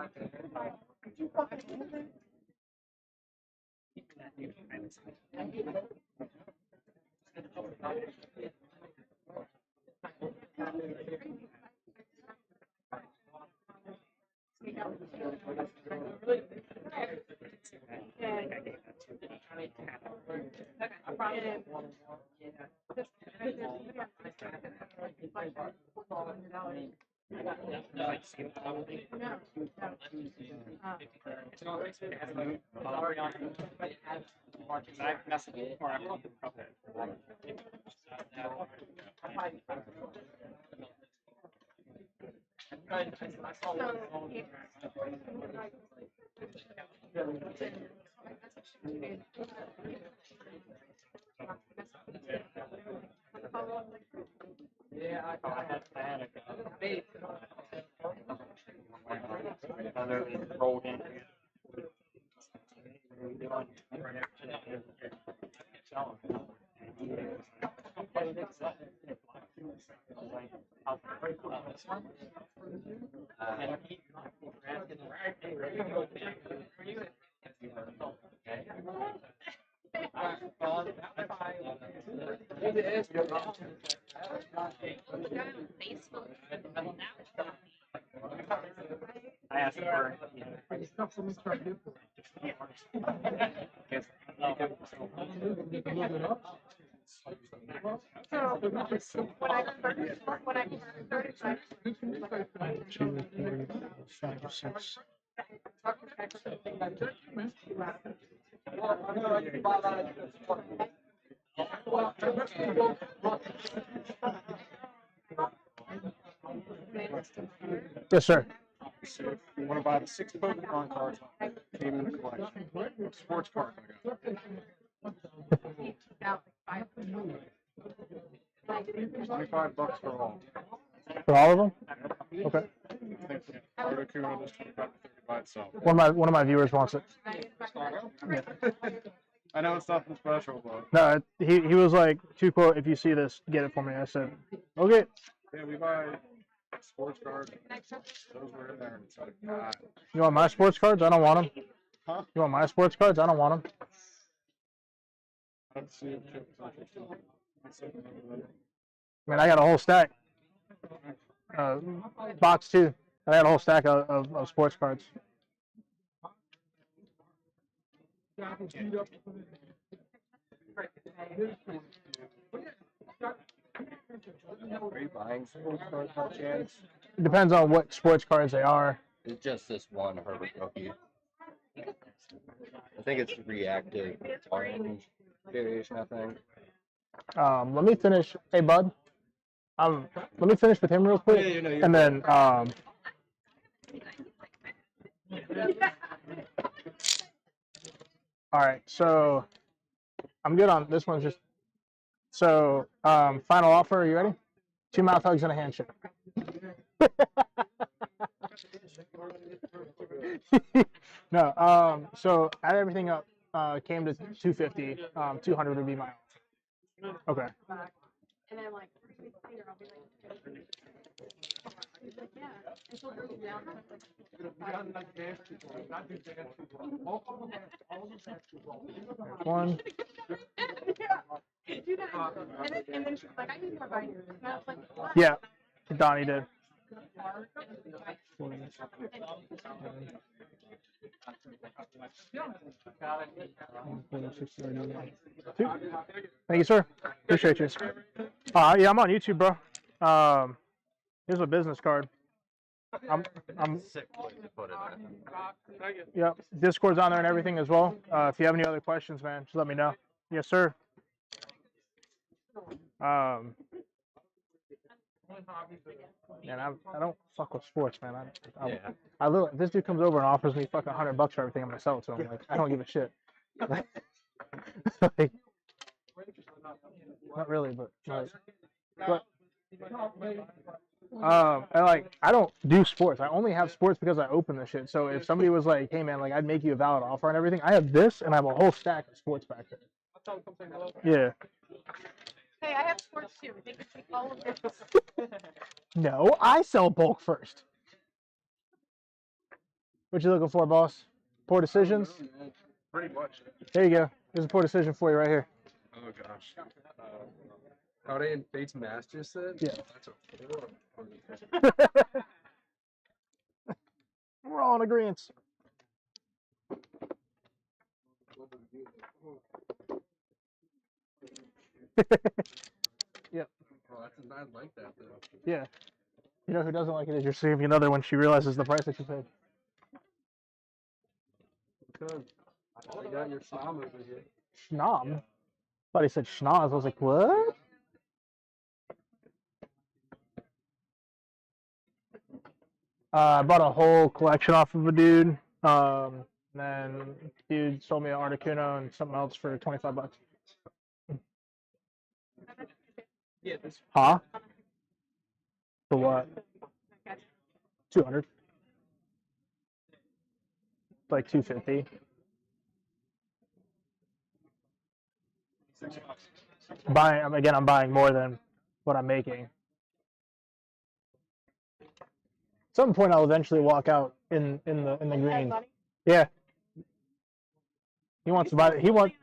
I asked for Two, three, 5, 6. Yes, sir. So if you want to buy the 6 Pokemon cards, came in the collection. Sports card. $25 for all. For all of them? Okay. I think Articuno is 25 to 30 by itself. One of my viewers wants it. Yeah. I know it's nothing special, but No, he was like, "Two quote, if you see this, get it for me." I said, "Okay." yeah, we buy sports cards. Those were in there, and it's like, God. You want my sports cards? I don't want them. Huh? You want my sports cards? I don't want them. Let's see if Chip's interested. Man, I got a whole stack. Box 2. I got a whole stack of sports cards. Are you buying sports cards by chance? It depends on what sports cards they are. It's just this one Herbert rookie. I think it's reactive orange variation, I think. Let me finish. Hey, bud. Let me finish with him real quick, and then all right. So I'm good on this one's just. So final offer. Are you ready? 2 mouth hugs and a handshake. No. So add everything up. Came to 250. 200 would be my offer. Okay. And then like 3 weeks later, I'll be like, yeah. And she'll bring it down. One. Do that. And then she's like, I need more binders. And I was like, what? Yeah, Donnie did. Thank you, sir. Appreciate you. Yeah, I'm on YouTube, bro. Here's a business card. I'm Sick place to put it in. Yep. Discord's on there and everything as well. If you have any other questions, man, just let me know. Yes, sir. Man, I don't fuck with sports, man. I literally, this dude comes over and offers me fucking $100 for everything I'm gonna sell it to him. Like, I don't give a shit. Like, not really, but like, I don't do sports. I only have sports because I open the shit. So if somebody was like, "Hey man, like I'd make you a valid offer and everything," I have this and I have a whole stack of sports back there. Yeah. Hey, I have sports too. They can take all of this. No, I sell bulk first. What you looking for, boss? Poor decisions? Pretty much. There you go. There's a poor decision for you right here. Oh gosh. How they in Fate's Master said? Yeah. That's a We're all in agreement. Yep. Oh, that's not like that though. Yeah. You know who doesn't like it is your significant other when she realizes the price that you paid. Because I got your snom over here. Schnom? Thought he said schnoz. I was like, what? I bought a whole collection off of a dude. Then dude sold me an Articuno and something else for $25. Huh? For what? 200. Like 250. I'm buying more than what I'm making. At some point, I'll eventually walk out in the green. Yeah. He wants to buy it. He wants.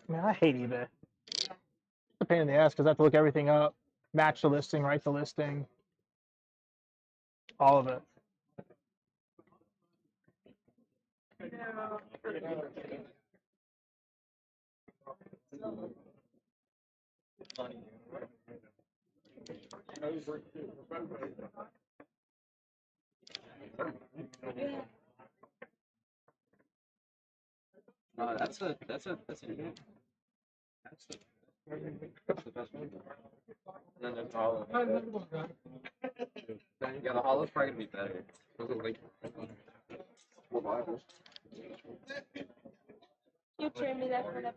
Man, I hate eBay. It's a pain in the ass because I have to look everything up, match the listing, write the listing, all of it. That's the best one. And then there's hollow. Yeah, the hollow's probably gonna be better. Those are like more viable. You trade me that for that.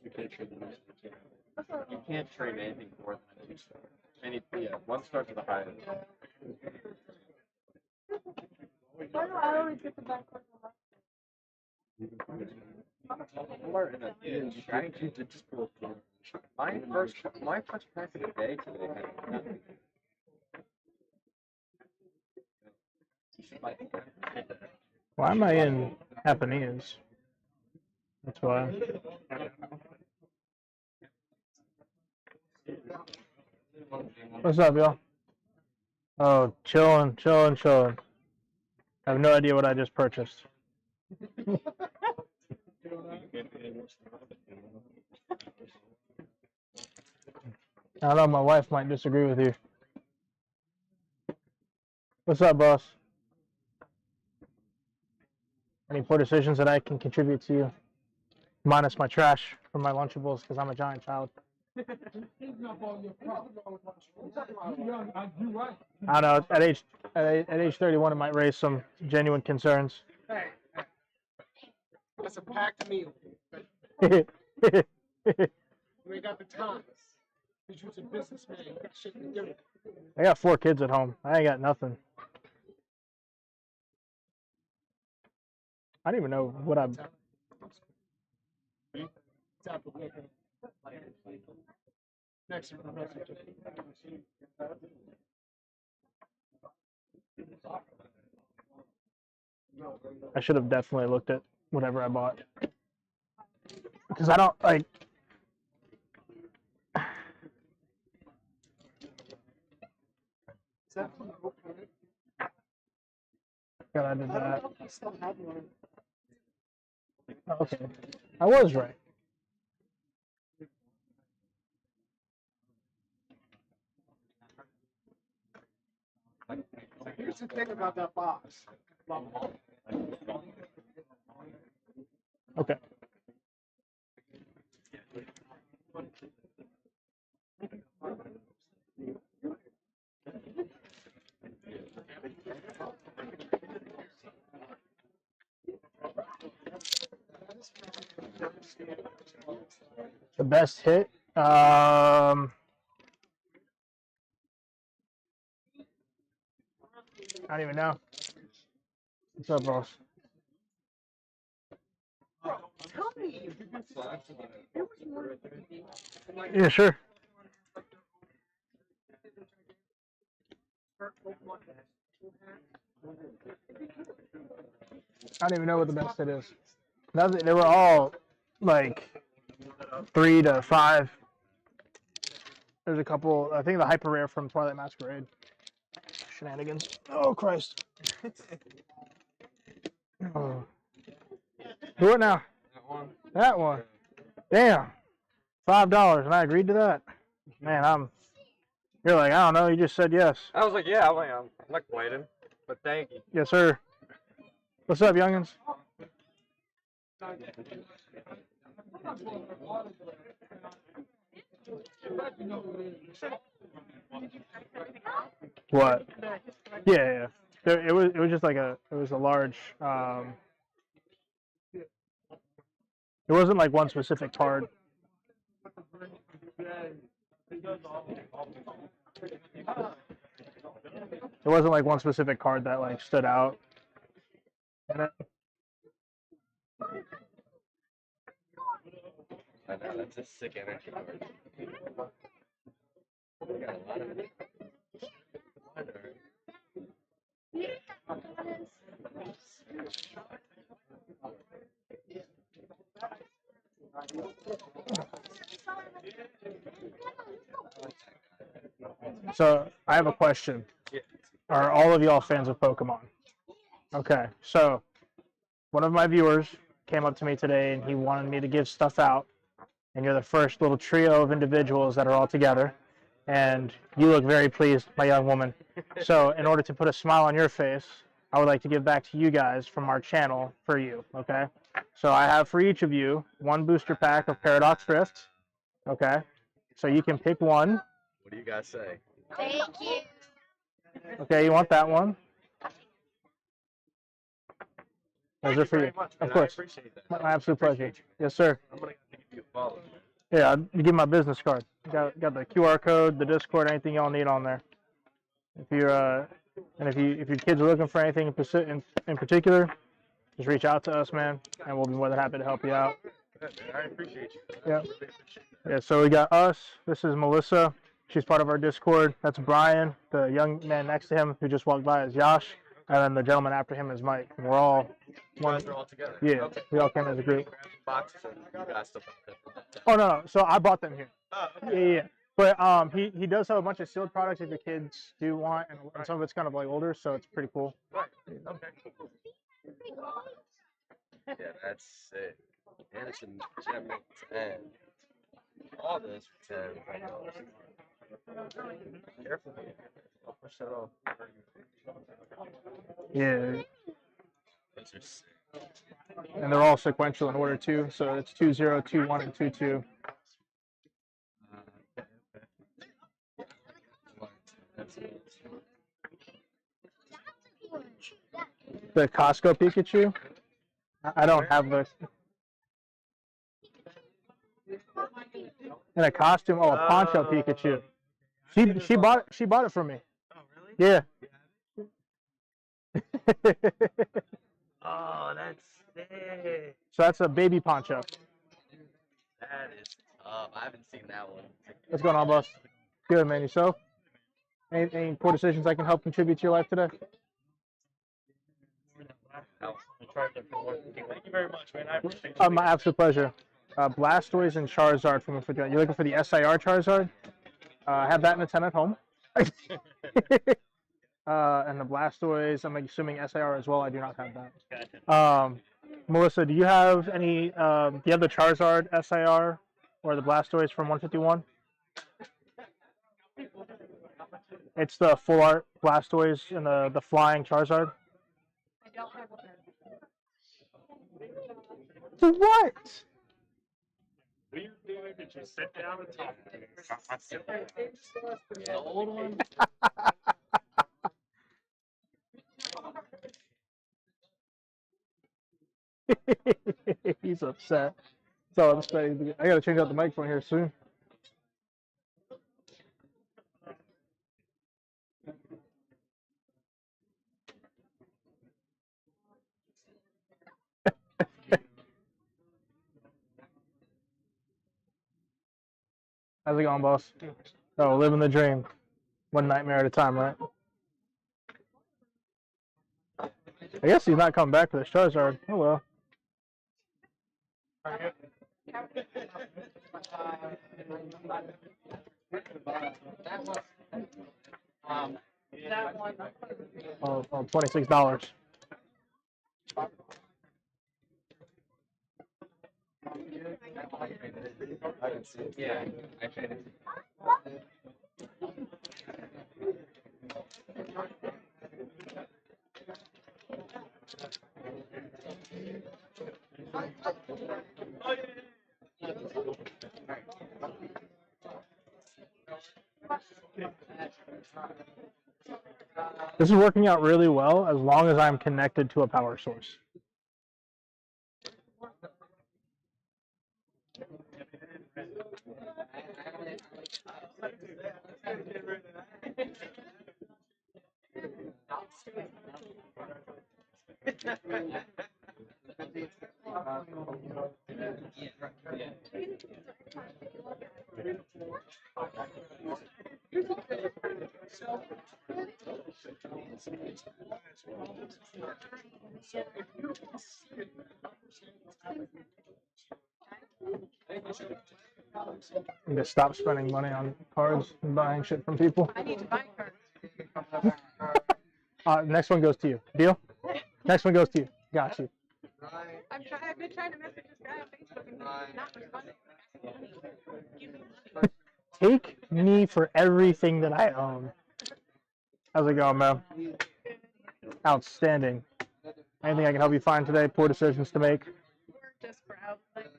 You can't trade them. You can't trade anything more than it. Yeah, one starts with the highest. Why do I always get the back one? Or in a trying to just pull through. My first pack of the day today had nothing. Why am I in Japanese? That's why. What's up, y'all? Oh, chilling. I have no idea what I just purchased. I don't know, my wife might disagree with you. What's up, boss? Any poor decisions that I can contribute to you? Minus my trash from my Lunchables because I'm a giant child. I don't know. At age 31, it might raise some genuine concerns. Hey, that's a packed meal. You ain't got the time. Because you're a businessman. You got shit to do. I got 4 kids at home. I ain't got nothing. I don't even know what I'm. Next. I should have definitely looked at whatever I bought. Because I don't, like. God, I did that. Okay. I was right. Here's the thing about that box. Okay. The best hit? I don't even know. What's up, boss? Tell me. Yeah, sure. I don't even know what the best hit is. They were all like 3 to 5. There's a couple. I think the hyper rare from Twilight Masquerade. Shenanigans. Oh Christ. Oh. Do it now. That one. That one. Damn. $5, and I agreed to that. Man, You're like, I don't know. You just said yes. I was like, yeah, I'm like waiting, but thank you. Yes, sir. What's up, youngins? What? Yeah. It was just like it was a large. It wasn't like one specific card. It wasn't like one specific card that like stood out. I know, that's a sick energy card. We got a lot of it. So I have a question. Are all of y'all fans of Pokemon? Okay, so one of my viewers came up to me today and he wanted me to give stuff out. And you're the first little trio of individuals that are all together. And you look very pleased, my young woman. So in order to put a smile on your face, I would like to give back to you guys from our channel for you, okay? So I have for each of you one booster pack of Paradox Rift, okay? So you can pick one. What do you guys say? Thank you. Okay, you want that one? Those are for you. Of course. My absolute pleasure. Yes, sir. I'm gonna give you a follow. Yeah, I'll give my business card. Got the QR code, the Discord, anything y'all need on there. If you're if your kids are looking for anything in particular, just reach out to us, man, and we'll be more than happy to help you out. I appreciate you. Yeah. Yeah. So we got us. This is Melissa. She's part of our Discord. That's Brian. The young man next to him who just walked by is Josh, and then the gentleman after him is Mike. And we're all You guys are all together. Yeah. Okay. We all came as a group. Boxes and you guys still put them. Oh no. So I bought them here. Oh, okay. Yeah. But he does have a bunch of sealed products if your kids do want, and some of it's kind of like older, so it's pretty cool. Right. Okay. Yeah, that's sick. And it's a gem 10. All this for 10. Careful. I'll push that off. Yeah. Those are sick. And they're all sequential in order too. So it's 2, 0, 2, 1, and 2, 2. The Costco Pikachu? I don't have the. In a costume? Oh, a poncho Pikachu. She bought it from me. Oh, really? Yeah. Oh, that's sick. So that's a baby poncho. That is tough. I haven't seen that one. What's going on, boss? Good, man. Yourself? Any poor decisions I can help contribute to your life today? Thank you very much, man. I appreciate it. My absolute pleasure. Blastoise and Charizard from you. You're looking for the SIR Charizard? I have that in a 10 at home. and the Blastoise. I'm assuming SIR as well. I do not have that. Gotcha. Melissa, do you have any? Do you have the Charizard SIR or the Blastoise from 151? It's the full art Blastoise and the flying Charizard. I don't have What? Weird dude that just sit down and talk to me. I sit there. The old one. He's upset. So I'm saying I gotta change out the microphone here soon. How's it going, boss? Oh, living the dream. One nightmare at a time, right? I guess he's not coming back for this Charizard. Oh well. Oh, $26. I can see it. Yeah, I traded. This is working out really well as long as I'm connected to a power source. I need to stop spending money on cards and buying shit from people. I need to buy cards. Next one goes to you. Deal? Next one goes to you. Got you. I've been trying to message this guy on Facebook and he's not responding. Give me money. Take me for everything that I own. How's it going, man? Outstanding. Anything I can help you find today? Poor decisions to make? We're just for outlet.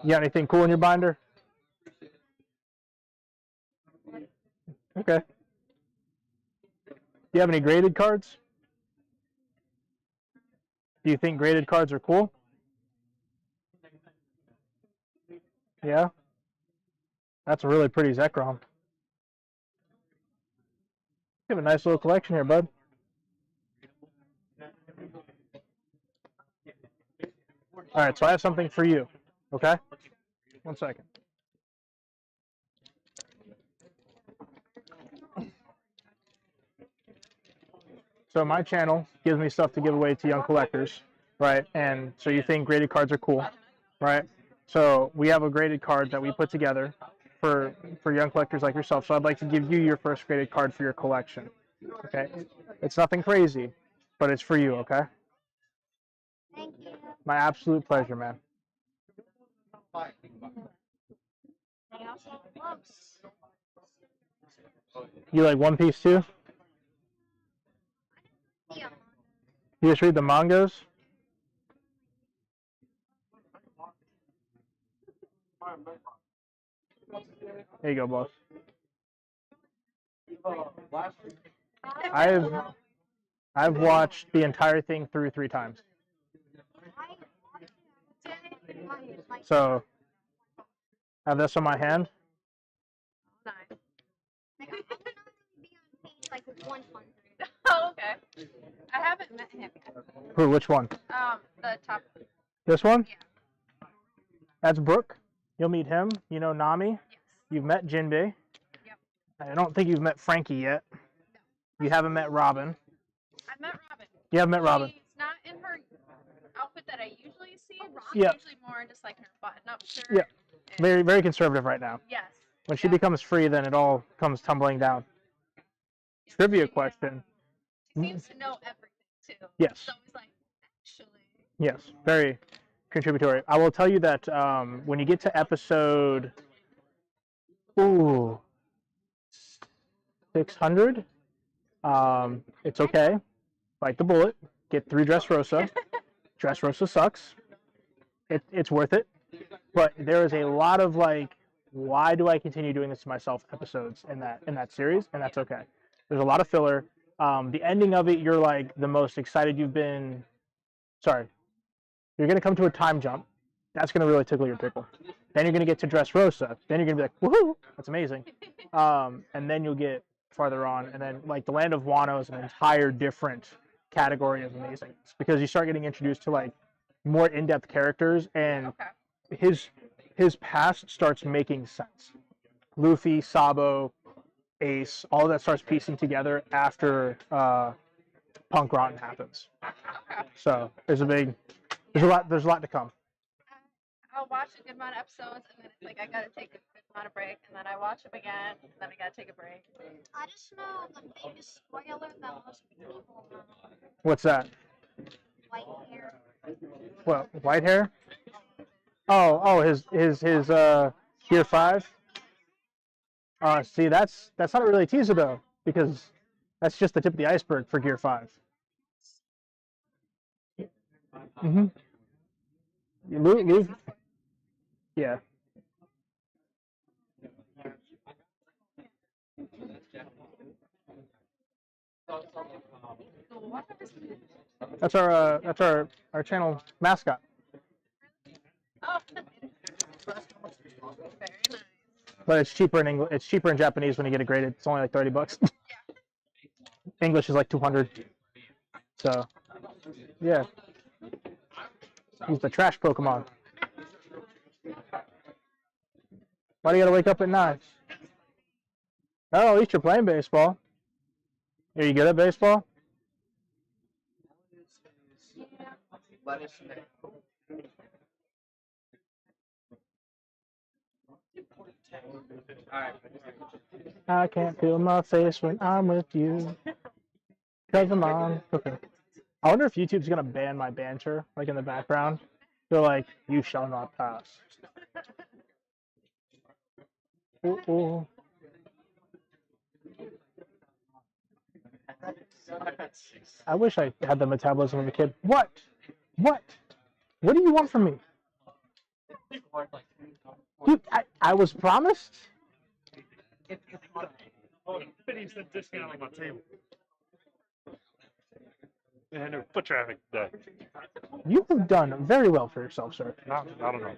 You got anything cool in your binder? Okay. Do you have any graded cards? Do you think graded cards are cool? Yeah? That's a really pretty Zekrom. You have a nice little collection here, bud. All right, so I have something for you, okay? 1 second. So my channel gives me stuff to give away to young collectors, right? And so you think graded cards are cool, right? So we have a graded card that we put together for young collectors like yourself. So I'd like to give you your first graded card for your collection, okay? It's nothing crazy, but it's for you, okay? Thank you. My absolute pleasure, man. I also have gloves. You like One Piece too? Yeah. You just read the mangas? There you go, boss. I've watched the entire thing through 3 times. So I have this on my hand. Nice. Like, I can only be on page like 100. Oh, okay. I haven't met him yet. Who? Which one? The top. This one? Yeah. That's Brooke. You'll meet him. You know Nami. Yes. You've met Jinbei. Yep. I don't think you've met Frankie yet. No. You haven't met Robin. I met Robin. You haven't met Robin. She's not in her outfit that I usually see. She's Yeah. usually more in just like her button-up shirt. Yeah. Very, very conservative right now. Yes. When she becomes free, then it all comes tumbling down. Trivia question. She seems to know everything too. Yes. It's always like, actually. Yes, very contributory. I will tell you that when you get to episode 600, it's okay. Bite the bullet. Get through Dressrosa. Dressrosa sucks. It's worth it. But there is a lot of like, why do I continue doing this to myself episodes in that series, and that's okay. There's a lot of filler. The ending of it, you're like the most excited you've been. Sorry, you're gonna come to a time jump. That's gonna really tickle your pickle. Then you're gonna get to Dressrosa. Then you're gonna be like, woohoo, that's amazing. And then you'll get farther on, and then like the Land of Wano is an entire different category of amazing because you start getting introduced to like more in-depth characters, and his past starts making sense. Luffy, Sabo, Ace, all of that starts piecing together after Punk Rotten happens. So there's a lot to come. I'll watch a good amount of episodes, and then it's like I gotta take a good amount of break, and then I watch them again, and then I gotta take a break. I just know the biggest spoiler that most people know. What's that? White hair. What, white hair? Oh, his Gear 5. See, that's not really a teaser though, because that's just the tip of the iceberg for Gear 5. Mm-hmm. Luke. Yeah. That's our channel mascot. Oh. Very nice. But it's cheaper in English. It's cheaper in Japanese when you get it graded. It's only like $30. English is like 200. So, yeah. He's the trash Pokemon. Why do you gotta wake up at 9? Oh, at least you're playing baseball. Are you good at baseball? I can't feel my face when I'm with you. Cause I'm on. Okay. I wonder if YouTube's gonna ban my banter, like in the background. They're like, you shall not pass. Ooh. I wish I had the metabolism of a kid. What? What do you want from me? Dude, I was promised. Oh, 50% discount on my table. And no foot traffic today. You have done very well for yourself, sir. I don't know.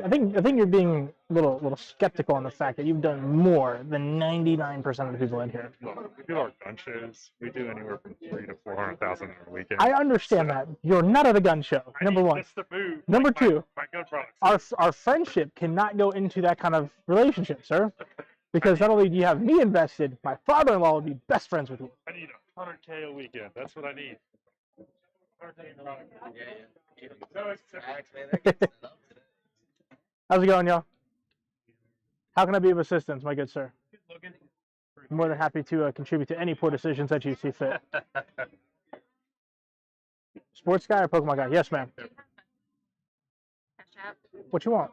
I think you're being a little skeptical on the fact that you've done more than 99% of the people in here. Look, we do our gun shows. We do anywhere from 300,000 to 400,000 a weekend. I understand that. You're not at a gun show. Number one. Number two. My gun products. Our friendship cannot go into that kind of relationship, sir. Because not only do you have me invested, my father-in-law would be best friends with you. I need 100K a weekend. That's what I need. How's it going, y'all? How can I be of assistance, my good sir? I'm more than happy to contribute to any poor decisions that you see fit. Sports guy or Pokemon guy? Yes, ma'am. What you want?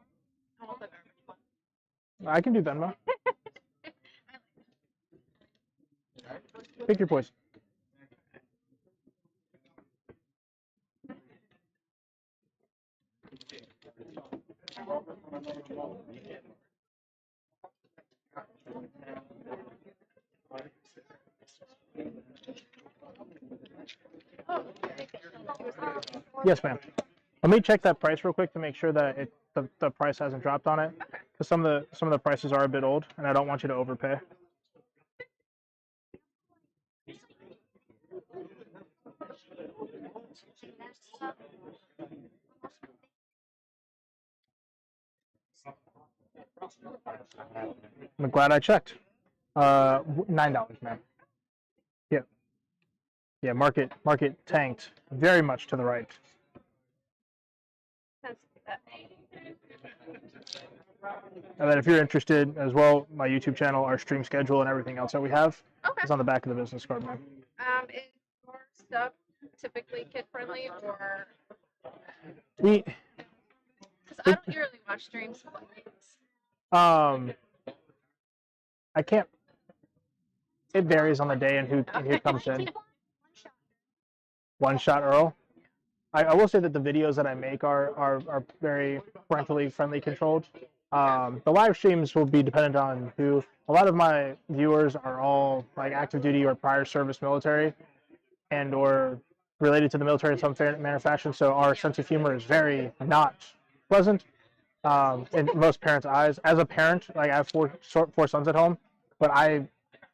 I can do Venmo. Pick your poison. Yes, ma'am. Let me check that price real quick to make sure that the price hasn't dropped on it, because some of the prices are a bit old, and I don't want you to overpay. I'm glad I checked. $9, ma'am. Yeah. Yeah, market tanked very much to the right. And then if you're interested as well, my YouTube channel, our stream schedule, and everything else that we have is on the back of the business card, man. Is your stuff typically kid friendly or? We. Because I don't usually watch streams. I can't. It varies on the day and who comes in. One shot Earl. I will say that the videos that I make are very parentally friendly controlled. The live streams will be dependent on who. A lot of my viewers are all like active duty or prior service military, and or related to the military in some manner or fashion. So our sense of humor is very not pleasant in most parents' eyes. As a parent, like I have four sons at home, but I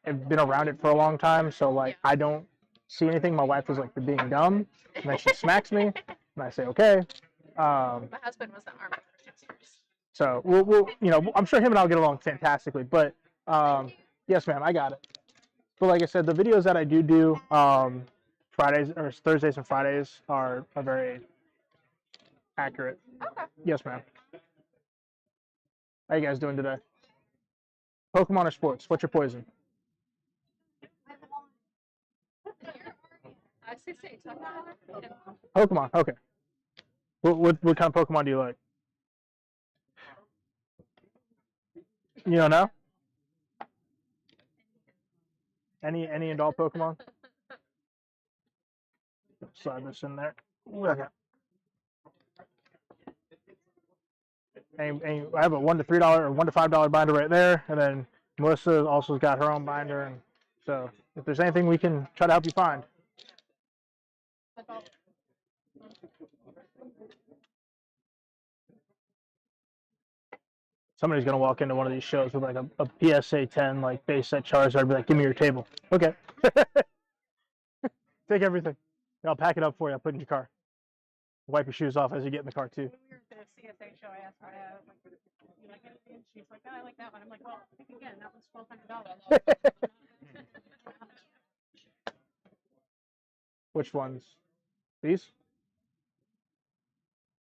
have been around it for a long time, so like I don't see anything. My wife was like, "You're being dumb," and then she smacks me, and I say, "Okay." My husband was in the army for 6 years. So we'll I'm sure him and I'll get along fantastically. But yes, ma'am, I got it. But like I said, the videos that I do Fridays or Thursdays and Fridays are very accurate. Okay. Yes, ma'am. How you guys doing today? Pokemon or sports? What's your poison? I see. Pokemon. Okay. What kind of Pokemon do you like? You don't know? Any and all Pokemon? Slide this in there. Okay. And I have a $1 to $3 or $1 to $5 binder right there, and then Melissa also got her own binder, and so if there's anything we can try to help you find. Somebody's gonna walk into one of these shows with like a PSA 10 like base set Charizard and be like, "Give me your table." Okay. Take everything. I'll pack it up for you. I'll put it in your car. Wipe your shoes off as you get in the car too. When we were at the CSA show, I asked her, like, you like anything? She's like, oh, I like that one. I'm like, well, pick again. That one's $1,200. Which ones? These?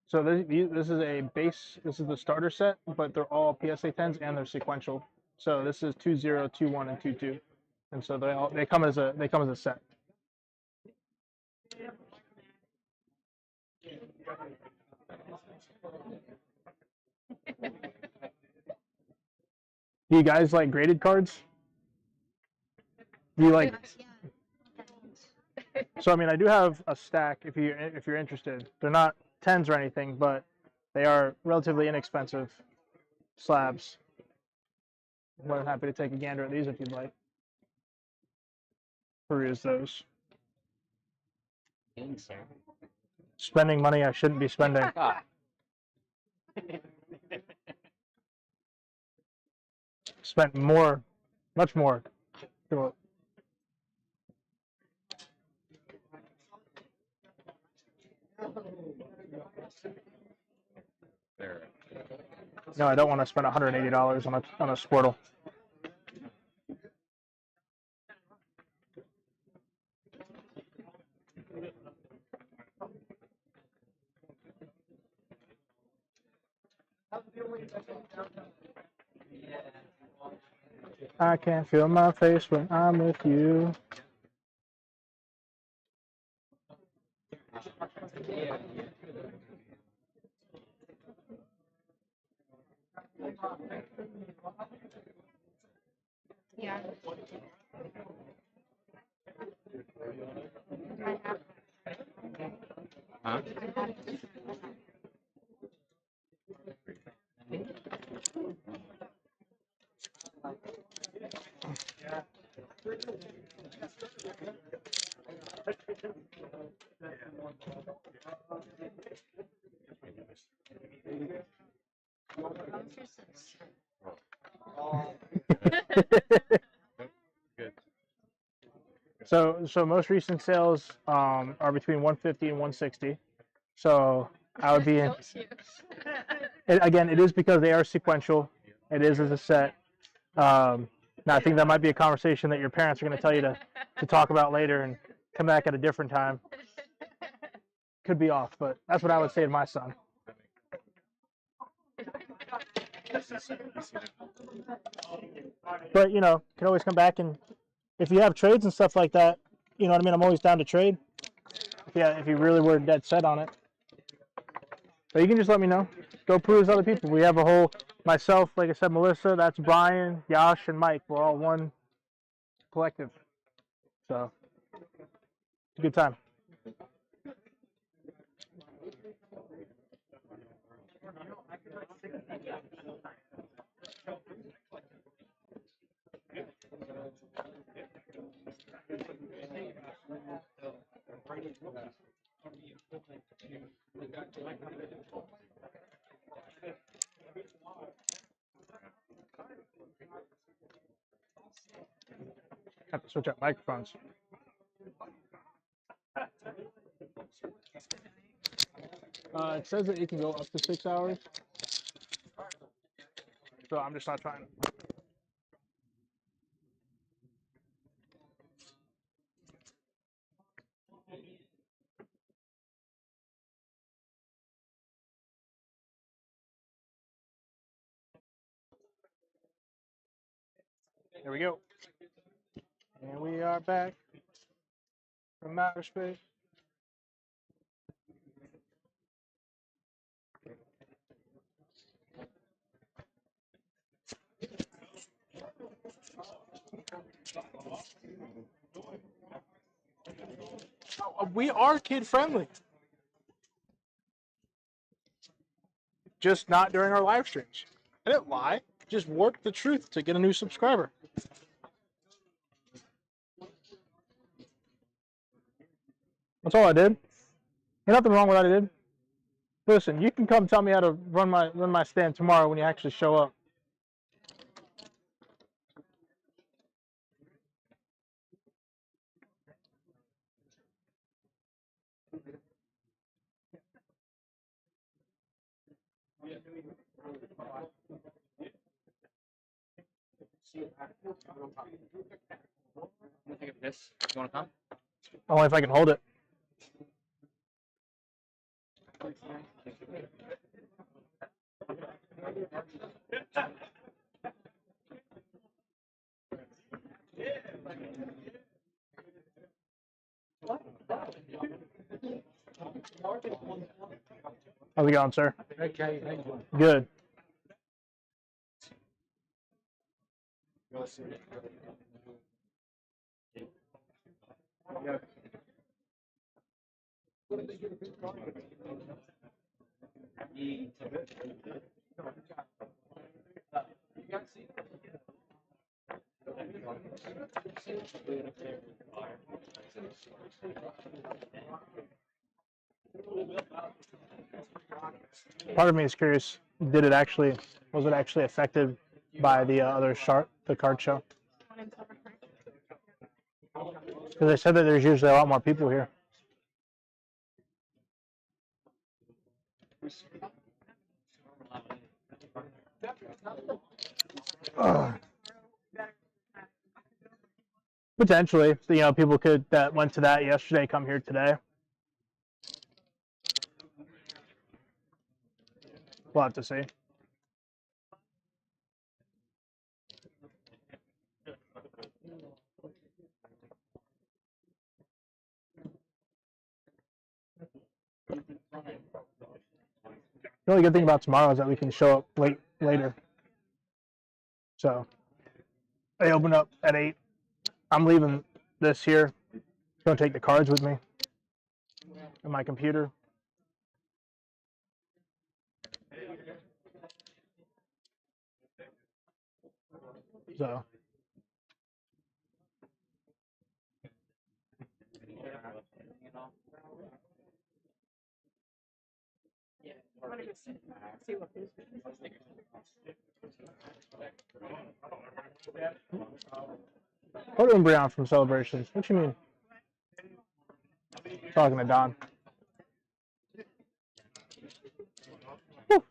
So this is a base. This is the starter set, but they're all PSA 10s and they're sequential. So this is 2-0, 2-1, and 2-2, and so they come as a set. Do you guys like graded cards? Do you like? So I mean, I do have a stack if you're interested. They're not 10s or anything, but they are relatively inexpensive slabs. I'm more than happy to take a gander at these if you'd like. Peruse those. Spending money I shouldn't be spending. Spent more, much more. No, I don't want to spend $180 on a Squirtle. I can't feel my face when I'm with you. Yeah. I have. Huh? So most recent sales are between 150 and 160. So I would be in. Again, it is because they are sequential. It is as a set. Now I think that might be a conversation that your parents are going to tell you to talk about later and come back at a different time. Could be off, but that's what I would say to my son. But you know, can always come back, and if you have trades and stuff like that, you know what I mean. I'm always down to trade. Yeah, if you really were dead set on it. But you can just let me know. Go peruse other people. We have a whole myself, like I said, Melissa. That's Brian, Yash, and Mike. We're all one collective. So it's a good time. Have to switch up microphones. It says that you can go up to 6 hours. So I'm just not trying. There we go. And we are back from outer space. We are kid friendly. Just not during our live streams. I didn't lie. Just worked the truth to get a new subscriber. That's all I did. Ain't nothing wrong with what I did. Listen, you can come tell me how to run my stand tomorrow when you actually show up. What do you think of this? You want to come? Only if I can hold it. How's it going, sir? Okay, how you doing? Good. Part of me is curious, was it actually affected by the the card show? Because they said that there's usually a lot more people here. Potentially, you know, people that went to that yesterday come here today. We'll have to see. The only good thing about tomorrow is that we can show up later. So they open up at 8. I'm leaving this here. Going to take the cards with me and my computer. So Put Umbreon from Celebrations. What you mean? Talking to Don. Woo.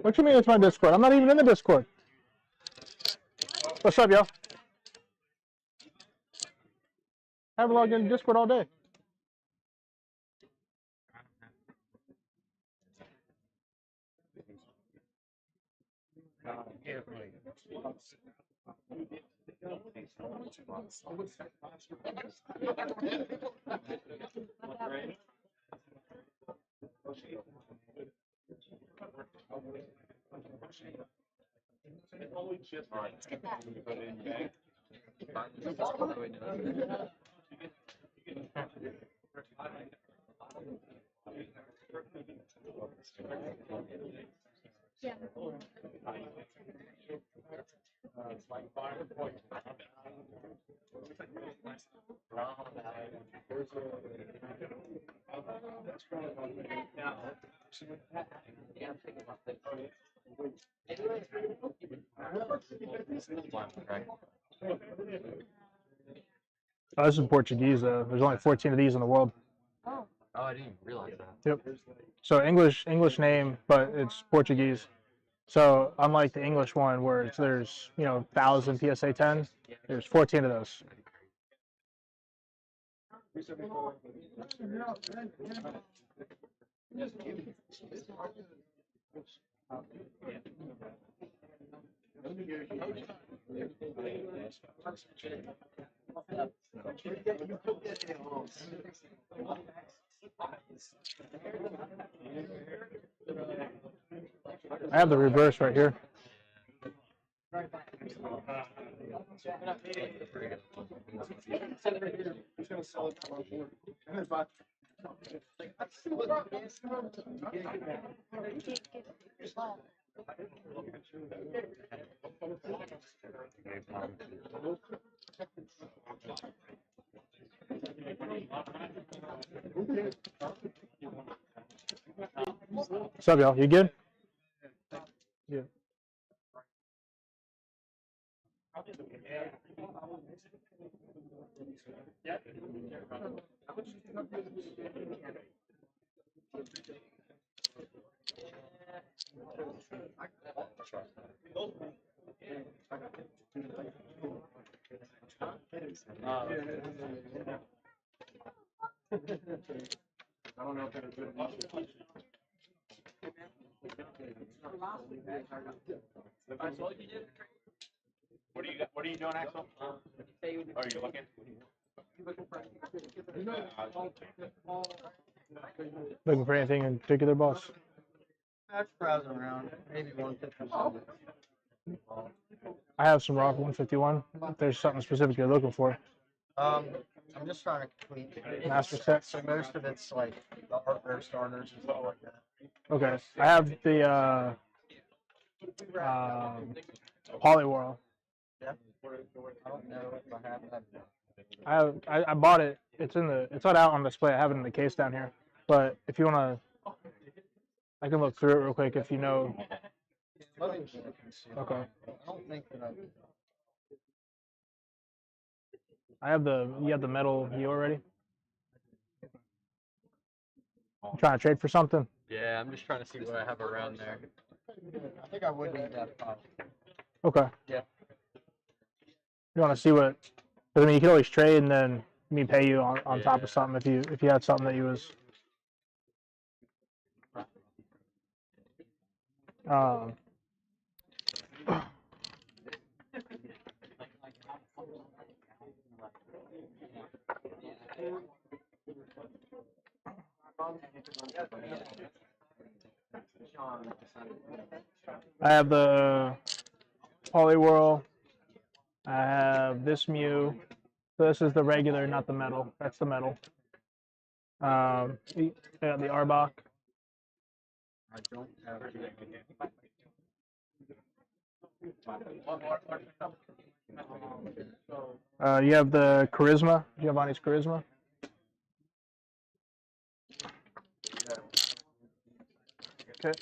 What you mean it's my Discord? I'm not even in the Discord. What's up, y'all? I haven't logged into Discord all day. Oh, this is Portuguese. There's only 14 of these in the world. Oh, I didn't even realize that. Yep. So English name, but it's Portuguese. So unlike the English one where there's 1,000 PSA 10, there's 14 of those. I have the reverse right here. What's up, y'all? You good? Yeah. What are you doing, Axel? Are you looking? Looking for anything in particular, boss? That's browsing around. Maybe 150. I have some Rock 151. If there's something specific you're looking for. I'm just trying to complete Master set. So most of it's like the hardware starters and stuff like that. Okay. I have the Polywhirl. Yeah. I don't know if I have that. I bought it. It's not out on display. I have it in the case down here. But if you wanna, I can look through it real quick if you know. Let me look and see. Okay. I don't think that You have the metal view already? You trying to trade for something? Yeah, I'm just trying to see what I have around there. I think I would need that file. Okay. Yeah. You want to see what? Because I mean, you can always trade and then me pay you on top of something if you had something that you was. I have the Polywhirl. I have this Mew. So this is the regular, not the metal. That's the metal. I got the Arbok. I don't have You have the charisma. Giovanni's charisma. Okay.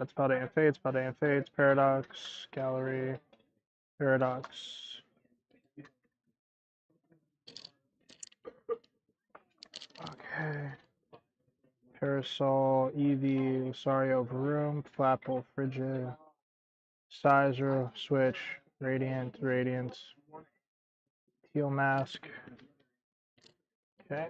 It's Paldean Fates, Paldean Fates, Paradox, Gallery, Paradox. Okay. Parasol, Eevee, Lucario, Vroom, Flapple, Frigid, Sizer, Switch, Radiant, Teal Mask. Okay.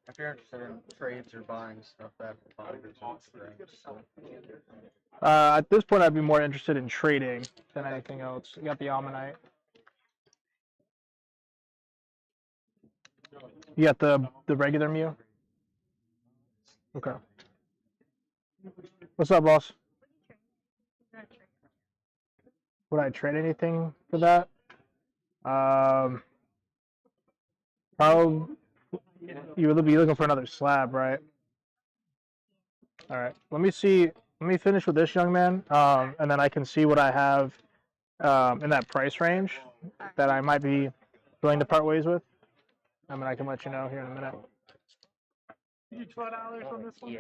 If you're interested in trades or buying stuff, that so. At this point, I'd be more interested in trading than anything else. You got the Almanite. You got the regular Mew? Okay. What's up, boss? Would I trade anything for that? Probably you would be looking for another slab, right? All right. Let me see. Let me finish with this young man, and then I can see what I have in that price range that I might be willing to part ways with. I mean, I can let you know here in a minute. You $12 on this one?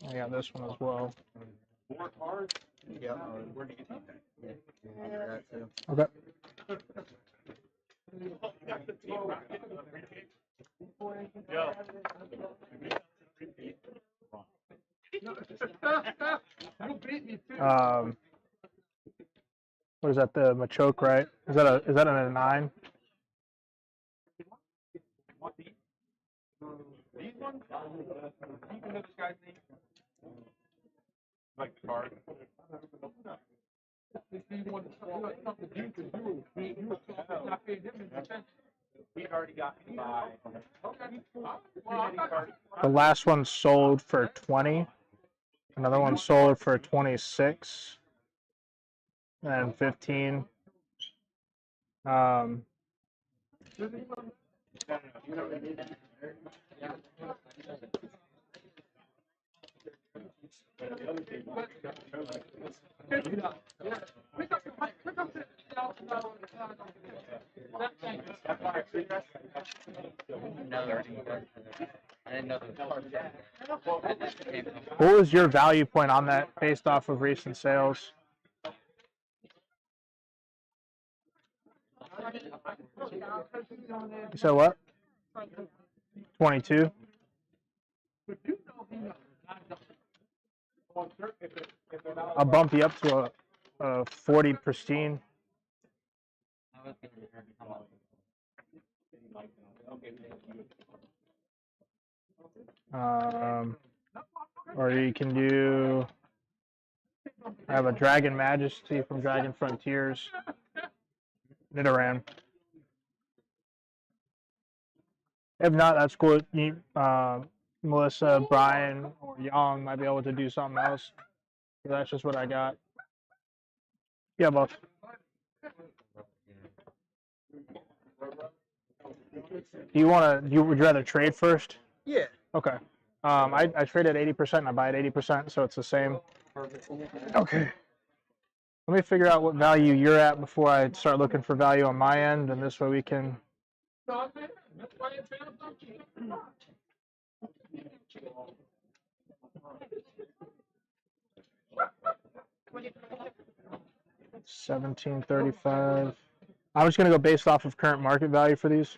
I got this one as well. Yeah. Where do you think that? Yeah, that too. Okay. What is that? The Machoke, right? Is that a 9? These ones? You can know this guy's name? Like the card. He already got me by. The last one sold for 20. Another one sold for 26 and 15. What was your value point on that based off of recent sales? You said what? 22? I'll bump you up to a 40 pristine. Or you can do, I have a Dragon Majesty from Dragon Frontiers. Nidoran. If not, that's cool. Melissa, Brian, or Young might be able to do something else. That's just what I got. Yeah, boss. Would you rather trade first? Yeah. Okay. I trade at 80% and I buy at 80%, so it's the same. Okay. Let me figure out what value you're at before I start looking for value on my end, and this way we can. $17.35. I'm just gonna go based off of current market value for these.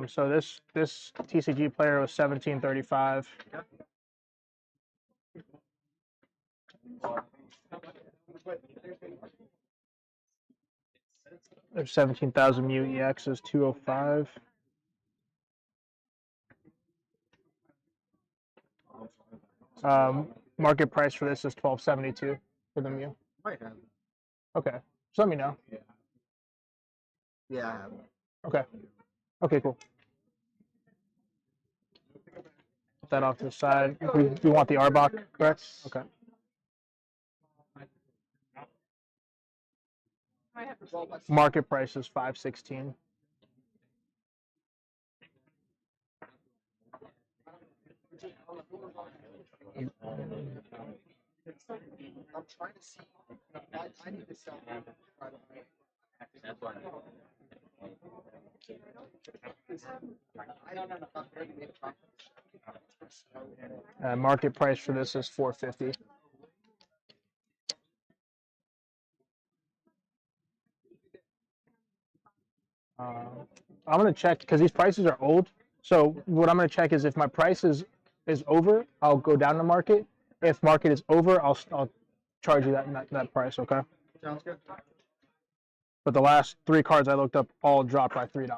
So this TCG player was $17.35. There's 17,000 Mew EX is 205. Market price for this is $12.72 for the Mew. Might have. Okay, so let me know. Yeah, I have. Okay. Okay, cool. Put that off to the side. We want the Arbok, correct? Okay. Market price is $5.16. I'm trying to see. I need to sell them right away. That's why. I don't know how big they Market price for this is $4.50. I'm gonna check because these prices are old. So what I'm gonna check is if my price is over, I'll go down to market. If market is over, I'll charge you that price. Okay. Sounds good. But the last 3 cards I looked up all dropped by $3.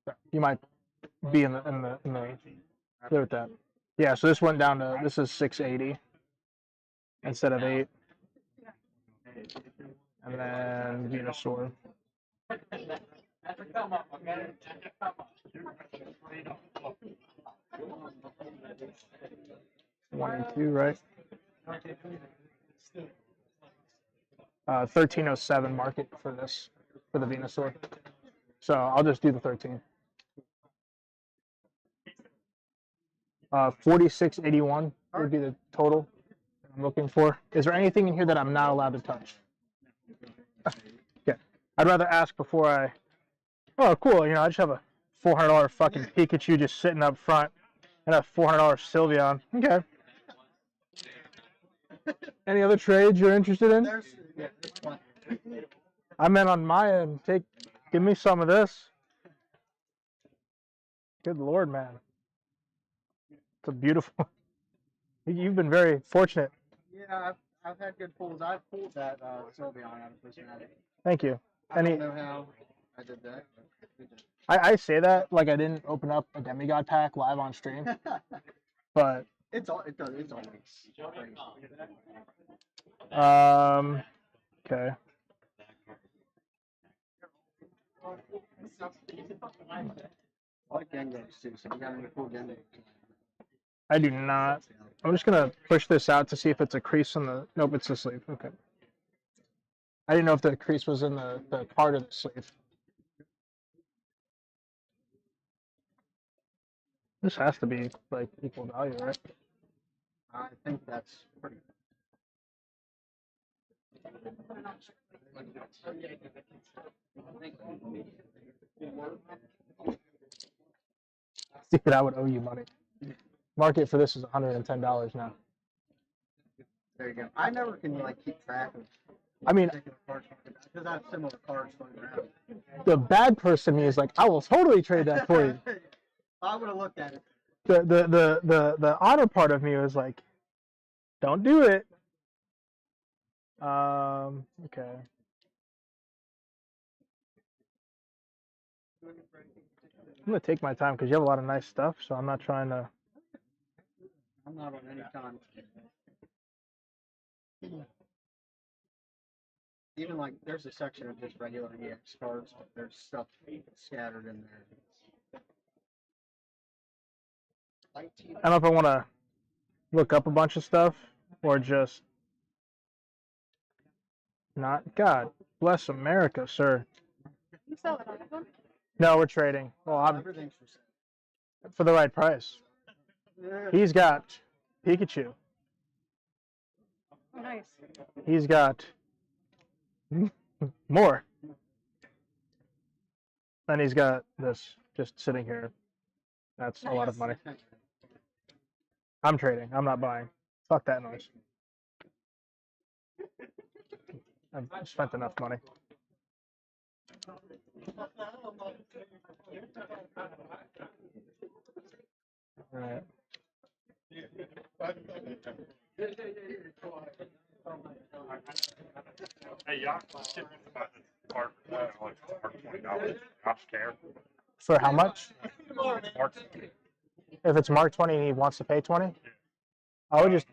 So you might be in the clear with that. Yeah. So this went down to this is $6.80 instead of $8. And then Venusaur. 22, right? 1307 market for this, for the Venusaur. So I'll just do the 13. 4681 would be the total I'm looking for. Is there anything in here that I'm not allowed to touch? Yeah, I'd rather ask before I. Oh, cool. You know, I just have a $400 fucking Pikachu just sitting up front, and a $400 Sylveon. Okay. Any other trades you're interested in? I meant on my end. Give me some of this. Good Lord, man. It's a beautiful. You've been very fortunate. Yeah, I've had good pulls. I've pulled that Sylveon out of personality. Thank you. I don't know how I did that. I say that like I didn't open up a demigod pack live on stream, but it's always. Okay. I like Gengar's too, so we got any cool Gengar. I do not. I'm just gonna push this out to see if it's a crease in the. Nope, it's the sleeve. Okay. I didn't know if the crease was in the part of the sleeve. This has to be like equal value, right? I think that's pretty. Dude, I would owe you money. Market for this is $110 now. There you go. I never can like keep track of. I mean, because I have similar cards floating around. The bad person in me is like, I will totally trade that for you. I would have looked at it. The honor part of me was like, don't do it. Okay. I'm gonna take my time because you have a lot of nice stuff, so I'm not trying to. I'm not on any time. Even like there's a section of just regular EX cards, but there's stuff scattered in there. I don't know if I want to look up a bunch of stuff or just not. God bless America, sir. You sell it on them? No, we're trading. Well, I'm Everything's for sale. For the right price. He's got Pikachu. Oh, nice. He's got more. And he's got this just sitting here. That's a lot of money. I'm trading. I'm not buying. Fuck that noise. I've spent enough money. All right. Hey, y'all, ship part $20. Cops care. For how much? Mark 20. If it's Mark 20 and he wants to pay 20, I would just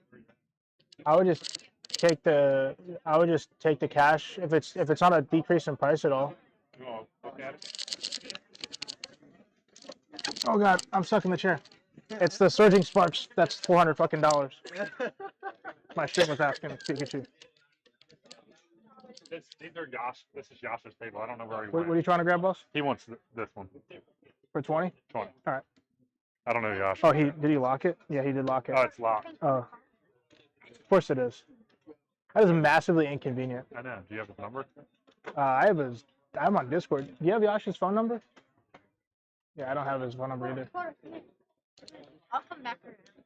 I would just take the cash if it's not a decrease in price at all. You want to look at it? Oh god, I'm stuck in the chair. It's the Surging Sparks. That's $400 fucking dollars. My shit was asking Pikachu. These are Josh. This is Josh's table. I don't know where he What went. are you trying to grab, boss? He wants this one. For 20? 20. All right. I don't know, Josh. Oh, did he lock it? Yeah, he did lock it. Oh, it's locked. Oh, of course it is. That is massively inconvenient. I know. Do you have his number? I'm on Discord. Do you have Yasha's phone number? Yeah, I don't have his phone number either. I'll come back.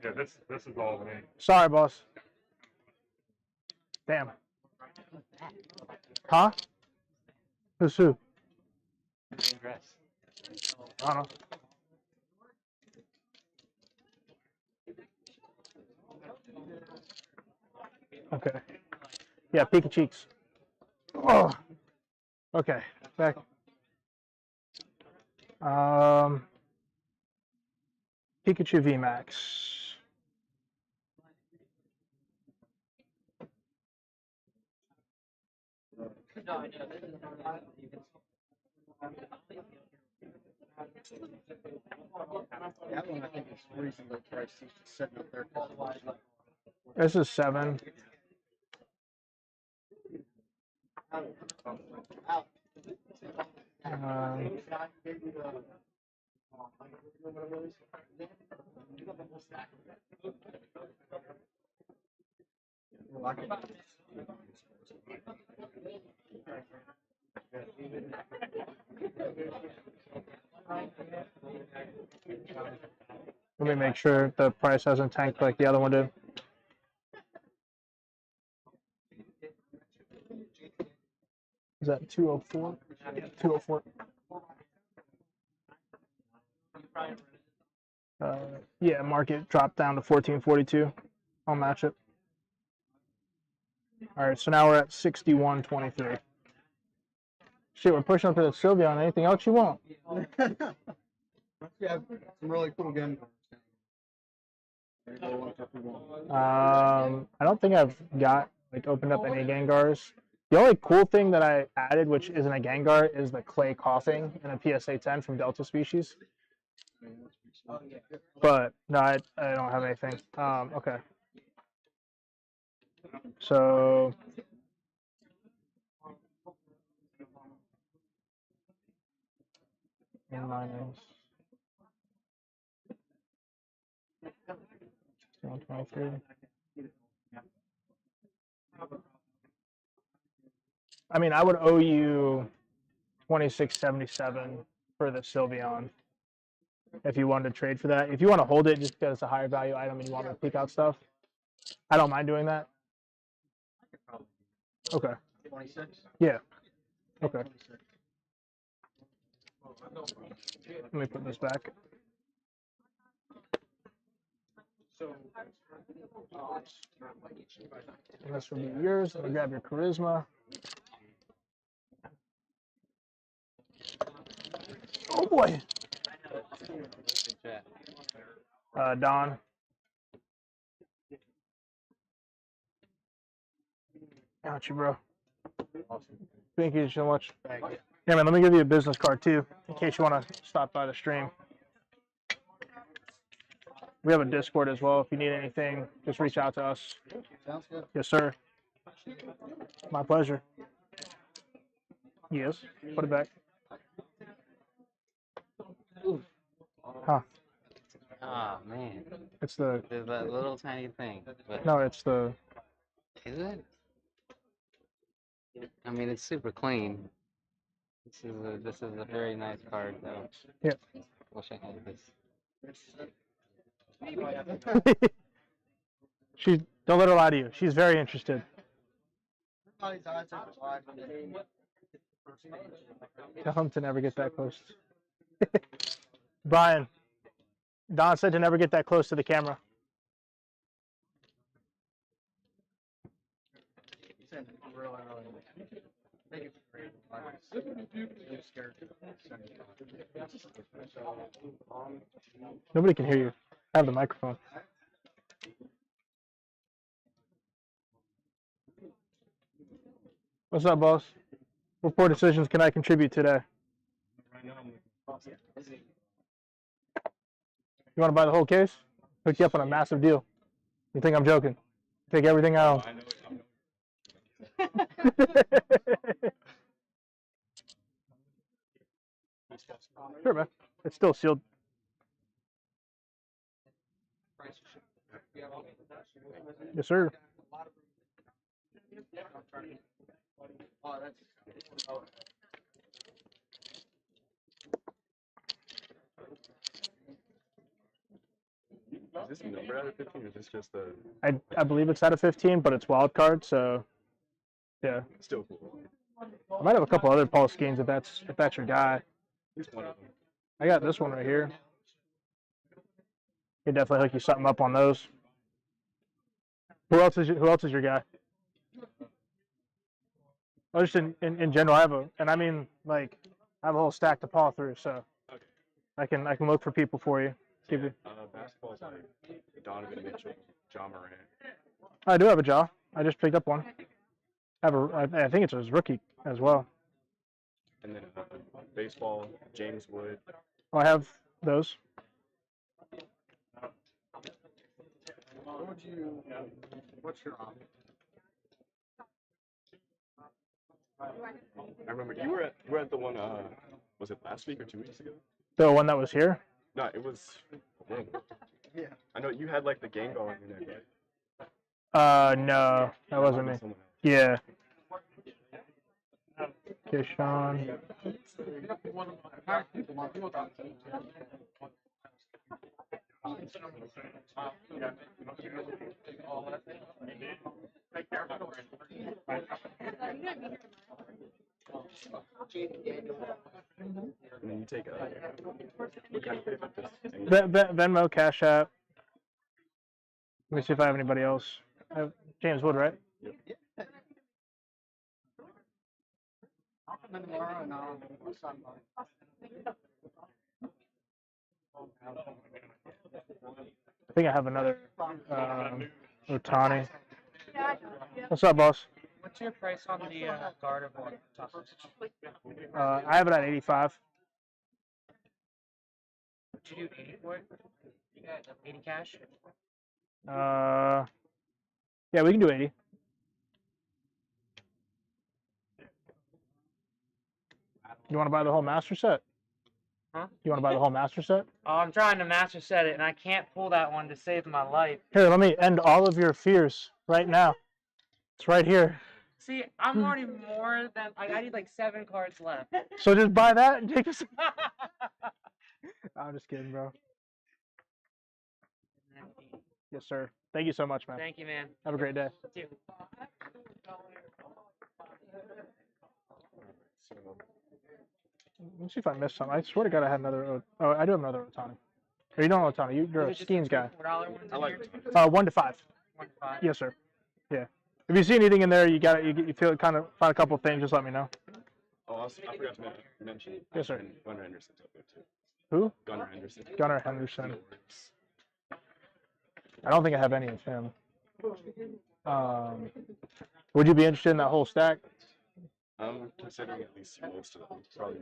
Yeah, this is all me. Sorry, boss. Damn. Huh? Who's who? Dress. I don't know. Okay. Yeah, Pika Cheeks. Oh. Okay. Back. Pikachu VMAX. That one I think is reasonably priced. He's just sitting up there. This is 7. Let me make sure the price hasn't tanked like the other one did. Is that 204? Yeah, 204. Yeah, market dropped down to 1442. I'll match it. All right, so now we're at 61.23. Shit, we're pushing up to the Sylveon. Anything else you want? Yeah, some really cool game. I don't think I've got opened up any Gengars. The only cool thing that I added, which isn't a Gengar, is the clay coughing in a PSA 10 from Delta Species. But no, I don't have anything. Okay. So minus 123. I mean, I would owe you 26.77 for the Sylveon if you wanted to trade for that. If you want to hold it just because it's a higher value item and you want to pick out stuff, I don't mind doing that. Okay. 26? Yeah. Okay. Let me put this back. And this will be yours. Let me grab your charisma. Oh boy. Don. Got you, bro. Thank you so much. Yeah, man, let me give you a business card too, in case you want to stop by the stream. We have a Discord as well. If you need anything, just reach out to us. Sounds good. Yes, sir. My pleasure. Yes. Put it back. Huh. Oh man. It's the. There's that little tiny thing. But No, it's the. is it? I mean, it's super clean. This is a very nice card though. Yeah. Wish I had this. She don't let her lie to you. She's very interested. Tell him to never get that close. Brian, Don said to never get that close to the camera. Nobody can hear you. I have the microphone. What's up, boss? What poor decisions can I contribute today? You want to buy the whole case? Hook you up on a massive deal. You think I'm joking? Take everything I own. Sure, man. It's still sealed. Yes, sir. Is this number out of 15 or is this just the? I believe it's out of 15, but it's wild card, so yeah. Still cool. I might have a couple other Paul Skeens if that's your guy. Just one of them. I got this one right here. Could definitely hook you something up on those. Who else is your guy? Oh, just in general, I mean like I have a whole stack to paw through, so Okay. I can look for people for you. See if you Basketball's like Donovan Mitchell, John Morant. I do have a jaw. I just picked up one. I think it's his rookie as well. And then baseball, James Wood. Oh, I have those. What's your option? I remember you were at the one. Was it last week or 2 weeks ago? The one that was here? No, it was. Yeah. I know you had like the game going in there, right? No, that wasn't me. Yeah. Okay, Sean. And then you take what kind of payment? Venmo, Cash App. Let me see if I have anybody else. I have James Wood, right? I think I have another Otani. What's up, boss? What's your price on the garter board? I have it at 85. Would you do 80 for it? 80 cash? Yeah, we can do 80. You want to buy the whole master set? Huh? You want to buy the whole master set? Oh, I'm trying to master set it, and I can't pull that one to save my life. Here, let me end all of your fears right now. It's right here. See, I'm already more than... I need like 7 cards left. So just buy that and take this. I'm just kidding, bro. Yes, sir. Thank you so much, man. Thank you, man. Have a great day. You too. Let me see if I missed something. I swear to God I had another. Oh, I do have another Otani. Or you don't know Otani. You're a Skeens guy. I like. 1 to 5. 1 to 5. Yes, sir. Yeah. If you see anything in there, you feel kind of find a couple things, just let me know. Oh, I forgot to mention. Yes, sir. Gunnar Henderson's up there too. Who? Gunnar Henderson. Gunnar Henderson. I don't think I have any of him. Would you be interested in that whole stack? I'm considering at least most of them. Probably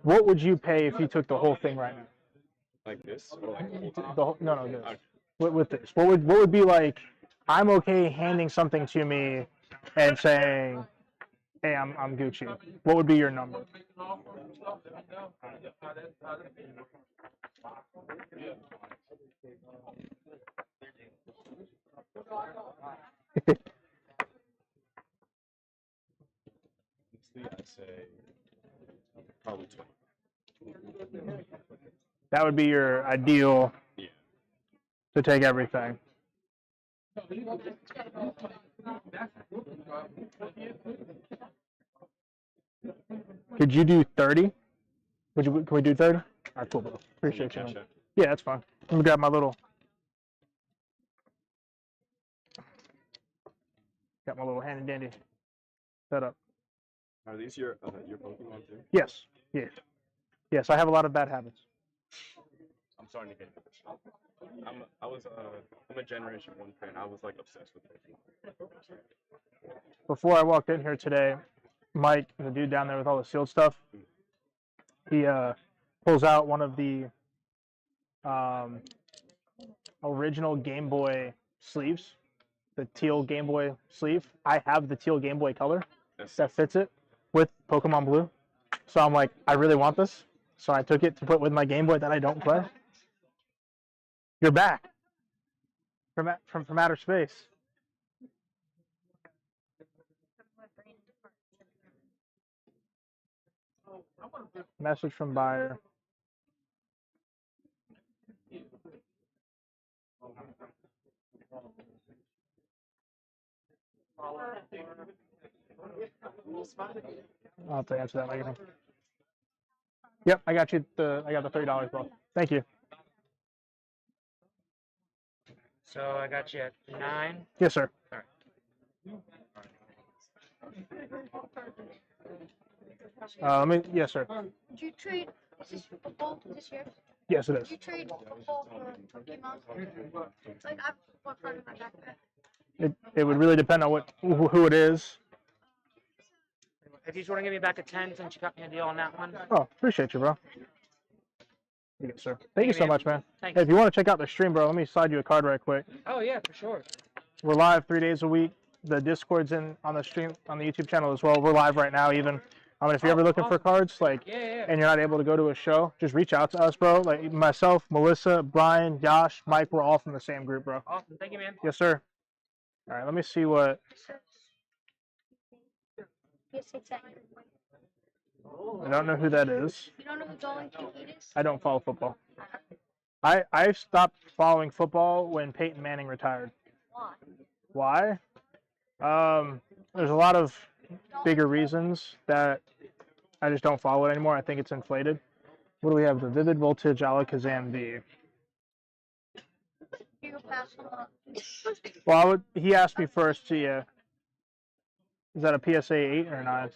What would you pay if you took the whole thing right now? like this or like No, this. With this, what would be like? I'm okay handing something to me and saying, "Hey, I'm Gucci." What would be your number? I'd say probably 20. That would be your ideal to take everything. Could you do 30? Can we do 30? All right, cool, bro. Appreciate you. Yeah, that's fine. Let me grab my little. Got my little handy dandy setup. Are these your Pokemon too? Yes. Yes. Yes, I have a lot of bad habits. I'm starting to get into this. I'm a Generation 1 fan. I was like obsessed with Pokemon. before I walked in here today, Mike, the dude down there with all the sealed stuff, he pulls out one of the original Game Boy sleeves, the teal Game Boy sleeve. I have the teal Game Boy color that fits it with Pokemon Blue. So I'm like, I really want this. So I took it to put with my Game Boy that I don't play. You're back from outer space. Message from buyer. I'll have to answer that later. Yep, I got you I got the $30 bill. Thank you. So I got you at 9. Yes, sir. All right. Yes, sir. Did you trade football this year? Yes, it is. Did you trade football for Pokemon? Like I've what part of my backpack? It would really depend on who it is. If you just want to give me back a 10 since you got me a deal on that one. Oh, appreciate you, bro. Yes, sir. Thank you so much, man. Thanks. Hey, if you want to check out the stream, bro, let me slide you a card right quick. Oh yeah, for sure. We're live 3 days a week. The Discord's in on the stream on the YouTube channel as well. We're live right now, even. I mean, if you're ever looking for cards, like, and you're not able to go to a show, just reach out to us, bro. Like myself, Melissa, Brian, Josh, Mike, we're all from the same group, bro. Awesome. Thank you, man. Yes, sir. All right, let me see what. I don't know who that is. You don't know who Dolan Kincaid is? I don't follow football. I stopped following football when Peyton Manning retired. Why? Why? There's a lot of bigger reasons that I just don't follow it anymore. I think it's inflated. What do we have? The Vivid Voltage Alakazam V. You pass him up. Well, he asked me first to you. Is that a PSA 8 or 9?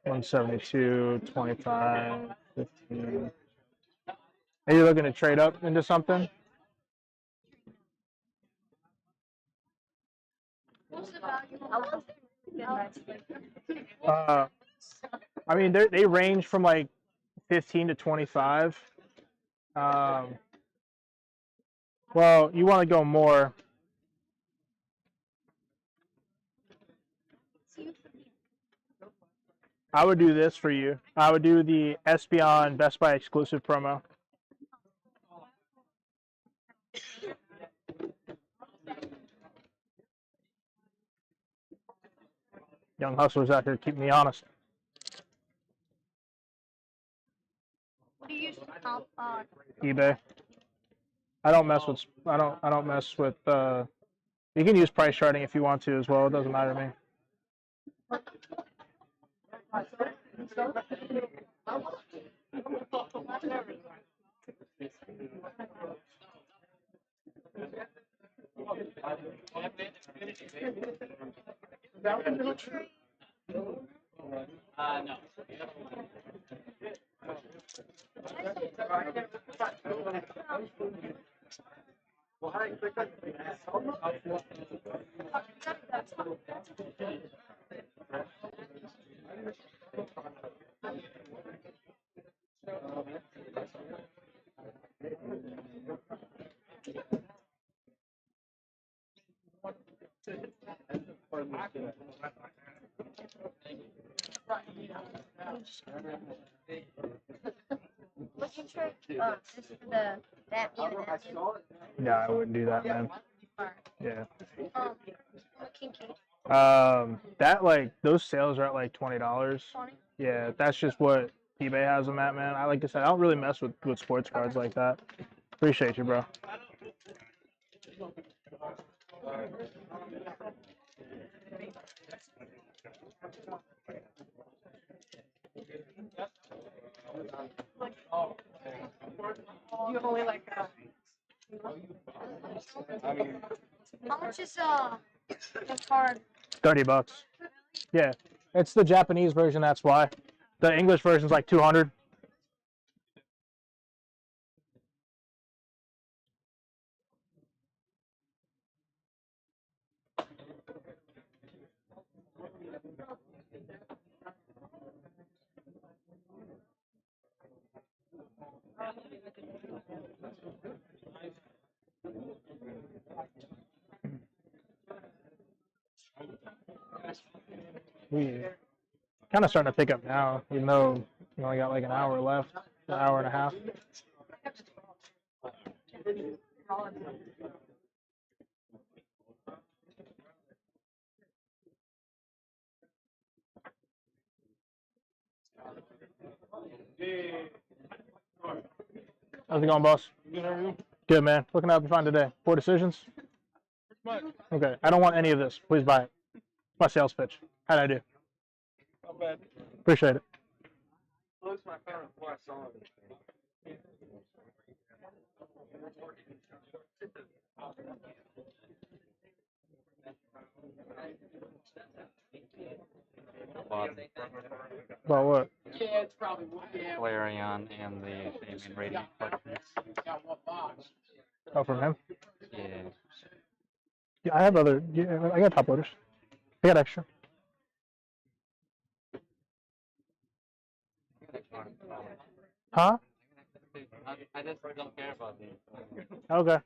$172, $25, $15. Are you looking to trade up into something? I mean, they range from like 15 to 25. Well, you want to go more. I would do this for you. I would do the Espeon Best Buy exclusive promo. Young hustlers out here keep me honest. What do you use for comp? eBay. I don't mess with. I don't mess with. You can use price charting if you want to as well. It doesn't matter to me. No. Would you trade this for the Batman? Yeah, I wouldn't do that, man. Yeah. Kincaid. That like those sales are at like $20. Yeah, that's just what eBay has them at, man. Like I said, I don't really mess with sports cards like that. Appreciate you, bro. You only like How much is the card? $30. Yeah, it's the Japanese version. That's why. The English version's like 200. We kind of starting to pick up now, even though we only got like an hour left, an hour and a half. How's it going, boss? Good, man. Looking to help you find today. 4 decisions? Okay. I don't want any of this. Please buy it. My sales pitch. How'd I do? Not bad. Appreciate it. Close my phone before I saw it. About what? Yeah, it's probably Flareon and the Fabian Radiant collections. Oh, from him? Yeah. Yeah, I have other. Yeah, I got top loaders. I got extra. Huh? I just don't care about these. Okay.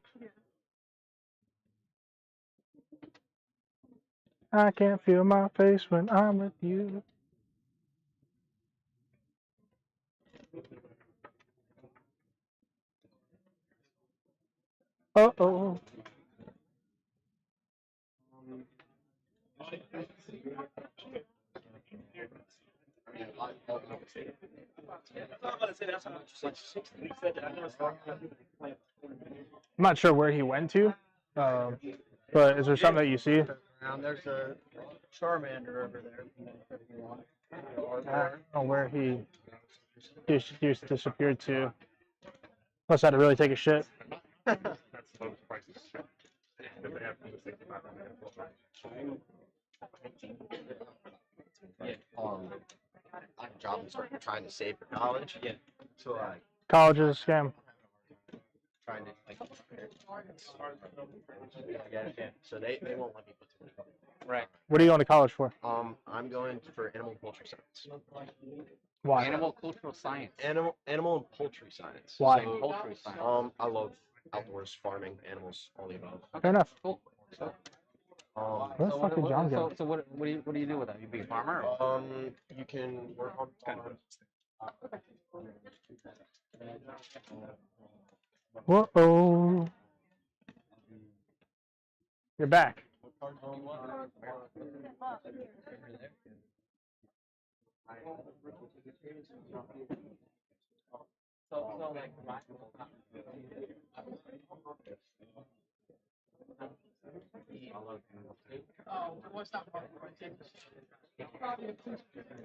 I can't feel my face when I'm with you. Uh-oh. I'm not sure where he went to, but is there something that you see? There's a Charmander over there. I don't know where he just disappeared to. Must have to really take a shit. That's those prices. If they have Yeah. I'm job is trying to save for college. Yeah. So like College is a scam. trying to like yeah. So they won't let me put too much. Right. What are you going to college for? I'm going for animal and poultry science. Why? Animal cultural science. Animal and poultry science. Why? So, Poultry science. I love outdoors, farming, animals, all the above. Fair enough. Cool. Where's fucking John going? So what do you do with that? You be a farmer? Or? You can work on farms. Whoa. You're back.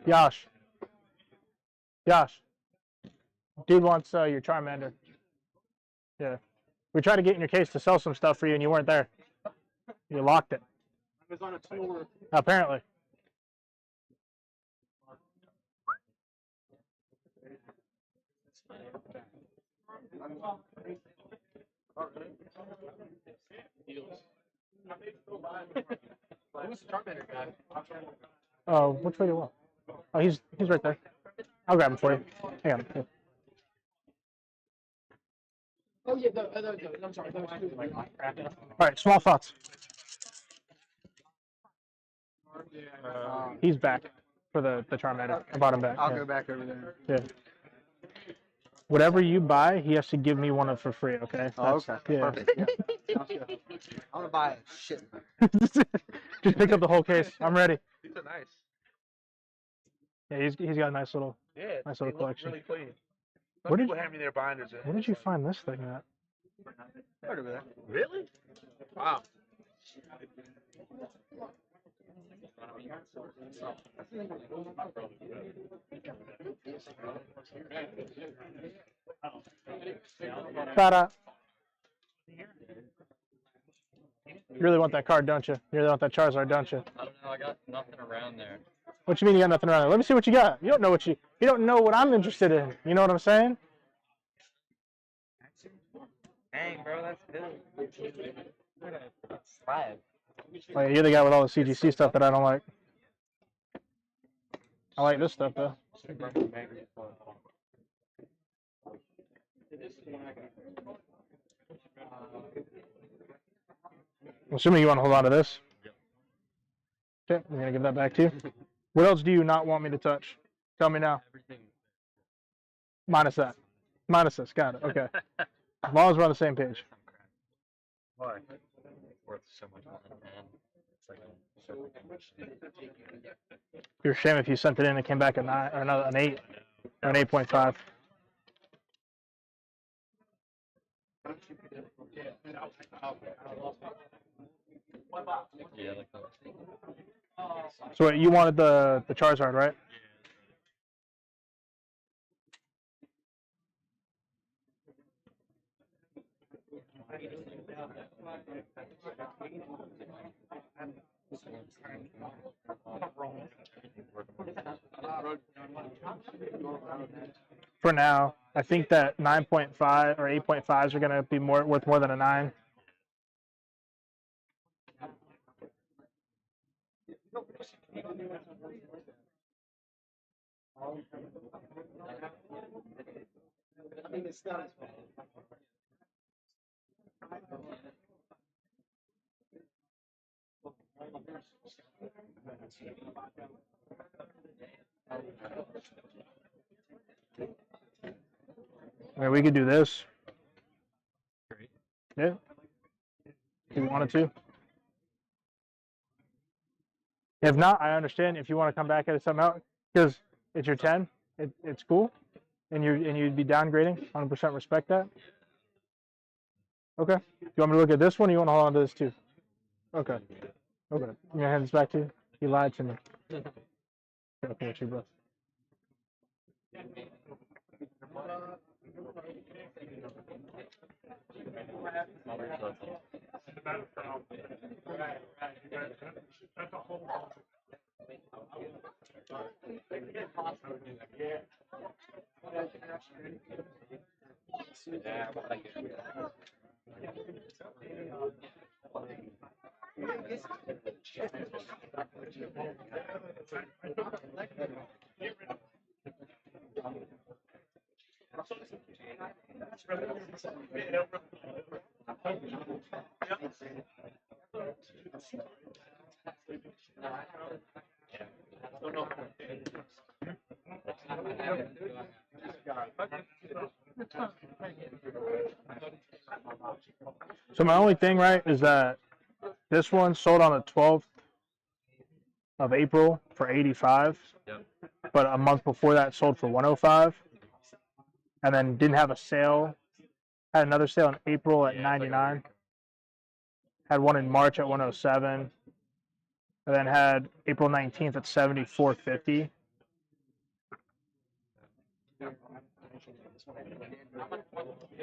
Yash. Yash. Dude wants your Charmander. Yeah. We tried to get in your case to sell some stuff for you and you weren't there. You locked it. I was on a tour. Apparently. Who's the Charmander guy? Oh, which way do you want? Oh, he's right there. I'll grab him for you. Hang on. Here. Oh yeah, I'm sorry. Those two. All right, small thoughts. He's back for the Charmander. I brought him back. I'll yeah. go back over there. Yeah. Whatever you buy, he has to give me one of for free. Okay. Oh, That's- okay. Yeah. Perfect. Yeah. Sounds good. I'm gonna buy a shit. Just pick up the whole case. I'm ready. These are nice. Yeah, he's got a nice little Yeah, nice they little look collection. really clean. Some Where did people hand me their binders in. Where did you find this thing at? Right over there. Really? Wow. Ta-da. You really want that card, don't you? You really want that Charizard, don't you? I don't know. I got nothing around there. What you mean you got nothing around there? Let me see what you got. You don't know what you don't know what I'm interested in. You know what I'm saying? Dang, bro, that's good. Slab. Like, you're the guy with all the CGC stuff that I don't like. I like this stuff though. I'm assuming you want to hold on to this. Okay, I'm gonna give that back to you. What else do you not want me to touch? Tell me now. Minus that. Minus this. Got it. Okay. As long as we're on the same page. Why? Worth so much more than man. It's like It'd be a shame if you sent it in and it came back a 9 or another an 8 or an 8.5. yeah, like that. So wait, you wanted the Charizard, right? For now, I think that 9.5 or 8.5s are going to be worth more than a 9. I mean, it's not as bad. I mean, we could do this. Yeah. If you wanted to. If not, I understand if you want to come back at it somehow, because it's your 10. It's cool, and you'd be downgrading. 100% respect that. Okay. You want me to look at this one, or you want to hold on to this too? Okay. Okay. I'm gonna hand this back to you. You lied to me. Okay, with you, bro. So my only thing, right, is that this one sold on the 12th of April for 85, but a month before that sold for 105, and then didn't have a sale. Had another sale in April at 99. Had one in March at 107, and then had April 19th at 74.50.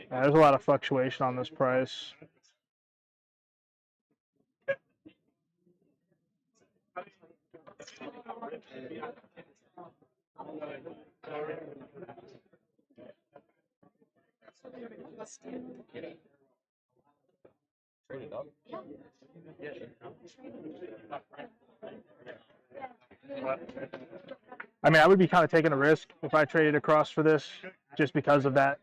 There's a lot of fluctuation on this price. Trade it up. I mean, I would be kind of taking a risk if I traded across for this, just because of that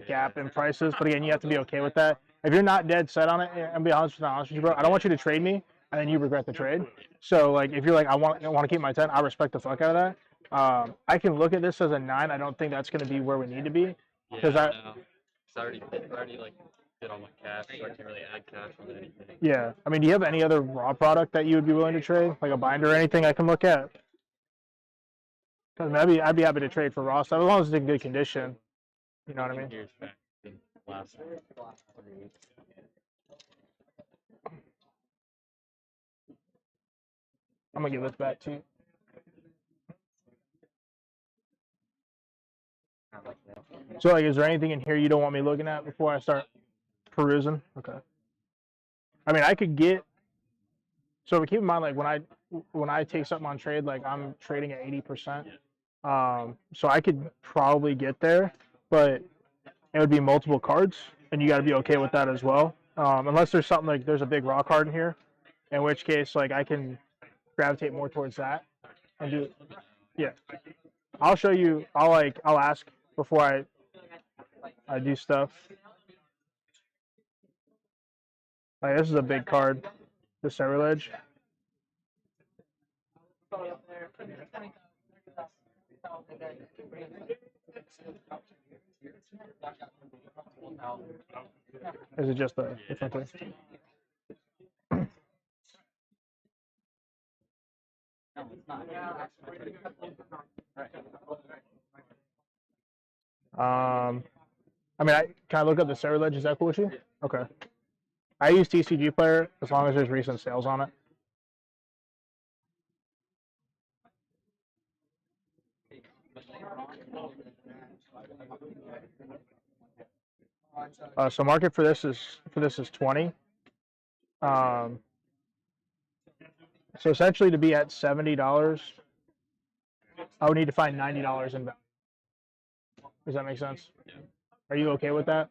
gap in prices. But again, you have to be okay with that. If you're not dead set on it, and be honest with you, bro, I don't want you to trade me and then you regret the trade. So like, if you're like, I want to keep my 10, I respect the fuck out of that. I can look at this as a 9. I don't think that's going to be where we need to be, because I already like did all my cash, so I can't really add cash on anything. Yeah, I mean, do you have any other raw product that you would be willing to trade, like a binder or anything I can look at? Because I'd be happy to trade for raw stuff as long as it's in good condition. You know what I mean? Here's back in last I'm gonna give this back to you. So, like, is there anything in here you don't want me looking at before I start perusing? Okay. I mean, I could get. So keep in mind, like when I take something on trade, like I'm trading at 80%. So I could probably get there, but it would be multiple cards, and you got to be okay with that as well. Unless there's something like there's a big raw card in here, in which case like I can gravitate more towards that and do. Yeah, I'll show you. I'll ask before I do stuff. Like this is a big card, the Cerulege. Is it just the front thing? I mean, can I look up the Cerulege? Is that cool with you? Okay. I use TCG Player as long as there's recent sales on it. So market for this is 20. So essentially to be at $70, I would need to find $90 in value. Does that make sense? Are you okay with that?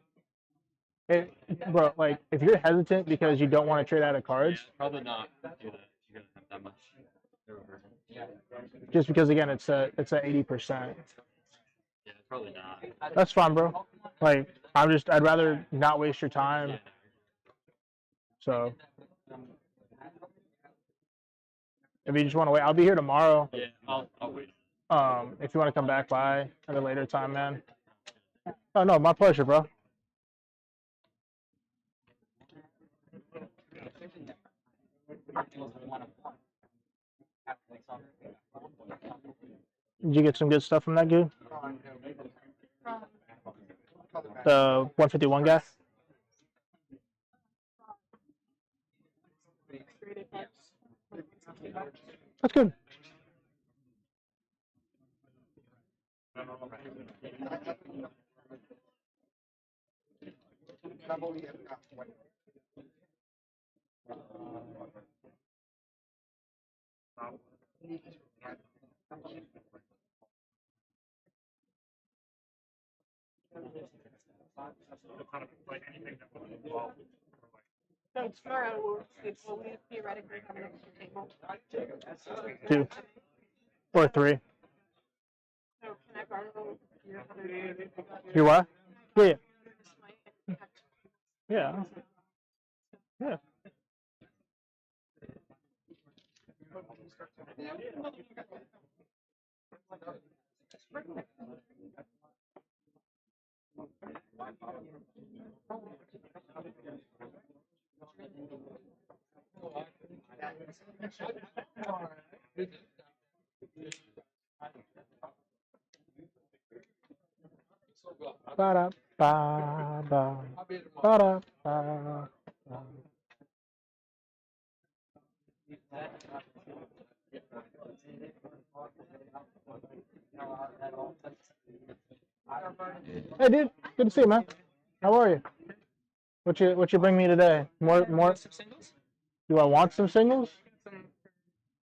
Bro, like if you're hesitant because you don't want to trade out of cards, Probably not do that. You're gonna have that much. just because again it's at 80%. Yeah, probably not. That's fine, bro. Like I'd rather not waste your time. So if you just want to wait, I'll be here tomorrow. Yeah, I'll wait. If you want to come back by at a later time, man. Oh no, my pleasure, bro. Did you get some good stuff from that dude? The 151 guy? That's good. So tomorrow will we theoretically come next to your table? 2 or 3. So can I borrow your other? You what? Yeah. Yeah. Yeah. Ba-da, ba, ba, ba-da, ba, ba. Hey, dude. Good to see you, man. How are you? What you bring me today? More. Do I want some singles?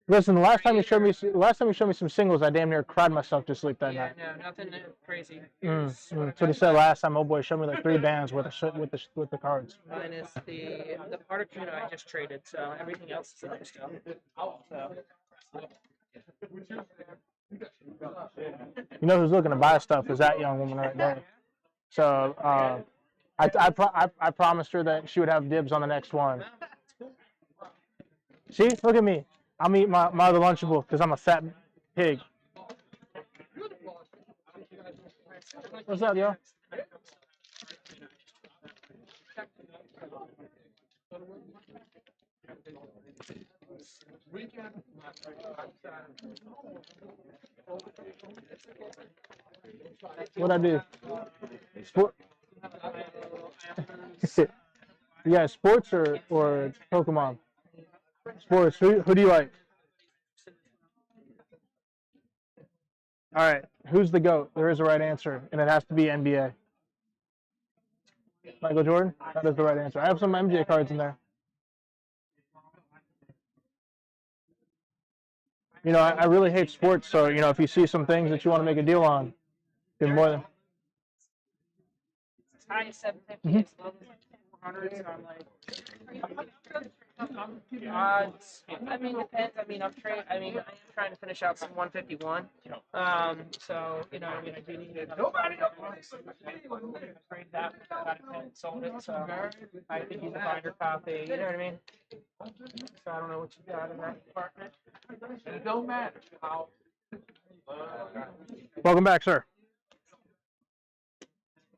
Listen, the last time you showed me some singles, I damn near cried myself to sleep that night. No, nothing crazy. That's what he said last time. Oh boy, showed me like 3 bands with the cards. Minus the Articuno I just traded, so everything else is other stuff. So. You know who's looking to buy stuff is that young woman right there. So I promised her that she would have dibs on the next one. See, look at me. I'm eating my other Lunchable because I'm a fat pig. What's up, yo? What'd I do? Sport. Yeah, sports or Pokemon? Sports. Who do you like? All right, who's the GOAT? There is a right answer, and it has to be NBA. Michael Jordan? That is the right answer. I have some MJ cards in there. You know, I really hate sports, so, you know, if you see some things that you want to make a deal on, you're more than... It's high as 750, it's low as 400, so I'm like, odds. I mean, depends. I mean, I'm trying to finish out some 151. So you know, I mean, I do need it. Nobody trade that. Got it, sold it. So I could use a binder copy. You know what I mean? So I don't know what you got in that department. It don't matter how. Welcome back, sir.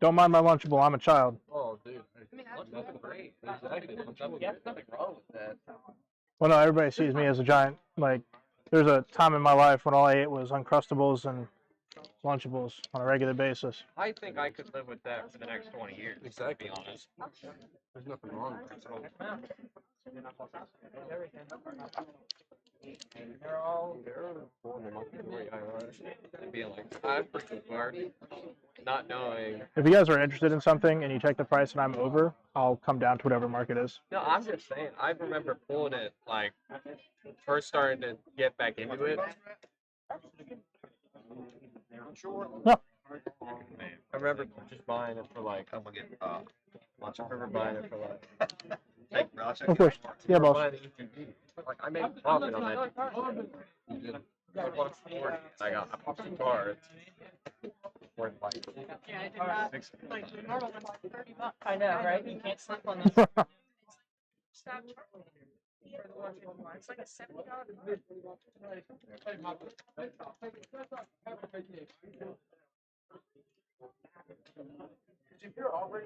Don't mind my Lunchable. I'm a child. Oh, dude. Nothing great. Exactly. Nothing wrong with that. Well, no, everybody sees me as a giant. Like, there's a time in my life when all I ate was Uncrustables and Lunchables on a regular basis. I think I could live with that for the next 20 years. Exactly. To be honest. There's nothing wrong with it. They're all being like, I'm pretty smart, not knowing. If you guys are interested in something and you check the price and I'm over, I'll come down to whatever market is. No, I'm just saying. I remember pulling it like first starting to get back into it. Yeah. I remember just buying it for like I'm gonna get lunch. I remember buying it for like. Of course. Yeah, boss. Like I made profit on that. I got some cards. Worth like. Yeah, I did not. Like the normal one's like $30. I know, right? You can't sleep on this. Stop charging for the 151. It's like a $70. If you're already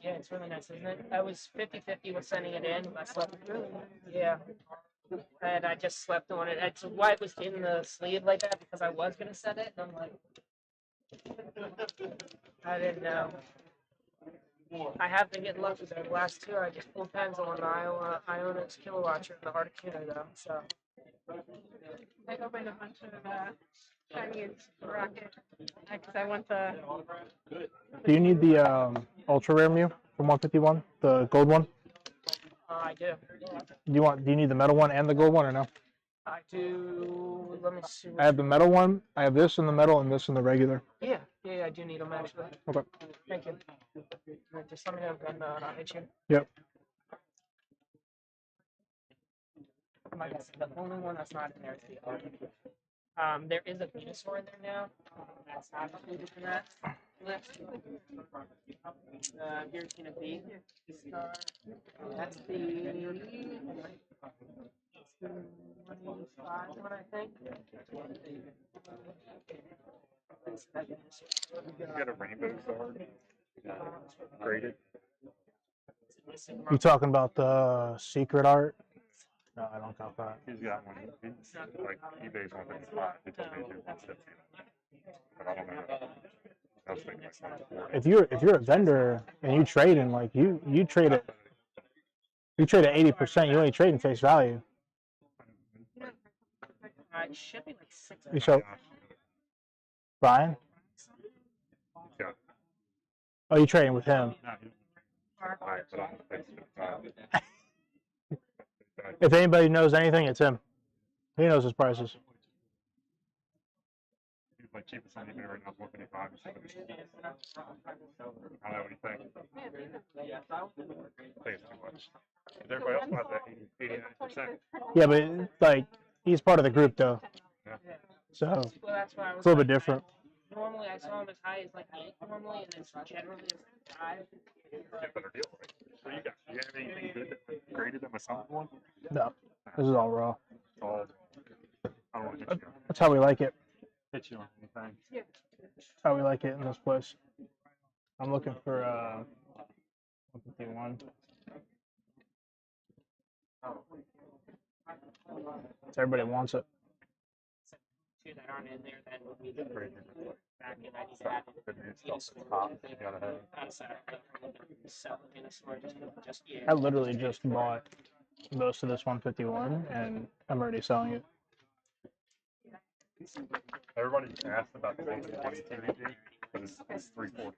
Yeah, it's really nice, isn't it? I was 50-50 with sending it in. I slept. Yeah. And I just slept on it. That's why it was in the sleeve like that, because I was going to send it. And I'm like, I didn't know. I have been getting lucky though. The last two, I just pulled pens on the Ionis Kilowatcher and the Articuno though. So. I opened a bunch of Chinese rocket because I want the. Do you need the ultra rare Mew from 151, the gold one? I do. Do you need the metal one and the gold one or no? I do. Let me see. I have the metal one. I have this in the metal and this in the regular. Yeah, I do need them actually. Okay. Thank you. Just let me know then I'll hit you. Yep. Like I said, the only one that's not in there is the Arctic. There is a Venusaur in there now. That's not included in that list. Here's gonna be Star. That's the 25 one, I think. You got a rainbow star graded. You talking about the secret art? No, I don't count that. He's got one. He's like eBay's 155. He told me to do 150. But I don't know. I was thinking like 140. If you're a vendor and you trade in like you trade at 80%, you only trade in face value. It should be like 6. You show Brian? Yeah. Oh, you trading with him? Right, but I'm face 55. If anybody knows anything, it's him. He knows his prices. He's my cheapest on eBay right now is 155. I don't know what you think. I think it's too much. Everybody else bought that 89%. Yeah, but like he's part of the group though. Yeah. So Well, that's why I was it's a little bit different. Normally I saw him as high as like 8 normally, and it's generally 5. Get a better deal, right? So you have anything good that graded on my solid one? No, this is all raw. It's all. I don't want to hit you. That's how we like it. Hit you on anything. That's how we like it in this place. I'm looking for 151. So everybody wants it. few that aren't in there that would be back in. I just had I literally just bought most of this 151, and I'm already selling it. Everybody asked about the 120 TVG, but it's $340,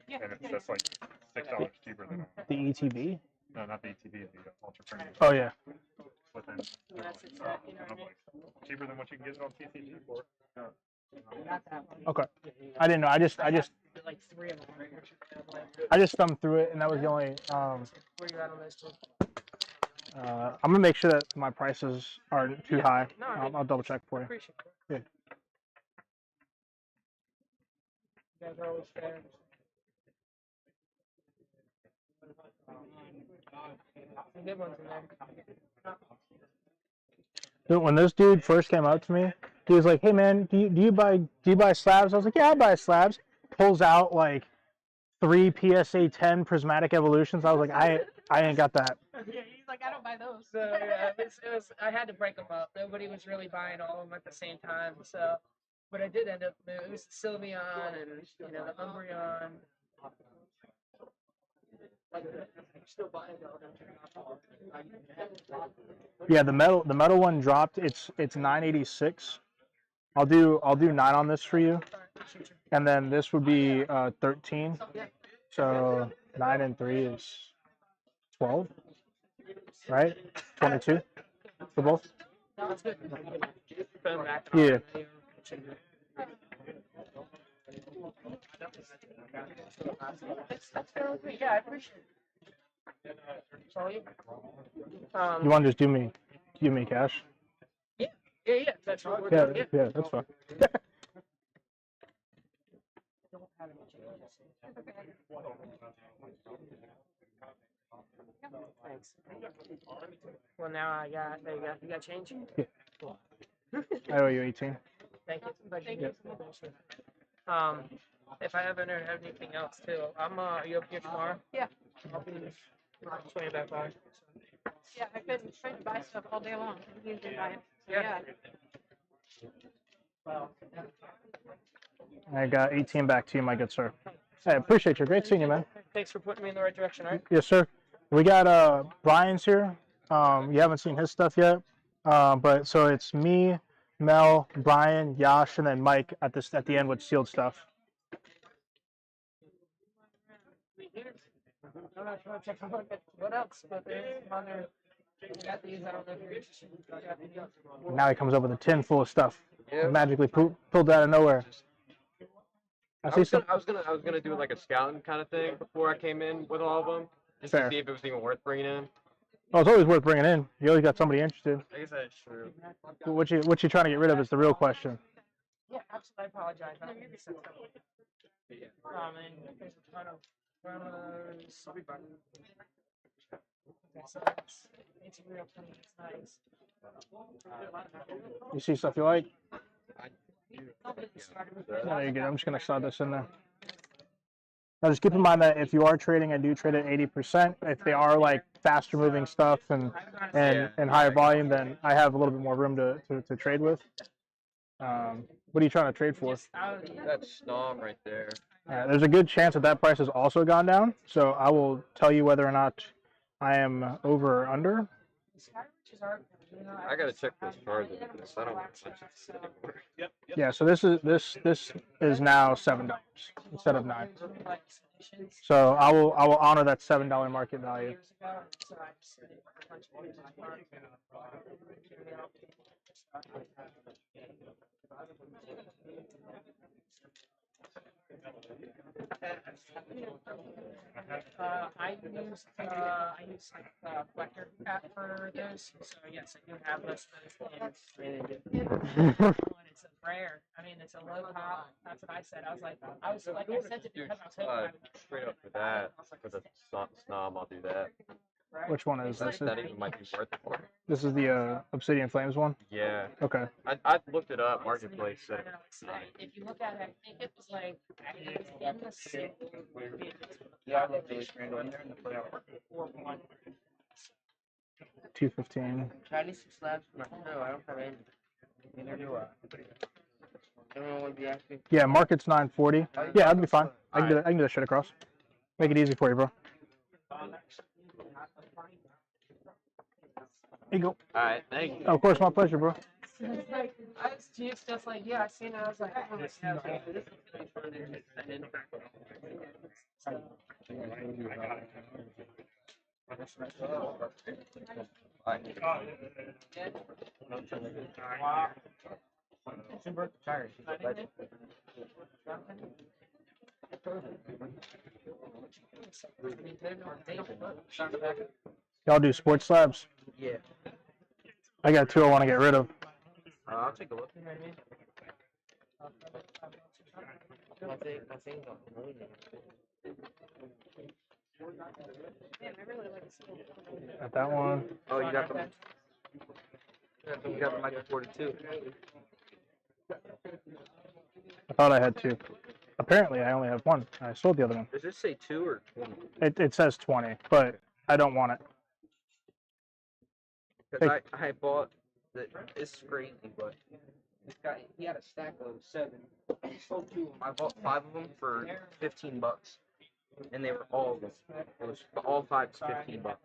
and it's just like $6 cheaper than The ETB? no, not the ETV, the Ultra Premium. Oh yeah. Within, and I'm like, cheaper than what you can get it on TCG for. Okay. I didn't know. I just like 3 of them. I just thumbed through it, and that was the only. Where you at on those two? I'm gonna make sure that my prices aren't too high. No, I'll double check for you. Appreciate it. Yeah. You guys are always fair. Some good ones in there. Dude, when this dude first came up to me, he was like, "Hey man, do you buy slabs?" I was like, "Yeah, I buy slabs." Pulls out like 3 PSA 10 prismatic evolutions. I was like, I ain't got that. Yeah, he's like, I don't buy those. So yeah, it was. I had to break them up. Nobody was really buying all of them at the same time. So, but I did end up. It was the Sylveon and the Umbreon. Still buying Yeah, the metal one dropped. It's 986. I'll do 9 on this for you, and then this would be 13. So 9 and 3 is 12, right? 22 for both. That's good. Yeah. That's fairly good. Yeah, I appreciate it. So you. You want to just give me cash? Yeah. That's what we're Yeah, doing. yeah, that's fine. Thanks. Well, now you got change? Yeah. Cool. I owe you 18. Thank you. Thank you. If I ever have anything else too, are you up here tomorrow? Yeah. I'll be swinging back by. Yeah, I couldn't buy stuff all day long. Usually buy it. Yeah. I got 18 back to you, my good sir. I appreciate you. Great seeing you, man. Thanks for putting me in the right direction, all right? Yes, sir. We got Brian's here. You haven't seen his stuff yet, but so it's me, Mel, Brian, Yash, and then Mike at the end with sealed stuff. I'm not sure check what else, but there's some other. Got these. I don't know if you're interested. Now he comes up with a tin full of stuff. Magically pulled out of nowhere. I was gonna do like a scouting kind of thing before I came in with all of them, just Fair. to see if it was even worth bringing in. Oh, it's always worth bringing in. You always got somebody interested. I guess that's true. What you trying to get rid of is the real question. Yeah, absolutely. I apologize. I don't mean to set stuff up. And there's a ton of runners. It's real clean. It's nice. You see stuff you like? Yeah. No, you're good. I'm just gonna slide this in there. Now, just keep in mind that if you are trading, I do trade at 80%. If they are like faster moving stuff and higher volume, then I have a little bit more room to trade with. What are you trying to trade for? That snom right there. There's a good chance that price has also gone down. So I will tell you whether or not I am over or under. I gotta check this further because I don't want to touch this anymore. Yeah, so this is now $7 instead of $9. So I will honor that $7 market value. I use like Vector app for this, so yes, I do have those things. It's a rare. I mean, it's a low top. That's what I said. I sent it because I was hoping. Straight up for that, for the snom, I'll do that. Which one is this? That even might be worth it more. This is the Obsidian Flames one? Yeah. Okay. I looked it up. Marketplace said it was nice. If you look at it, I think it was like in the city. Yeah, I love those grand on there in the playoff. 215. Try to some slabs for my show. I don't have any. Neither do I. Everyone would be asking. Yeah, market's 940. Yeah, that'd be fine. I can do that. I can do that shit across. Make it easy for you, bro. Here you go. Alright, thank you. Of course, my pleasure, bro. It's like, I was just like, yeah, I seen it. I was like, oh, yeah, I was like, this is really fun. And I didn't. Y'all do sports slabs? Yeah. I got two I want to get rid of. I'll take a look. My thing's on the moon. Got that one. Oh, you got the. You got the Michael 42. I thought I had two. Apparently, I only have one. I sold the other one. Does this say 2 or 20? It says 20, but I don't want it. Because I bought the. It's crazy, but this guy he had a stack of 7. He sold 2 of them. I bought 5 of them for $15, and they were all all 5 is $15.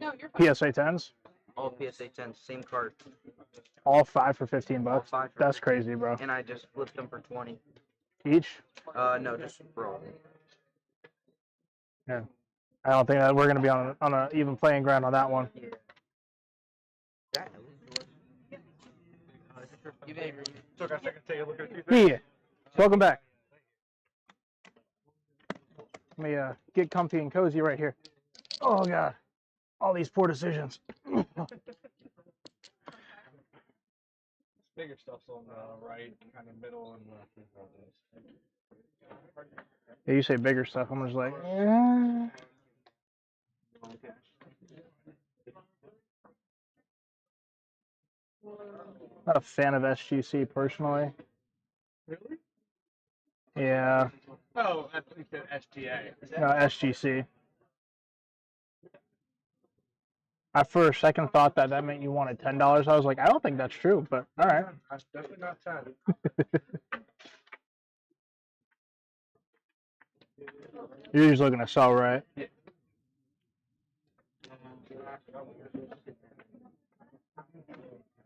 No, you're PSA 10s? All PSA 10s, same card. All 5 for 15 All bucks? 5 for That's 15. crazy, bro. And I just flipped them for 20. Each? No, just for all. Yeah. I don't think that we're going to be on an even playing ground on that one. Yeah. Took a second to take a look at a few things. Yeah. Welcome back. Let me get comfy and cozy right here. Oh, God. All these poor decisions. Bigger stuff's on the right, kind of middle, and Yeah, you say bigger stuff. I'm just like, eh. Not a fan of SGC personally. Really? Yeah. Oh, I think you said SGA. No, SGC. I for a second thought that meant you wanted $10. I was like, I don't think that's true, but all right. That's definitely not 10. You're just looking to sell, right? Yeah.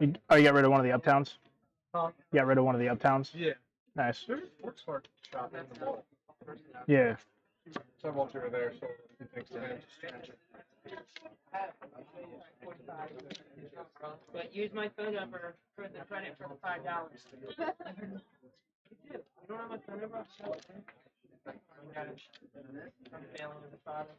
You got rid of one of the Uptowns? Huh? You got rid of one of the Uptowns? Yeah. Nice. There's a sports car shop in the mall. Yeah. Several two are there, so he thinks to him. But use my phone number for the credit for the $5. You don't have my phone number? I'm failing with the father.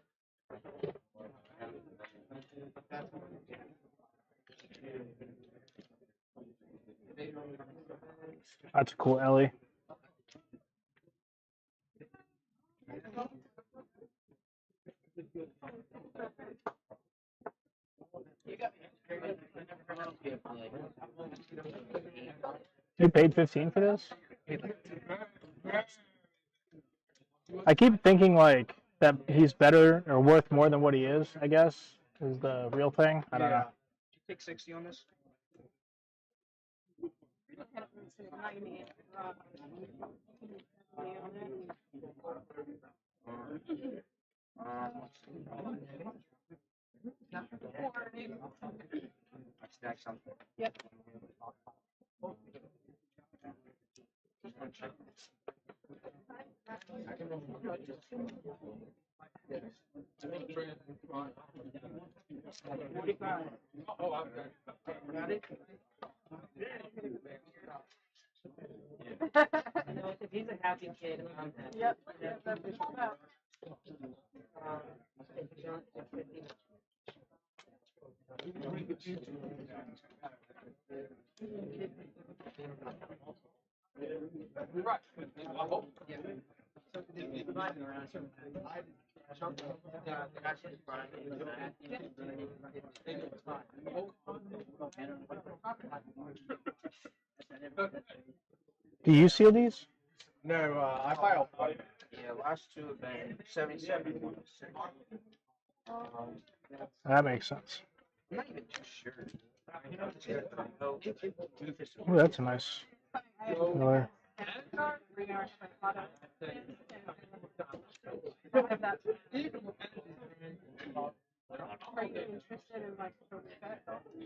That's a cool Ellie. You paid 15 for this? I keep thinking like that he's better or worth more than what he is, I guess, is the real thing. I don't know. Take 60 on this. I snag something. Yep. Got it? He's a happy kid. Yep. That's about. Do you seal these? No, I buy all 5. Yeah, last 2 have been 77. That makes sense. I'm not even too sure. Oh, that's a nice color.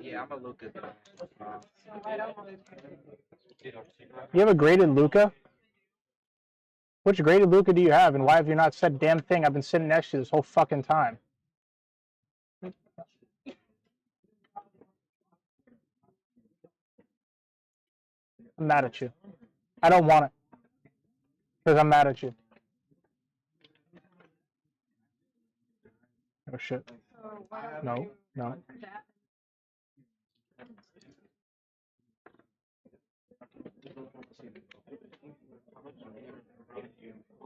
Yeah, I'm a Luca. You have a graded Luca? Which graded Luca do you have, and why have you not said a damn thing? I've been sitting next to you this whole fucking time. I'm mad at you. I don't want it. Because I'm mad at you. Oh shit. No, no.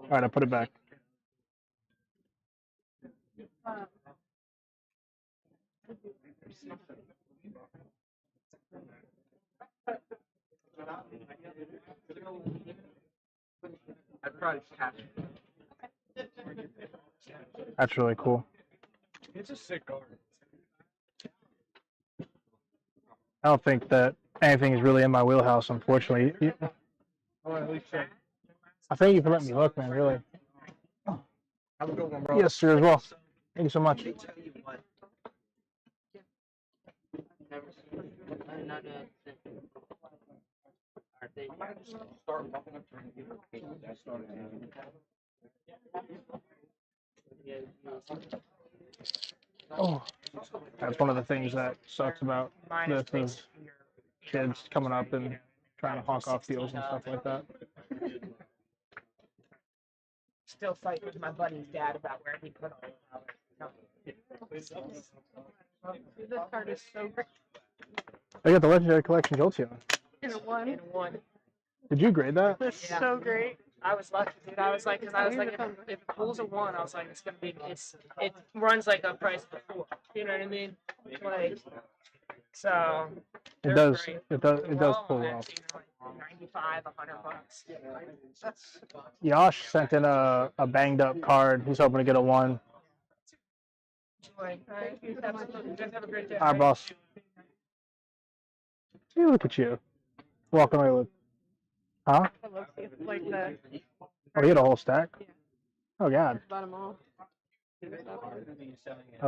Alright, I put it back. I'd probably catch That's really cool. It's a sick card. I don't think that anything is really in my wheelhouse, unfortunately. Oh, at least check. I thank you for letting me look, man, really. Have a good one, bro. Yes, sir, as well. Thank you so much. Oh, that's one of the things that sucks about this is kids coming up and trying to hawk off deals and stuff like that. Still fight with my buddy's dad about where he put all the This card is so great. I got the Legendary Collection Jolteon. In a one. in one. Did you grade that? That's Yeah. so great. I was lucky, dude. I was like, if it pulls a one, I was like, it's gonna be, it runs like a price of a four. You know what I mean? Like, so. It they're does. great. It does. It does Well, pull I've well. seen like $95, $100. That's Yash sent in a banged up card. He's hoping to get a one. Joy. Alright, you guys have a great day. All right, boss. Hey, look at you. Walking away with. Huh? I love it. Like the Oh, he had a whole stack? Oh, God. bottom all. Oh,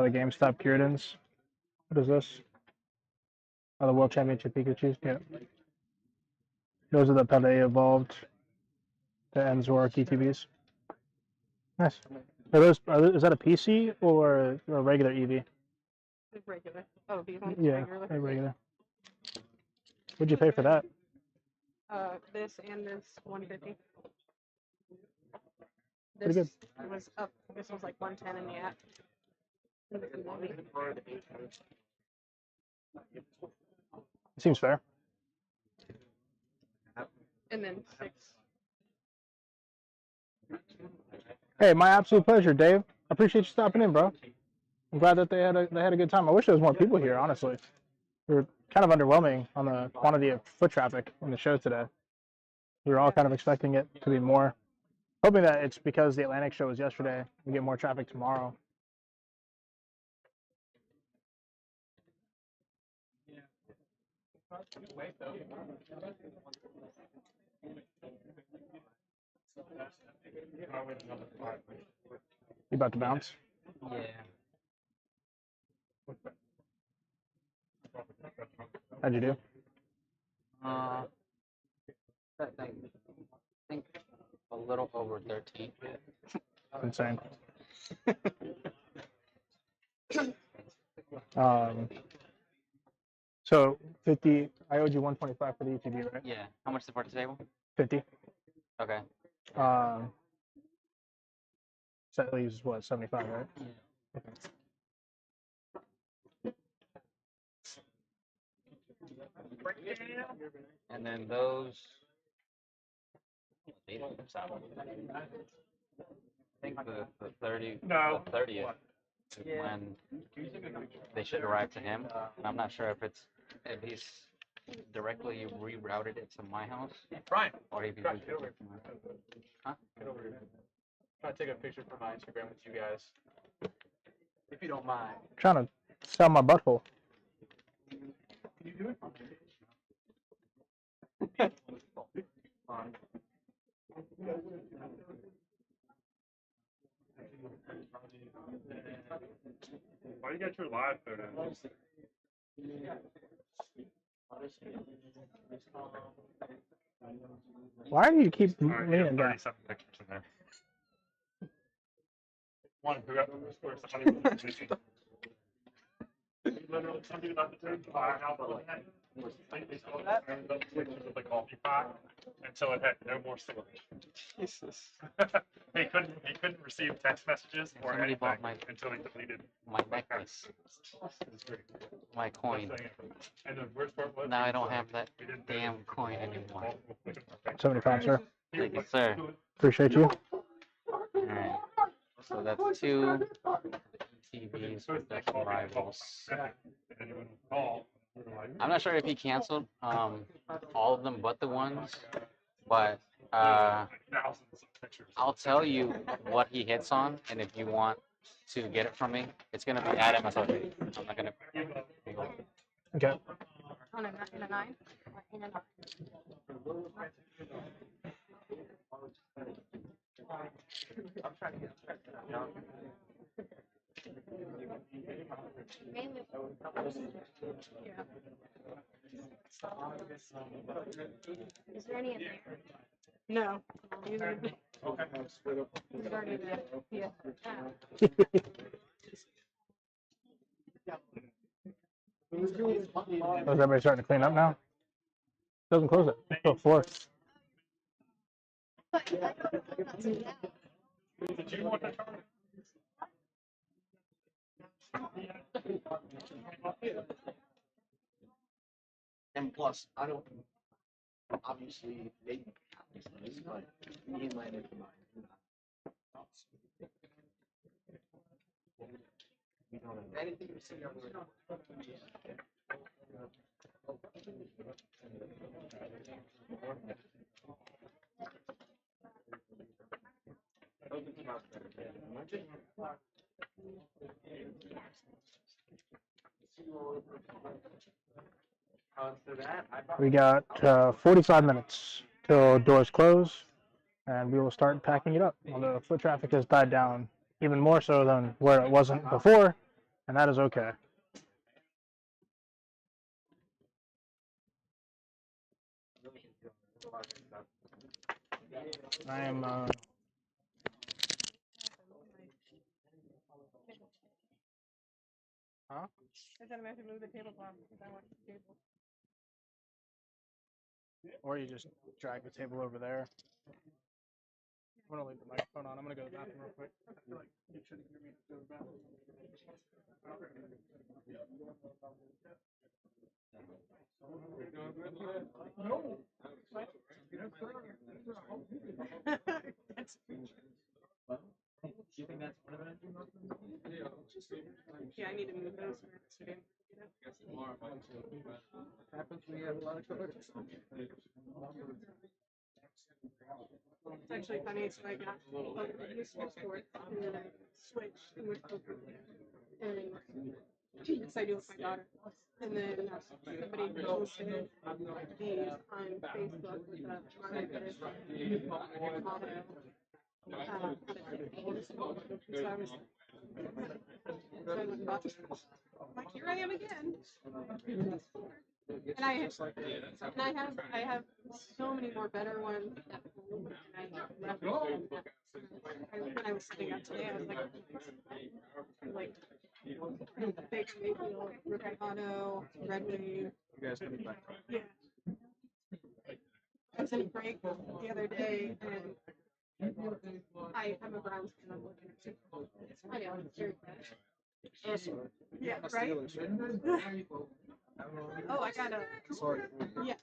the GameStop Curedens. What is this? Oh, the World Championship Pikachu's? Yeah. Those are the Pele evolved. The Enzor ETBs. Nice. Is that a PC or a regular EV? Regular. Oh, these ones Yeah, regular. a regular. What'd you pay for that? This and this 150. Pretty This good. was up. This was like 110 in the app. Seems fair. And then 6. Hey, my absolute pleasure, Dave. I appreciate you stopping in, bro. I'm glad that they had a good time. I wish there was more people here, honestly. We were kind of underwhelming on the quantity of foot traffic in the show today. We were all kind of expecting it to be more. Hoping that it's because the Atlantic show was yesterday. We get more traffic tomorrow. You about to bounce? Yeah. How'd you do? I think a little over 13. Insane. So 50. I owed you 125 for the ETB, right? Yeah. How much support to table? 50. Okay. So that leaves what, 75, right? Yeah. Okay. And then those. I think the 30. No. The 30th is when they should arrive to him. And I'm not sure if he's directly rerouted it to my house. Brian, Or if he's Brian, get over here. Huh? Get over here. I'm trying to take a picture for my Instagram with you guys. If you don't mind. Trying to sell my butthole. Why you got your live photo? Why do you keep All right, leaning down? 37 pictures in there. One, whoever was where somebody was missing. Literally, some dude on the third fire out the way. They saw that and the switches of the coffee pot until it had no more storage. Jesus. he couldn't receive text messages or Somebody anything bought my until he deleted my necklace, my coin. And the worst part was Now I don't have that damn coin anymore. 75, sir. Thank you, sir. Appreciate you. Alright. So that's 2 TVs with the rivals. I'm not sure if he canceled all of them but the ones, but I'll tell you what he hits on, and if you want to get it from me, it's gonna be at MSRP. I'm not gonna. Okay. On in a 9? In a 9. I'm trying to get down. Mainly. Yeah. Is there any in there? No. These are already there. Yeah. Oh, is everybody starting to clean up now? Doesn't close it until 4. Did you want to try And plus, I don't, obviously, they have this, but me and my anything you see on We got 45 minutes till doors close, and we will start packing it up. Well, the foot traffic has died down even more so than where it wasn't before, and that is okay. I am. Huh? I said I'm going to move the tablecloth because I want the table. Or you just drag the table over there. I'm gonna leave the microphone on. I'm gonna go to the bathroom real quick. I feel like you shouldn't hear me go to the bathroom. No. Yeah, I need to move those. Happens when you have a lot of colors. It's actually funny, so I got a useful sport and then I switched and went over and yes, I do with my daughter. And then somebody posted these on Facebook with a motto. So I was like, here I am again. And I have so many more better ones at home. When I was setting up today, I was like Baker Mayfield, Ricardo, Red Wave. You guys can be back. Yeah. I was in a break the other day, and I'm a Browns fan. I'm looking at it. It's funny, I was very bad. Yeah, right? Oh, I got a. Yeah.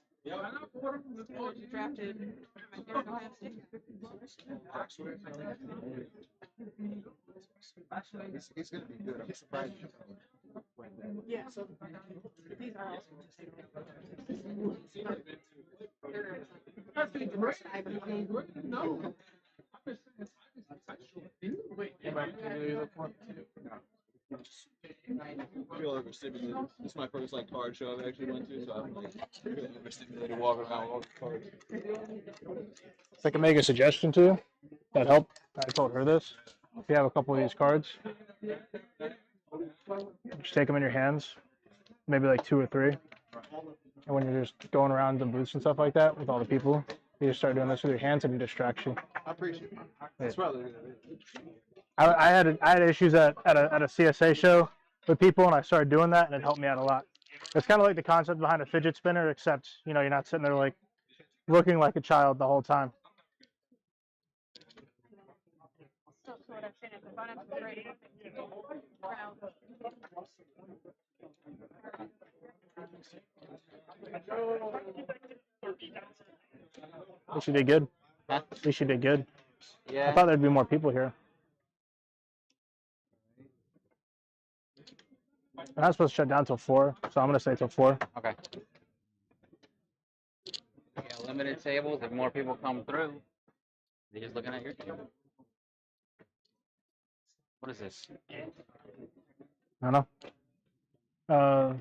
Drafted my favorite Ohio State. He's going to be good. I'm surprised. Yeah. So these are awesome. That's the worst I've ever seen. No. Wait, I feel overstimulated. This is my first like card show I've actually went to, so I'm like feeling overstimulated walking around with all the cards. If I can make a suggestion to you, that help. I told her this. If you have a couple of these cards, just take them in your hands, maybe like 2 or 3. And when you're just going around the booths and stuff like that with all the people, you just start doing this with your hands and it distracts you. I appreciate it. That's probably good. I had issues at a CSA show with people, and I started doing that, and it helped me out a lot. It's kind of like the concept behind a fidget spinner, except you're not sitting there like looking like a child the whole time. So what I'm saying is, if I have to grade around. At least you did good. Huh? At least you did good. Yeah. I thought there'd be more people here. We're not supposed to shut down till 4, so I'm gonna say till 4. Okay. Yeah, limited tables. If more people come through, they're just looking at your table. What is this? I don't know.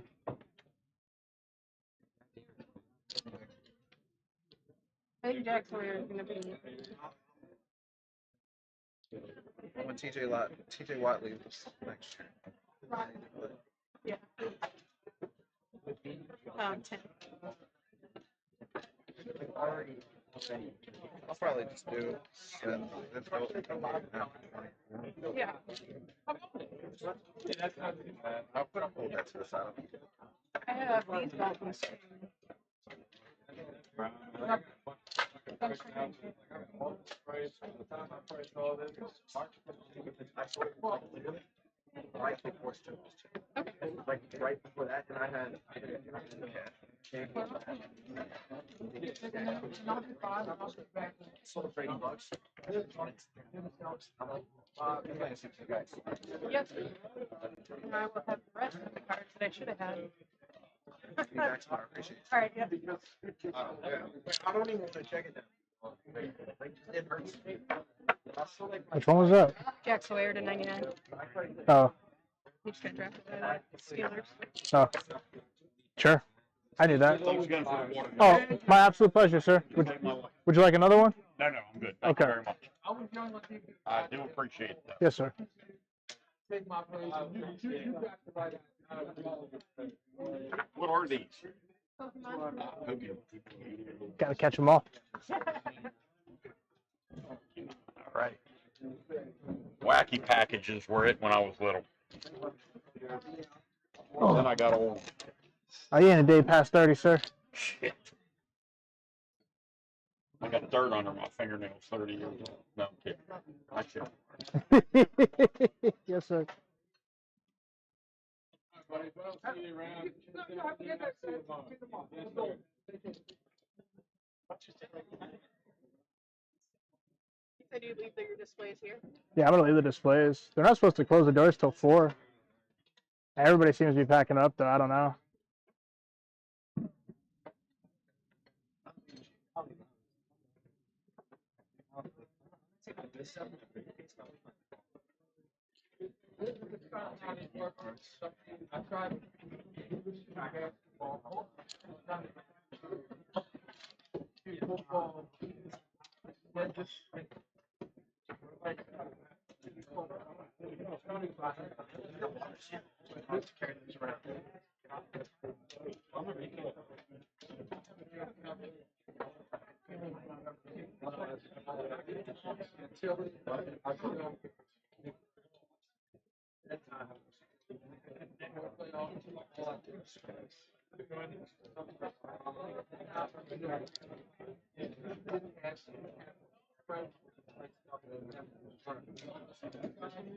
I think Jack's where is gonna be. When TJ Watt leaves next year. Yeah. 10. I'll probably just do. Yeah. I'll hold that to the side. I have these bottles. Right before right before that, and I had. Yes. And I will have the rest of the cards that I should have had. All right, yeah. I don't even want to check it now. It hurts. Which one was that? Jack Sawyer to 99. Oh. He just got drafted by the Steelers. Oh. Sure. I knew that. Oh, my absolute pleasure, sir. Would you like another one? No, I'm good. Thank you Okay. very much. I do appreciate that. Yes, sir. What are these? Got to catch them all. All right. Wacky packages were it when I was little. Oh. Then I got old. Are you in a day past 30, sir? Shit. I got dirt under my fingernails 30 years old. No, I'm kidding. I should. Yes, sir. So do you leave your displays here? Yeah, I'm going to leave the displays. They're not supposed to close the doors till 4. Everybody seems to be packing up, though. I don't know.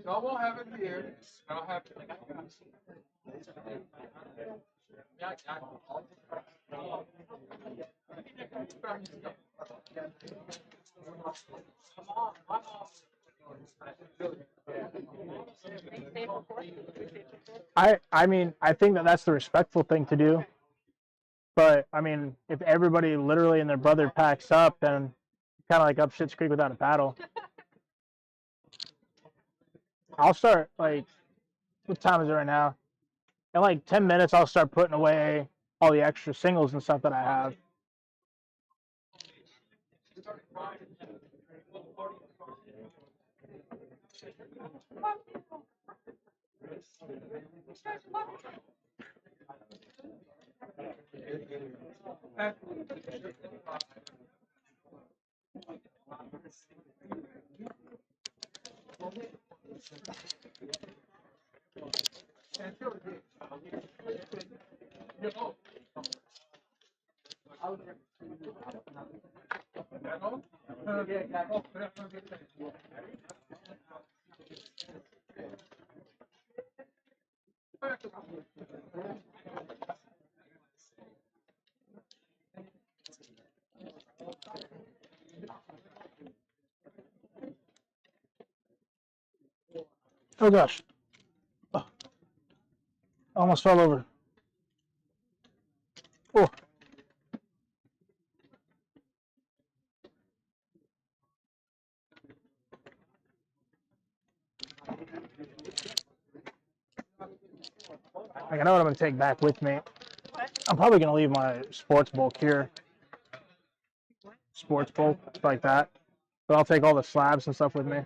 So I won't have it here. I'll have it. I mean, I think that's the respectful thing to do. But, I mean, if everybody literally and their brother packs up, then kind of like up Shit's Creek without a paddle. I'll start, like, what time is it right now? in like 10 minutes, I'll start putting away all the extra singles and stuff that I have. Oh gosh. Oh. Almost fell over. Oh. Like, I know what I'm going to take back with me. I'm probably going to leave my sports bulk here. Sports bulk, like that. But I'll take all the slabs and stuff with me.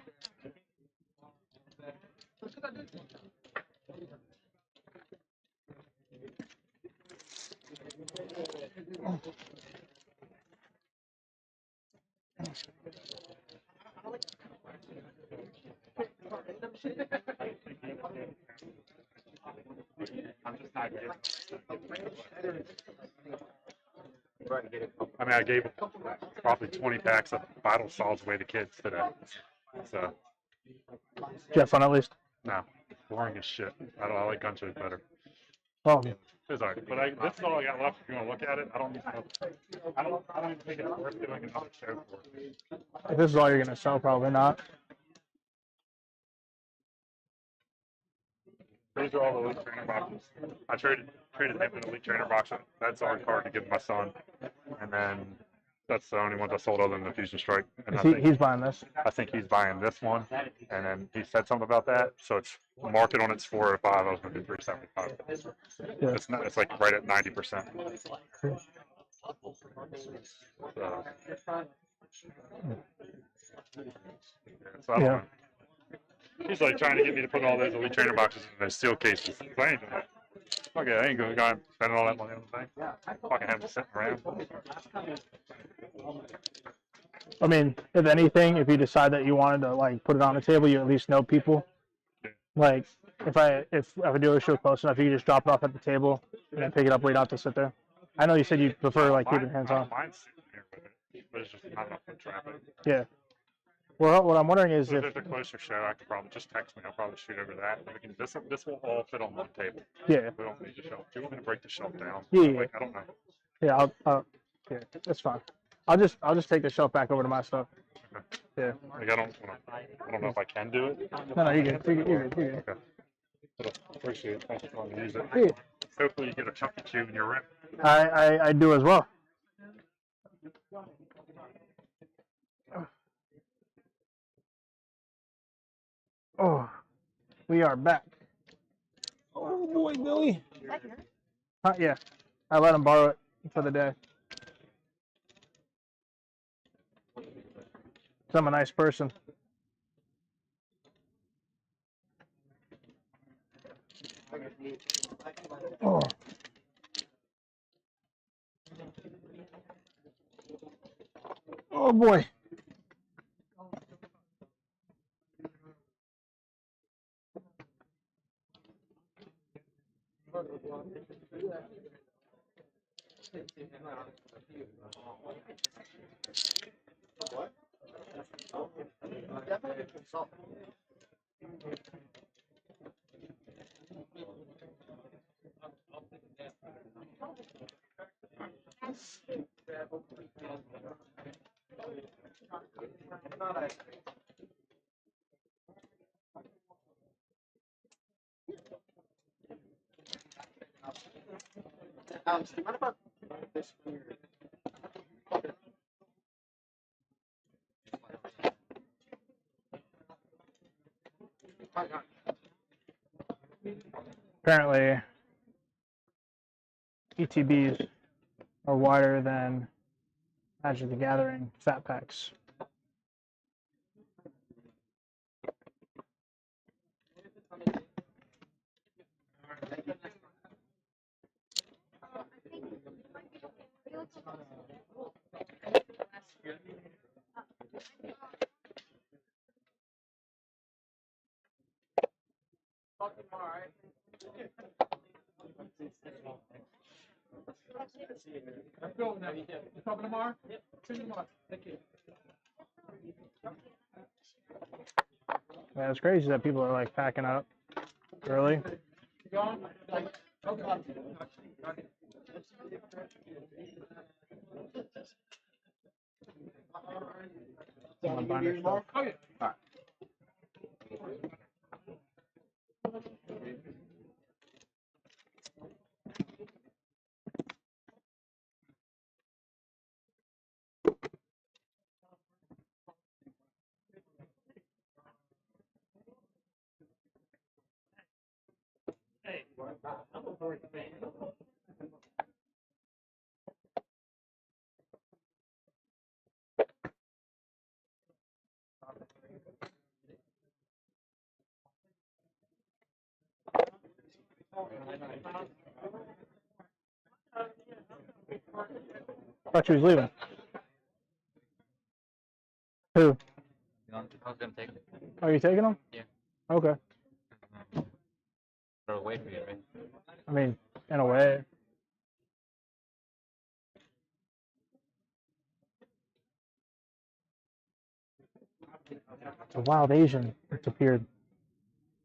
I mean, I gave probably 20 packs of bottle salts away to kids today. So. Did you have fun at least? No, boring as shit. I like gun shows better. Well, it's alright. But this is all I got left. If you want to look at it, I don't even think it's worth doing another show for. If this is all you're going to sell, probably not. These are all the elite trainer boxes. I traded him an elite trainer box. That's our card to give my son, and then that's the only ones I sold other than the Fusion Strike. And He's buying this. I think he's buying this one, and then he said something about that. So it's market on it's 4 or 5. I was going to do 375. Yeah. It's not. It's like right at 90%. So, I don't know. He's like trying to get me to put all those elite trainer boxes in those steel cases. So I ain't doing that. Okay, I ain't going to spend all that money on the thing. Fucking have them sitting around. I mean, if anything, if you decide that you wanted to like put it on the table, you at least know people. Like if I do a show close enough, you can just drop it off at the table and then pick it up where you don't have to sit there. I know you said you prefer like keeping hands on. Mine's sitting here with it, but it's just not enough foot traffic. Yeah. Well, what I'm wondering is so if there's a closer show, I could probably just text me. I'll probably shoot over that. We can, this will all fit on one table. Yeah. We don't need the shelf. Do you want me to break the shelf down? Yeah. Like, I don't know. Yeah, yeah, that's fine. I'll just take the shelf back over to my stuff. Okay. Yeah. Like I don't know if I can do it. No, you're good. You're good. Okay. But I appreciate it. Thank you for letting me use it. Yeah. Hopefully you get a chunky chew in your rib. I do as well. Oh, we are back. Oh boy, Billy. Yeah, I let him borrow it for the day. I'm a nice person. Oh. Oh boy. What about this weird? Apparently, ETBs are wider than Magic the Gathering fat packs. I'm going now. You coming tomorrow? Yep. See you tomorrow. Thank you. Yeah, it's crazy that people are like packing up early. My binder stuff. Thought she was leaving. Who? I was gonna take it. Are you taking them? Yeah. Okay. They'll wait for you, right? I mean, in a way. It's a wild Asian that's appeared.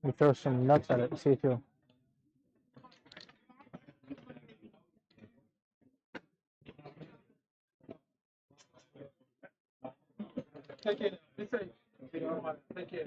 We throw some nuts at it and see too. Take it. Be safe. Take it.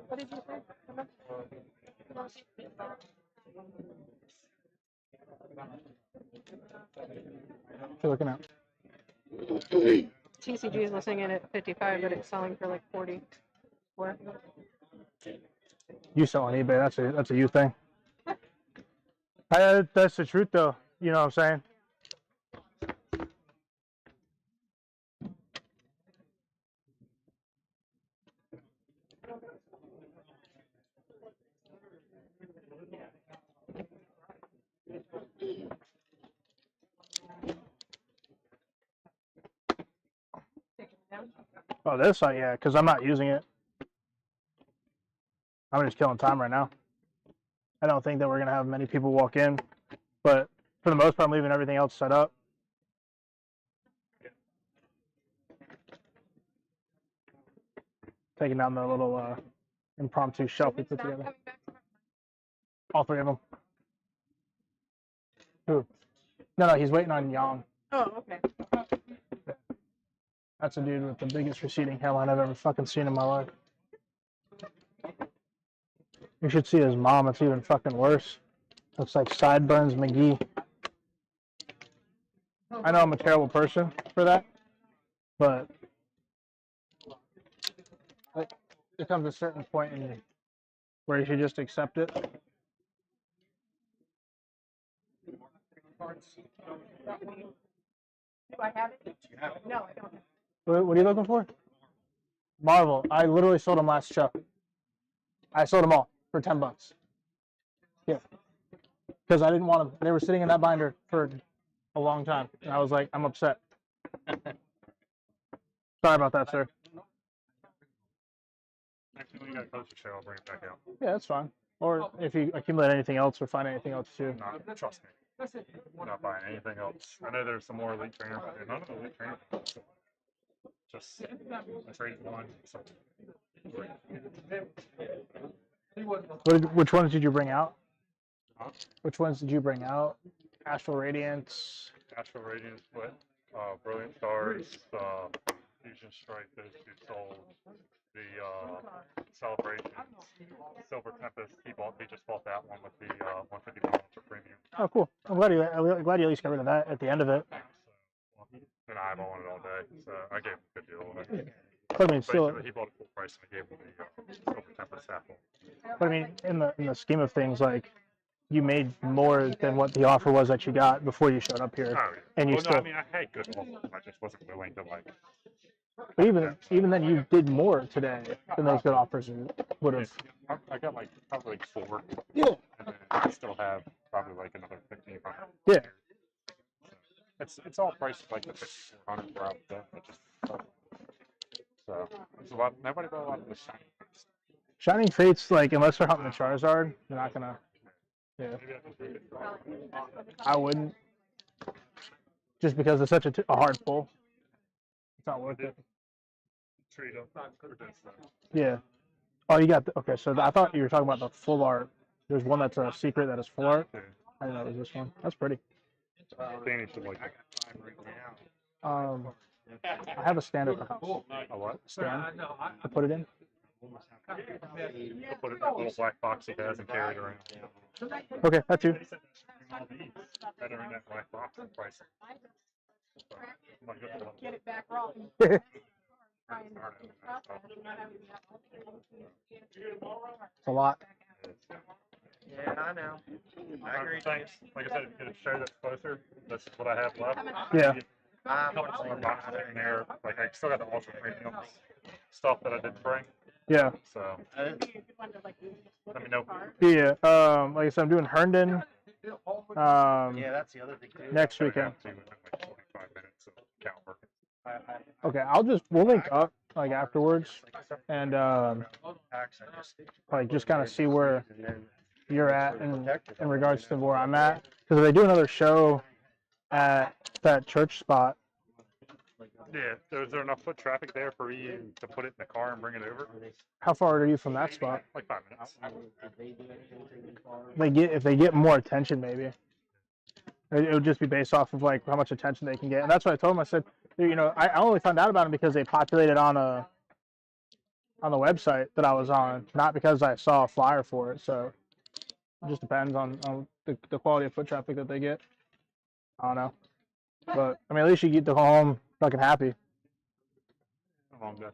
What did you say? What you looking at? TCG is listing it at 55, but it's selling for like 40. Where? You sell on eBay. That's a you thing. That's the truth, though. You know what I'm saying? Oh, this site, yeah, because I'm not using it. I'm just killing time right now. I don't think that we're gonna have many people walk in, but for the most part, I'm leaving everything else set up. Taking down the little impromptu shelf we put together. All three of them. Who? No, he's waiting on Yang. Oh, okay. That's a dude with the biggest receding hairline I've ever fucking seen in my life. You should see his mom. It's even fucking worse. Looks like Sideburns McGee. I know I'm a terrible person for that, but there comes a certain point in where you should just accept it. Do I have it? No, I don't. What are you looking for? Marvel. I literally sold them last show. I sold them all for $10. Yeah. Because I didn't want them. They were sitting in that binder for a long time. And I was like, I'm upset. Sorry about that, sir. Next time we got a closer show, I'll bring it back out. Yeah, that's fine. Or if you accumulate anything else or find anything else too. No, trust me. I'm not buying anything else. I know there's some more elite trainers, but none of the elite trainers. Just I traded one. So. Which ones did you bring out? Which ones did you bring out? Astral Radiance. Astral Radiance split. Brilliant Stars, Fusion Strike, those two sold. The Celebrations, Silver Tempest, he just bought that one with the 151 Ultra Premium. Oh, cool. I'm glad you at least got rid of that at the end of it. And I eyeballing it all day, so I gave him a good deal. But I mean, still, he bought it full price, and I gave him the Silver Tempest sample. But I mean, in the scheme of things, like you made more than what the offer was that you got before you showed up here, Oh, yeah. and you Well, still. no, I mean, I had good offers. I just wasn't willing to like. But even then, you did more today than those good offers would have. I got like probably like 4. Yeah. And then I still have probably like another 1,500. Yeah. It's all priced like the 5,400 for out there. So there's a lot. Nobody bought a lot of the shiny fates. Shining Fates, like unless they're hunting the Charizard, they're not gonna. Yeah. I wouldn't. Just because it's such a hard pull. It's not worth it. Treat them. Yeah. Oh, you got okay. So I thought you were talking about the full art. There's one that's a secret that is full art. I didn't know it was this one. That's pretty. Danny should like it. I have a stand at the house. A what? Stand to put it in. I'll put it in that little black box he has and carry it around. Okay, that too. That are in that black box and price. Get it back wrong. It's a lot. Yeah, I know. I agree. Thanks. Like I said, if you show that's closer, that's what I have left. Yeah. A couple more boxes in there. Like I still got the ultra premium stuff that I did bring. Yeah. So let me know. Yeah. Like I said, I'm doing Herndon. Yeah, that's the other thing too. Next weekend. Like 45 minutes of count work. Okay, we'll link up like afterwards, and like just kind of see where you're at in regards to where I'm at. Because if they do another show at that church spot. Yeah, is there enough foot traffic there for you to put it in the car and bring it over? How far are you from that spot? Like 5 minutes. If they get more attention, maybe. It would just be based off of like how much attention they can get, and that's what I told them. I said, I only found out about them because they populated on the website that I was on, not because I saw a flyer for it. So it just depends on the quality of foot traffic that they get. I don't know, but I mean, at least you get to home fucking happy. A long day.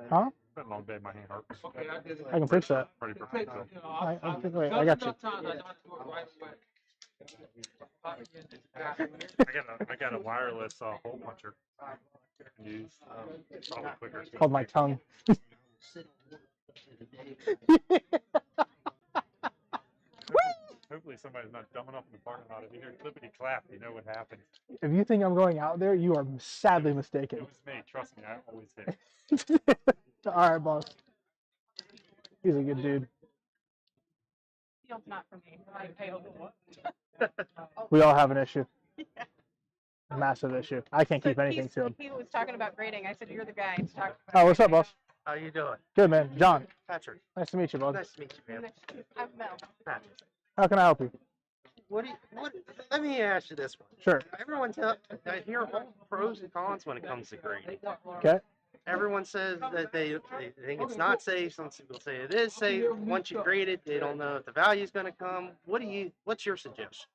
Huh? Been a long day. My hand hurts. I can fix that. Ready for pizza. I got you. I got a wireless hole puncher. I can use probably quicker. It's called my tongue. Hopefully somebody's not dumb enough in the parking lot. If you hear clippity clap, you know what happened. If you think I'm going out there, you are sadly mistaken. It was me. Trust me, I always hit. All right, boss. He's a good dude. Field's not for me. I pay over. We all have an issue. A massive issue. I can't keep anything sealed. He was talking about grading. I said, "You're the guy." He's talking Oh, what's up, boss? How you doing? Good, man. John. Patrick. Nice to meet you, bud. Nice to meet you, man. I'm Mel. Patrick. How can I help you? What? Let me ask you this one. Sure. I hear all pros and cons when it comes to grading. Okay. Everyone says that they think it's not safe. Some people say it is safe. Once you grade it, they don't know if the value is going to come. What's your suggestion?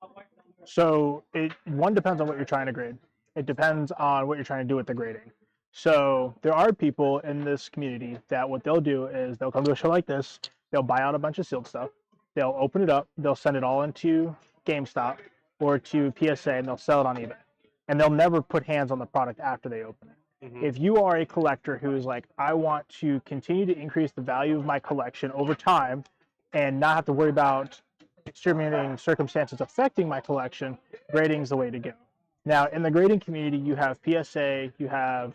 So one depends on what you're trying to grade. It depends on what you're trying to do with the grading. So there are people in this community that what they'll do is they'll come to a show like this. They'll buy out a bunch of sealed stuff. They'll open it up. They'll send it all into GameStop or to PSA, and they'll sell it on eBay. And they'll never put hands on the product after they open it. Mm-hmm. If you are a collector who is like, I want to continue to increase the value of my collection over time and not have to worry about extenuating circumstances affecting my collection, grading is the way to go. Now, in the grading community, you have PSA, you have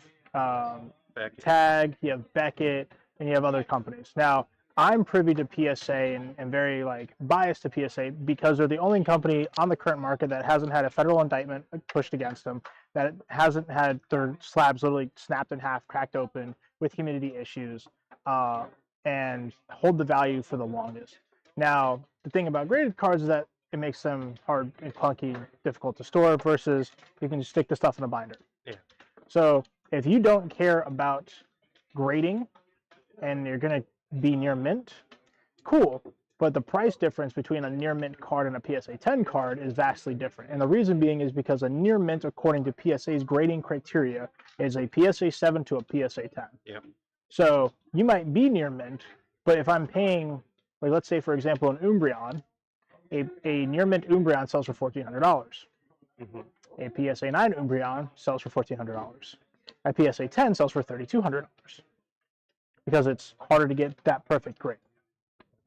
Tag, you have Beckett, and you have other companies. Now, I'm privy to PSA and very biased to PSA because they're the only company on the current market that hasn't had a federal indictment pushed against them, that hasn't had their slabs literally snapped in half, cracked open with humidity issues, and hold the value for the longest. Now, the thing about graded cards is that it makes them hard and clunky, difficult to store versus you can just stick the stuff in a binder. Yeah. So if you don't care about grading and you're going to be near mint, cool. But the price difference between a near mint card and a PSA 10 card is vastly different. And the reason being is because a near mint, according to PSA's grading criteria, is a PSA 7 to a PSA 10. Yep. So you might be near mint, but if I'm paying, like let's say for example, an Umbreon, a near mint Umbreon sells for $1,400. A PSA 9 Umbreon sells for $1,400. A PSA 10 sells for $3,200 because it's harder to get that perfect grade.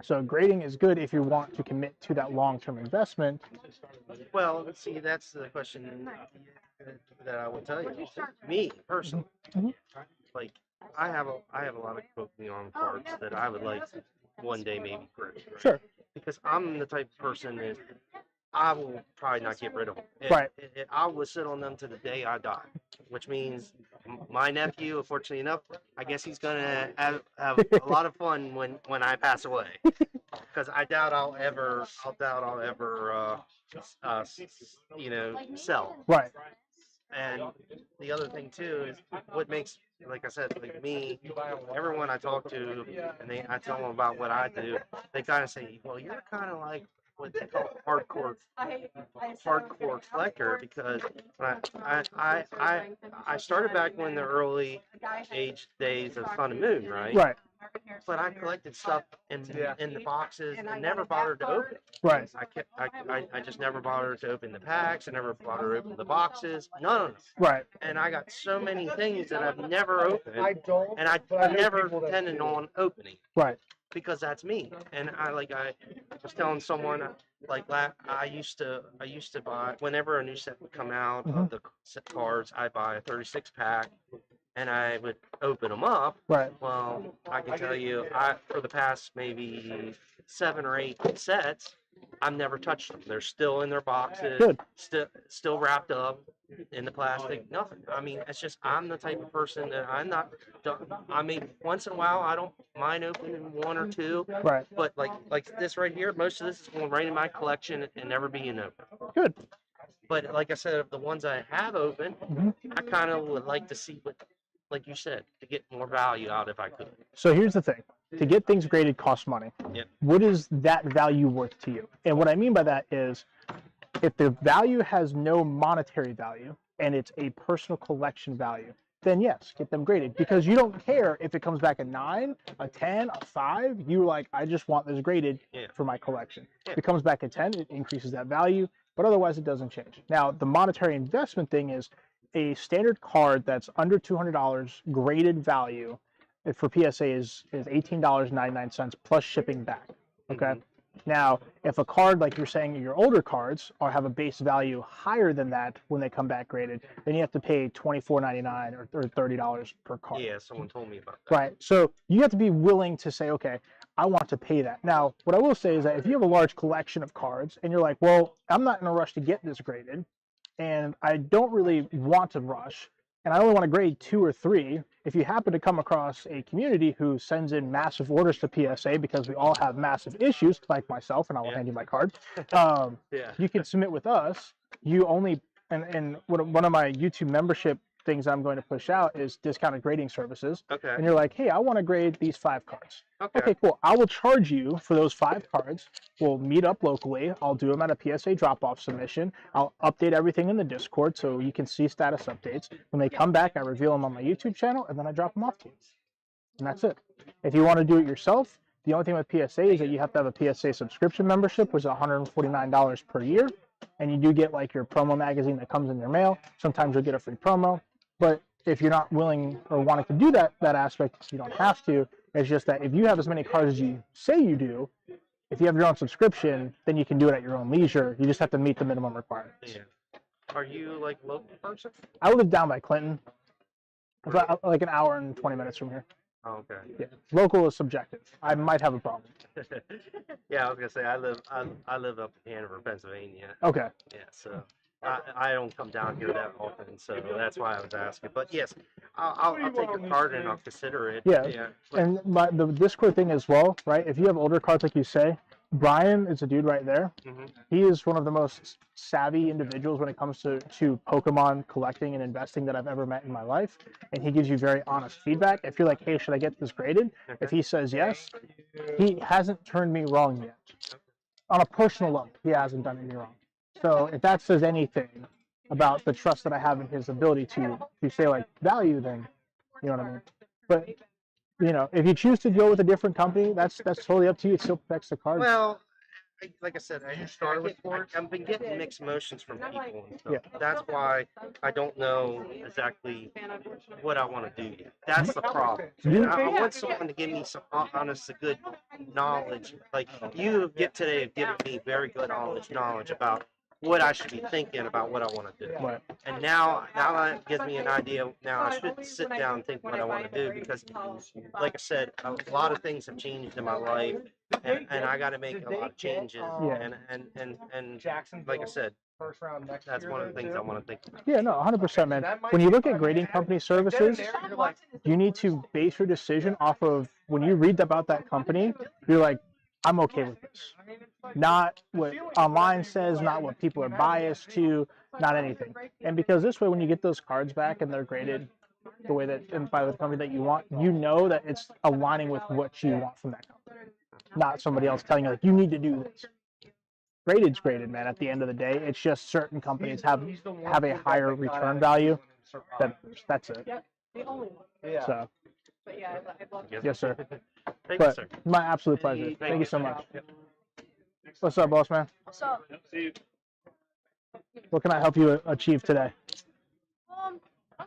So grading is good if you want to commit to that long-term investment. Well, see, that's the question that I would tell you. Me personally, like I have a lot of Pokemon cards that I would like one day maybe grade. Right? Sure. Because I'm the type of person that I will probably not get rid of them. Right. I will sit on them to the day I die, which means my nephew, unfortunately enough, I guess he's gonna have a lot of fun when I pass away, because I doubt I'll ever sell. Right. And the other thing too is what makes, like I said, like me, everyone I talk to, and I tell them about what I do, they kind of say, well, you're kind of like what they call hardcore collector, because I started back when the early age days of Sun and Moon, right? Right. But I collected stuff in the boxes and never bothered to open. Right. I just never bothered to open the packs. I never bothered to open the boxes. None of them. Right. And I got so many things that I've never opened, and I never intended on opening. Right. Because that's me. And I was telling someone, like, I used to buy, whenever a new set would come out of the set cards, I buy a 36 pack. And I would open them up. Right. Well, I can tell you, for the past maybe 7 or 8 sets, I've never touched them. They're still in their boxes. Good. Still wrapped up in the plastic. Nothing. I mean, it's just I'm the type of person that I'm not. I mean, once in a while, I don't mind opening 1 or 2. Right. But like this right here, most of this is going right in my collection and never being opened. Good. But like I said, of the ones I have opened, I kind of would like to see what, like you said, to get more value out if I could. So here's the thing. To get things graded costs money. Yep. What is that value worth to you? And what I mean by that is if the value has no monetary value and it's a personal collection value, then yes, get them graded. Because you don't care if it comes back a 9, a 10, a 5. You're like, I just want this graded for my collection. If it comes back a 10, it increases that value, but otherwise it doesn't change. Now, the monetary investment thing is a standard card that's under $200 graded value for PSA is $18.99 plus shipping back. Okay. Now, if a card, like you're saying, your older cards have a base value higher than that when they come back graded, then you have to pay $24.99 or $30 per card. Yeah, someone told me about that. Right. So you have to be willing to say, okay, I want to pay that. Now, what I will say is that if you have a large collection of cards and you're like, well, I'm not in a rush to get this graded, and I don't really want to rush, and I only want to grade 2 or 3, if you happen to come across a community who sends in massive orders to PSA because we all have massive issues, like myself, and I will hand you my card, you can submit with us. You only, and one of my YouTube membership things I'm going to push out is discounted grading services. Okay. And you're like, hey, I want to grade these 5 cards. Okay, cool. I will charge you for those 5 cards. We'll meet up locally. I'll do them at a PSA drop-off submission. I'll update everything in the Discord so you can see status updates. When they come back, I reveal them on my YouTube channel, and then I drop them off to you. And that's it. If you want to do it yourself, the only thing with PSA is that you have to have a PSA subscription membership, which is $149 per year. And you do get like your promo magazine that comes in your mail. Sometimes you'll get a free promo. But if you're not willing or wanting to do that aspect, you don't have to. It's just that if you have as many cards as you say you do, if you have your own subscription, then you can do it at your own leisure. You just have to meet the minimum requirements. Yeah. Are you like local person? I live down by Clinton. About like an hour and 20 minutes from here. Oh, okay. Yeah. Local is subjective. I might have a problem. Yeah, I was gonna say I live up in Hanover, Pennsylvania. Okay. Yeah, so I don't come down here that often, so that's why I was asking. But yes, I'll take your card and I'll consider it. Yeah. And the Discord thing as well, right? If you have older cards, like you say, Brian is a dude right there. Mm-hmm. He is one of the most savvy individuals when it comes to Pokemon collecting and investing that I've ever met in my life. And he gives you very honest feedback. If you're like, hey, should I get this graded? If he says yes, he hasn't turned me wrong yet. On a personal level, he hasn't done me wrong. So if that says anything about the trust that I have in his ability to say like value, then you know what I mean. But you know, if you choose to go with a different company, that's totally up to you. It still protects the cards. Well, like I said, I've been getting mixed emotions from people and stuff. Yeah. That's why I don't know exactly what I want to do yet. That's the problem. I want someone to give me some honest, good knowledge. Like you get today have given me very good knowledge about what I should be thinking about what I want to do. Right. And now that gives me an idea. Now I should sit down and think what I want to do because, like I said, a lot of things have changed in my life, and I got to make a lot of changes. Yeah. And like I said, that's one of the things I want to think about. Yeah, no, 100%, man. When you look at grading company services, you need to base your decision off of when you read about that company, you're like, I'm okay with this. Not what online says, not what people are biased to, not anything. And because this way, when you get those cards back and they're graded the way that, and by the company that you want, you know that it's aligning with what you want from that company. Not somebody else telling you, like, you need to do this. Graded's graded, man. At the end of the day, it's just certain companies have a higher return value. That's it. So, yes, sir. Thank But you, sir. my absolute pleasure. Thank you so much. What's up, boss man? What's up? What can I help you achieve today? I'm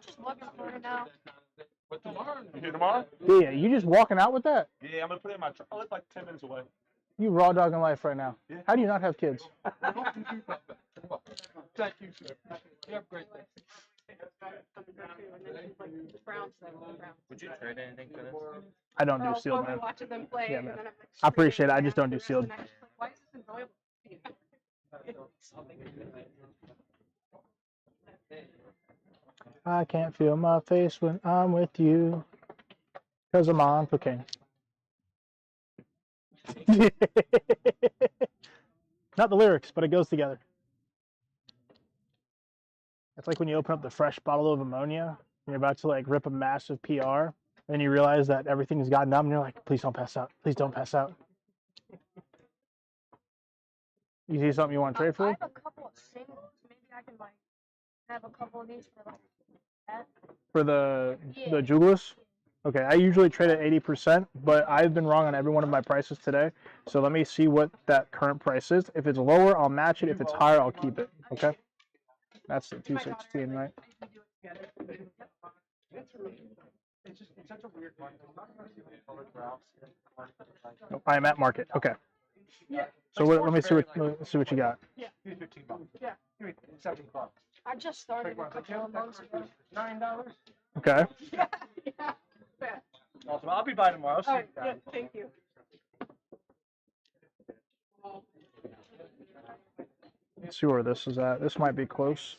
just looking for it now. What tomorrow? You here tomorrow? Yeah, you just walking out with that? Yeah, I'm gonna put it in my truck. I live like 10 minutes away. You raw dogging life right now. Yeah. How do you not have kids? Thank you, sir. You have a great day. Would you trade anything for this? I don't do sealed, man. Watching them play, Yeah, and man. then I'm like, I appreciate it. I just don't do sealed. and I'm just like, why is this enjoyable? I can't feel my face when I'm with you, 'cause I'm on cocaine. Not the lyrics, but it goes together. It's like when you open up the fresh bottle of ammonia, and you're about to like rip a massive PR, and you realize that everything's gotten numb, and you're like, please don't pass out. Please don't pass out. You see something you want to trade I for? have a couple of singles. Maybe I can like have a couple of these for like that. For the Jugulas? Okay, I usually trade at 80%, but I've been wrong on every one of my prices today. So let me see what that current price is. If it's lower, I'll match it. If it's higher, I'll keep it. Okay? That's the 216, right? It's such a weird one. Nope, I am at market. Okay. Yeah. So let me see what you got. Yeah. $15. Yeah. Give me $17. I just started a couple of months ago. $9. Okay. Yeah. Awesome. I'll be by tomorrow. All right. Yeah, thank you. Let's see where this is at. This might be close.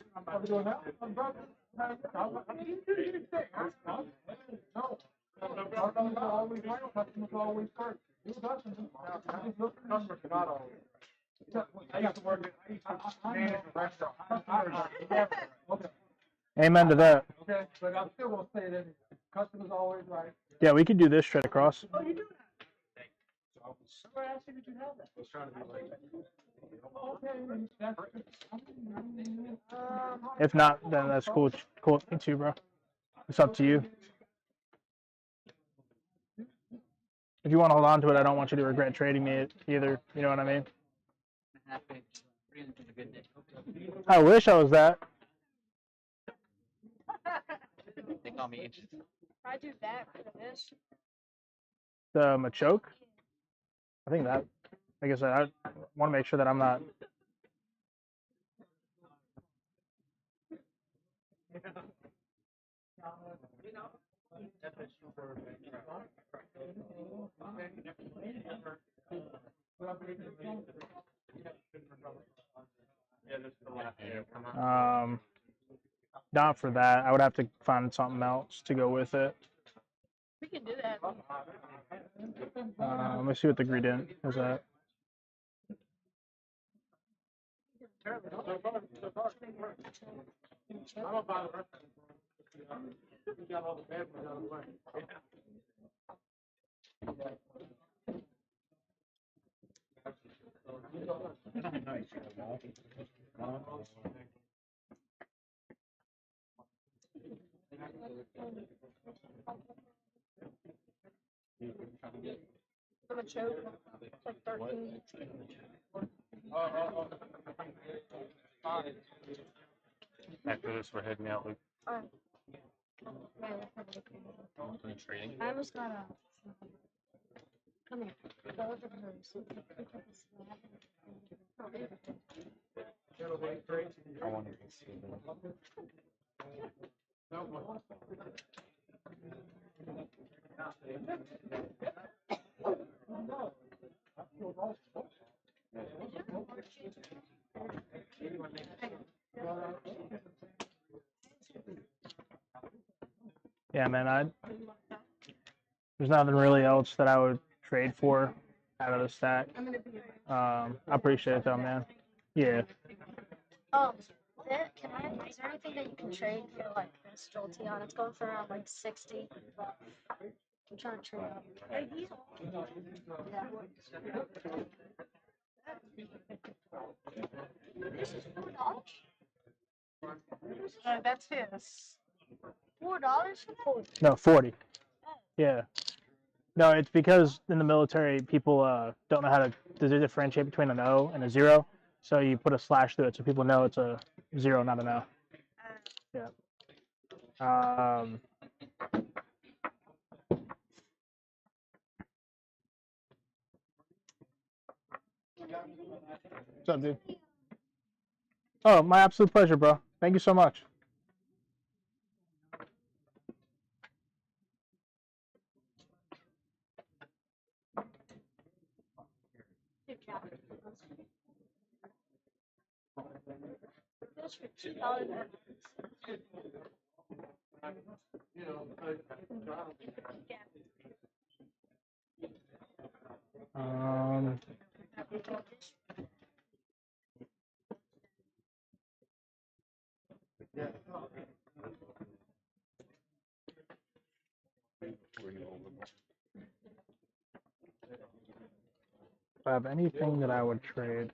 Amen to that. Okay, but I'm still gonna say that customers always right. Yeah, we could do this straight across. Oh, you do that? Somebody asked you, did you have that? I was trying to be like that. If not, then that's cool. Cool with me too, bro. It's up to you. If you want to hold on to it, I don't want you to regret trading me it either. You know what I mean? Happy. It's a good day. I wish I was that. They call me ancient. I do that for this. The Machoke. I think that. Like I said, I want to make sure that I'm not. Not for that. I would have to find something else to go with it. We can do that. Let me see what the gradient is at. I'm a choke. It's like 13. After this, we're heading out, Luke. Training. I almost got a. Come here. Go over to hers. I wanted to see them. Yeah, man. There's nothing really else that I would trade for out of the stack. I appreciate it though, man. Yeah. Is there anything that you can trade for like this Jolteon? It's going for around like 60. I'm trying to trade up. This is $4? That's his. $4 for 40. No, 40. Yeah. No, it's because in the military people don't know how to differentiate between an O and a 0. So you put a slash through it so people know it's a 0, not an O. Yeah. What's up, dude? Oh, my absolute pleasure, bro. Thank you so much. This for $2. If I have anything that I would trade.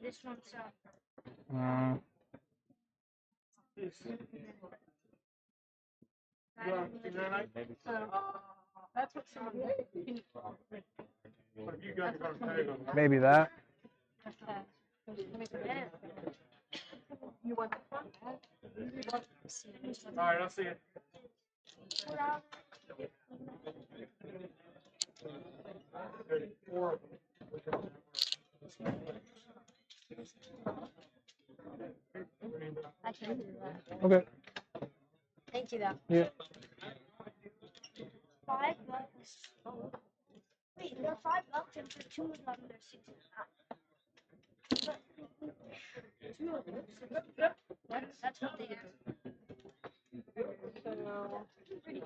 This one's That's what someone. Maybe that. You want the front? All right, I'll see you. I can do that. Okay. Thank you, though. Yeah. $5. Wait, they're $5 and for 2 of them they're 69. Two of them. That's what they are.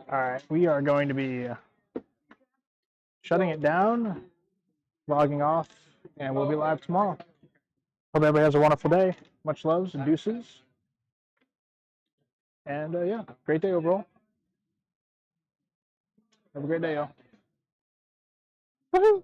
All right. We are going to be shutting it down, logging off, and we'll be live tomorrow. Hope everybody has a wonderful day. Much loves and deuces. And yeah, great day overall. Have a great day, y'all. Woohoo!